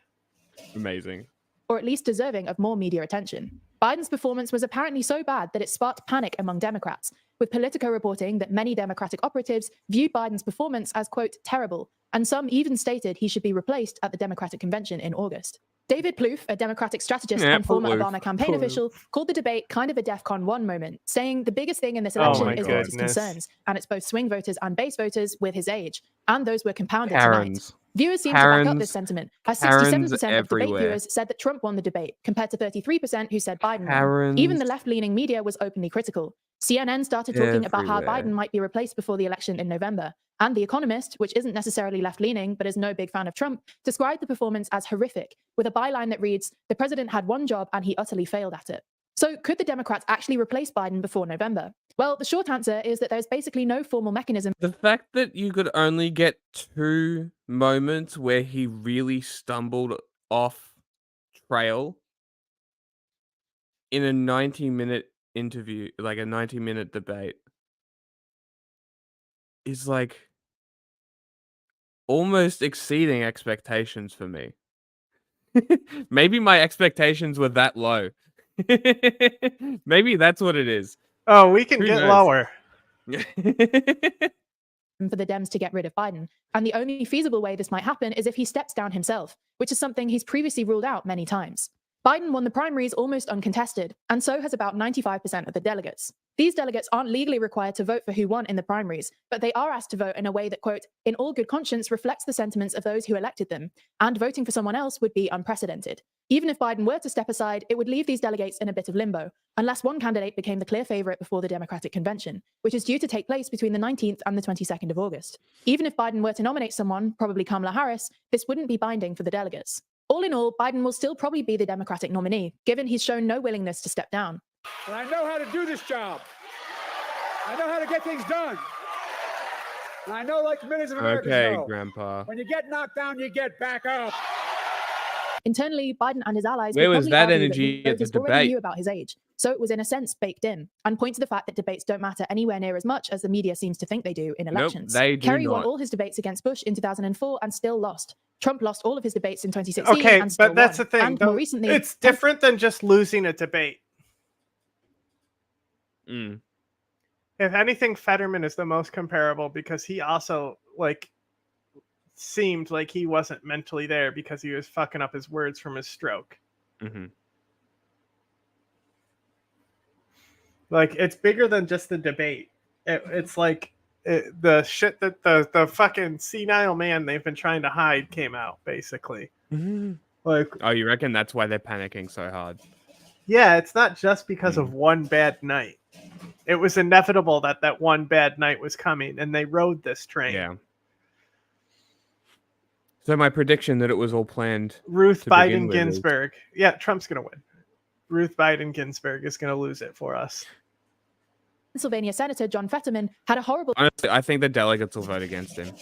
Amazing. Or at least deserving of more media attention. Biden's performance was apparently so bad that it sparked panic among Democrats, with Politico reporting that many Democratic operatives viewed Biden's performance as, quote, terrible, and some even stated he should be replaced at the Democratic convention in August. David Plouffe, a Democratic strategist and former Obama campaign official, called the debate kind of a DEFCON 1 moment, saying the biggest thing in this election is voters' concerns, and it's both swing voters and base voters with his age, and those were compounded tonight. Viewers seem to back up this sentiment, as 67% of debate viewers said that Trump won the debate, compared to 33% who said Biden won. Even the left-leaning media was openly critical. CNN started talking about how Biden might be replaced before the election in November. And The Economist, which isn't necessarily left-leaning but is no big fan of Trump, described the performance as horrific, with a byline that reads, "The president had one job and he utterly failed at it." So could the Democrats actually replace Biden before November? Well, the short answer is that there's basically no formal mechanism. The fact that you could only get 2 moments where he really stumbled off trail in a 90-minute interview, like a 90-minute debate, is like almost exceeding expectations for me. Maybe my expectations were that low. Maybe that's what it is. Oh, we can Who get knows? lower. For the Dems to get rid of Biden. And the only feasible way this might happen is if he steps down himself, which is something he's previously ruled out many times. Biden won the primaries almost uncontested, and so has about 95% of the delegates. These delegates aren't legally required to vote for who won in the primaries, but they are asked to vote in a way that, quote, in all good conscience reflects the sentiments of those who elected them, and voting for someone else would be unprecedented. Even if Biden were to step aside, it would leave these delegates in a bit of limbo, unless one candidate became the clear favorite before the Democratic convention, which is due to take place between the 19th and the 22nd of August. Even if Biden were to nominate someone, probably Kamala Harris, this wouldn't be binding for the delegates. All in all, Biden will still probably be the Democratic nominee, given he's shown no willingness to step down. And I know how to do this job. I know how to get things done. And I know, like millions of Americans know, Grandpa. when you get knocked down, you get back up. Internally, Biden and his allies Where would was probably that argue energy that at the voters already debate? knew about his age, so it was in a sense baked in, and point to the fact that debates don't matter anywhere near as much as the media seems to think they do in elections. They do Kerry won not. all his debates against Bush in 2004 and still lost. Trump lost all of his debates in 2016 Okay, and still but that's won. the thing. And more recently, It's different than just losing a debate. If anything, Fetterman is the most comparable because he also seemed like he wasn't mentally there because he was fucking up his words from his stroke. Like, it's bigger than just the debate. It's like the shit that the fucking senile man they've been trying to hide came out, basically. Like, Oh, you reckon that's why they're panicking so hard? yeah, it's not just because of one bad night. It was inevitable that one bad night was coming, and they rode this train. Yeah. So my prediction that it was all planned. Ruth to begin Biden with is- Ginsburg. Yeah, Trump's going to win. Ruth Biden Ginsburg is going to lose it for us. Pennsylvania Senator John Fetterman had a horrible Honestly, I think the delegates will vote against him.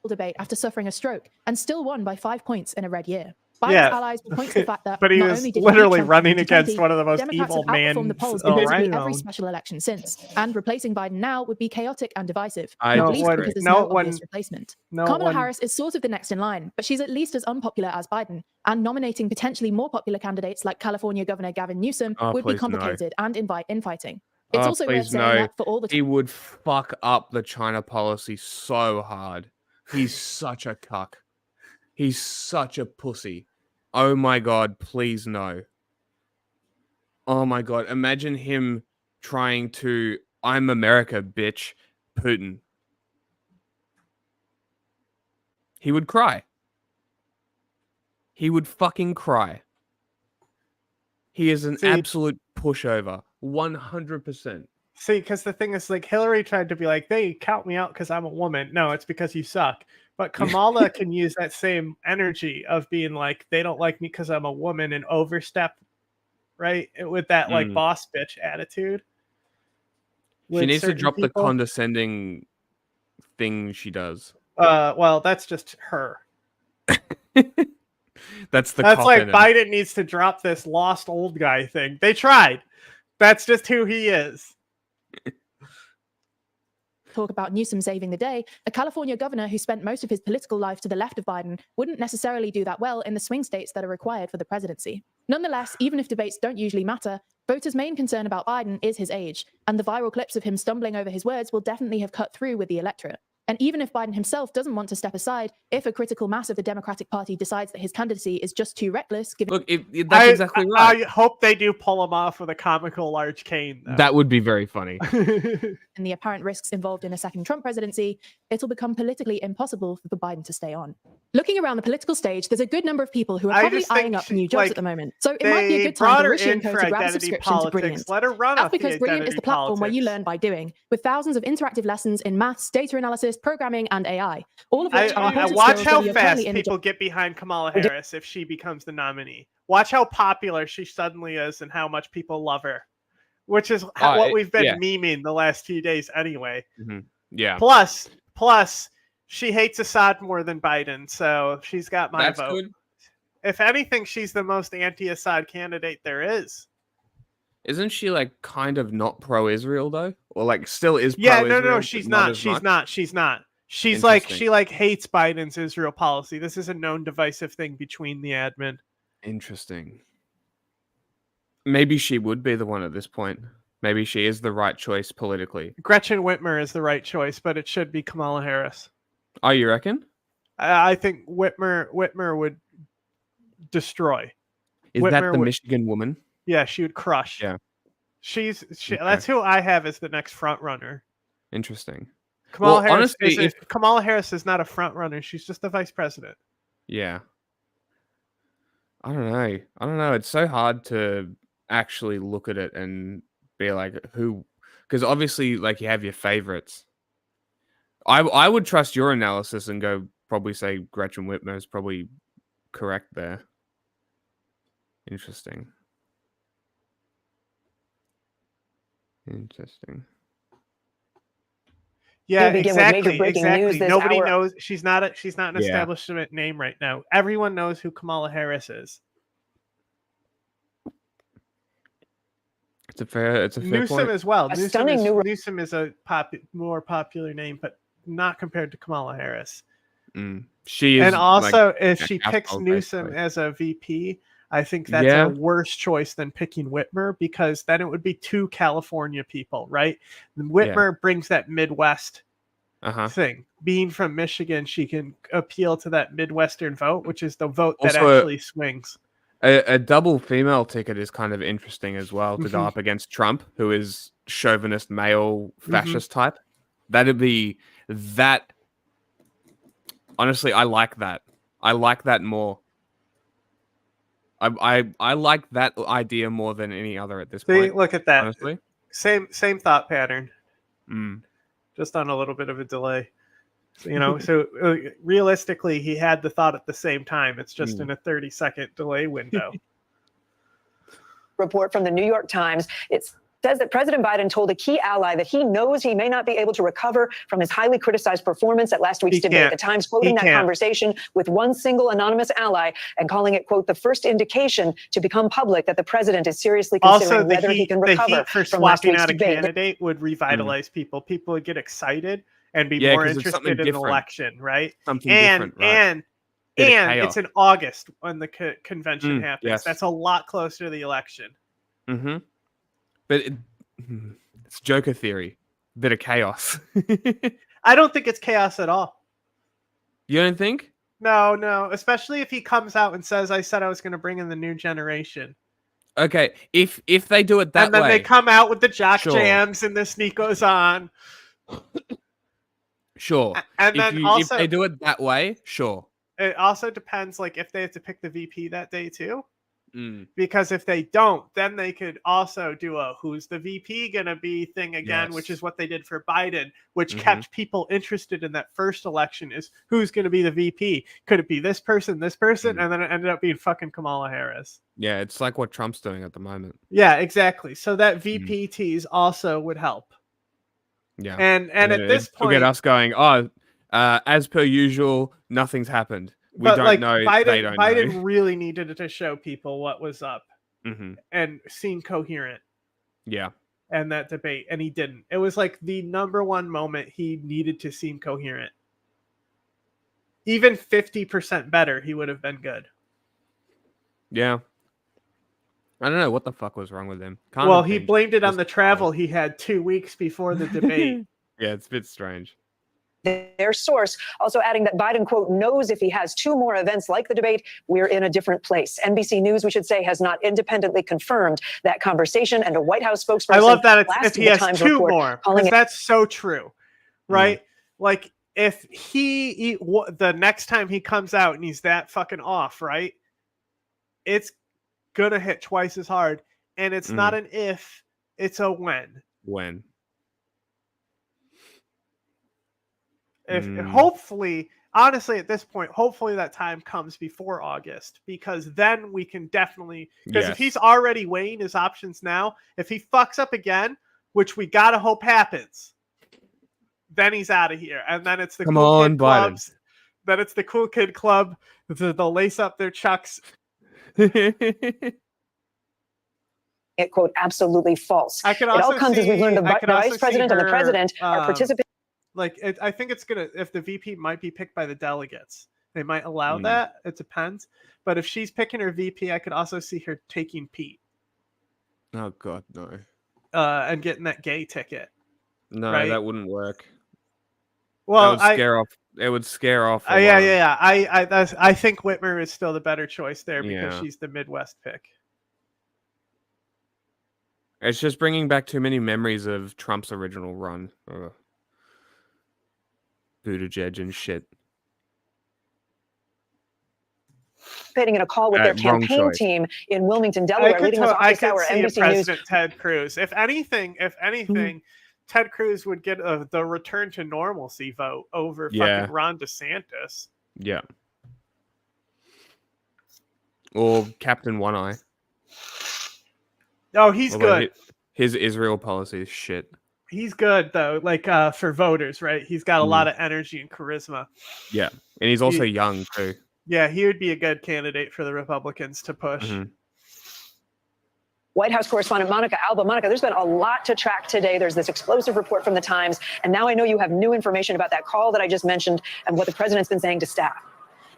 debate after suffering a stroke and still won by 5 points in a red year. Biden's Yeah. allies will point to the fact that But he not was only did literally Trump running in against 2020, one of the most Democrats evil have outperformed the mans polls in basically around. every special election since, and replacing Biden now would be chaotic and divisive, I not least disagree. because there's No no one- obvious replacement. no Kamala one- Harris is sort of the next in line, but she's at least as unpopular as Biden, and nominating potentially more popular candidates like California Governor Gavin Newsom Oh, would be please no. complicated and invite infighting. It's Oh, also worth please saying no. that for all the He would fuck up the China policy so hard. He's such a cuck. He's such a pussy. Oh my god, please no. Oh my god, imagine him trying to I'm America, bitch, Putin. He would cry. He would fucking cry. He is an See- absolute pushover. 100%. See, because the thing is, like, Hillary tried to be like, they count me out because I'm a woman. No, it's because you suck. But Kamala can use that same energy of being like, they don't like me because I'm a woman and overstep, right? With that, like, boss bitch attitude. She with needs to certain drop the people. condescending thing she does. Well, that's just her. That's the That's like cop in him. Biden needs to drop this lost old guy thing. They tried. That's just who he is. talk about Newsom saving the day, a California governor who spent most of his political life to the left of Biden wouldn't necessarily do that well in the swing states that are required for the presidency. Nonetheless, even if debates don't usually matter, voters' main concern about Biden is his age, and the viral clips of him stumbling over his words will definitely have cut through with the electorate. And even if Biden himself doesn't want to step aside, if a critical mass of the Democratic Party decides that his candidacy is just too reckless, given that's exactly right. I hope they do pull him off with a comical large cane, though. That would be very funny. and the apparent risks involved in a second Trump presidency, it'll become politically impossible for Biden to stay on. Looking around the political stage, there's a good number of people who are probably eyeing up new jobs at the moment. So it might be a good time for Rishi & Co to grab a subscription to Brilliant. Let her run That's because Brilliant is the platform where you learn by doing, with thousands of interactive lessons in maths, data analysis, programming, and AI. All of which are important watch skills how that you're fast currently in the people get behind Kamala Harris if she becomes the nominee. Watch how popular she suddenly is and how much people love her, which is what we've been memeing the last few days anyway. Yeah. Plus, she hates Assad more than Biden, so she's got my vote. Good. If anything, she's the most anti-Assad candidate there is. Isn't she like kind of not pro-Israel though, or like still is? Yeah, pro-Israel, no, she's not. She's not. She's like she hates Biden's Israel policy. This is a known divisive thing between the admin. Interesting. Maybe she would be the one at this point. Maybe she is the right choice politically. Gretchen Whitmer is the right choice, but it should be Kamala Harris. Oh, you reckon? I think Whitmer would destroy. Is that the Michigan woman? Yeah, she would crush. Yeah. That's who I have as the next front runner. Interesting. Kamala Harris Kamala Harris is not a front runner. She's just the vice president. Yeah. I don't know. It's so hard to actually look at it and be like, who? Because obviously, like, you have your favorites. I would trust your analysis and go probably say Gretchen Whitmer is probably correct there. Interesting. Yeah, exactly. Nobody knows. She's not an establishment name right now. Everyone knows who Kamala Harris is. It's a fair Newsom point. as well. Newsom is a more popular name, but not compared to Kamala Harris. She is, and also if she picks Newsom as a VP, I think that's a worse choice than picking Whitmer, because then it would be two California people, right? Whitmer brings that Midwest thing. Being from Michigan, she can appeal to that Midwestern vote, which is the vote that actually swings. A double female ticket is kind of interesting as well to go up against Trump, who is chauvinist male fascist type. That'd be that. Honestly, I like that. I like that more. I like that idea more than any other at this point. Look at that. Honestly, same thought pattern. Just on a little bit of a delay. So realistically, he had the thought at the same time. It's just in a 30-second delay window. Report from the New York Times. It says that President Biden told a key ally that he knows he may not be able to recover from his highly criticized performance at last week's debate. The Times quoting that conversation with one single anonymous ally and calling it, quote, the first indication to become public that the president is seriously considering whether he can recover from last week's debate. Swapping out a candidate would revitalize people. People would get excited and be more interested in the election, right? Something different, right? And it's in August when the convention happens. Yes. That's a lot closer to the election. But it's Joker theory. Bit of chaos. I don't think it's chaos at all. You don't think? No. Especially if he comes out and says, I said I was going to bring in the new generation. Okay, if they do it that way. And then they come out with the jock jams and the sneakers on. Sure. And if they do it that way, sure. It also depends, like, if they have to pick the VP that day too. Because if they don't, then they could also do a who's the VP gonna be thing again, which is what they did for Biden, which kept people interested in that first election, is who's gonna be the VP. Could it be this person, and then it ended up being fucking Kamala Harris. Yeah, it's like what Trump's doing at the moment. Yeah, exactly. So that VP tease also would help. Yeah. And at this point, get us going, as per usual, nothing's happened. We don't know. They don't know. Biden really needed to show people what was up and seem coherent. Yeah. in that debate, and he didn't. It was like the number one moment he needed to seem coherent. Even 50% better, he would have been good. Yeah. I don't know what the fuck was wrong with him. Well, he blamed it on the travel he had 2 weeks before the debate. Yeah, it's a bit strange. Their source also adding that Biden, quote, knows if he has 2 more events like the debate, we're in a different place. NBC News, we should say, has not independently confirmed that conversation, and a White House spokesperson. I love that if he has Times 2 more, because that's so true, right? Like if the next time he comes out and he's that fucking off, right? It's gonna hit twice as hard, and it's not an if, it's a when. When. If hopefully, honestly, at this point, hopefully that time comes before August, because then we can definitely, because if he's already weighing his options now, if he fucks up again, which we gotta hope happens, then he's out of here, and then it's the cool kid clubs. Then it's the cool kid club. They'll lace up their chucks. It, quote, absolutely false. I can it also all comes as we've learned the vice president and the president are participating. Like, I think it's gonna, if the VP might be picked by the delegates, they might allow that. It depends. But if she's picking her VP, I could also see her taking Pete. Oh God, no. And getting that gay ticket. No, right? that wouldn't work. Well, it would scare off. Yeah. I think Whitmer is still the better choice there because she's the Midwest pick. It's just bringing back too many memories of Trump's original run. Buttigieg and shit. Participating in a call with their campaign team in Wilmington, Delaware, leading us I office hour could see NBC President News. Ted Cruz. If anything, Ted Cruz would get the return to normalcy vote over fucking Ron DeSantis. Yeah. Or Captain One Eye. Oh, he's good. His Israel policy is shit. He's good though, like for voters, right? He's got a lot of energy and charisma. Yeah, and he's also young too. Yeah, he would be a good candidate for the Republicans to push. White House correspondent Monica Alba. Monica, there's been a lot to track today. There's this explosive report from the Times, and now I know you have new information about that call that I just mentioned and what the president's been saying to staff.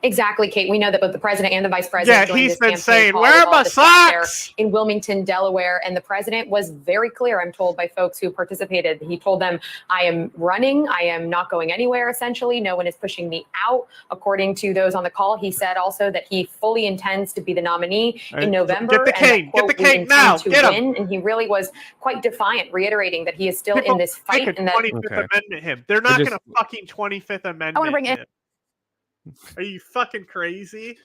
Exactly, Kate. We know that both the president and the vice president joined he's this been campaign saying, call "Where are with all my the staff there socks?" in Wilmington, Delaware, and the president was very clear. I'm told by folks who participated. He told them, "I am running. I am not going anywhere. Essentially, no one is pushing me out." According to those on the call, he said also that he fully intends to be the nominee in November. Get the cane. And that, quote, Get the cane now. to Get win. And he really was quite defiant, reiterating that he is still in this fight. They could And that 25th Amendment him. They're not going to fucking 25th Amendment. I want to bring him. in. Are you fucking crazy?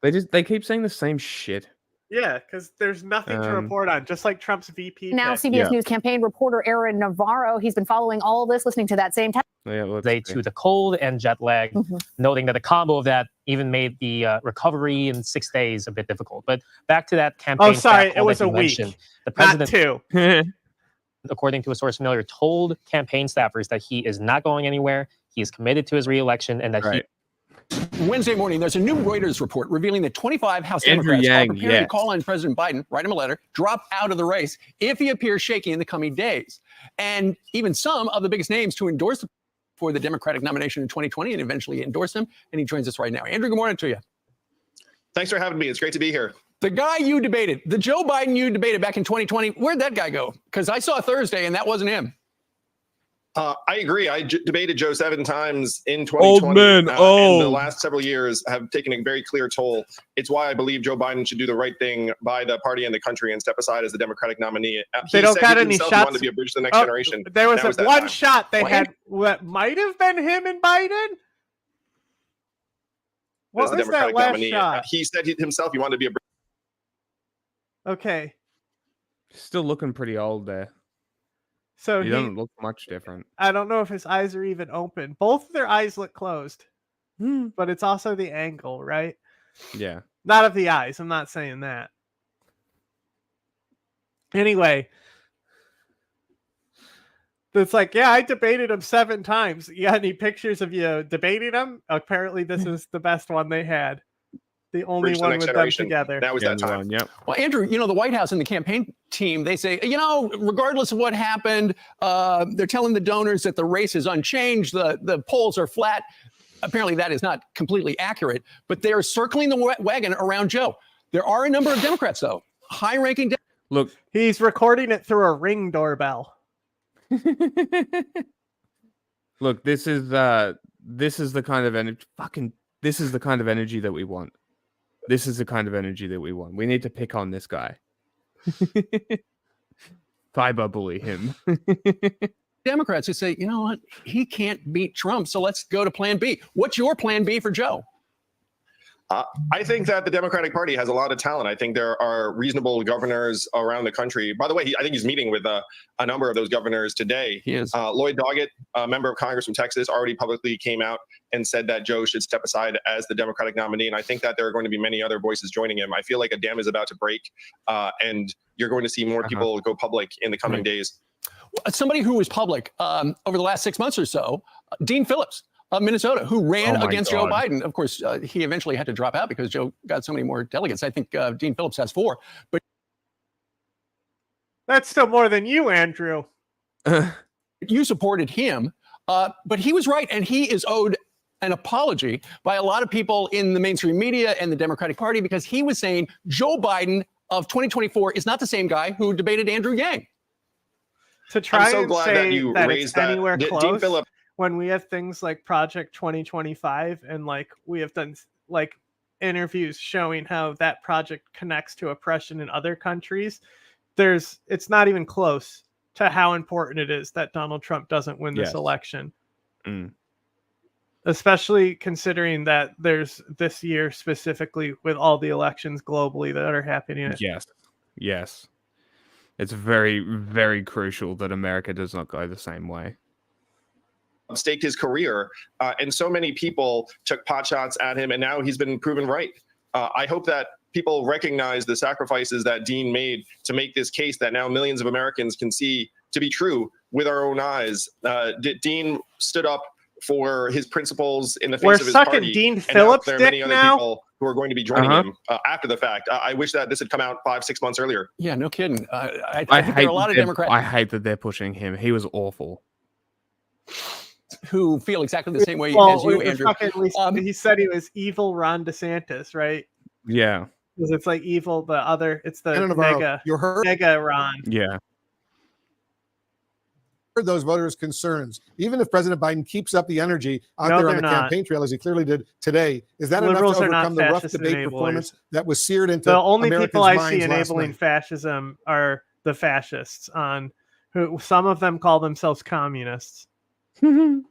They keep saying the same shit. Yeah, because there's nothing to report on, just like Trump's VP. Now, CBS News campaign reporter Aaron Navarro, he's been following all of this, listening to that same time. To the cold and jet lag, noting that the combo of that even made the recovery in 6 days a bit difficult. But back to that campaign. Oh, sorry, it was a week. The president, not 2. According to a source familiar, told campaign staffers that he is not going anywhere. He is committed to his reelection, and that Wednesday morning, there's a new Reuters report revealing that 25 House Democrats are preparing to call on President Biden, write him a letter, drop out of the race if he appears shaky in the coming days. And even some of the biggest names to endorse for the Democratic nomination in 2020 and eventually endorse him. And he joins us right now. Andrew, good morning to you. Thanks for having me. It's great to be here. The guy you debated, the Joe Biden you debated back in 2020, where'd that guy go? Because I saw Thursday and that wasn't him. I agree. I debated Joe 7 times in 2020. Old man, and the last several years have taken a very clear toll. It's why I believe Joe Biden should do the right thing by the party and the country and step aside as the Democratic nominee. They don't got any shots. He wanted to be a bridge to the next generation. There was one shot they had what might have been him and Biden. What as the was Democratic that last nominee. shot? He said himself he wanted to be a bridge. Okay. Still looking pretty old there. So he doesn't look much different. I don't know if his eyes are even open. Both of their eyes look closed. But it's also the angle, right? Yeah. Not of the eyes. I'm not saying that. Anyway. It's like, yeah, I debated him 7 times. You got any pictures of you debating him? Apparently this is the best one they had. The only bridge to one the next with generation. them together. Now is that time. Yep. Well, Andrew, the White House and the campaign team, they say, regardless of what happened, they're telling the donors that the race is unchanged, the polls are flat. Apparently that is not completely accurate, but they're circling the wagon around Joe. There are a number of Democrats, though, high-ranking. Look, he's recording it through a Ring doorbell. Look, this is the kind of energy. This is the kind of energy that we want. This is the kind of energy that we want. We need to pick on this guy. Cyberbully him. Democrats who say, you know what, he can't beat Trump, so let's go to plan B. What's your plan B for Joe? I think that the Democratic Party has a lot of talent. I think there are reasonable governors around the country. By the way, I think he's meeting with a number of those governors today. He is. Lloyd Doggett, a member of Congress from Texas, already publicly came out and said that Joe should step aside as the Democratic nominee. And I think that there are going to be many other voices joining him. I feel like a dam is about to break, and you're going to see more people go public in the coming days. Somebody who was public over the last 6 months or so, Dean Phillips of Minnesota, who ran against Joe Biden. Of course, he eventually had to drop out because Joe got so many more delegates. I think Dean Phillips has 4. But that's still more than you, Andrew. You supported him, but he was right, and he is owed an apology by a lot of people in the mainstream media and the Democratic Party because he was saying Joe Biden of 2024 is not the same guy who debated Andrew Yang. To try I'm so and glad say that you raised it's that. anywhere Dean close Phillips. when we have things like Project 2025 and like we have done like interviews showing how that project connects to oppression in other countries, it's not even close to how important it is that Donald Trump doesn't win this election. Especially considering that there's this year specifically with all the elections globally that are happening. Yes. It's very, very crucial that America does not go the same way. Staked his career, and so many people took pot shots at him, and now he's been proven right. I hope that people recognize the sacrifices that Dean made to make this case that now millions of Americans can see to be true with our own eyes. Dean stood up for his principles in the face of his party. Dean Phillips there are many other people who are going to be joining him after the fact. I wish that this had come out 5-6 months earlier. Yeah, no kidding. I think there are a lot of Democrats. I hate that they're pushing him. He was awful. Who feel exactly the same way as you, Andrew. He said he was evil Ron DeSantis, right? Yeah. Because it's like evil, it's the Navarro, mega Ron. Yeah. Those voters' concerns, even if President Biden keeps up the energy out there on the campaign trail as he clearly did today, is that enough to overcome the rough debate performance that was seared into the only Americans' people I minds see enabling fascism are the fascists, on who some of them call themselves communists. We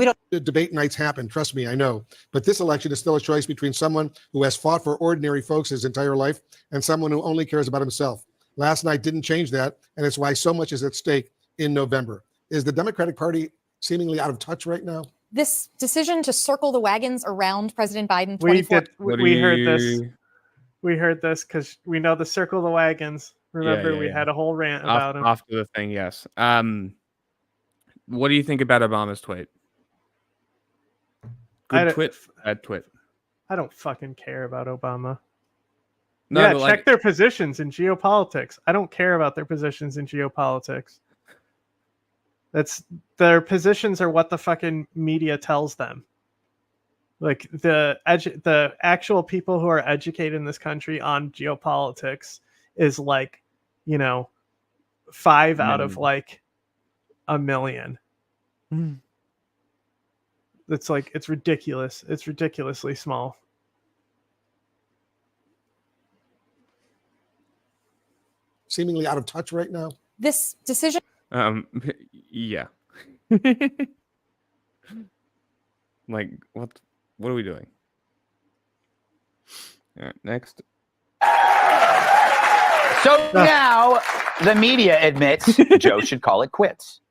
don't. The debate nights happen, trust me, I know. But this election is still a choice between someone who has fought for ordinary folks his entire life and someone who only cares about himself. Last night didn't change that, and it's why so much is at stake in November. Is the Democratic Party seemingly out of touch right now? This decision to circle the wagons around President Biden. We heard this. We heard this because we know the circle the wagons. Remember, we had a whole rant about him after the thing. Yes. What do you think about Obama's tweet? Good tweet. Bad tweet. I don't fucking care about Obama. No, check their positions in geopolitics. I don't care about their positions in geopolitics. Their positions are what the fucking media tells them. Like the actual people who are educated in this country on geopolitics is like, 5 out of like 1 million. It's ridiculous. It's ridiculously small. Seemingly out of touch right now. This decision. Yeah. Like what are we doing? All right, next. So now the media admits Joe should call it quits.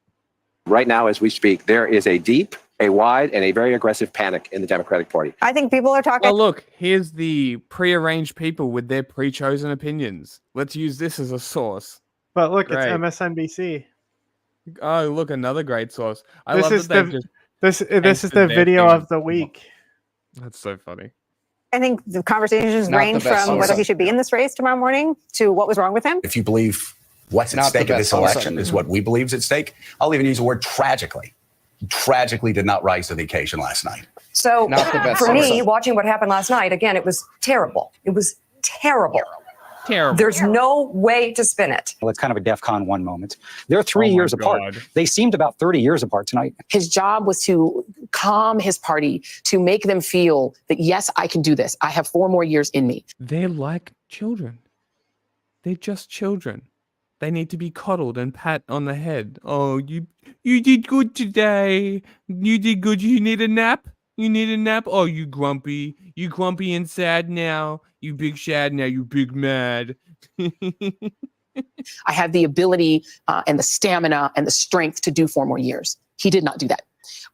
Right now, as we speak, there is a deep, a wide, and a very aggressive panic in the Democratic Party. I think people are talking. Oh, look, here's the prearranged people with their pre-chosen opinions. Let's use this as a source. But look, it's MSNBC. Oh, look, another great source. I love that they've just This is the video of the week. That's so funny. I think the conversations range from whether he should be in this race tomorrow morning to what was wrong with him. If you believe what's at stake in this election is what we believe is at stake, I'll even use the word tragically. He tragically did not rise to the occasion last night. So for me, watching what happened last night, again, it was terrible. It was terrible. Terrible. There's no way to spin it. Well, it's kind of a DEFCON 1 moment. They're 3 years apart. They seemed about 30 years apart tonight. His job was to calm his party, to make them feel that, yes, I can do this. I have 4 more years in me. They're like children. They're just children. They need to be coddled and pat on the head. Oh, you did good today. You did good. You need a nap? You need a nap? Oh, you grumpy. You grumpy and sad now. You big sad now. You big mad. I have the ability and the stamina and the strength to do 4 more years. He did not do that.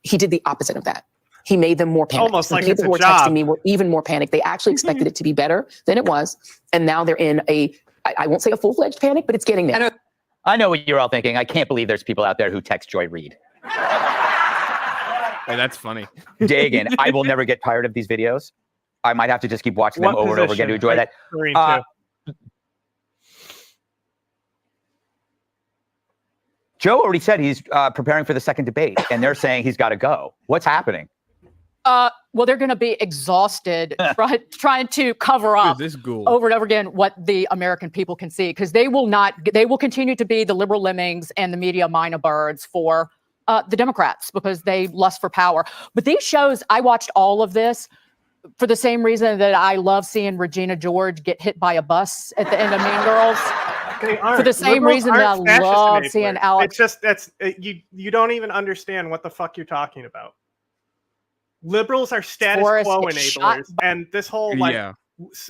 He did the opposite of that. He made them more panicked. Almost like the it's people a who were job. texting me were even more panicked. They actually expected it to be better than it was. And now they're in I won't say a full-fledged panic, but it's getting there. I know what you're all thinking. I can't believe there's people out there who text Joy Reid. Hey, that's funny. Dagan, I will never get tired of these videos. I might have to just keep watching them over and over again to enjoy that. Joe already said he's preparing for the second debate, and they're saying he's got to go. What's happening? Well, they're going to be exhausted trying to cover up over and over again what the American people can see, because they will continue to be the liberal lemmings and the media minor birds for the Democrats because they lust for power. But these shows, I watched all of this for the same reason that I love seeing Regina George get hit by a bus at the end of Mean Girls. For the same reason that I love seeing Alex. It's just you don't even understand what the fuck you're talking about. Liberals are status quo enablers, and this whole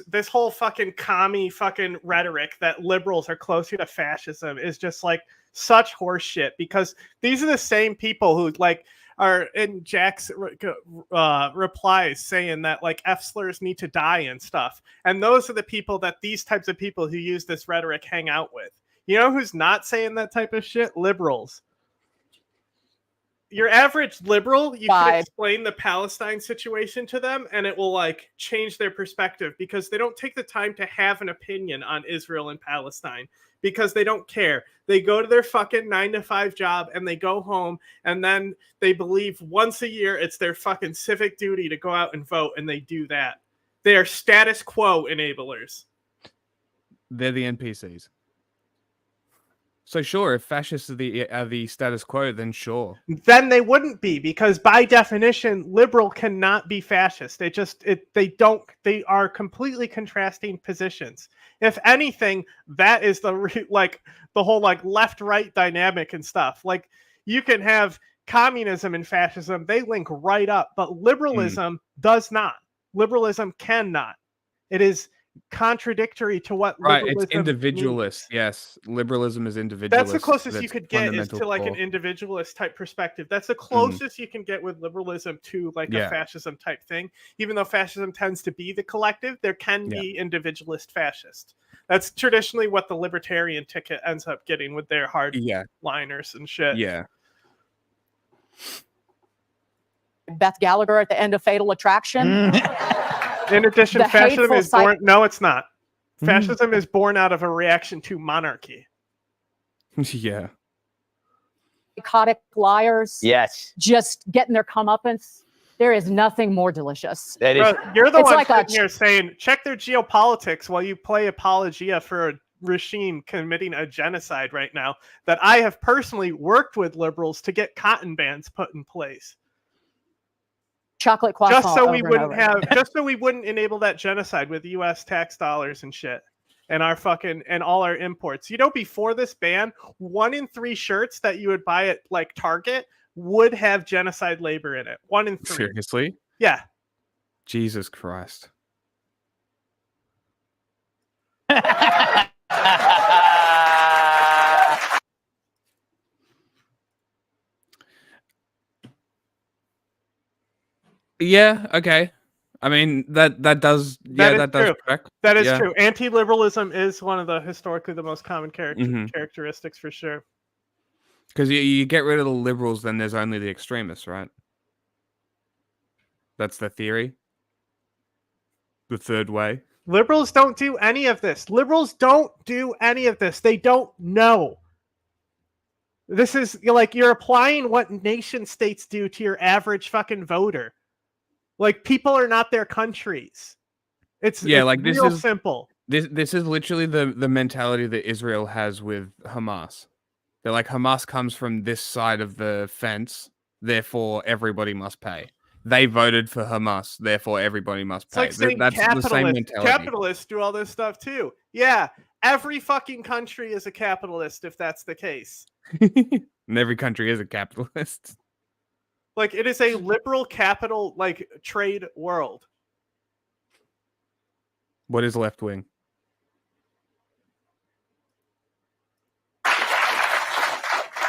this whole fucking commie fucking rhetoric that liberals are closer to fascism is just like such horse shit, because these are the same people who like are in Jack's replies saying that like F slurs need to die and stuff, and those are the people that these types of people who use this rhetoric hang out with. You know who's not saying that type of shit? Liberals. Your average liberal, you can explain the Palestine situation to them and it will like change their perspective, because they don't take the time to have an opinion on Israel and Palestine because they don't care. They go to their fucking 9-to-5 job and they go home, and then they believe once a year it's their fucking civic duty to go out and vote, and they do that. They are status quo enablers. They're the NPCs. So sure, if fascists are the status quo, then sure. Then they wouldn't be, because by definition, liberal cannot be fascist. They are completely contrasting positions. If anything, that is the whole like left-right dynamic and stuff. Like you can have communism and fascism, they link right up, but liberalism does not. Liberalism cannot. It is contradictory to what it's individualist means. Yes, liberalism is individualist. That's the closest you could get is to like an individualist type perspective. That's the closest you can get with liberalism to like a fascism type thing. Even though fascism tends to be the collective, there can be individualist fascist. That's traditionally what the libertarian ticket ends up getting with their hard liners and shit. Yeah. Beth Gallagher at the end of Fatal Attraction. In addition, fascism is born. No, it's not. Fascism is born out of a reaction to monarchy. Yeah. Psychotic liars. Yes. Just getting their comeuppance. There is nothing more delicious. That is. You're the one sitting here saying, check their geopolitics while you play apologia for a regime committing a genocide right now. That I have personally worked with liberals to get cotton bans put in place. Chocolate croissant. Just so we wouldn't just so we wouldn't enable that genocide with U.S. tax dollars and shit, and our fucking and all our imports. You know, before this ban, 1 in 3 shirts that you would buy at like Target would have genocide labor in it. 1 in 3. Seriously? Yeah. Jesus Christ. Yeah, okay. I mean that does track. That is true. Anti-liberalism is one of the historically the most common characteristics for sure. Because you get rid of the liberals, then there's only the extremists, right? That's the theory. The third way. Liberals don't do any of this. Liberals don't do any of this. They don't know. This is like you're applying what nation states do to your average fucking voter. Like, people are not their countries. It's like this real is simple. This is literally the mentality that Israel has with Hamas. They're like, Hamas comes from this side of the fence, therefore everybody must pay. They voted for Hamas, therefore everybody must pay. It's like saying That's the same mentality. capitalists do all this stuff too. Yeah, every fucking country is a capitalist if that's the case. And every country is a capitalist. Like, it is a liberal capital, like, trade world. What is left wing?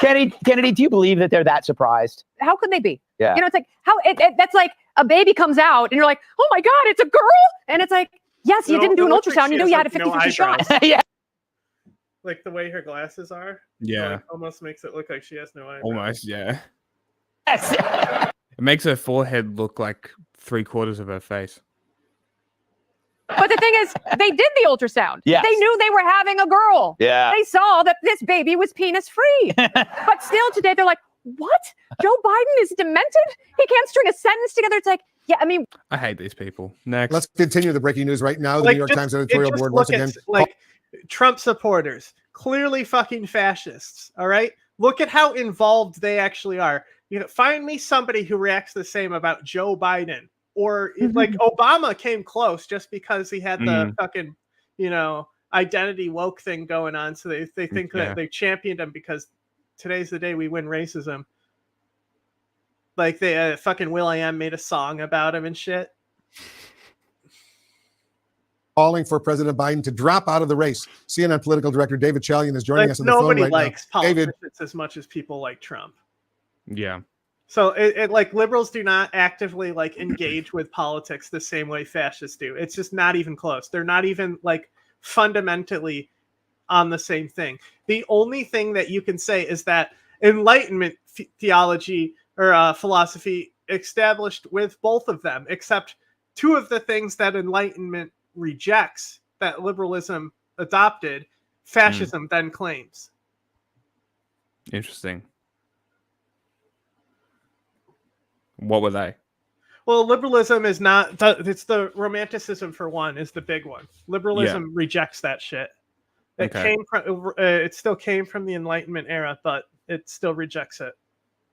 Kennedy, do you believe that they're that surprised? How could they be? Yeah. You know, it's like that's like a baby comes out and you're like, oh my God, it's a girl. And it's like, yes, you didn't do an ultrasound. You knew you had a 50-50 shot. Yeah. Like the way her glasses are. Yeah. Like, almost makes it look like she has no eyebrows. Almost, yeah. It makes her forehead look like 3/4 of her face. But the thing is, they did the ultrasound. Yes. They knew they were having a girl. Yeah. They saw that this baby was penis free. But still today, they're like, what? Joe Biden is demented? He can't string a sentence together. It's like, yeah, I mean. I hate these people. Next. Let's continue the breaking news right now. The New York Times editorial board once again. Like, Trump supporters, clearly fucking fascists. All right. Look at how involved they actually are. You know, find me somebody who reacts the same about Joe Biden. Or like Obama came close just because he had the fucking, you know, identity woke thing going on. So they think that they championed him because today's the day we win racism. Like they fucking Will.i.am made a song about him and shit. Calling for President Biden to drop out of the race. CNN political director David Chalian is joining us on the phone right now. Nobody likes politicians as much as people like Trump. Yeah. So it like liberals do not actively like engage with politics the same way fascists do. It's just not even close. They're not even like fundamentally on the same thing. The only thing that you can say is that Enlightenment theology or philosophy established with both of them, except two of the things that Enlightenment rejects that liberalism adopted, fascism then claims. Interesting. What were they? Well, liberalism is not. It's the romanticism for one is the big one. Liberalism rejects that shit. It came from. It still came from the Enlightenment era, but it still rejects it.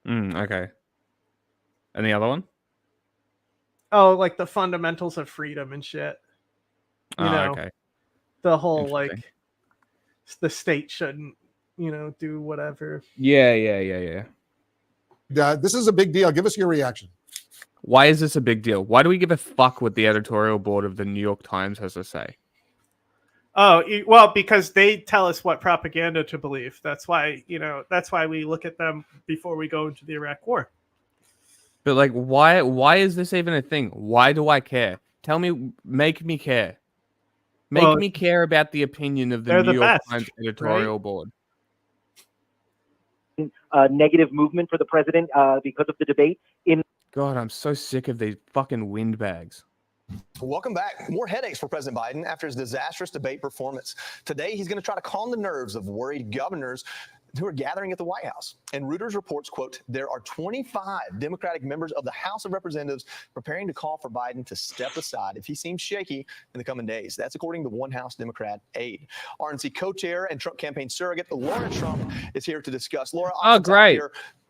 Okay. And the other one? Oh, like the fundamentals of freedom and shit. You know, okay. The whole like the state shouldn't, you know, do whatever. Yeah. This is a big deal. Give us your reaction. Why is this a big deal? Why do we give a fuck what the editorial board of the New York Times has to say? Oh, well, because they tell us what propaganda to believe. That's why, you know, that's why we look at them before we go into the Iraq War. But like, why is this even a thing? Why do I care? Tell me, make me care. Make me care about the opinion of the New York Times editorial board. Negative movement for the president because of the debate. God, I'm so sick of these fucking windbags. Welcome back. More headaches for President Biden after his disastrous debate performance. Today, he's going to try to calm the nerves of worried governors who are gathering at the White House. And Reuters reports, quote, there are 25 Democratic members of the House of Representatives preparing to call for Biden to step aside if he seems shaky in the coming days. That's according to one House Democrat aide. RNC co-chair and Trump campaign surrogate Laura Trump is here to discuss. Laura, great.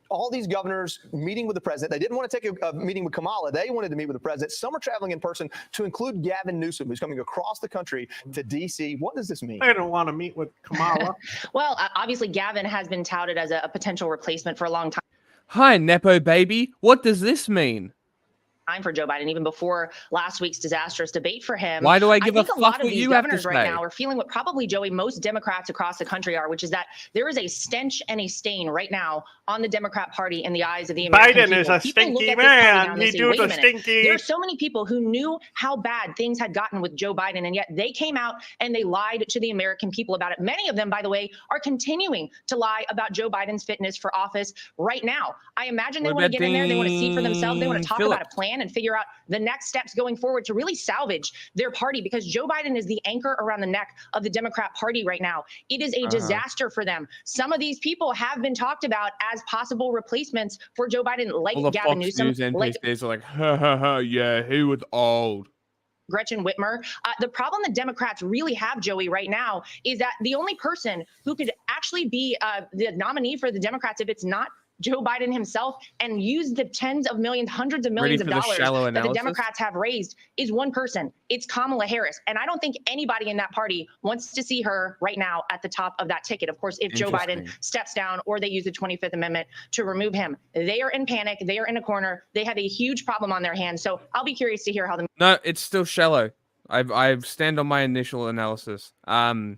All these governors meeting with the president. They didn't want to take a meeting with Kamala. They wanted to meet with the president. Some are traveling in person, to include Gavin Newsom, who's coming across the country to D.C. What does this mean? I don't want to meet with Kamala. Well, obviously, Gavin has been touted as a potential replacement for a long time. Hi, Nepo baby. What does this mean? For Joe Biden, even before last week's disastrous debate for him. Why do I give a think fuck a lot of what these you have to governors say? right now are feeling what probably, Joey, most Democrats across the country are, which is that there is a stench and a stain right now on the Democrat Party in the eyes of the American people. Biden is a People look stinky at this party now man. and they He say, do "Wait a the minute, stinky." there are so many people who knew how bad things had gotten with Joe Biden, and yet they came out and they lied to the American people about it. Many of them, by the way, are continuing to lie about Joe Biden's fitness for office right now. I imagine they want to get in there. They want to see for themselves. They want to talk about a plan. plan and figure out the next steps going forward to really salvage their party, because Joe Biden is the anchor around the neck of the Democrat Party right now. It is a disaster for them. Some of these people have been talked about as possible replacements for Joe Biden, like All the Gavin Fox Newsom, News like NPCs are like, ha ha ha, yeah, he was old. Gretchen Whitmer. The problem that Democrats really have, Joey, right now is that the only person who could actually be the nominee for the Democrats, if it's not Joe Biden himself, and use the tens of millions, hundreds of millions of dollars that the Democrats have raised, is one person. It's Kamala Harris. And I don't think anybody in that party wants to see her right now at the top of that ticket. Of course, if Joe Biden steps down or they use the 25th Amendment to remove him, they are in panic. They are in a corner. They have a huge problem on their hands. So I'll be curious to hear how the... No, it's still shallow. I stand on my initial analysis. Hey,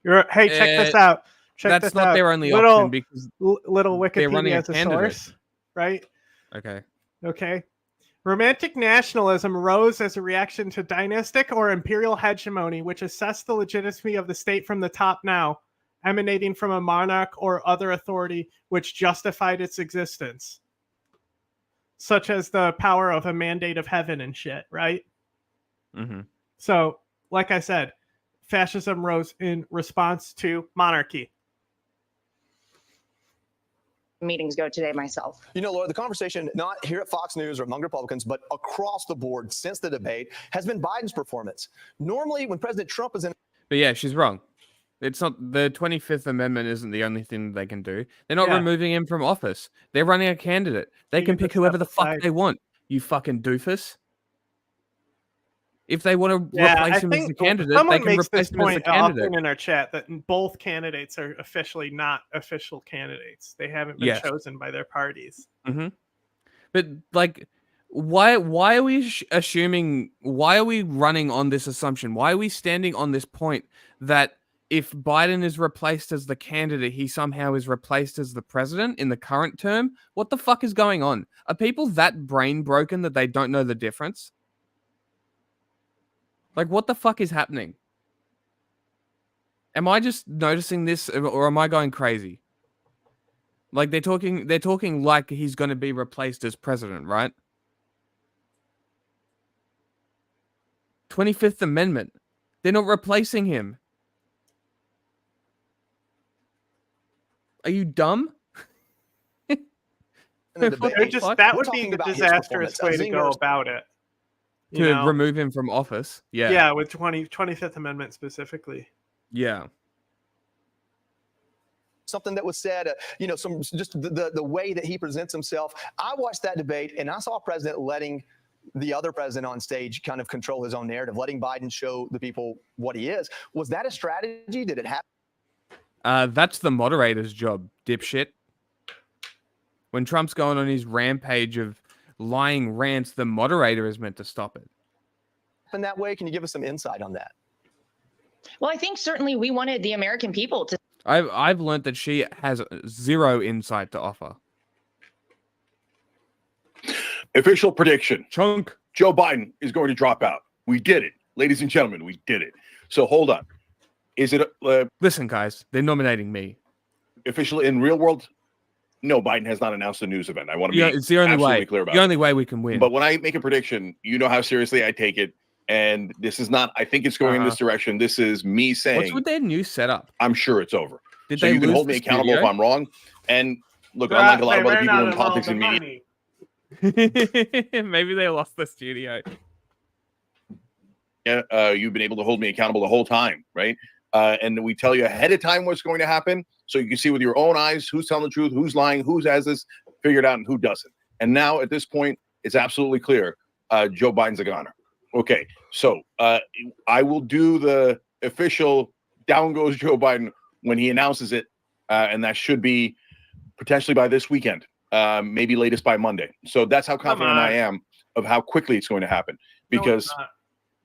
check this out. That's not their only little, option because little Wikipedia as a candidate. source, right? Okay. Romantic nationalism rose as a reaction to dynastic or imperial hegemony, which assessed the legitimacy of the state from the top now, emanating from a monarch or other authority which justified its existence, such as the power of a mandate of heaven and shit, right? So, like I said, fascism rose in response to monarchy. Meetings go today myself. You know, Laura, the conversation, not here at Fox News or among Republicans, but across the board since the debate, has been Biden's performance. Normally, when President Trump is in... But yeah, she's wrong. It's not the 25th Amendment isn't the only thing they can do. They're not removing him from office. They're running a candidate. They can pick whoever the fuck they want. You fucking doofus. If they want to replace him as the candidate, they can replace him as the candidate. Often in our chat that both candidates are officially not official candidates. They haven't been chosen by their parties. But like, why are we assuming? Why are we running on this assumption? Why are we standing on this point that if Biden is replaced as the candidate, he somehow is replaced as the president in the current term? What the fuck is going on? Are people that brain broken that they don't know the difference? Like, what the fuck is happening? Am I just noticing this, or am I going crazy? Like, they're talking like he's going to be replaced as president, right? 25th Amendment. They're not replacing him. Are you dumb? That would be the disastrous way to go about it. To remove him from office. Yeah. Yeah, with 25th Amendment specifically. Yeah. Something that was said, just the way that he presents himself. I watched that debate and I saw a president letting the other president on stage kind of control his own narrative, letting Biden show the people what he is. Was that a strategy? Did it happen? That's the moderator's job, dipshit. When Trump's going on his rampage of lying rants, the moderator is meant to stop it. In that way, can you give us some insight on that? Well, I think certainly we wanted the American people to... I've learned that she has zero insight to offer. Official prediction. Chunk. Joe Biden is going to drop out. We did it. Ladies and gentlemen, we did it. So hold on. Is it... Listen, guys, they're nominating me. Official in real world... No, Biden has not announced a news event. I want to be it's the only absolutely way. clear about the only way we can win. But when I make a prediction, you know how seriously I take it. And this is not, I think it's going in this direction. This is me saying. What's with their new setup? I'm sure it's over. Did so they you can lose hold me the accountable studio? if I'm wrong. And look, unlike a lot of other people in politics and media. Maybe they lost the studio. Yeah, you've been able to hold me accountable the whole time, right? And we tell you ahead of time what's going to happen, so you can see with your own eyes who's telling the truth, who's lying, who has this figured out, and who doesn't. And now at this point, it's absolutely clear Joe Biden's a goner. Okay, so I will do the official down goes Joe Biden when he announces it, and that should be potentially by this weekend, maybe latest by Monday. So that's how confident I am of how quickly it's going to happen, because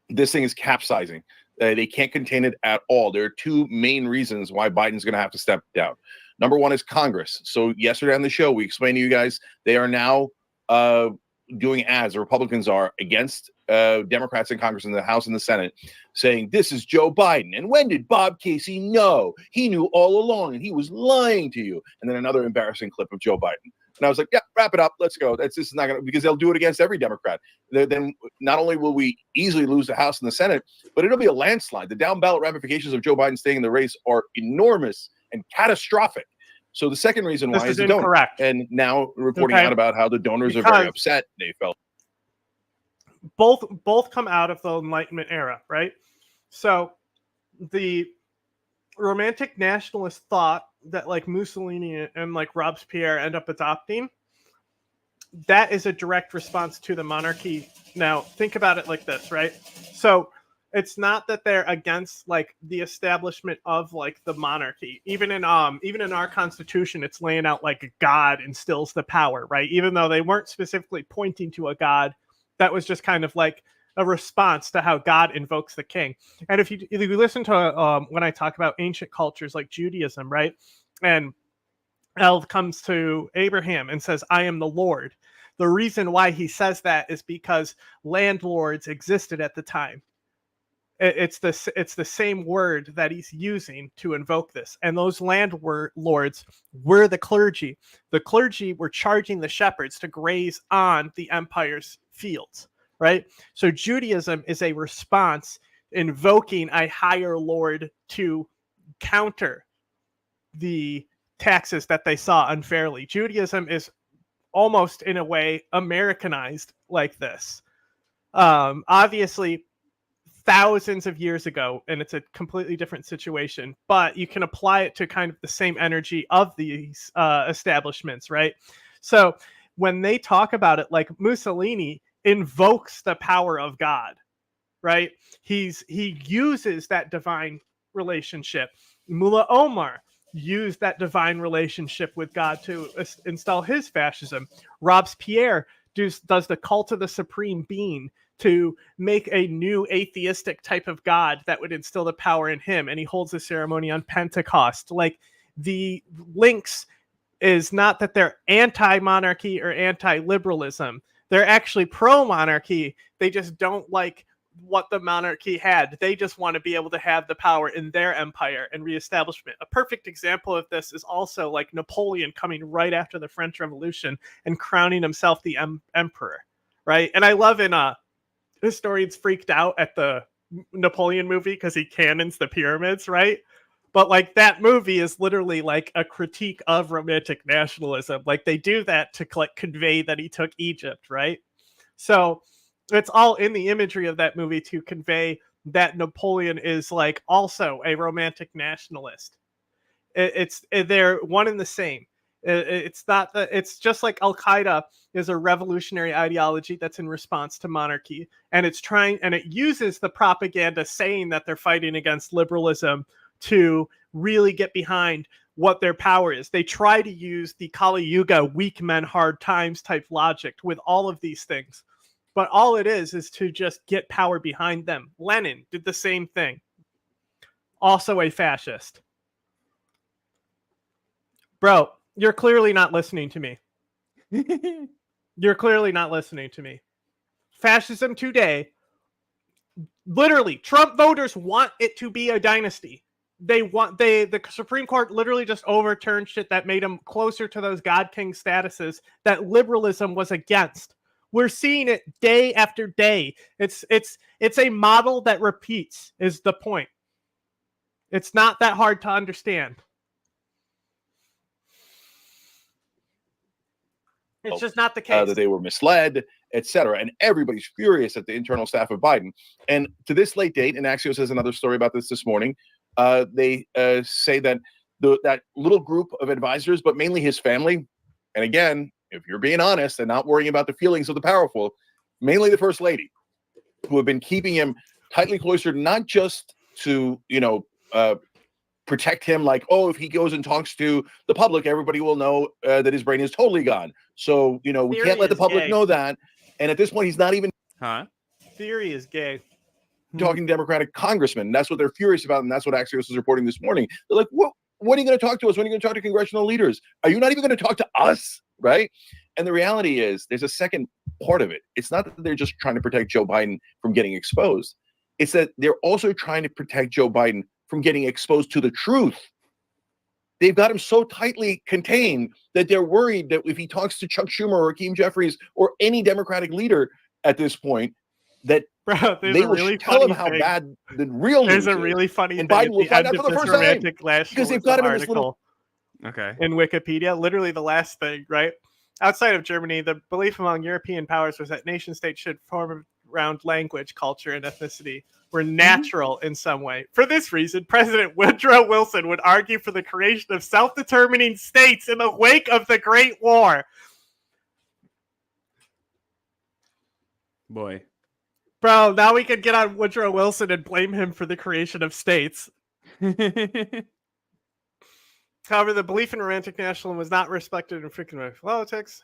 this thing is capsizing. They can't contain it at all. There are two main reasons why Biden's going to have to step down. Number one is Congress. So yesterday on the show, we explained to you guys, they are now doing ads, the Republicans are, against Democrats in Congress, in the House and the Senate, saying, this is Joe Biden. And when did Bob Casey know? He knew all along and he was lying to you. And then another embarrassing clip of Joe Biden. And I was like, yeah, wrap it up. Let's go. This is not going to, because they'll do it against every Democrat. Then not only will we easily lose the House and the Senate, but it'll be a landslide. The down ballot ramifications of Joe Biden staying in the race are enormous and catastrophic. So the second reason why is the donor. Incorrect. And now reporting out about how the donors are very upset. They felt both come out of the Enlightenment era, right? So the romantic nationalist thought that like Mussolini and like Robespierre end up adopting, that is a direct response to the monarchy. Now think about it like this, right? So it's not that they're against like the establishment of like the monarchy. Even in our Constitution, it's laying out like God instills the power, right? Even though they weren't specifically pointing to a God, that was just kind of like a response to how God invokes the king. And if you listen to when I talk about ancient cultures like Judaism, right? And El comes to Abraham and says, I am the Lord. The reason why he says that is because landlords existed at the time. It's the same word that he's using to invoke this. And those landlords were the clergy. The clergy were charging the shepherds to graze on the empire's fields, right? So Judaism is a response invoking a higher lord to counter the taxes that they saw unfairly. Judaism is almost in a way Americanized like this. Obviously, thousands of years ago, and it's a completely different situation, but you can apply it to kind of the same energy of these establishments, right? So when they talk about it, like Mussolini invokes the power of God, right? He uses that divine relationship. Mullah Omar used that divine relationship with God to install his fascism. Robespierre does the cult of the supreme being to make a new atheistic type of God that would instill the power in him. And he holds a ceremony on Pentecost. Like, the links is not that they're anti-monarchy or anti-liberalism. They're actually pro-monarchy. They just don't like what the monarchy had. They just want to be able to have the power in their empire and reestablishment. A perfect example of this is also like Napoleon coming right after the French Revolution and crowning himself the emperor, right? And I love in historians freaked out at the Napoleon movie because he canons the pyramids, right? But like that movie is literally like a critique of romantic nationalism. Like they do that to like convey that he took Egypt, right? So it's all in the imagery of that movie to convey that Napoleon is like also a romantic nationalist. They're one and the same. It's not that it's just like Al Qaeda is a revolutionary ideology that's in response to monarchy, and it uses the propaganda saying that they're fighting against liberalism to really get behind what their power is. They try to use the Kali Yuga weak men hard times type logic with all of these things, but all it is to just get power behind them. Lenin did the same thing, also a fascist. Bro, you're clearly not listening to me. You're clearly not listening to me. Fascism today, literally, Trump voters want it to be a dynasty. The Supreme Court literally just overturned shit that made them closer to those God King statuses that liberalism was against. We're seeing it day after day. It's a model that repeats, is the point. It's not that hard to understand. It's just not the case. That they were misled, etc. And everybody's furious at the internal staff of Biden. And to this late date, and Axios has another story about this morning, they say that that little group of advisors, but mainly his family, and again, if you're being honest and not worrying about the feelings of the powerful, mainly the First Lady, who have been keeping him tightly cloistered, not just to, protect him like, oh, if he goes and talks to the public, everybody will know that his brain is totally gone. So, we can't let the public know that. And at this point, he's not even Theory is gay. Talking to Democratic congressmen. That's what they're furious about. And that's what Axios is reporting this morning. They're like, what are you going to talk to us? When are you going to talk to congressional leaders? Are you not even going to talk to us? Right? And the reality is there's a second part of it. It's not that they're just trying to protect Joe Biden from getting exposed. It's that they're also trying to protect Joe Biden from getting exposed to the truth. they've got him so tightly contained that they're worried that if he talks to Chuck Schumer or Hakeem Jeffries or any Democratic leader at this point, that they will really tell him funny how thing. bad the real news There's a is. really funny And thing Biden at will the find end out of for the this first time romantic because they've got him in this article little. in Wikipedia. Literally the last thing, right? Outside of Germany, the belief among European powers was that nation states should form around language, culture, and ethnicity were natural in some way. For this reason, President Woodrow Wilson would argue for the creation of self-determining states in the wake of the Great War. Boy. Bro, now we can get on Woodrow Wilson and blame him for the creation of states. However, the belief in romantic nationalism was not respected in freaking politics.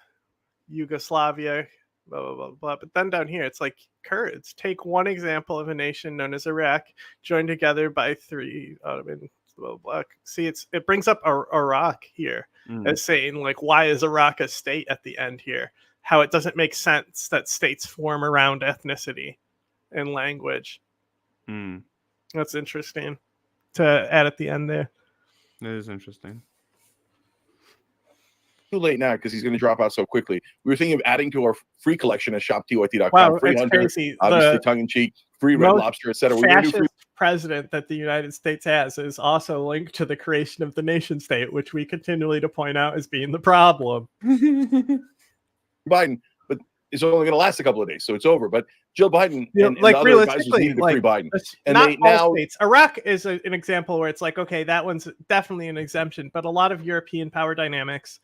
Yugoslavia, blah, blah, blah, blah. But then down here, it's like Kurds. Take one example of a nation known as Iraq, joined together by three Ottoman, blah, blah, blah. See, it brings up Iraq here as saying, like, why is Iraq a state at the end here? How it doesn't make sense that states form around ethnicity and language. That's interesting to add at the end there. It is interesting. Too late now because he's going to drop out so quickly. We were thinking of adding to our free collection at shoptyt.com. Wow, free it's Hunter, crazy. obviously tongue in cheek, free Red Lobster, etc. We're going to do free. President that the United States has is also linked to the creation of the nation state, which we continually to point out as being the problem. Biden, but it's only going to last a couple of days, so it's over. But Joe Biden and like the other advisors needed to free Biden, and not they all now. states. Iraq is an example where it's like, okay, that one's definitely an exemption, but a lot of European power dynamics,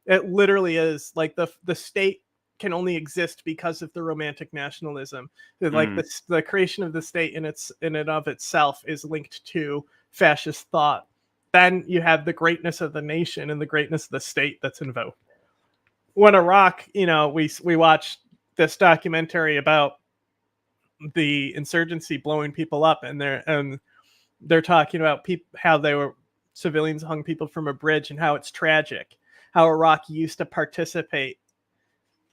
it literally is like the state can only exist because of the romantic nationalism. Like the creation of the state in and of itself is linked to fascist thought. Then you have the greatness of the nation and the greatness of the state that's invoked. When Iraq, we watched this documentary about the insurgency blowing people up, and they're talking about how civilians hung people from a bridge and how it's tragic, how Iraq used to participate,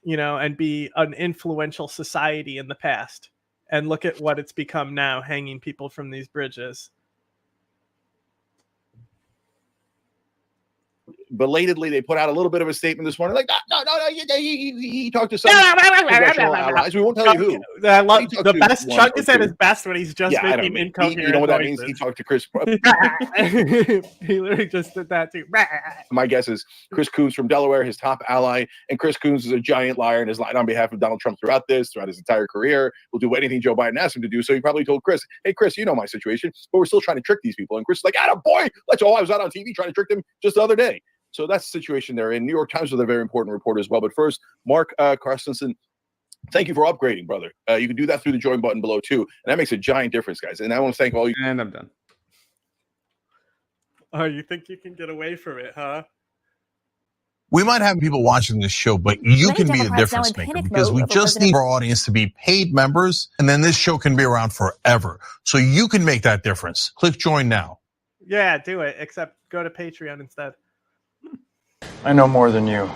and be an influential society in the past, and look at what it's become now, hanging people from these bridges. Belatedly, they put out a little bit of a statement this morning, like, no, he talked to some congressional allies. We won't tell you who. I love the best. Chuck is at his best when he's just making incoherent You know what that noises. means? He talked to Chris. He literally just did that too. My guess is Chris Coons from Delaware, his top ally, and Chris Coons is a giant liar and has lied on behalf of Donald Trump throughout his entire career. Will do anything Joe Biden asked him to do. So he probably told Chris, "Hey, Chris, you know my situation, but we're still trying to trick these people." And Chris is like, "Attaboy! I was out on TV trying to trick them just the other day." So that's the situation they're in. New York Times with a very important report as well. But first, Mark Carstensen, thank you for upgrading, brother. You can do that through the join button below too, and that makes a giant difference, guys. And I want to thank all you. And I'm done. Oh, you think you can get away from it, huh? We might have people watching this show, but you Many can be the Democrats now difference in maker panic because mode we over just President- need our audience to be paid members, and then this show can be around forever. So you can make that difference. Click join now. Yeah, do it. Except go to Patreon instead. I know more than you.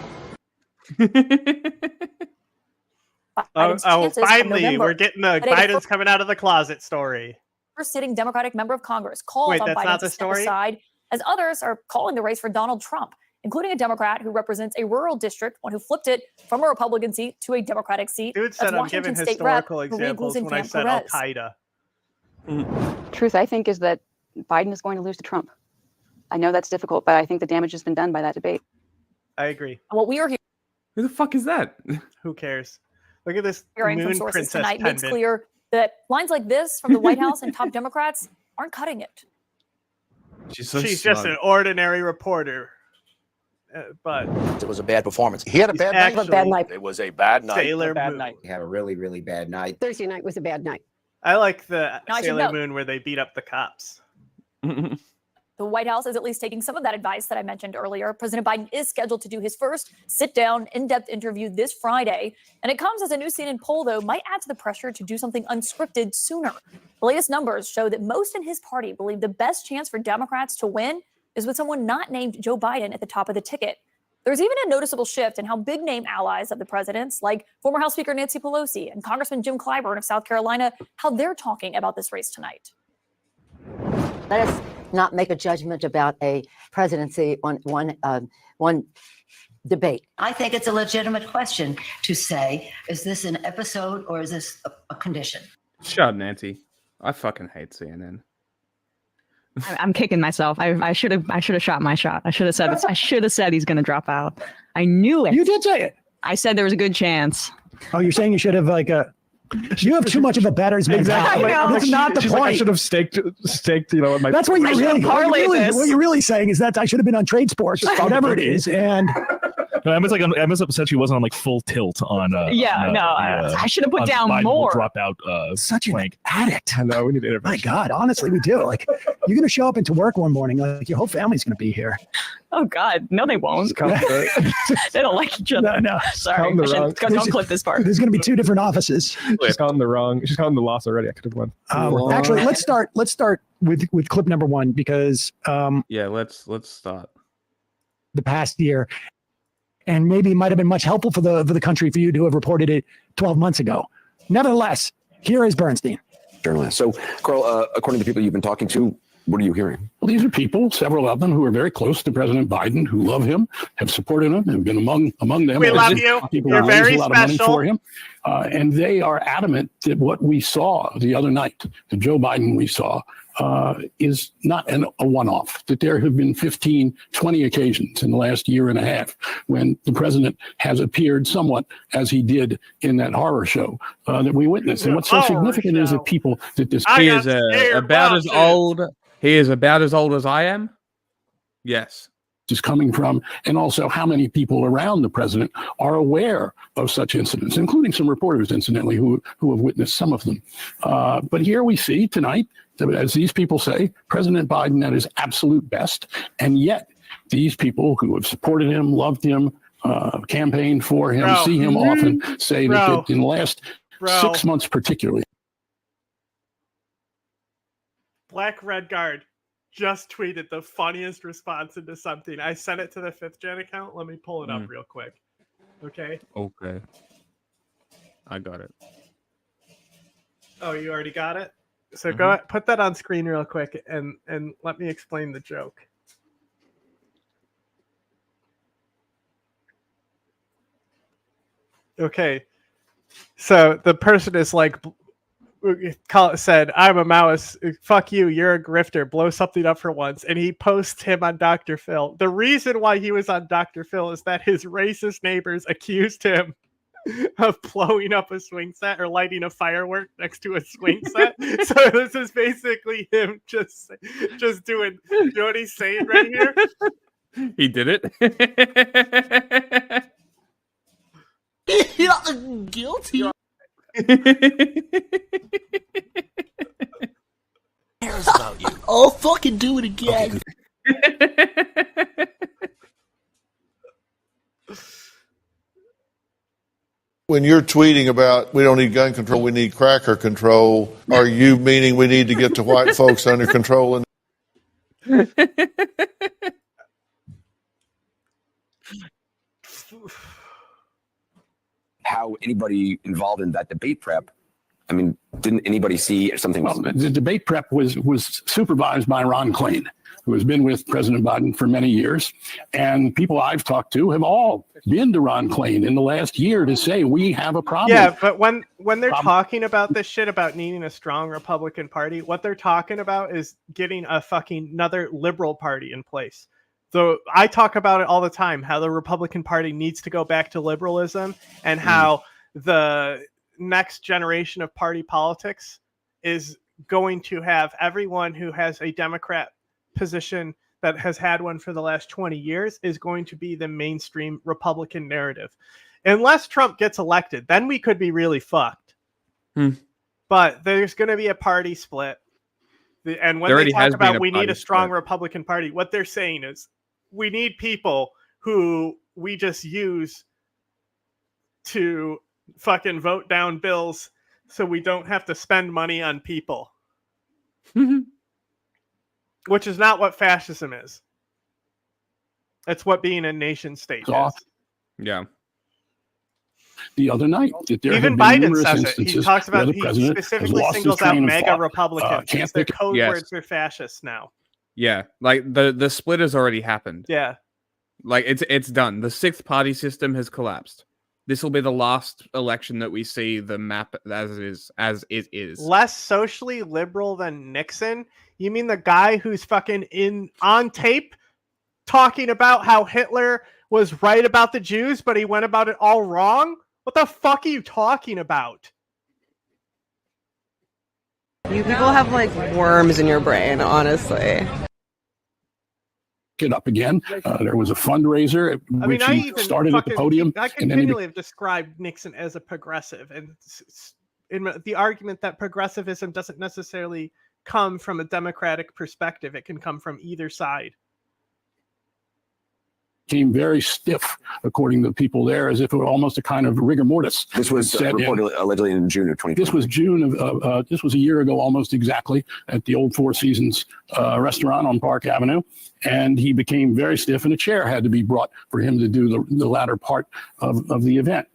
Finally, we're getting the Biden's coming out of the closet story. First sitting Democratic member of Congress calls Wait, on that's Biden not to the step story? aside, as others are calling the race for Donald Trump, including a Democrat who represents a rural district, one who flipped it from a Republican seat to a Democratic seat. Dude said I'm giving historical examples when I said Al Qaeda. Truth, I think, is that Biden is going to lose to Trump. I know that's difficult, but I think the damage has been done by that debate. I agree. What we are hearing. Who the fuck is that? Who cares? Look at this Hearing from moon sources princess tonight makes pendant. clear that lines like this from the White House and top Democrats aren't cutting it. She's just an ordinary reporter. But it was a bad performance. He had a bad night. Actually, Bad night. It was a bad night. Sailor Moon. He had a really, really bad night. Thursday night was a bad night. I like the Now, I should Sailor note- Moon where they beat up the cops. The White House is at least taking some of that advice that I mentioned earlier. President Biden is scheduled to do his first sit-down, in-depth interview this Friday. And it comes as a new CNN poll, though, might add to the pressure to do something unscripted sooner. The latest numbers show that most in his party believe the best chance for Democrats to win is with someone not named Joe Biden at the top of the ticket. There's even a noticeable shift in how big-name allies of the president's, like former House Speaker Nancy Pelosi and Congressman Jim Clyburn of South Carolina, how they're talking about this race tonight. Let us not make a judgment about a presidency on one debate. I think it's a legitimate question to say, is this an episode or is this a condition? Shut up, Nancy. I fucking hate CNN. I'm kicking myself. I should have shot my shot. I should have said this. I should have said he's going to drop out. I knew it. You did say it. I said there was a good chance. Oh, you're saying you should have you have too much of a batter's mentality. That's not the point. Like, I should have staked. My that's what you're really saying is that I should have been on Trade Sports, whatever it is, and. Emma's upset she wasn't on full tilt on. I should have put down more. Drop out. Such an flank. addict. I know we need intervention. My God, honestly, we do. Like, you're gonna show up into work one morning, like your whole family's gonna be here. Oh God, no, they won't. They don't like each other. No. Sorry, don't clip this part. There's gonna be 2 different offices. She's counting the loss already. I could have won. Actually, let's start with clip number 1 because let's start the past year. And maybe it might have been much helpful for the country for you to have reported it 12 months ago. Nevertheless, here is Bernstein. Journalist. So, Carl, according to people you've been talking to, what are you hearing? Well, these are people, several of them, who are very close to President Biden, who love him, have supported him, have been among them. We love you. You're very special. For him. And they are adamant that what we saw the other night, the Joe Biden we saw, is not a one-off, that there have been 15, 20 occasions in the last year and a half when the president has appeared somewhat as he did in that horror show that we witnessed. And what's so significant is that people that this he is about as old. He is about as old as I am. Yes. Is coming from, and also how many people around the president are aware of such incidents, including some reporters, incidentally, who have witnessed some of them. But here we see tonight, as these people say, President Biden at his absolute best, and yet these people who have supported him, loved him, campaigned for him, see him often, say that in the last 6 months particularly. Black Red Guard just tweeted the funniest response into something. I sent it to the 5th Gen account. Let me pull it up real quick. Okay. I got it. Oh, you already got it? So go ahead, put that on screen real quick and let me explain the joke. Okay. So the person is like, said, I'm a Maoist, fuck you, you're a grifter, blow something up for once. And he posts him on Dr. Phil. The reason why he was on Dr. Phil is that his racist neighbors accused him of blowing up a swing set or lighting a firework next to a swing set. So this is basically him just doing, you know what he's saying right here? He did it. Guilty. Cares about you. I'll fucking do it again. When you're tweeting about we don't need gun control, we need cracker control, are you meaning we need to get the white folks under control? How anybody involved in that debate prep, I mean, didn't anybody see something? Well, the debate prep was supervised by Ron Klain, who has been with President Biden for many years. And people I've talked to have all been to Ron Klain in the last year to say, we have a problem. Yeah, but when they're talking about this shit about needing a strong Republican Party, what they're talking about is getting a fucking another liberal party in place. So I talk about it all the time, how the Republican Party needs to go back to liberalism and how the next generation of party politics is going to have everyone who has a Democrat position that has had one for the last 20 years is going to be the mainstream Republican narrative. Unless Trump gets elected, then we could be really fucked. But there's going to be a party split. And when they talk about we need a strong Republican Party, what they're saying is we need people who we just use to fucking vote down bills so we don't have to spend money on people. Which is not what fascism is. It's what being a nation state is. Yeah. The other night, that there even Biden says it. He talks about, he specifically singles out MAGA Republicans. The code words are fascists now. Yeah, like the split has already happened. Yeah. Like it's done. The 6th party system has collapsed. This will be the last election that we see the map as it is. Less socially liberal than Nixon? You mean the guy who's fucking on tape talking about how Hitler was right about the Jews, but he went about it all wrong? What the fuck are you talking about? You people have like worms in your brain, honestly. It up again. There was a fundraiser which he started at the podium. I continually have described Nixon as a progressive, and in the argument that progressivism doesn't necessarily come from a democratic perspective. It can come from either side. Became very stiff, according to the people there, as if it were almost a kind of rigor mortis. This was reported allegedly in June of 2020. This was June of, this was a year ago, almost exactly, at the old Four Seasons restaurant on Park Avenue. And he became very stiff, and a chair had to be brought for him to do the latter part of the event.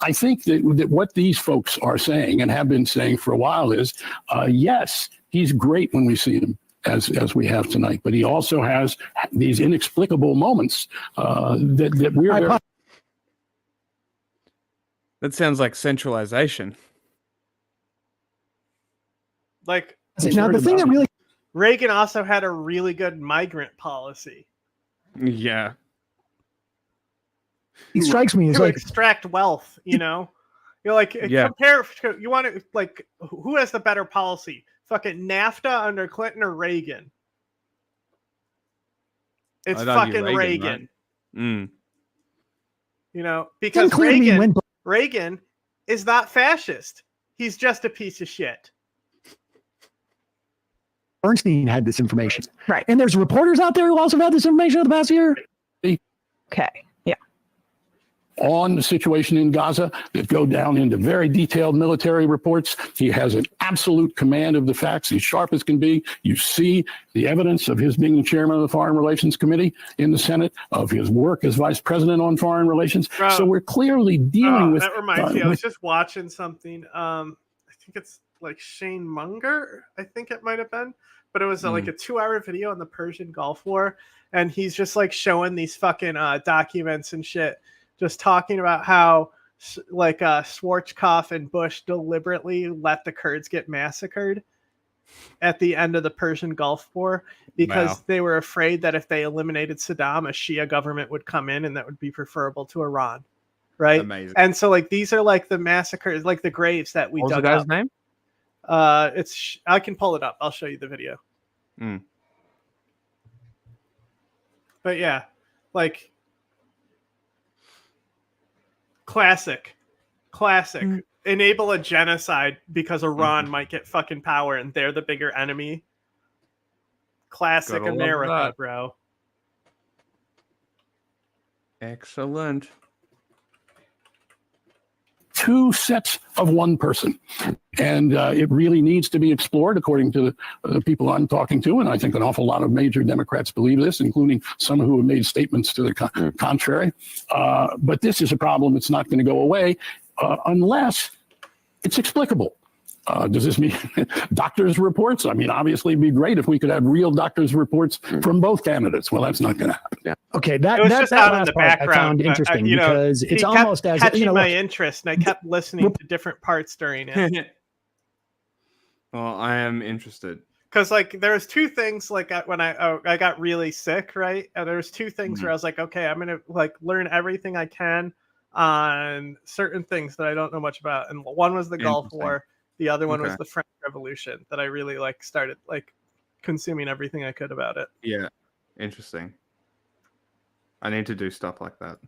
I think that what these folks are saying and have been saying for a while is, yes, he's great when we see him, as we have tonight, but he also has these inexplicable moments that we're. That sounds like centralization. Like, now the thing that really Reagan also had a really good migrant policy. Yeah. He strikes me as to like extract wealth, you know? You're like, compare, you want to, like, who has the better policy? Fucking NAFTA under Clinton or Reagan? It's fucking Reagan. Right? You know, because Reagan is not fascist. He's just a piece of shit. Bernstein had this information. Right. And there's reporters out there who also had this information over the past year. Okay. Yeah. On the situation in Gaza that go down into very detailed military reports. He has an absolute command of the facts. He's sharp as can be. You see the evidence of his being the chairman of the Foreign Relations Committee in the Senate, of his work as vice president on foreign relations. Bro, so we're clearly dealing with. That reminds me, I was just watching something. I think it's like Shane Munger, I think it might have been. But it was like a 2-hour video on the Persian Gulf War. And he's just like showing these fucking documents and shit. Just talking about how like Schwarzkopf and Bush deliberately let the Kurds get massacred at the end of the Persian Gulf War because they were afraid that if they eliminated Saddam, a Shia government would come in and that would be preferable to Iran. Right. Amazing. And so like these are like the massacres, like the graves that we dug up. What was the guy's name? I can pull it up. I'll show you the video. But yeah, like classic. Enable a genocide because Iran might get fucking power and they're the bigger enemy. Classic America, bro. Excellent. 2 sets of one person. And it really needs to be explored, according to the people I'm talking to. And I think an awful lot of major Democrats believe this, including some who have made statements to the contrary. But this is a problem that's not going to go away unless it's explicable. Does this mean doctors' reports? I mean, obviously, it'd be great if we could have real doctors' reports from both candidates. Well, that's not going to happen. Yeah. Okay, that last part I found interesting because it's almost as catching my interest, and I kept listening to different parts during it. Well, I am interested because, like, there was 2 things. Like when I got really sick, right? And there was 2 things where I was like, okay, I'm gonna like learn everything I can on certain things that I don't know much about. And one was the Gulf War. The other one was the French Revolution that I really like started like consuming everything I could about it. Yeah, interesting. I need to do stuff like that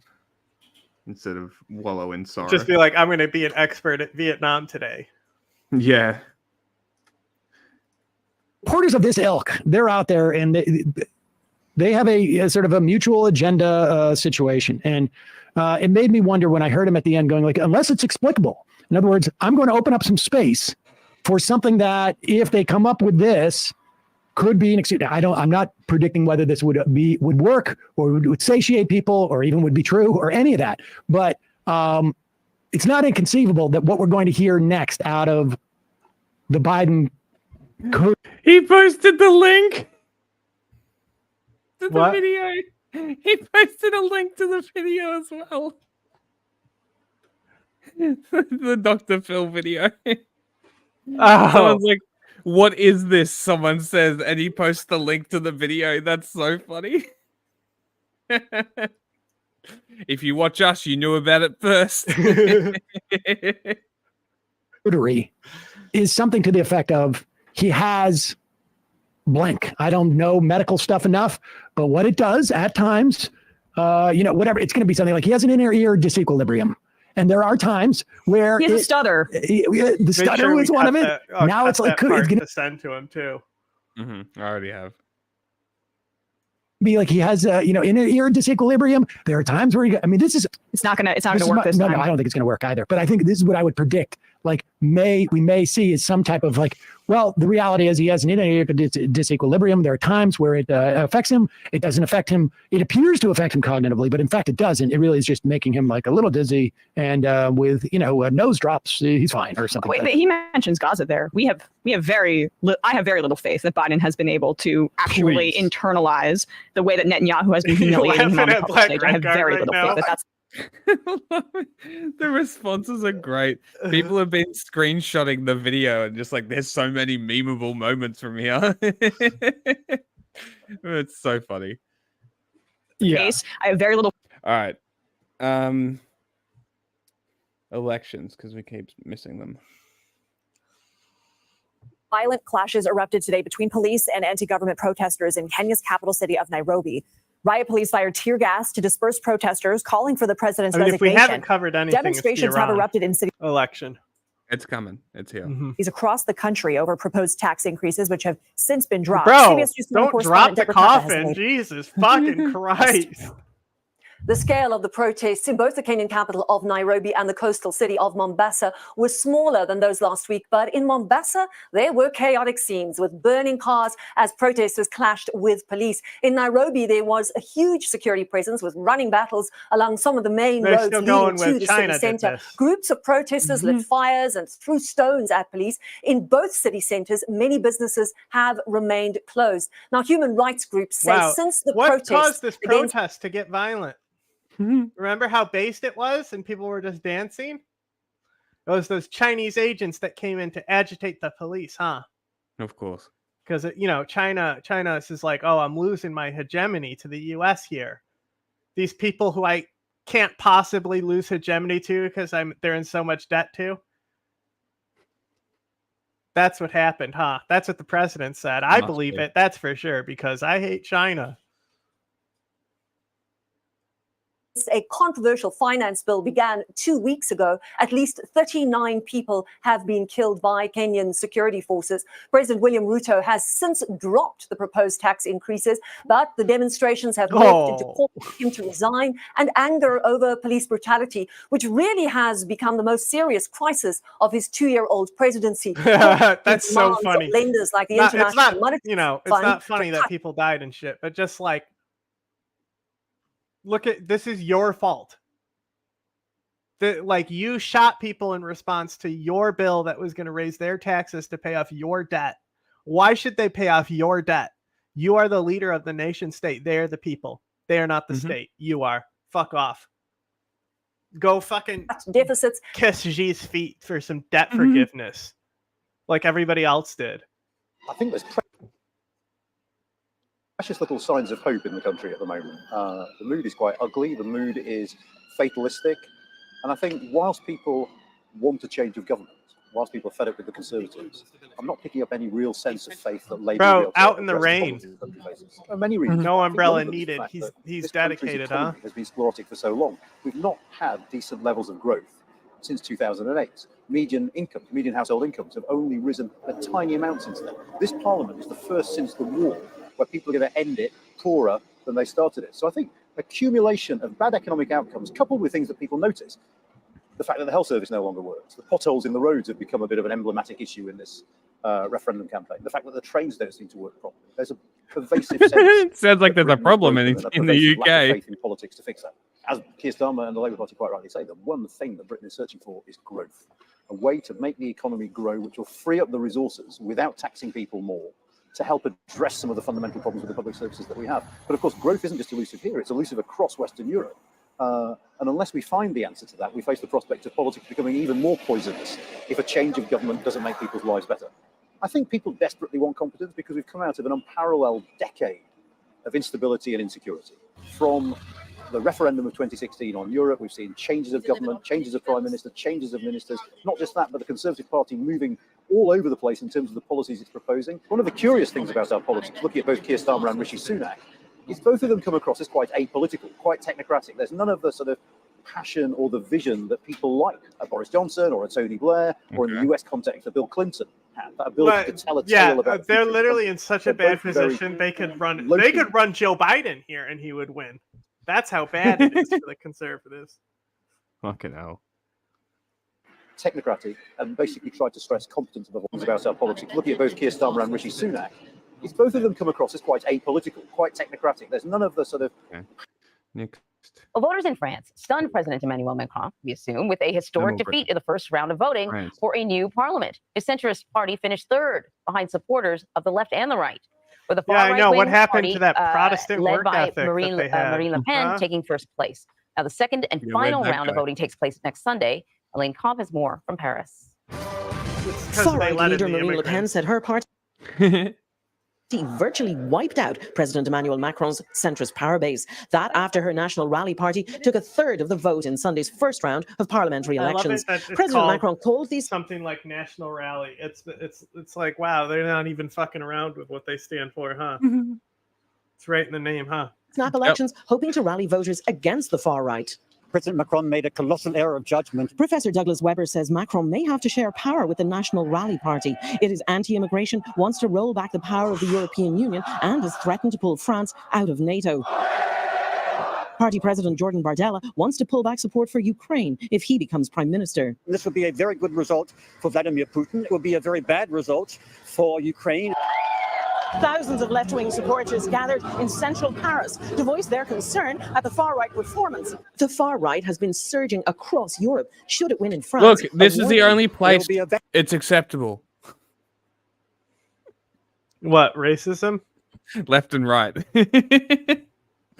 instead of wallow in sorrow. Just be like, I'm going to be an expert at Vietnam today. Yeah. Reporters of this ilk, they're out there and they have a sort of a mutual agenda situation. And it made me wonder when I heard him at the end going like, unless it's explicable. In other words, I'm going to open up some space for something that if they come up with this could be an excuse. I'm not predicting whether this would work or would satiate people or even would be true or any of that. But it's not inconceivable that what we're going to hear next out of the Biden. He posted the link. the video. He posted a link to the video as well. The Dr. Phil video. Someone's like, "What is this?" Someone says, and he posts the link to the video. That's so funny. If you watch us, you knew about it first. Is something to the effect of he has blank. I don't know medical stuff enough, but what it does at times, whatever, it's going to be something like he has an inner ear disequilibrium. And there are times where he has a stutter. The stutter is one of it. Now it's like, it's going to send to him too. I already have. Be like he has inner ear disequilibrium. There are times where it's not gonna work this time. No, I don't think it's gonna work either. But I think this is what I would predict. Like we may see is some type of like, well, the reality is he has an inner ear disequilibrium. There are times where it affects him. It doesn't affect him. It appears to affect him cognitively, but in fact it doesn't. It really is just making him like a little dizzy and with nose drops, he's fine or something. Wait, he mentions Gaza there. I have very little faith that Biden has been able to actually internalize the way that Netanyahu has been humiliating him on the public stage. I have very little faith that that's. The responses are great. People have been screenshotting the video and just like, there's so many memeable moments from here. It's so funny. Yeah, I have very little. All right. Elections, because we keep missing them. Violent clashes erupted today between police and anti-government protesters in Kenya's capital city of Nairobi. Riot police fired tear gas to disperse protesters calling for the president's resignation. If we haven't covered anything, demonstrations have erupted in city election. It's coming. It's here. Across the country over proposed tax increases, which have since been dropped. Bro, CBS News don't drop the coffin. Jesus fucking Christ. The scale of the protests in both the Kenyan capital of Nairobi and the coastal city of Mombasa was smaller than those last week. But in Mombasa, there were chaotic scenes with burning cars as protesters clashed with police. In Nairobi, there was a huge security presence with running battles along some of the main roads leading to the city center. Groups of protesters lit fires and threw stones at police. In both city centers, many businesses have remained closed. Now, human rights groups say since the what caused this protest to get violent? Remember how based it was and people were just dancing? It was those Chinese agents that came in to agitate the police, huh? Of course. Because, China is like, oh, I'm losing my hegemony to the U.S. here. These people who I can't possibly lose hegemony to because they're in so much debt to. That's what happened, huh? That's what the president said. I believe it. That's for sure because I hate China. A controversial finance bill began 2 weeks ago. At least 39 people have been killed by Kenyan security forces. President William Ruto has since dropped the proposed tax increases, but the demonstrations have led into calls for him to resign and anger over police brutality, which really has become the most serious crisis of his 2-year-old presidency. That's so funny. Lenders like the International Monetary Fund. It's not funny that people died and shit, but just like, look at this is your fault. You shot people in response to your bill that was going to raise their taxes to pay off your debt. Why should they pay off your debt? You are the leader of the nation state. They are the people. They are not the state. You are. Fuck off. Go fucking deficits. Kiss Xi's feet for some debt forgiveness, like everybody else did. I think there's precious little signs of hope in the country at the moment. The mood is quite ugly. The mood is fatalistic. And I think whilst people want a change of government, whilst people are fed up with the Conservatives, I'm not picking up any real sense of faith that Labour will be able to out in the rain. For many reasons. No umbrella needed. He's dedicated, huh? Has been sclerotic for so long. We've not had decent levels of growth since 2008. Median household incomes have only risen a tiny amount since then. This Parliament is the first since the war where people are going to end it poorer than they started it. So I think accumulation of bad economic outcomes coupled with things that people notice, the fact that the health service no longer works, the potholes in the roads have become a bit of an emblematic issue in this referendum campaign, the fact that the trains don't seem to work properly. There's a pervasive sense. It sounds like there's a problem in the UK. Lack of faith in politics to fix that. As Keir Starmer and the Labour Party quite rightly say, the one thing that Britain is searching for is growth. A way to make the economy grow, which will free up the resources without taxing people more, to help address some of the fundamental problems with the public services that we have. But of course, growth isn't just elusive here, it's elusive across Western Europe. And unless we find the answer to that, we face the prospect of politics becoming even more poisonous if a change of government doesn't make people's lives better. I think people desperately want competence because we've come out of an unparalleled decade of instability and insecurity. From the referendum of 2016 on Europe, we've seen changes of government, changes of prime minister, changes of ministers. Not just that, but the Conservative Party moving all over the place in terms of the policies it's proposing. One of the curious things about our politics, looking at both Keir Starmer and Rishi Sunak, is both of them come across as quite apolitical, quite technocratic. There's none of the sort of passion or the vision that people like a Boris Johnson or a Tony Blair, or in the US context, a Bill Clinton had. That ability to tell a tale about they're the literally in such a bad position. They could run Joe Biden here and he would win. That's how bad it is for the conservatives. Fucking hell. Technocratic, and basically tried to stress competence above all about our politics. Looking at both Keir Starmer and Rishi Sunak, is both of them come across as quite apolitical, quite technocratic. There's none of the sort of... Next. Well, voters in France stunned President Emmanuel Macron, we assume, with a historic defeat in the first round of voting for a new parliament. His centrist party finished third behind supporters of the left and the right. With the far I know. What happened party, to that Protestant led work by ethic Marine Le Pen taking first place. Now, the second and final round of voting takes place next Sunday. Elaine Cobb has more from Paris. Far-right leader Marine Le Pen said her party virtually wiped out President Emmanuel Macron's centrist power base. That after her National Rally Party took a third of the vote in Sunday's first round of parliamentary elections. President Macron called these something like National Rally. It's like, wow, they're not even fucking around with what they stand for, huh? It's right in the name, huh? snap elections, hoping to rally voters against the far right. President Macron made a colossal error of judgment. Professor Douglas Weber says Macron may have to share power with the National Rally Party. It is anti-immigration, wants to roll back the power of the European Union, and has threatened to pull France out of NATO. Party President Jordan Bardella wants to pull back support for Ukraine if he becomes prime minister. This would be a very good result for Vladimir Putin. It would be a very bad result for Ukraine. Thousands of left-wing supporters gathered in central Paris to voice their concern at the far-right performance. The far right has been surging across Europe. Should it win in France? Look, this is the only place it's acceptable. What, racism? Left and right.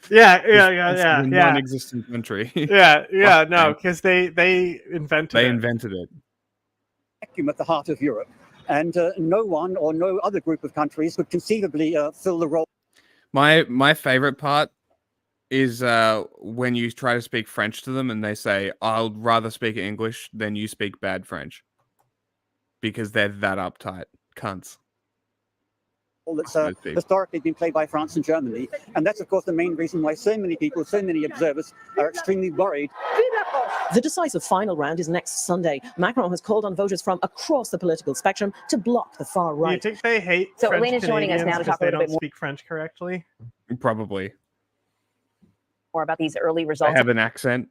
Yeah. Non-existent country. Yeah, no, because they invented it. They invented it. Vacuum at the heart of Europe. And no one or no other group of countries could conceivably fill the role. My favorite part is when you try to speak French to them and they say, I'll rather speak English than you speak bad French. Because they're that uptight. Cunts. That's historically been played by France and Germany. And that's, of course, the main reason why so many people, so many observers are extremely worried. The decisive final round is next Sunday. Macron has called on voters from across the political spectrum to block the far right. Do you think they hate French Elaine is joining us now to talk a little bit more. Speak French correctly? Probably. More about these early results. I have an accent.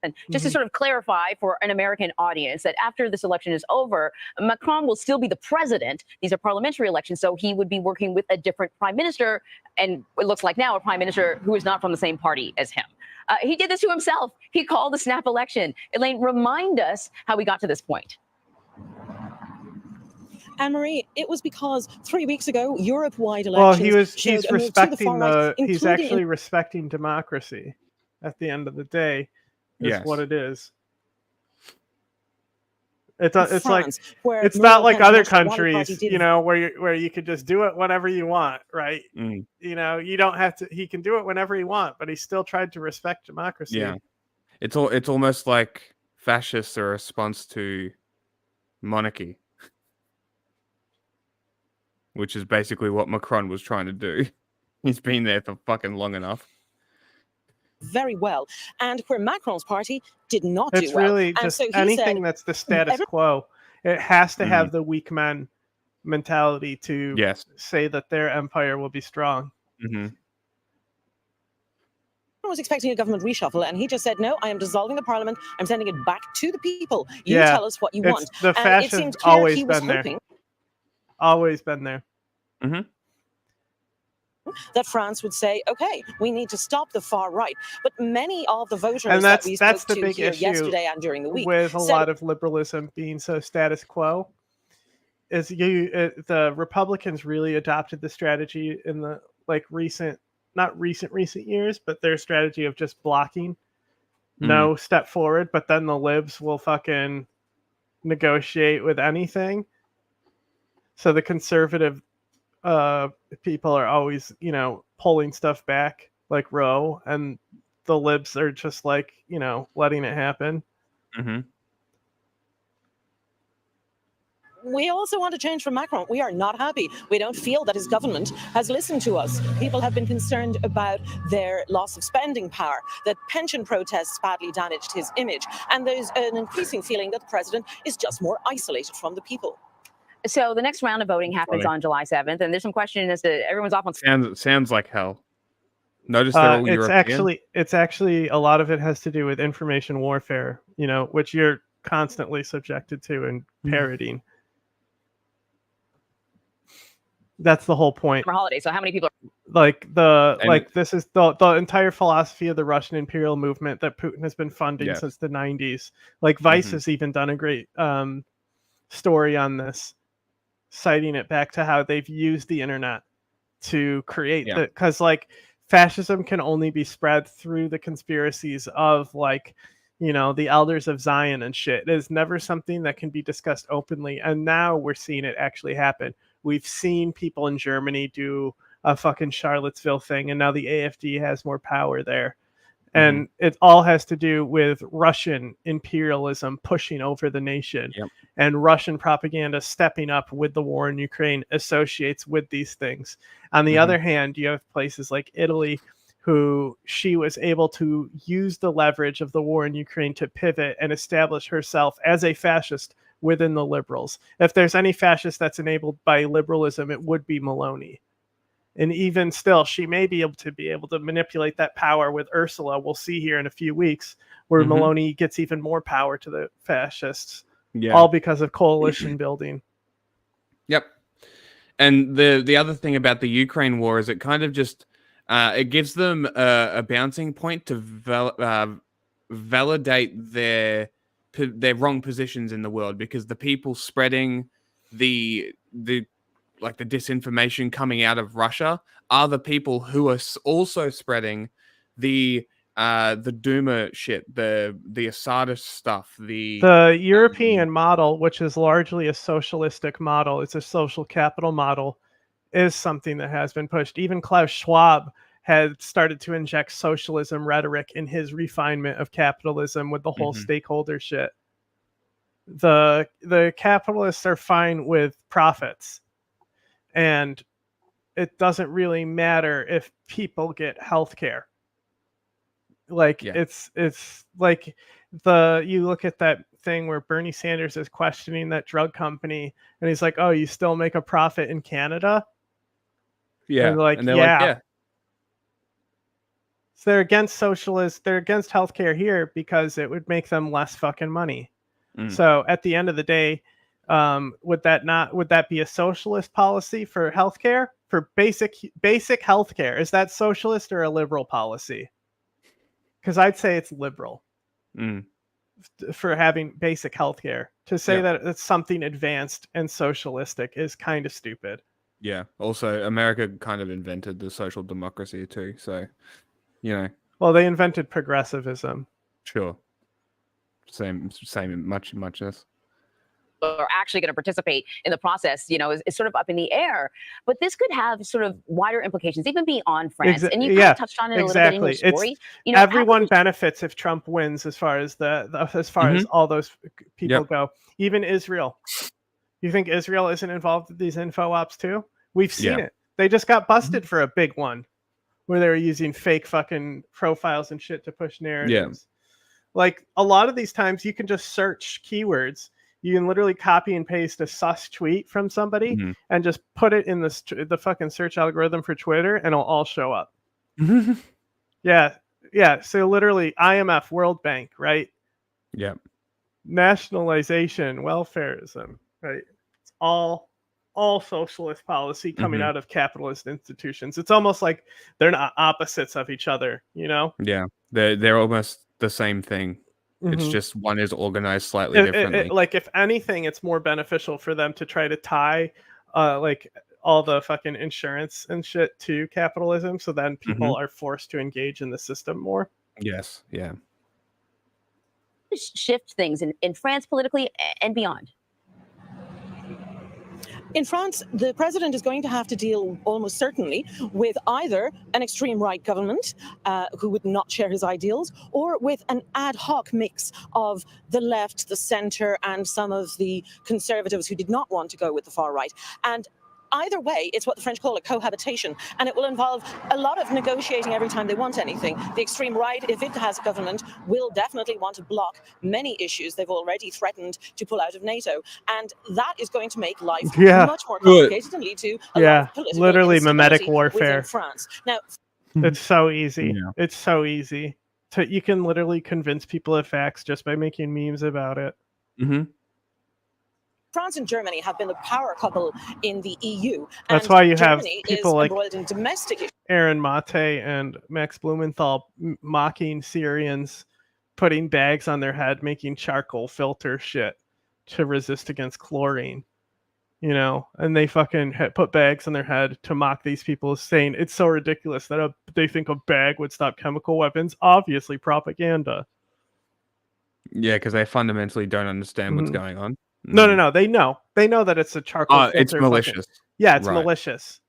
And just to sort of clarify for an American audience that after this election is over, Macron will still be the president. These are parliamentary elections, so he would be working with a different prime minister, and it looks like now a prime minister who is not from the same party as him. He did this to himself. He called the snap election. Elaine, remind us how we got to this point. Anne-Marie, it was because 3 weeks ago, Europe-wide elections. Well, he's respecting he's actually respecting democracy at the end of the day. Is what it is. It's like it's not like other countries, you know, where you could just do it whenever you want, right? You know, you don't have to. He can do it whenever he wants, but he still tried to respect democracy. Yeah, it's almost like fascists are a response to monarchy, which is basically what Macron was trying to do. He's been there for fucking long enough. Very well, and where Macron's party did not do well. It's really just anything that's the status quo. It has to have the weak man mentality to say that their empire will be strong. I was expecting a government reshuffle, and he just said, no, I am dissolving the parliament. I'm sending it back to the people. You tell us what you want. The fascism's always been there. Always been there. That France would say, okay, we need to stop the far right. But many of the voters and that we spoke the to big here issue yesterday and during the week with a lot of liberalism being so status quo the Republicans really adopted the strategy in the like not recent years, but their strategy of just blocking, no step forward, but then the libs will fucking negotiate with anything. So the conservative people are always, pulling stuff back like Roe, and the libs are just like, letting it happen. We also want to change from Macron. We are not happy. We don't feel that his government has listened to us. People have been concerned about their loss of spending power, that pension protests badly damaged his image, and there's an increasing feeling that the president is just more isolated from the people. So the next round of voting happens on July 7th, and there's some question as to everyone's off on. Sounds like hell. Notice they're all European. It's actually a lot of it has to do with information warfare, which you're constantly subjected to and parroting. That's the whole point. For holiday. So how many people this is the entire philosophy of the Russian imperial movement that Putin has been funding since the 90s. Like Vice has even done a great story on this, citing it back to how they've used the internet to create because fascism can only be spread through the conspiracies of the elders of Zion and shit. It is never something that can be discussed openly, and now we're seeing it actually happen. We've seen people in Germany do a fucking Charlottesville thing, and now the AfD has more power there. And it all has to do with Russian imperialism pushing over the nation, and Russian propaganda stepping up with the war in Ukraine associates with these things. On the other hand, you have places like Italy, who she was able to use the leverage of the war in Ukraine to pivot and establish herself as a fascist within the liberals. If there's any fascist that's enabled by liberalism, it would be Meloni. And even still, she may be able to manipulate that power with Ursula. We'll see here in a few weeks where Meloni gets even more power to the fascists, all because of coalition building. Yep. And the other thing about the Ukraine war is it kind of just it gives them a bouncing point to validate their wrong positions in the world, because the people spreading the disinformation coming out of Russia are the people who are also spreading the Duma shit, the Assadist stuff, the European model, which is largely a socialistic model, it's a social capital model, is something that has been pushed. Even Klaus Schwab had started to inject socialism rhetoric in his refinement of capitalism with the whole stakeholder shit. The capitalists are fine with profits, and it doesn't really matter if people get health care. It's like you look at that thing where Bernie Sanders is questioning that drug company, and he's like, "Oh, you still make a profit in Canada?" Yeah, and they're like, yeah. So they're against socialists. They're against healthcare here because it would make them less fucking money. So at the end of the day, would that be a socialist policy for healthcare, for basic healthcare? Is that socialist or a liberal policy? Because I'd say it's liberal for having basic healthcare. To say that it's something advanced and socialistic is kind of stupid. Yeah. Also, America kind of invented the social democracy too. So, Well, they invented progressivism. Sure. Same muchness. Are actually going to participate in the process, is sort of up in the air. But this could have sort of wider implications, even beyond France. And you kind of touched on it a little bit in your story. Everyone benefits if Trump wins, as far as as all those people go. Even Israel. You think Israel isn't involved with these info ops too? We've seen it. They just got busted for a big one, where they were using fake fucking profiles and shit to push narratives. Like a lot of these times, you can just search keywords. You can literally copy and paste a sus tweet from somebody and just put it in the fucking search algorithm for Twitter, and it'll all show up. Yeah. So literally, IMF, World Bank, right? Yeah. Nationalization, welfarism, right? It's all socialist policy coming out of capitalist institutions. It's almost like they're not opposites of each other, Yeah, they're almost the same thing. It's Mhm. just one is organized slightly differently. Like, if anything, it's more beneficial for them to try to tie, like, all the fucking insurance and shit to capitalism, so then people are forced to engage in the system more. Yes, yeah. Shift things in France politically and beyond. In France, the president is going to have to deal almost certainly with either an extreme right government who would not share his ideals, or with an ad hoc mix of the left, the center, and some of the conservatives who did not want to go with the far right. And either way, it's what the French call a cohabitation, and it will involve a lot of negotiating every time they want anything. The extreme right, if it has a government, will definitely want to block many issues. They've already threatened to pull out of NATO, and that is going to make life much more complicated and lead to a lot of political literally mimetic instability warfare. within France. Now, It's so easy. It's so easy. You can literally convince people of facts just by making memes about it. Mm-hmm. France and Germany have been the power couple in the EU. That's and why you have Germany people is like embroiled in domestic issues. Aaron Mate and Max Blumenthal mocking Syrians, putting bags on their head, making charcoal filter shit to resist against chlorine. You know, and they fucking put bags on their head to mock these people, saying it's so ridiculous that they think a bag would stop chemical weapons. Obviously, propaganda. Yeah, because they fundamentally don't understand what's going on. No. They know that it's a charcoal filter. It's malicious. Yeah, it's Right. Mm. malicious.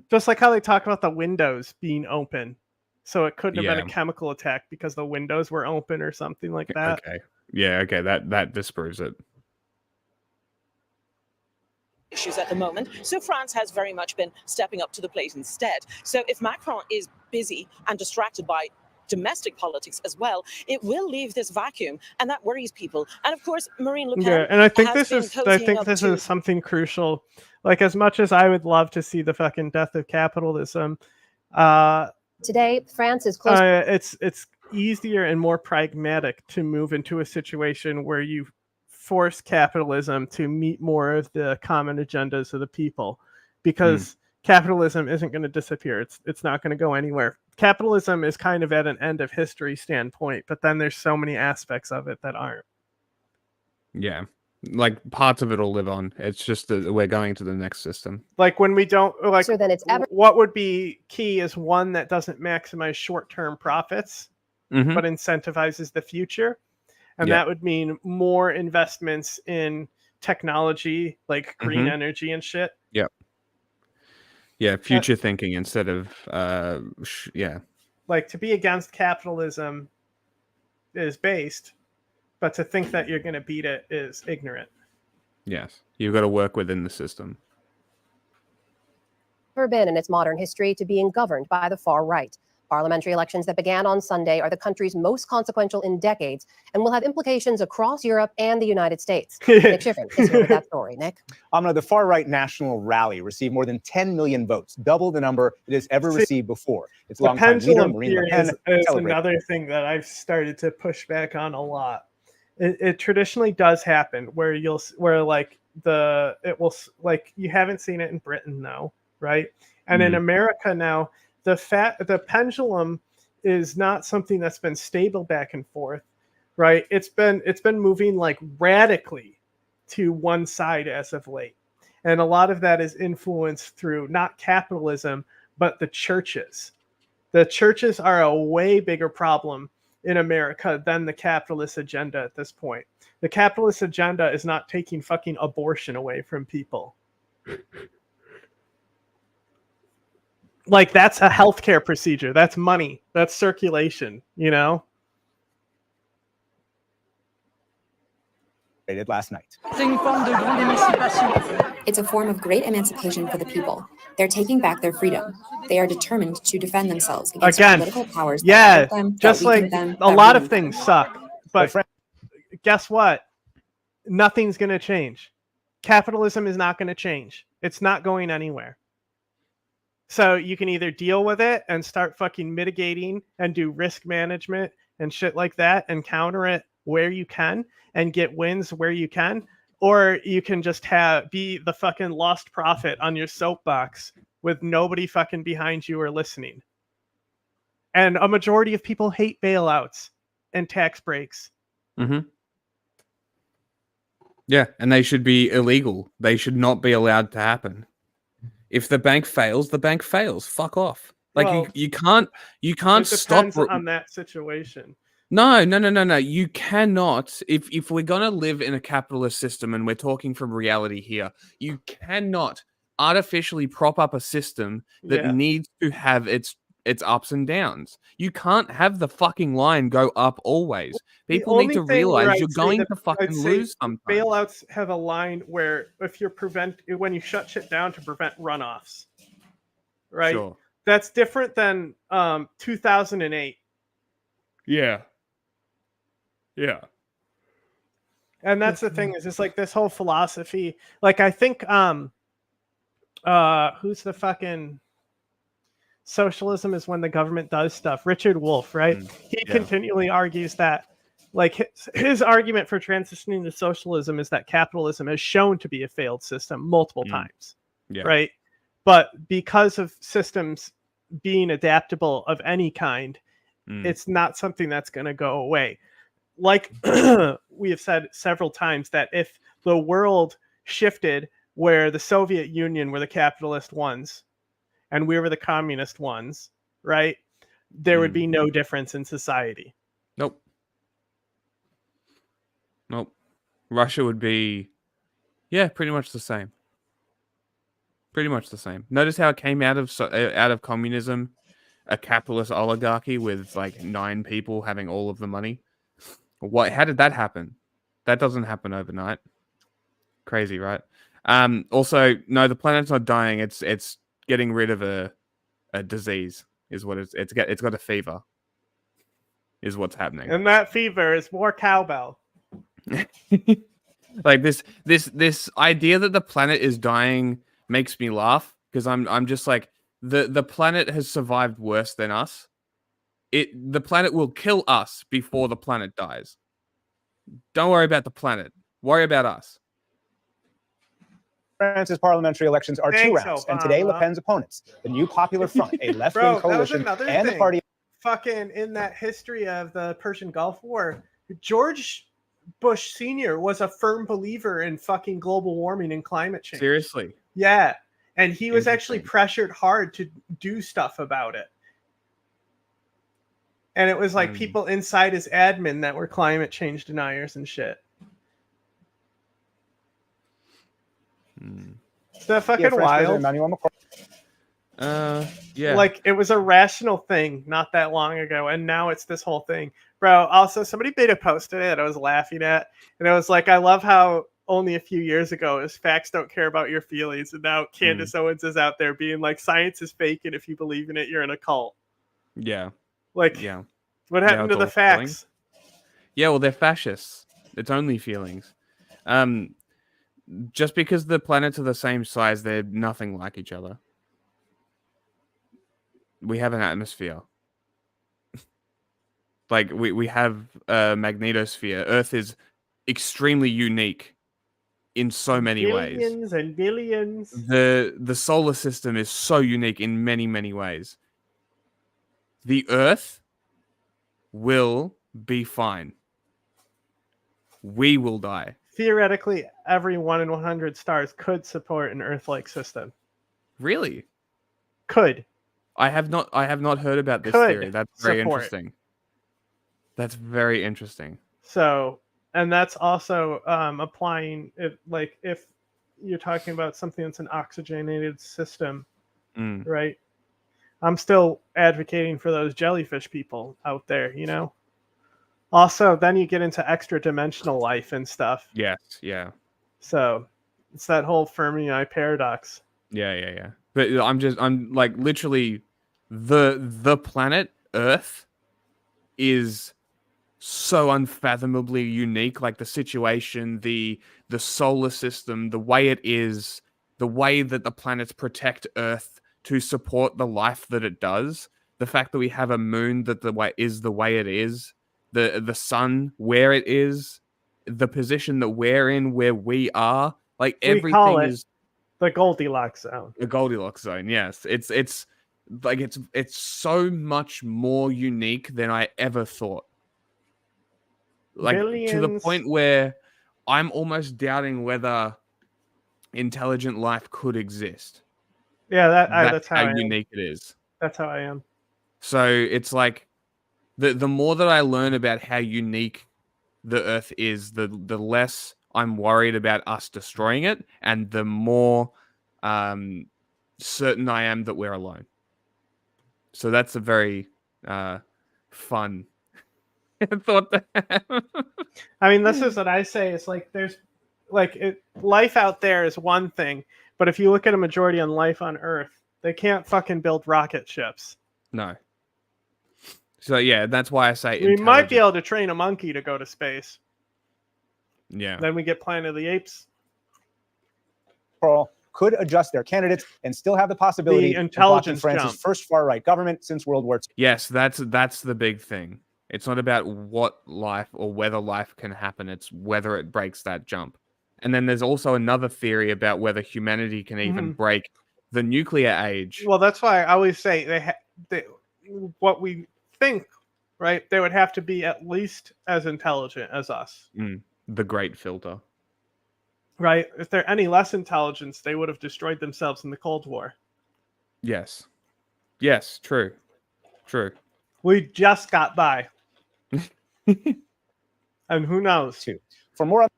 Just like how they talk about the windows being open, so it couldn't have been a chemical attack because the windows were open or something like that. Okay. Yeah. Okay. That disproves it. Issues at the moment. So France has very much been stepping up to the plate instead. So if Macron is busy and distracted by domestic politics as well, it will leave this vacuum, and that worries people. And of course, Marine Le Pen. Yeah, and I think has been this cozying up to- is something crucial. Like, as much as I would love to see the fucking death of capitalism, today France is close. It's easier and more pragmatic to move into a situation where you force capitalism to meet more of the common agendas of the people, because capitalism isn't going to disappear. It's not going to go anywhere. Capitalism is kind of at an end of history standpoint, but then there's so many aspects of it that aren't. Yeah. Like, parts of it will live on. It's just that we're going to the next system. Like, when we don't, like, Than it's ever. what would be key is one that doesn't maximize short-term profits, Mhm. but incentivizes the future. And Yeah. that would mean more investments in technology, like green Mhm. energy and shit. Yep. Yeah, future thinking instead of yeah. Like, to be against capitalism is based, but to think that you're going to beat it is ignorant. You've got to work within the system. Never been in its modern history to being governed by the far right. Parliamentary elections that began on Sunday are the country's most consequential in decades and will have implications across Europe and the United States. Nick Schiffrin is here with that story. Nick? The far-right National Rally received more than 10 million votes, double the number it has ever received before. Its The longtime leader, pendulum Marine Le theory Pen, is celebrated. another thing that I've started to push back on a lot. It traditionally does happen where you haven't seen it in Britain though, right? And in America now, the pendulum is not something that's been stable back and forth, right? It's been moving like radically to one side as of late. And a lot of that is influenced through not capitalism, but the churches. The churches are a way bigger problem in America than the capitalist agenda at this point. The capitalist agenda is not taking fucking abortion away from people. Like, that's a healthcare procedure. That's money. That's circulation, you know? Last night. It's a form of great emancipation for the people. They're taking back their freedom. They are determined to defend themselves against political powers. Yeah, that hurt them, just that like weaken them, a that lot of ruin them. things suck. But guess what? Nothing's going to change. Capitalism is not going to change. It's not going anywhere. So you can either deal with it and start fucking mitigating and do risk management and shit like that and counter it where you can and get wins where you can, or you can just be the fucking lost prophet on your soapbox with nobody fucking behind you or listening. And a majority of people hate bailouts and tax breaks Mm-hmm. Yeah, and they should be illegal. They should not be allowed to happen. If the bank fails, the bank fails. Fuck off. Like Well, you can't It stop. depends on that situation. No. You cannot. If we're gonna live in a capitalist system, and we're talking from reality here, you cannot artificially prop up a system that Yeah. needs to have its ups and downs. You can't have the fucking line go up always. People need to realize you're going to fucking lose sometimes. Bailouts have a line where if you're when you shut shit down to prevent runoffs, right? Sure. That's different than 2008. Yeah. And that's the thing is, it's like this whole philosophy. Like I think who's the fucking socialism is when the government does stuff. Richard Wolff, right? He continually argues that, like, his argument for transitioning to socialism is that capitalism has shown to be a failed system multiple times, right? But because of systems being adaptable of any kind, it's not something that's going to go away. Like we have said several times, that if the world shifted where the Soviet Union were the capitalist ones and we were the communist ones, right? There would be no difference in society. Nope. Russia would be, pretty much the same. Pretty much the same. Notice how it came out of communism, a capitalist oligarchy with like 9 people having all of the money. How did that happen? That doesn't happen overnight. Crazy, right? Also, no, the planet's not dying. It's getting rid of a disease. Is what it's got a fever. Is what's happening. And that fever is more cowbell. Like this idea that the planet is dying makes me laugh, because I'm just like, the planet has survived worse than us. The planet will kill us before the planet dies. Don't worry about the planet. Worry about us. France's parliamentary elections are 2 rounds, and today Le Pen's opponents, the New Popular Front, a left-wing coalition, and the party. Fucking in that history of the Persian Gulf War, George Bush Sr. was a firm believer in fucking global warming and climate change. Seriously? Yeah, and he was actually pressured hard to do stuff about it. And it was like people inside his admin that were climate change deniers and shit. Is that fucking wild? Yeah. Like, it was a rational thing not that long ago, and now it's this whole thing. Bro, also, somebody made a post today that I was laughing at, and it was like, I love how only a few years ago is facts don't care about your feelings, and now Candace Owens is out there being like, science is fake, and if you believe in it, you're in a cult. Yeah. Like, what happened to the facts? Yeah, well, they're fascists. It's only feelings. Just because the planets are the same size, they're nothing like each other. We have an atmosphere. Like, we have a magnetosphere. Earth is extremely unique in so many ways. Billions and billions. The solar system is so unique in many, many ways. The Earth will be fine. We will die. Theoretically, every 1 in 100 stars could support an Earth-like system. Really? Could. I have not heard about this theory. That's very interesting. That's very interesting. So, and that's also applying it, like, if you're talking about something that's an oxygenated system, right? I'm still advocating for those jellyfish people out there, you know? Also, then you get into extra dimensional life and stuff. Yes, yeah. So it's that whole Fermi paradox. Yeah. But I'm like, literally, the planet Earth is so unfathomably unique. Like, the situation, the solar system, the way it is, the way that the planets protect Earth to support the life that it does, the fact that we have a moon that the way it is, the sun where it is, the position that we're in, where we are, like, everything is the Goldilocks zone. The Goldilocks zone, yes. It's like it's so much more unique than I ever thought. like to the Billions. point where I'm almost doubting whether intelligent life could exist. Yeah, That's that's how how I am. unique it is. That's how I am. So it's like the more that I learn about how unique the Earth is, the less I'm worried about us destroying it, and the more certain I am that we're alone. So that's a very fun thought to have. I mean, this is what I say. It's like there's life out there is one thing, but if you look at a majority on life on Earth, they can't fucking build rocket ships. No. So yeah, that's why I say We might be able to train a monkey to go to space. Yeah. Then we get Planet of the Apes. Could adjust their candidates and still have the possibility The of blocking intelligence France's jump. first far-right government since World War II. Yes, that's the big thing. It's not about what life or whether life can happen. It's whether it breaks that jump. And then there's also another theory about whether humanity can even break the nuclear age. Well, that's why I always say what we think, right? They would have to be at least as intelligent as us. The great filter. Right? If they're any less intelligence, they would have destroyed themselves in the Cold War. Yes. Yes, true. True. We just got by. And who knows? For more on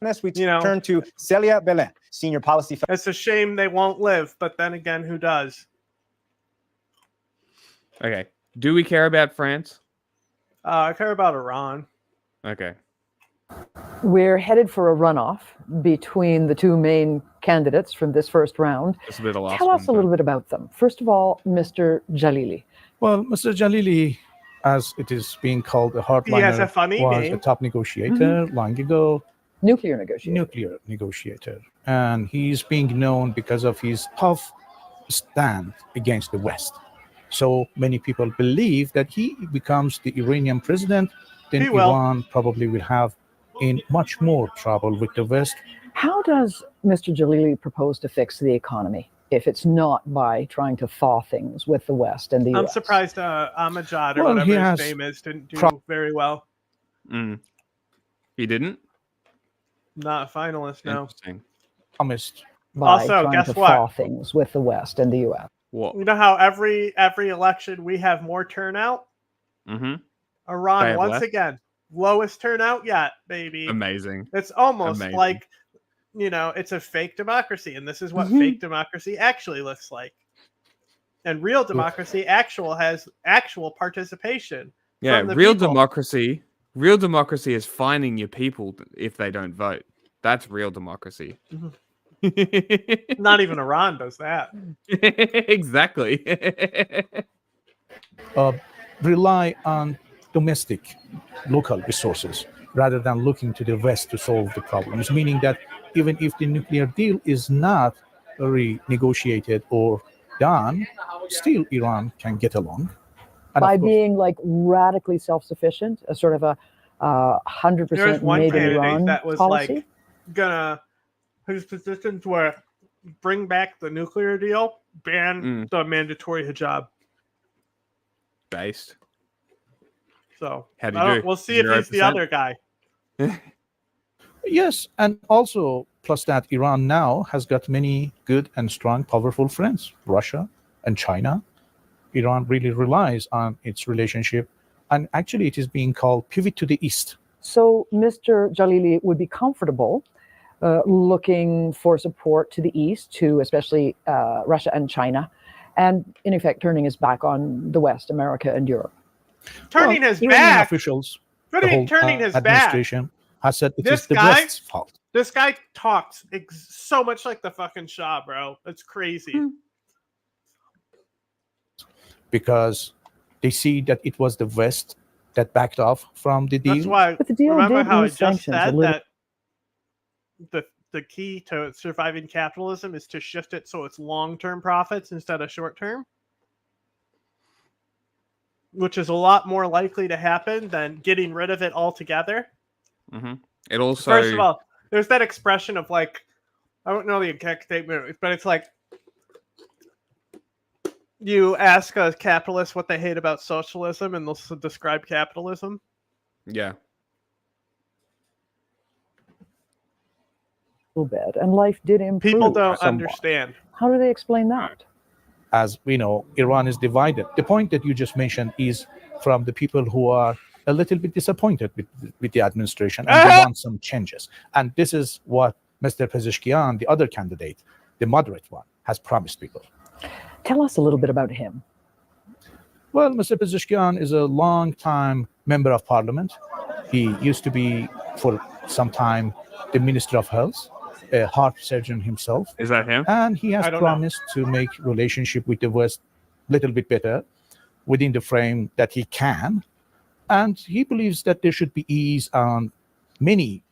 this, we turn to Celia Belin, Senior Policy Fellow. It's a shame they won't live, but then again, who does? Okay. Do we care about France? I care about Iran. Okay. We're headed for a runoff between the two main candidates from this first round. This will be the last Tell us a little bit about them. First of all, Mr. Jalili. Well, Mr. Jalili, as it is being called, a hardliner, He has a funny was name. a top negotiator long ago. Nuclear negotiator. Nuclear negotiator. And he's being known because of his tough stand against the West. So many people believe that he becomes the Iranian president, then He will. Iran probably will have in much more trouble with the West. How does Mr. Jalili propose to fix the economy if it's not by trying to thaw things with the West and the I'm US? surprised Ahmadjad or Well, he whatever has his name is didn't do very well. He didn't? Not a finalist, no. Interesting. Promised. By Also, trying guess to what? thaw things with the West and the US. What? You know how every election we have more turnout? Mm-hmm. They Iran, have once less? again, lowest turnout yet, baby. Amazing. It's almost Amazing. like, it's a fake democracy, and this is what Mm-hmm. fake democracy actually looks like. And real democracy has actual participation. Yeah, from the real people. democracy. Real democracy is fining your people if they don't vote. That's real democracy. Not even Iran does that. Exactly. Rely on domestic, local resources rather than looking to the West to solve the problems, meaning that even if the nuclear deal is not renegotiated or done, still Iran can get along. And By of course, being like radically self-sufficient, a sort of a 100% There's one made in candidate Iran that was policy. whose positions were bring back the nuclear deal, ban the mandatory hijab. Based. So How do you do? we'll see if he's the 0%? other guy. yes, and also plus that Iran now has got many good and strong, powerful friends, Russia and China. Iran really relies on its relationship, and actually it is being called pivot to the east. So Mr. Jalili would be comfortable looking for support to the east, to especially Russia and China, and in effect turning his back on the West, America and Europe. Turning his Iranian back. officials, What do the you mean whole turning his back? administration has said it This is the guy- West's fault. This guy talks so much like the fucking Shah, bro. It's crazy. Because they see that it was the West that backed off from the deal. That's why. But the deal Remember did how I lose just sanctions a said little- that the key to surviving capitalism is to shift it so it's long-term profits instead of short-term, which is a lot more likely to happen than getting rid of it altogether. Mm-hmm. It also. First of all, there's that expression of like, I don't know the exact statement, but it's like you ask a capitalist what they hate about socialism, and they'll describe capitalism. Yeah. bit, and life did improve. People don't somewhat. understand. How do they explain that? As we know, Iran is divided. The point that you just mentioned is from the people who are a little bit disappointed with the administration and they want some changes. And this is what Mr. Pezeshkian, the other candidate, the moderate one, has promised people. Tell us a little bit about him. Well, Mr. Pezeshkian is a long-time member of parliament. He used to be, for some time, the Minister of Health, a heart surgeon himself. Is that him? And he has promised to make relationship with the West a little bit better within the frame that he can. And he believes that there should be ease on many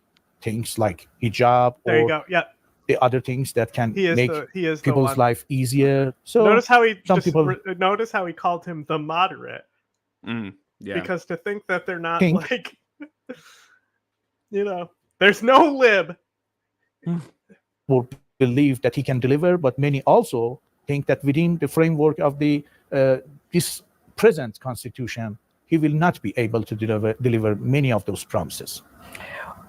things like hijab There you or go. Yeah. the other things that can make he is people's one. life easier. So notice how he some just people notice how he called him the moderate. Yeah. Because to think that they're not Pink. like, there's no lib. will believe that he can deliver, but many also think that within the framework of the this present constitution, he will not be able to deliver many of those promises.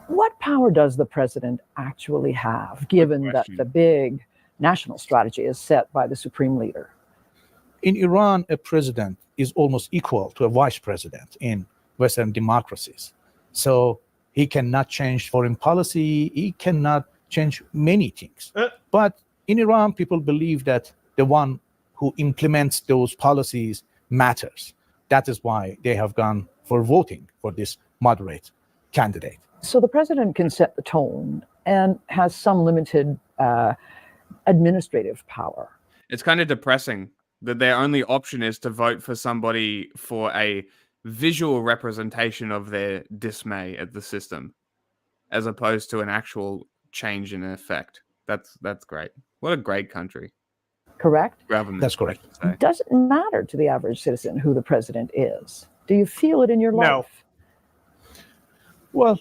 What power does the president actually have, given that the big national strategy is set by the supreme leader? In Iran, a president is almost equal to a vice president in Western democracies. So he cannot change foreign policy, he cannot change many things. But in Iran, people believe that the one who implements those policies matters. That is why they have gone for voting for this moderate candidate. So the president can set the tone and has some limited administrative power. It's kind of depressing that their only option is to vote for somebody for a visual representation of their dismay at the system, as opposed to an actual change in effect. That's great. What a great country. Correct? Government, that's correct. Does it matter to the average citizen who the president is? Do you feel it in your life? Well,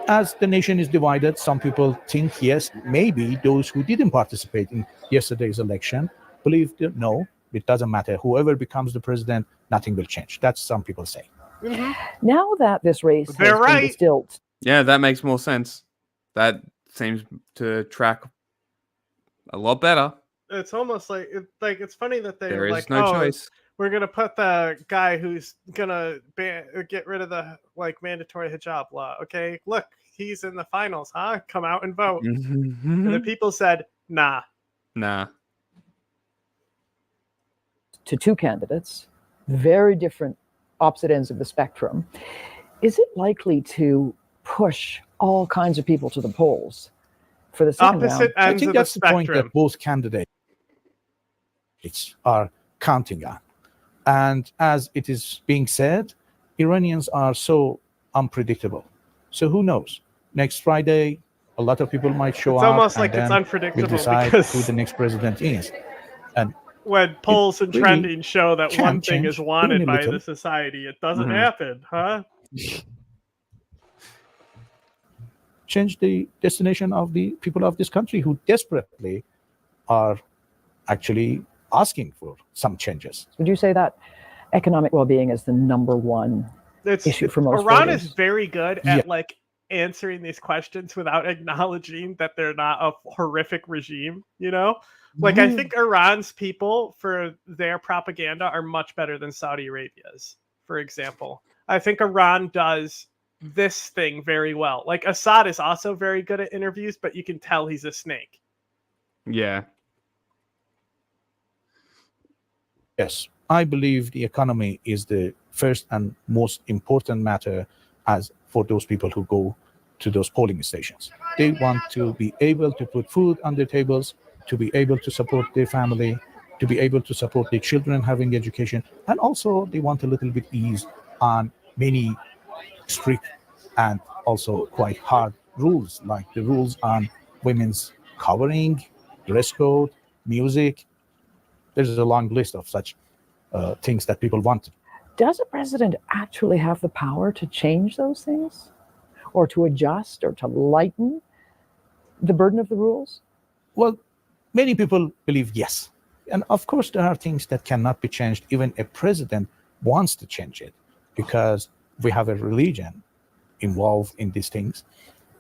as the nation is divided, some people think, yes, maybe those who didn't participate in yesterday's election believe that no, it doesn't matter. Whoever becomes the president, nothing will change. That's some people say. Now that this race has been distilled. Yeah, that makes more sense. That seems to track a lot better. It's almost like it's funny that There they're is like, no oh, choice. we're gonna put the guy who's gonna get rid of the mandatory hijab law. Okay, look, he's in the finals, huh? Come out and vote. And the people said, nah. To two candidates, very different opposite ends of the spectrum. Is it likely to push all kinds of people to the polls for the second round? I think that's the point that both candidates are counting on. And as it is being said, Iranians are so unpredictable. So who knows? Next Friday, a lot of people might show up. It's almost and like it's then unpredictable we'll decide because who the next president is. And when polls and really trending show that can one thing change is wanted even a by little. the society, it doesn't happen, huh? Change the destination of the people of this country who desperately are actually asking for some changes. Would you say that economic well-being is the number one issue for most Iran voters? is very good at answering these questions without acknowledging that they're not a horrific regime, I think Iran's people, for their propaganda, are much better than Saudi Arabia's, for example. I think Iran does this thing very well. Like, Assad is also very good at interviews, but you can tell he's a snake. Yeah. Yes, I believe the economy is the first and most important matter as for those people who go to those polling stations. They want to be able to put food on their tables, to be able to support their family, to be able to support their children having education, and also they want a little bit ease on many strict and also quite hard rules, like the rules on women's covering, dress code, music. There's a long list of such things that people want. Does a president actually have the power to change those things, or to adjust, or to lighten the burden of the rules? Well, many people believe yes. And of course, there are things that cannot be changed. Even a president wants to change it because we have a religion involved in these things.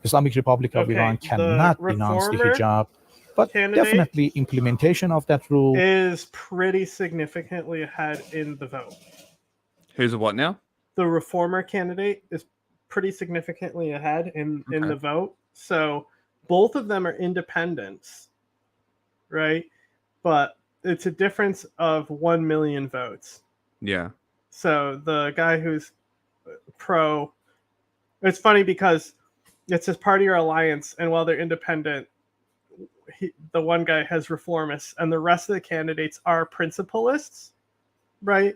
Islamic Republic of Iran cannot denounce the hijab, but definitely implementation of that rule is pretty significantly ahead in the vote. Who's a what now? The reformer candidate is pretty significantly ahead in the vote. So both of them are independents, right? But it's a difference of 1 million votes. Yeah. So the guy who's pro, it's funny because it's his party or alliance, and while they're independent, the one guy has reformists, and the rest of the candidates are principalists, right?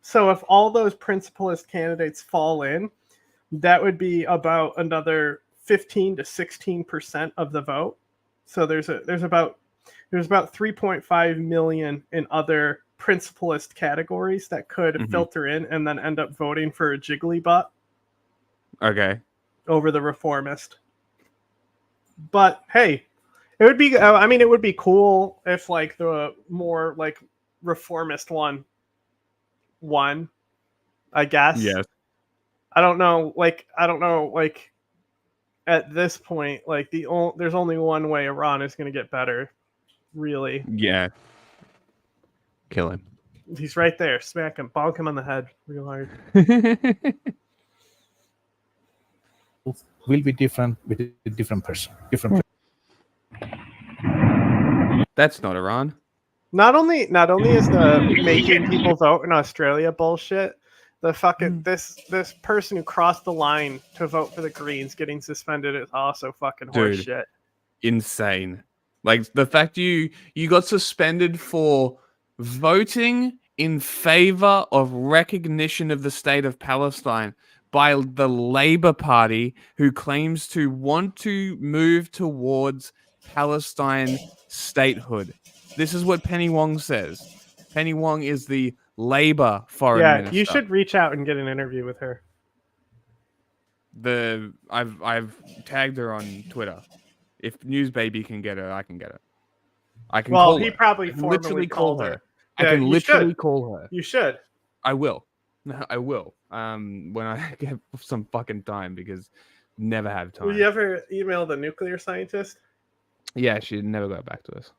So if all those principalist candidates fall in, that would be about another 15 to 16% of the vote. So there's about 3.5 million in other principalist categories that could filter in and then end up voting for a jiggly butt. Okay. Over the reformist. But hey, it would be, I mean, it would be cool if like the more like reformist one won, I guess. Yes. I don't know, like at this point, like there's only one way Iran is going to get better, really. Yeah. Kill him. He's right there. Smack him. Bonk him on the head real hard. will be different with a different person. That's not Iran. Not only is the making people vote in Australia bullshit, the fucking this person who crossed the line to vote for the Greens getting suspended is also fucking horseshit. Insane. Like the fact you got suspended for voting in favor of recognition of the state of Palestine by the Labour Party, who claims to want to move towards Palestine statehood. This is what Penny Wong says. Penny Wong is the Labour foreign minister. You should reach out and get an interview with her. I've tagged her on Twitter. If News Baby can get her, I can get her. I can call her. He probably literally called her. I can literally call her. You should. I will. I will. When I get some fucking time, because never have time. Will you ever email the nuclear scientist? Yeah, she never got back to us.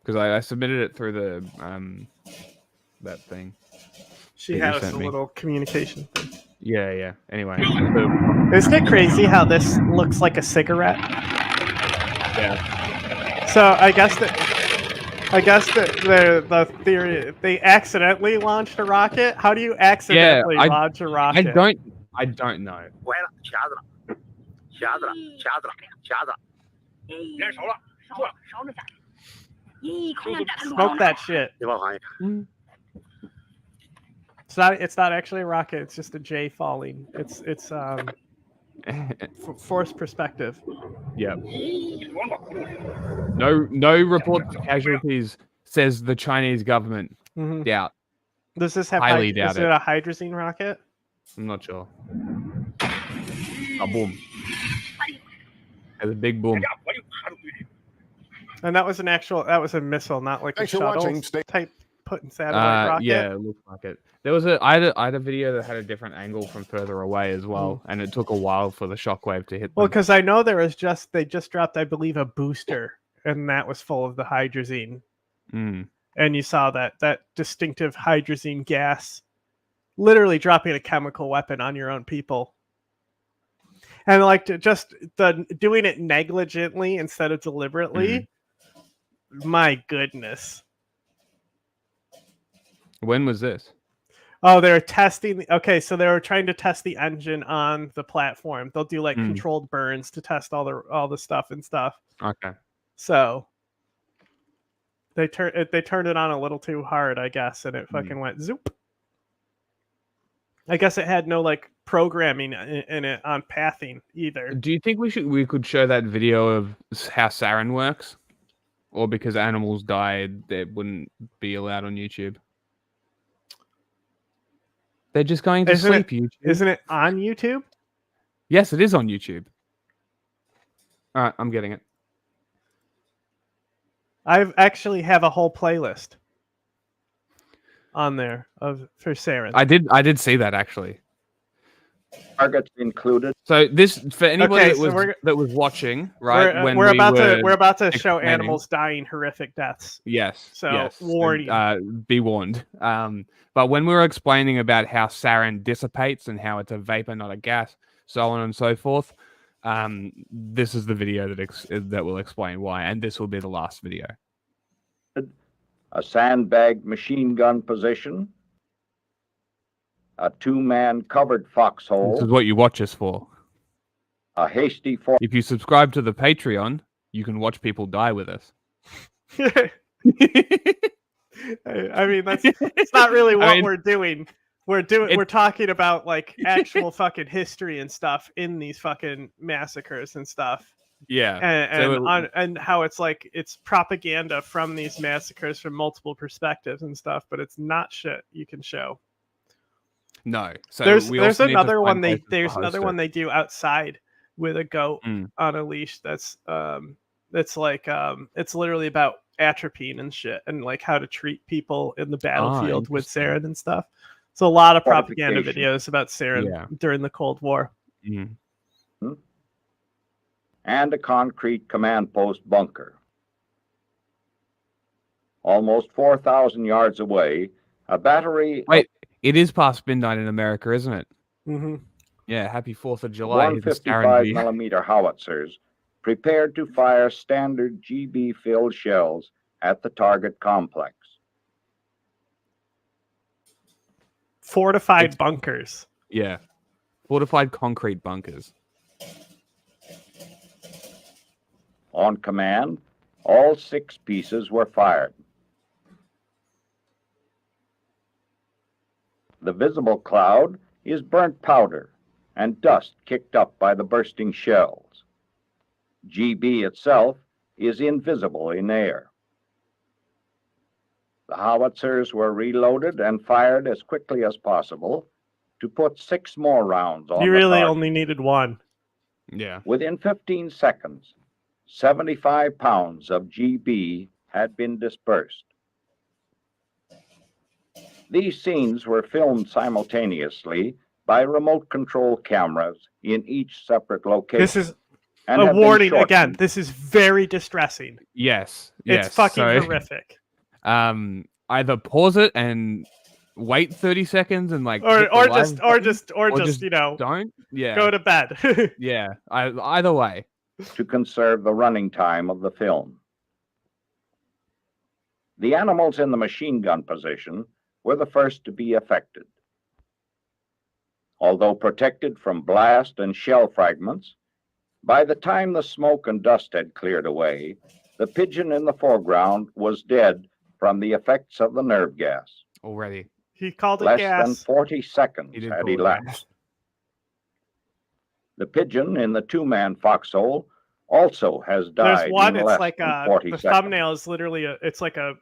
Because I submitted it through the that thing. She had us a little communication thing. Yeah. Anyway, isn't it crazy how this looks like a cigarette? Yeah. So I guess that the theory, they accidentally launched a rocket. How do you accidentally launch a rocket? I don't know. Smoke that shit. It's not actually a rocket. It's just a J falling. It's forced perspective. Yep. No report of casualties, says the Chinese government. Doubt. Does this have highly doubt is it a hydrazine rocket? I'm not sure. A boom. There's a big boom. And that was a missile, not like a shuttle type putting satellite rocket. Yeah, it looks like it. There was I had a video that had a different angle from further away as well, and it took a while for the shockwave to hit them. Well, because I know they just dropped, I believe, a booster, and that was full of the hydrazine. And you saw that distinctive hydrazine gas, literally dropping a chemical weapon on your own people. And like doing it negligently instead of deliberately. My goodness. When was this? Oh, they were testing. Okay, so they were trying to test the engine on the platform. They'll do like controlled burns to test all the stuff and stuff. Okay. So they turned it on a little too hard, I guess, and it fucking went zoop. I guess it had no like programming in it on pathing either. Do you think we could show that video of how sarin works? Or because animals died, that wouldn't be allowed on YouTube? They're just going to sleep, YouTube. Isn't it on YouTube? Yes, it is on YouTube. All right, I'm getting it. I actually have a whole playlist on there for sarin. I did see that, actually. Targets included. So this, for anybody Okay, that was watching, right? We're about to show animals dying horrific deaths. Yes. So yes. warning. Be warned. But when we were explaining about how sarin dissipates and how it's a vapor, not a gas, so on and so forth, this is the video that will explain why, and this will be the last video. A sandbag machine gun position. A two-man covered foxhole. This is what you watch us for. A hasty If you subscribe to the Patreon, you can watch people die with us. I mean, it's not really what we're doing. We're talking about like actual fucking history and stuff in these fucking massacres and stuff. Yeah, and how it's like it's propaganda from these massacres from multiple perspectives and stuff, but it's not shit you can show. No, so there's another one they do outside with a goat on a leash. That's like it's literally about atropine and shit and like how to treat people in the battlefield with sarin and stuff. So a lot of propaganda videos about sarin during the Cold War. And a concrete command post bunker. Almost 4,000 yards away, a battery. Wait, it is past midnight in America, isn't it? Mm-hmm. Yeah, happy 4th of July. 155 millimeter howitzers prepared to fire standard GB-filled shells at the target complex. Fortified bunkers. Yeah, fortified concrete bunkers. On command, all 6 pieces were fired. The visible cloud is burnt powder and dust kicked up by the bursting shells. GB itself is invisible in air. The howitzers were reloaded and fired as quickly as possible to put 6 more rounds on. You really only needed 1. Yeah. Within 15 seconds, 75 pounds of GB had been dispersed. These scenes were filmed simultaneously by remote control cameras in each separate location. This is a warning again. This is very distressing. Yes. It's fucking horrific. Either pause it and wait 30 seconds and like or just you know, don't go to bed. Yeah, either way. To conserve the running time of the film. The animals in the machine gun position were the first to be affected. Although protected from blast and shell fragments, by the time the smoke and dust had cleared away, the pigeon in the foreground was dead from the effects of the nerve gas. Already. He called it Less gas. than 40 seconds had elapsed. The pigeon in the two-man foxhole also has died. There's one. In it's less like than 40 the seconds. thumbnail is literally it's like a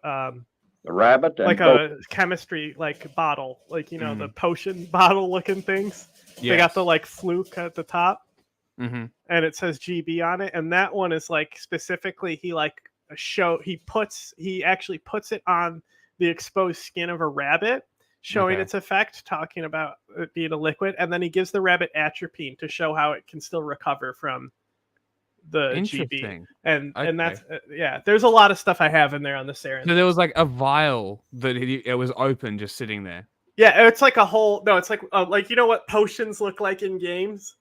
the rabbit and like a chemistry like bottle, like you know the potion bottle looking things. They got the like fluke at the top, and it says GB on it. And that one is like specifically he actually puts it on the exposed skin of a rabbit, showing its effect, talking about it being a liquid, and then he gives the rabbit atropine to show how it can still recover from the GB. And that's there's a lot of stuff I have in there on the sarin. So there was like a vial that it was open, just sitting there. Yeah, it's like a whole. No, it's like you know what potions look like in games.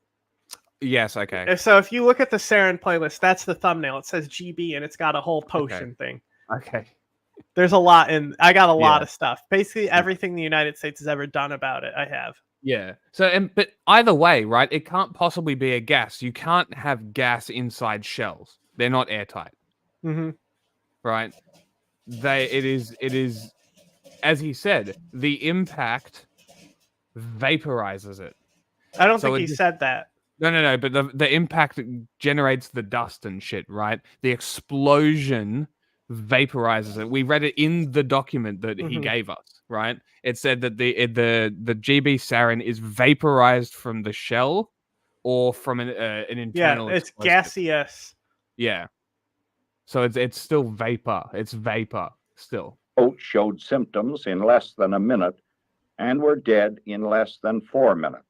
Yes. Okay. So if you look at the sarin playlist, that's the thumbnail. It says GB and it's got a whole potion thing. Okay. There's a lot I got a lot of stuff. Basically everything the United States has ever done about it, I have. Yeah. So, but either way, right? It can't possibly be a gas. You can't have gas inside shells. They're not airtight. Mm-hmm. Right. It is, as he said, the impact vaporizes it. I don't think he said that. No. But the impact generates the dust and shit, right? The explosion vaporizes it. We read it in the document that he gave us, right? It said that the GB sarin is vaporized from the shell or from an internal. Yeah, it's explosive. gaseous. Yeah. So it's still vapor. It's vapor still. Both showed symptoms in less than a minute and were dead in less than 4 minutes.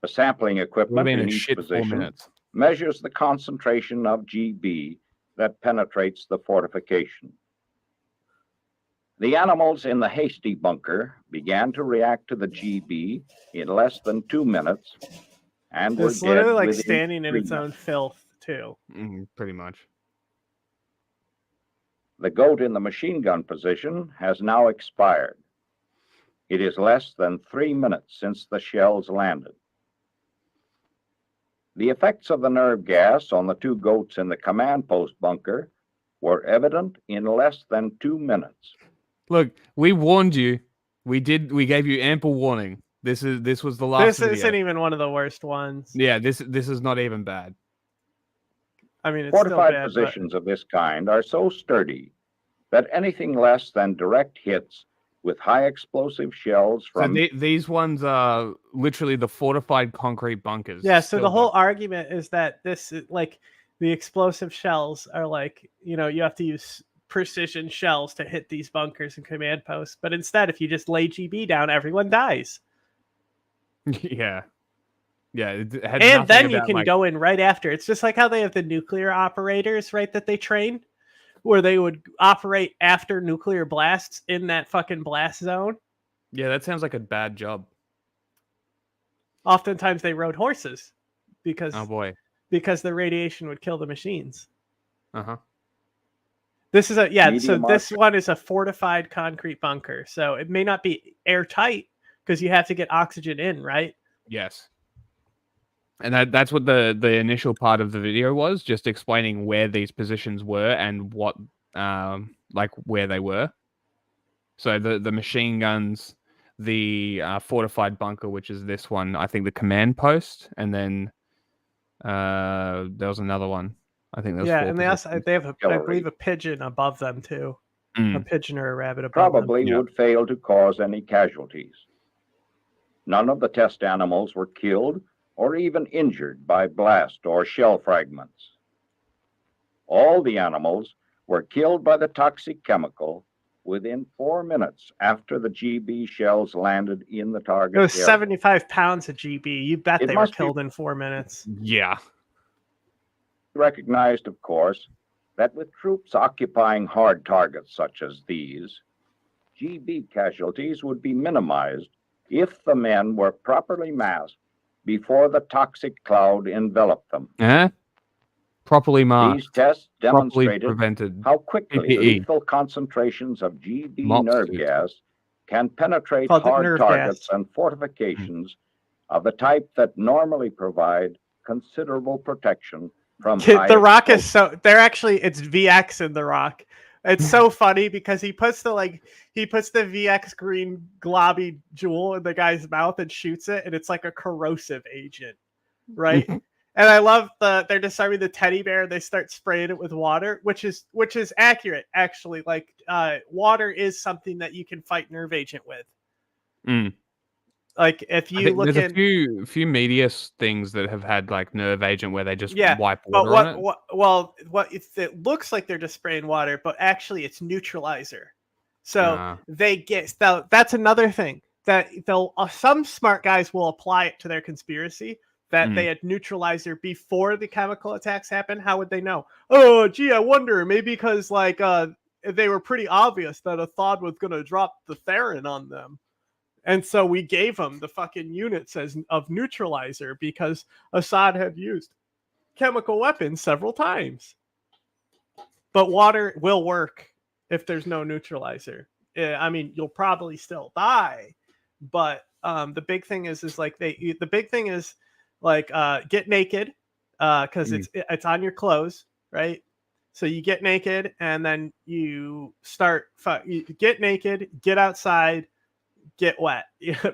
The sampling equipment been in a each shit 4 position minutes. measures the concentration of GB that penetrates the fortification. The animals in the hasty bunker began to react to the GB in less than 2 minutes and were It's literally dead like within standing in 3 its own minutes. filth too. Pretty much. The goat in the machine gun position has now expired. It is less than 3 minutes since the shells landed. The effects of the nerve gas on the 2 goats in the command post bunker were evident in less than 2 minutes. Look, we warned you. We gave you ample warning. This was the last This video. isn't even one of the worst ones. Yeah, this is not even bad. I mean, it's Fortified still bad, positions of this kind are so sturdy that anything less than direct hits with high explosive shells from... So these ones are literally the fortified concrete bunkers. Yeah, so Still the whole argument is that this, like, the explosive shells are like, you know, you have to use precision shells to hit these bunkers and command posts. But instead, if you just lay GB down, everyone dies. Yeah. Yeah. And then you can go in right after. It's just like how they have the nuclear operators, right, that they train, where they would operate after nuclear blasts in that fucking blast zone. Yeah, that sounds like a bad job. Oftentimes they rode horses because oh boy, because the radiation would kill the machines. Uh-huh. This is Medium this one is a fortified concrete bunker. So it may not be airtight because you have to get oxygen in, right? Yes. And that's what the initial part of the video was, just explaining where these positions were and what like where they were. So the machine guns, the fortified bunker, which is this one, I think the command post, and then there was another one. I think there was and they have I believe a pigeon above them too. A pigeon or a rabbit above probably them. would fail to cause any casualties. None of the test animals were killed or even injured by blast or shell fragments. All the animals were killed by the toxic chemical within 4 minutes after the GB shells landed in the target It was area. 75 pounds of GB. You bet It they were must be- killed in 4 minutes. Yeah. Recognized, of course, that with troops occupying hard targets such as these, GB casualties would be minimized if the men were properly masked before the toxic cloud enveloped them. Properly marked. These tests demonstrated prevented. how quickly PPE. lethal concentrations of GB Mop nerve suit. gas can penetrate Called the hard nerve targets gas. and fortifications of the type that normally provide considerable protection from high The Rock is exposure. it's VX in The Rock. It's so funny because he puts the VX green globby jewel in the guy's mouth and shoots it, and it's like a corrosive agent, right? And I love they're describing the teddy bear. They start spraying it with water, which is accurate actually. Like water is something that you can fight nerve agent with. Like if you look there's in a few media things that have had like nerve agent where they just wipe but water on it. it looks like they're just spraying water, but actually it's neutralizer. So that's another thing that some smart guys will apply it to their conspiracy that they had neutralizer before the chemical attacks happened. How would they know? Oh, gee, I wonder, maybe because like they were pretty obvious that Assad was going to drop the Theron on them. And so we gave them the fucking units of neutralizer because Assad had used chemical weapons several times. But water will work if there's no neutralizer. I mean, you'll probably still die, but the big thing is get naked because it's on your clothes, right? So you get naked and then you you get naked, get outside, get wet,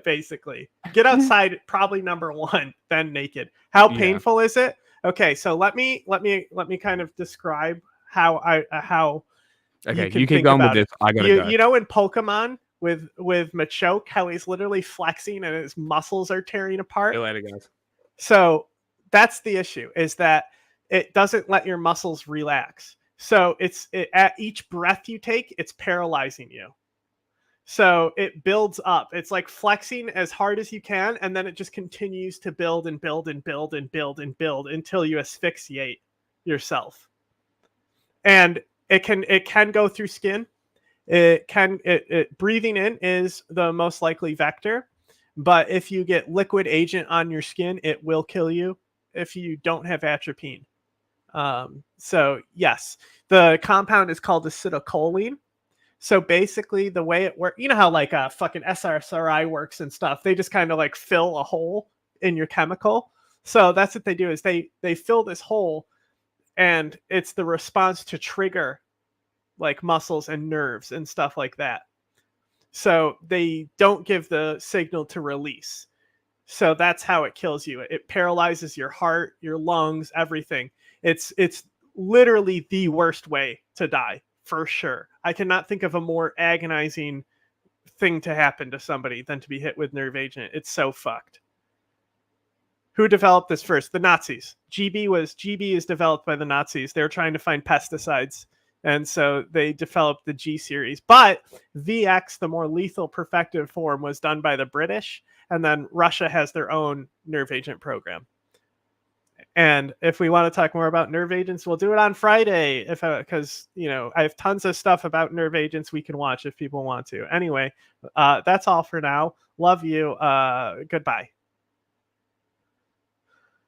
basically. Get outside, probably number one, then naked. How painful is it? Okay, so let me kind of describe how Okay, you keep going with this. I gotta go. You know in Pokemon with Machoke, how he's literally flexing and his muscles are tearing apart. See you later, guys. So that's the issue, is that it doesn't let your muscles relax. So at each breath you take, it's paralyzing you. So it builds up. It's like flexing as hard as you can, and then it just continues to build and build and build and build and build until you asphyxiate yourself. And it can go through skin. Breathing in is the most likely vector, but if you get liquid agent on your skin, it will kill you if you don't have atropine. So yes, the compound is called acetylcholine. So basically the way it works, you know how like fucking SSRI works and stuff, they just kind of like fill a hole in your chemical. So that's what they do, is they fill this hole, and it's the response to trigger like muscles and nerves and stuff like that. So they don't give the signal to release. So that's how it kills you. It paralyzes your heart, your lungs, everything. It's literally the worst way to die, for sure. I cannot think of a more agonizing thing to happen to somebody than to be hit with nerve agent. It's so fucked. Who developed this first? The Nazis. GB is developed by the Nazis. They're trying to find pesticides, and so they developed the G series. But VX, the more lethal perfected form, was done by the British, and then Russia has their own nerve agent program. And if we want to talk more about nerve agents, we'll do it on Friday, because I have tons of stuff about nerve agents we can watch if people want to. Anyway, that's all for now. Love you. Goodbye.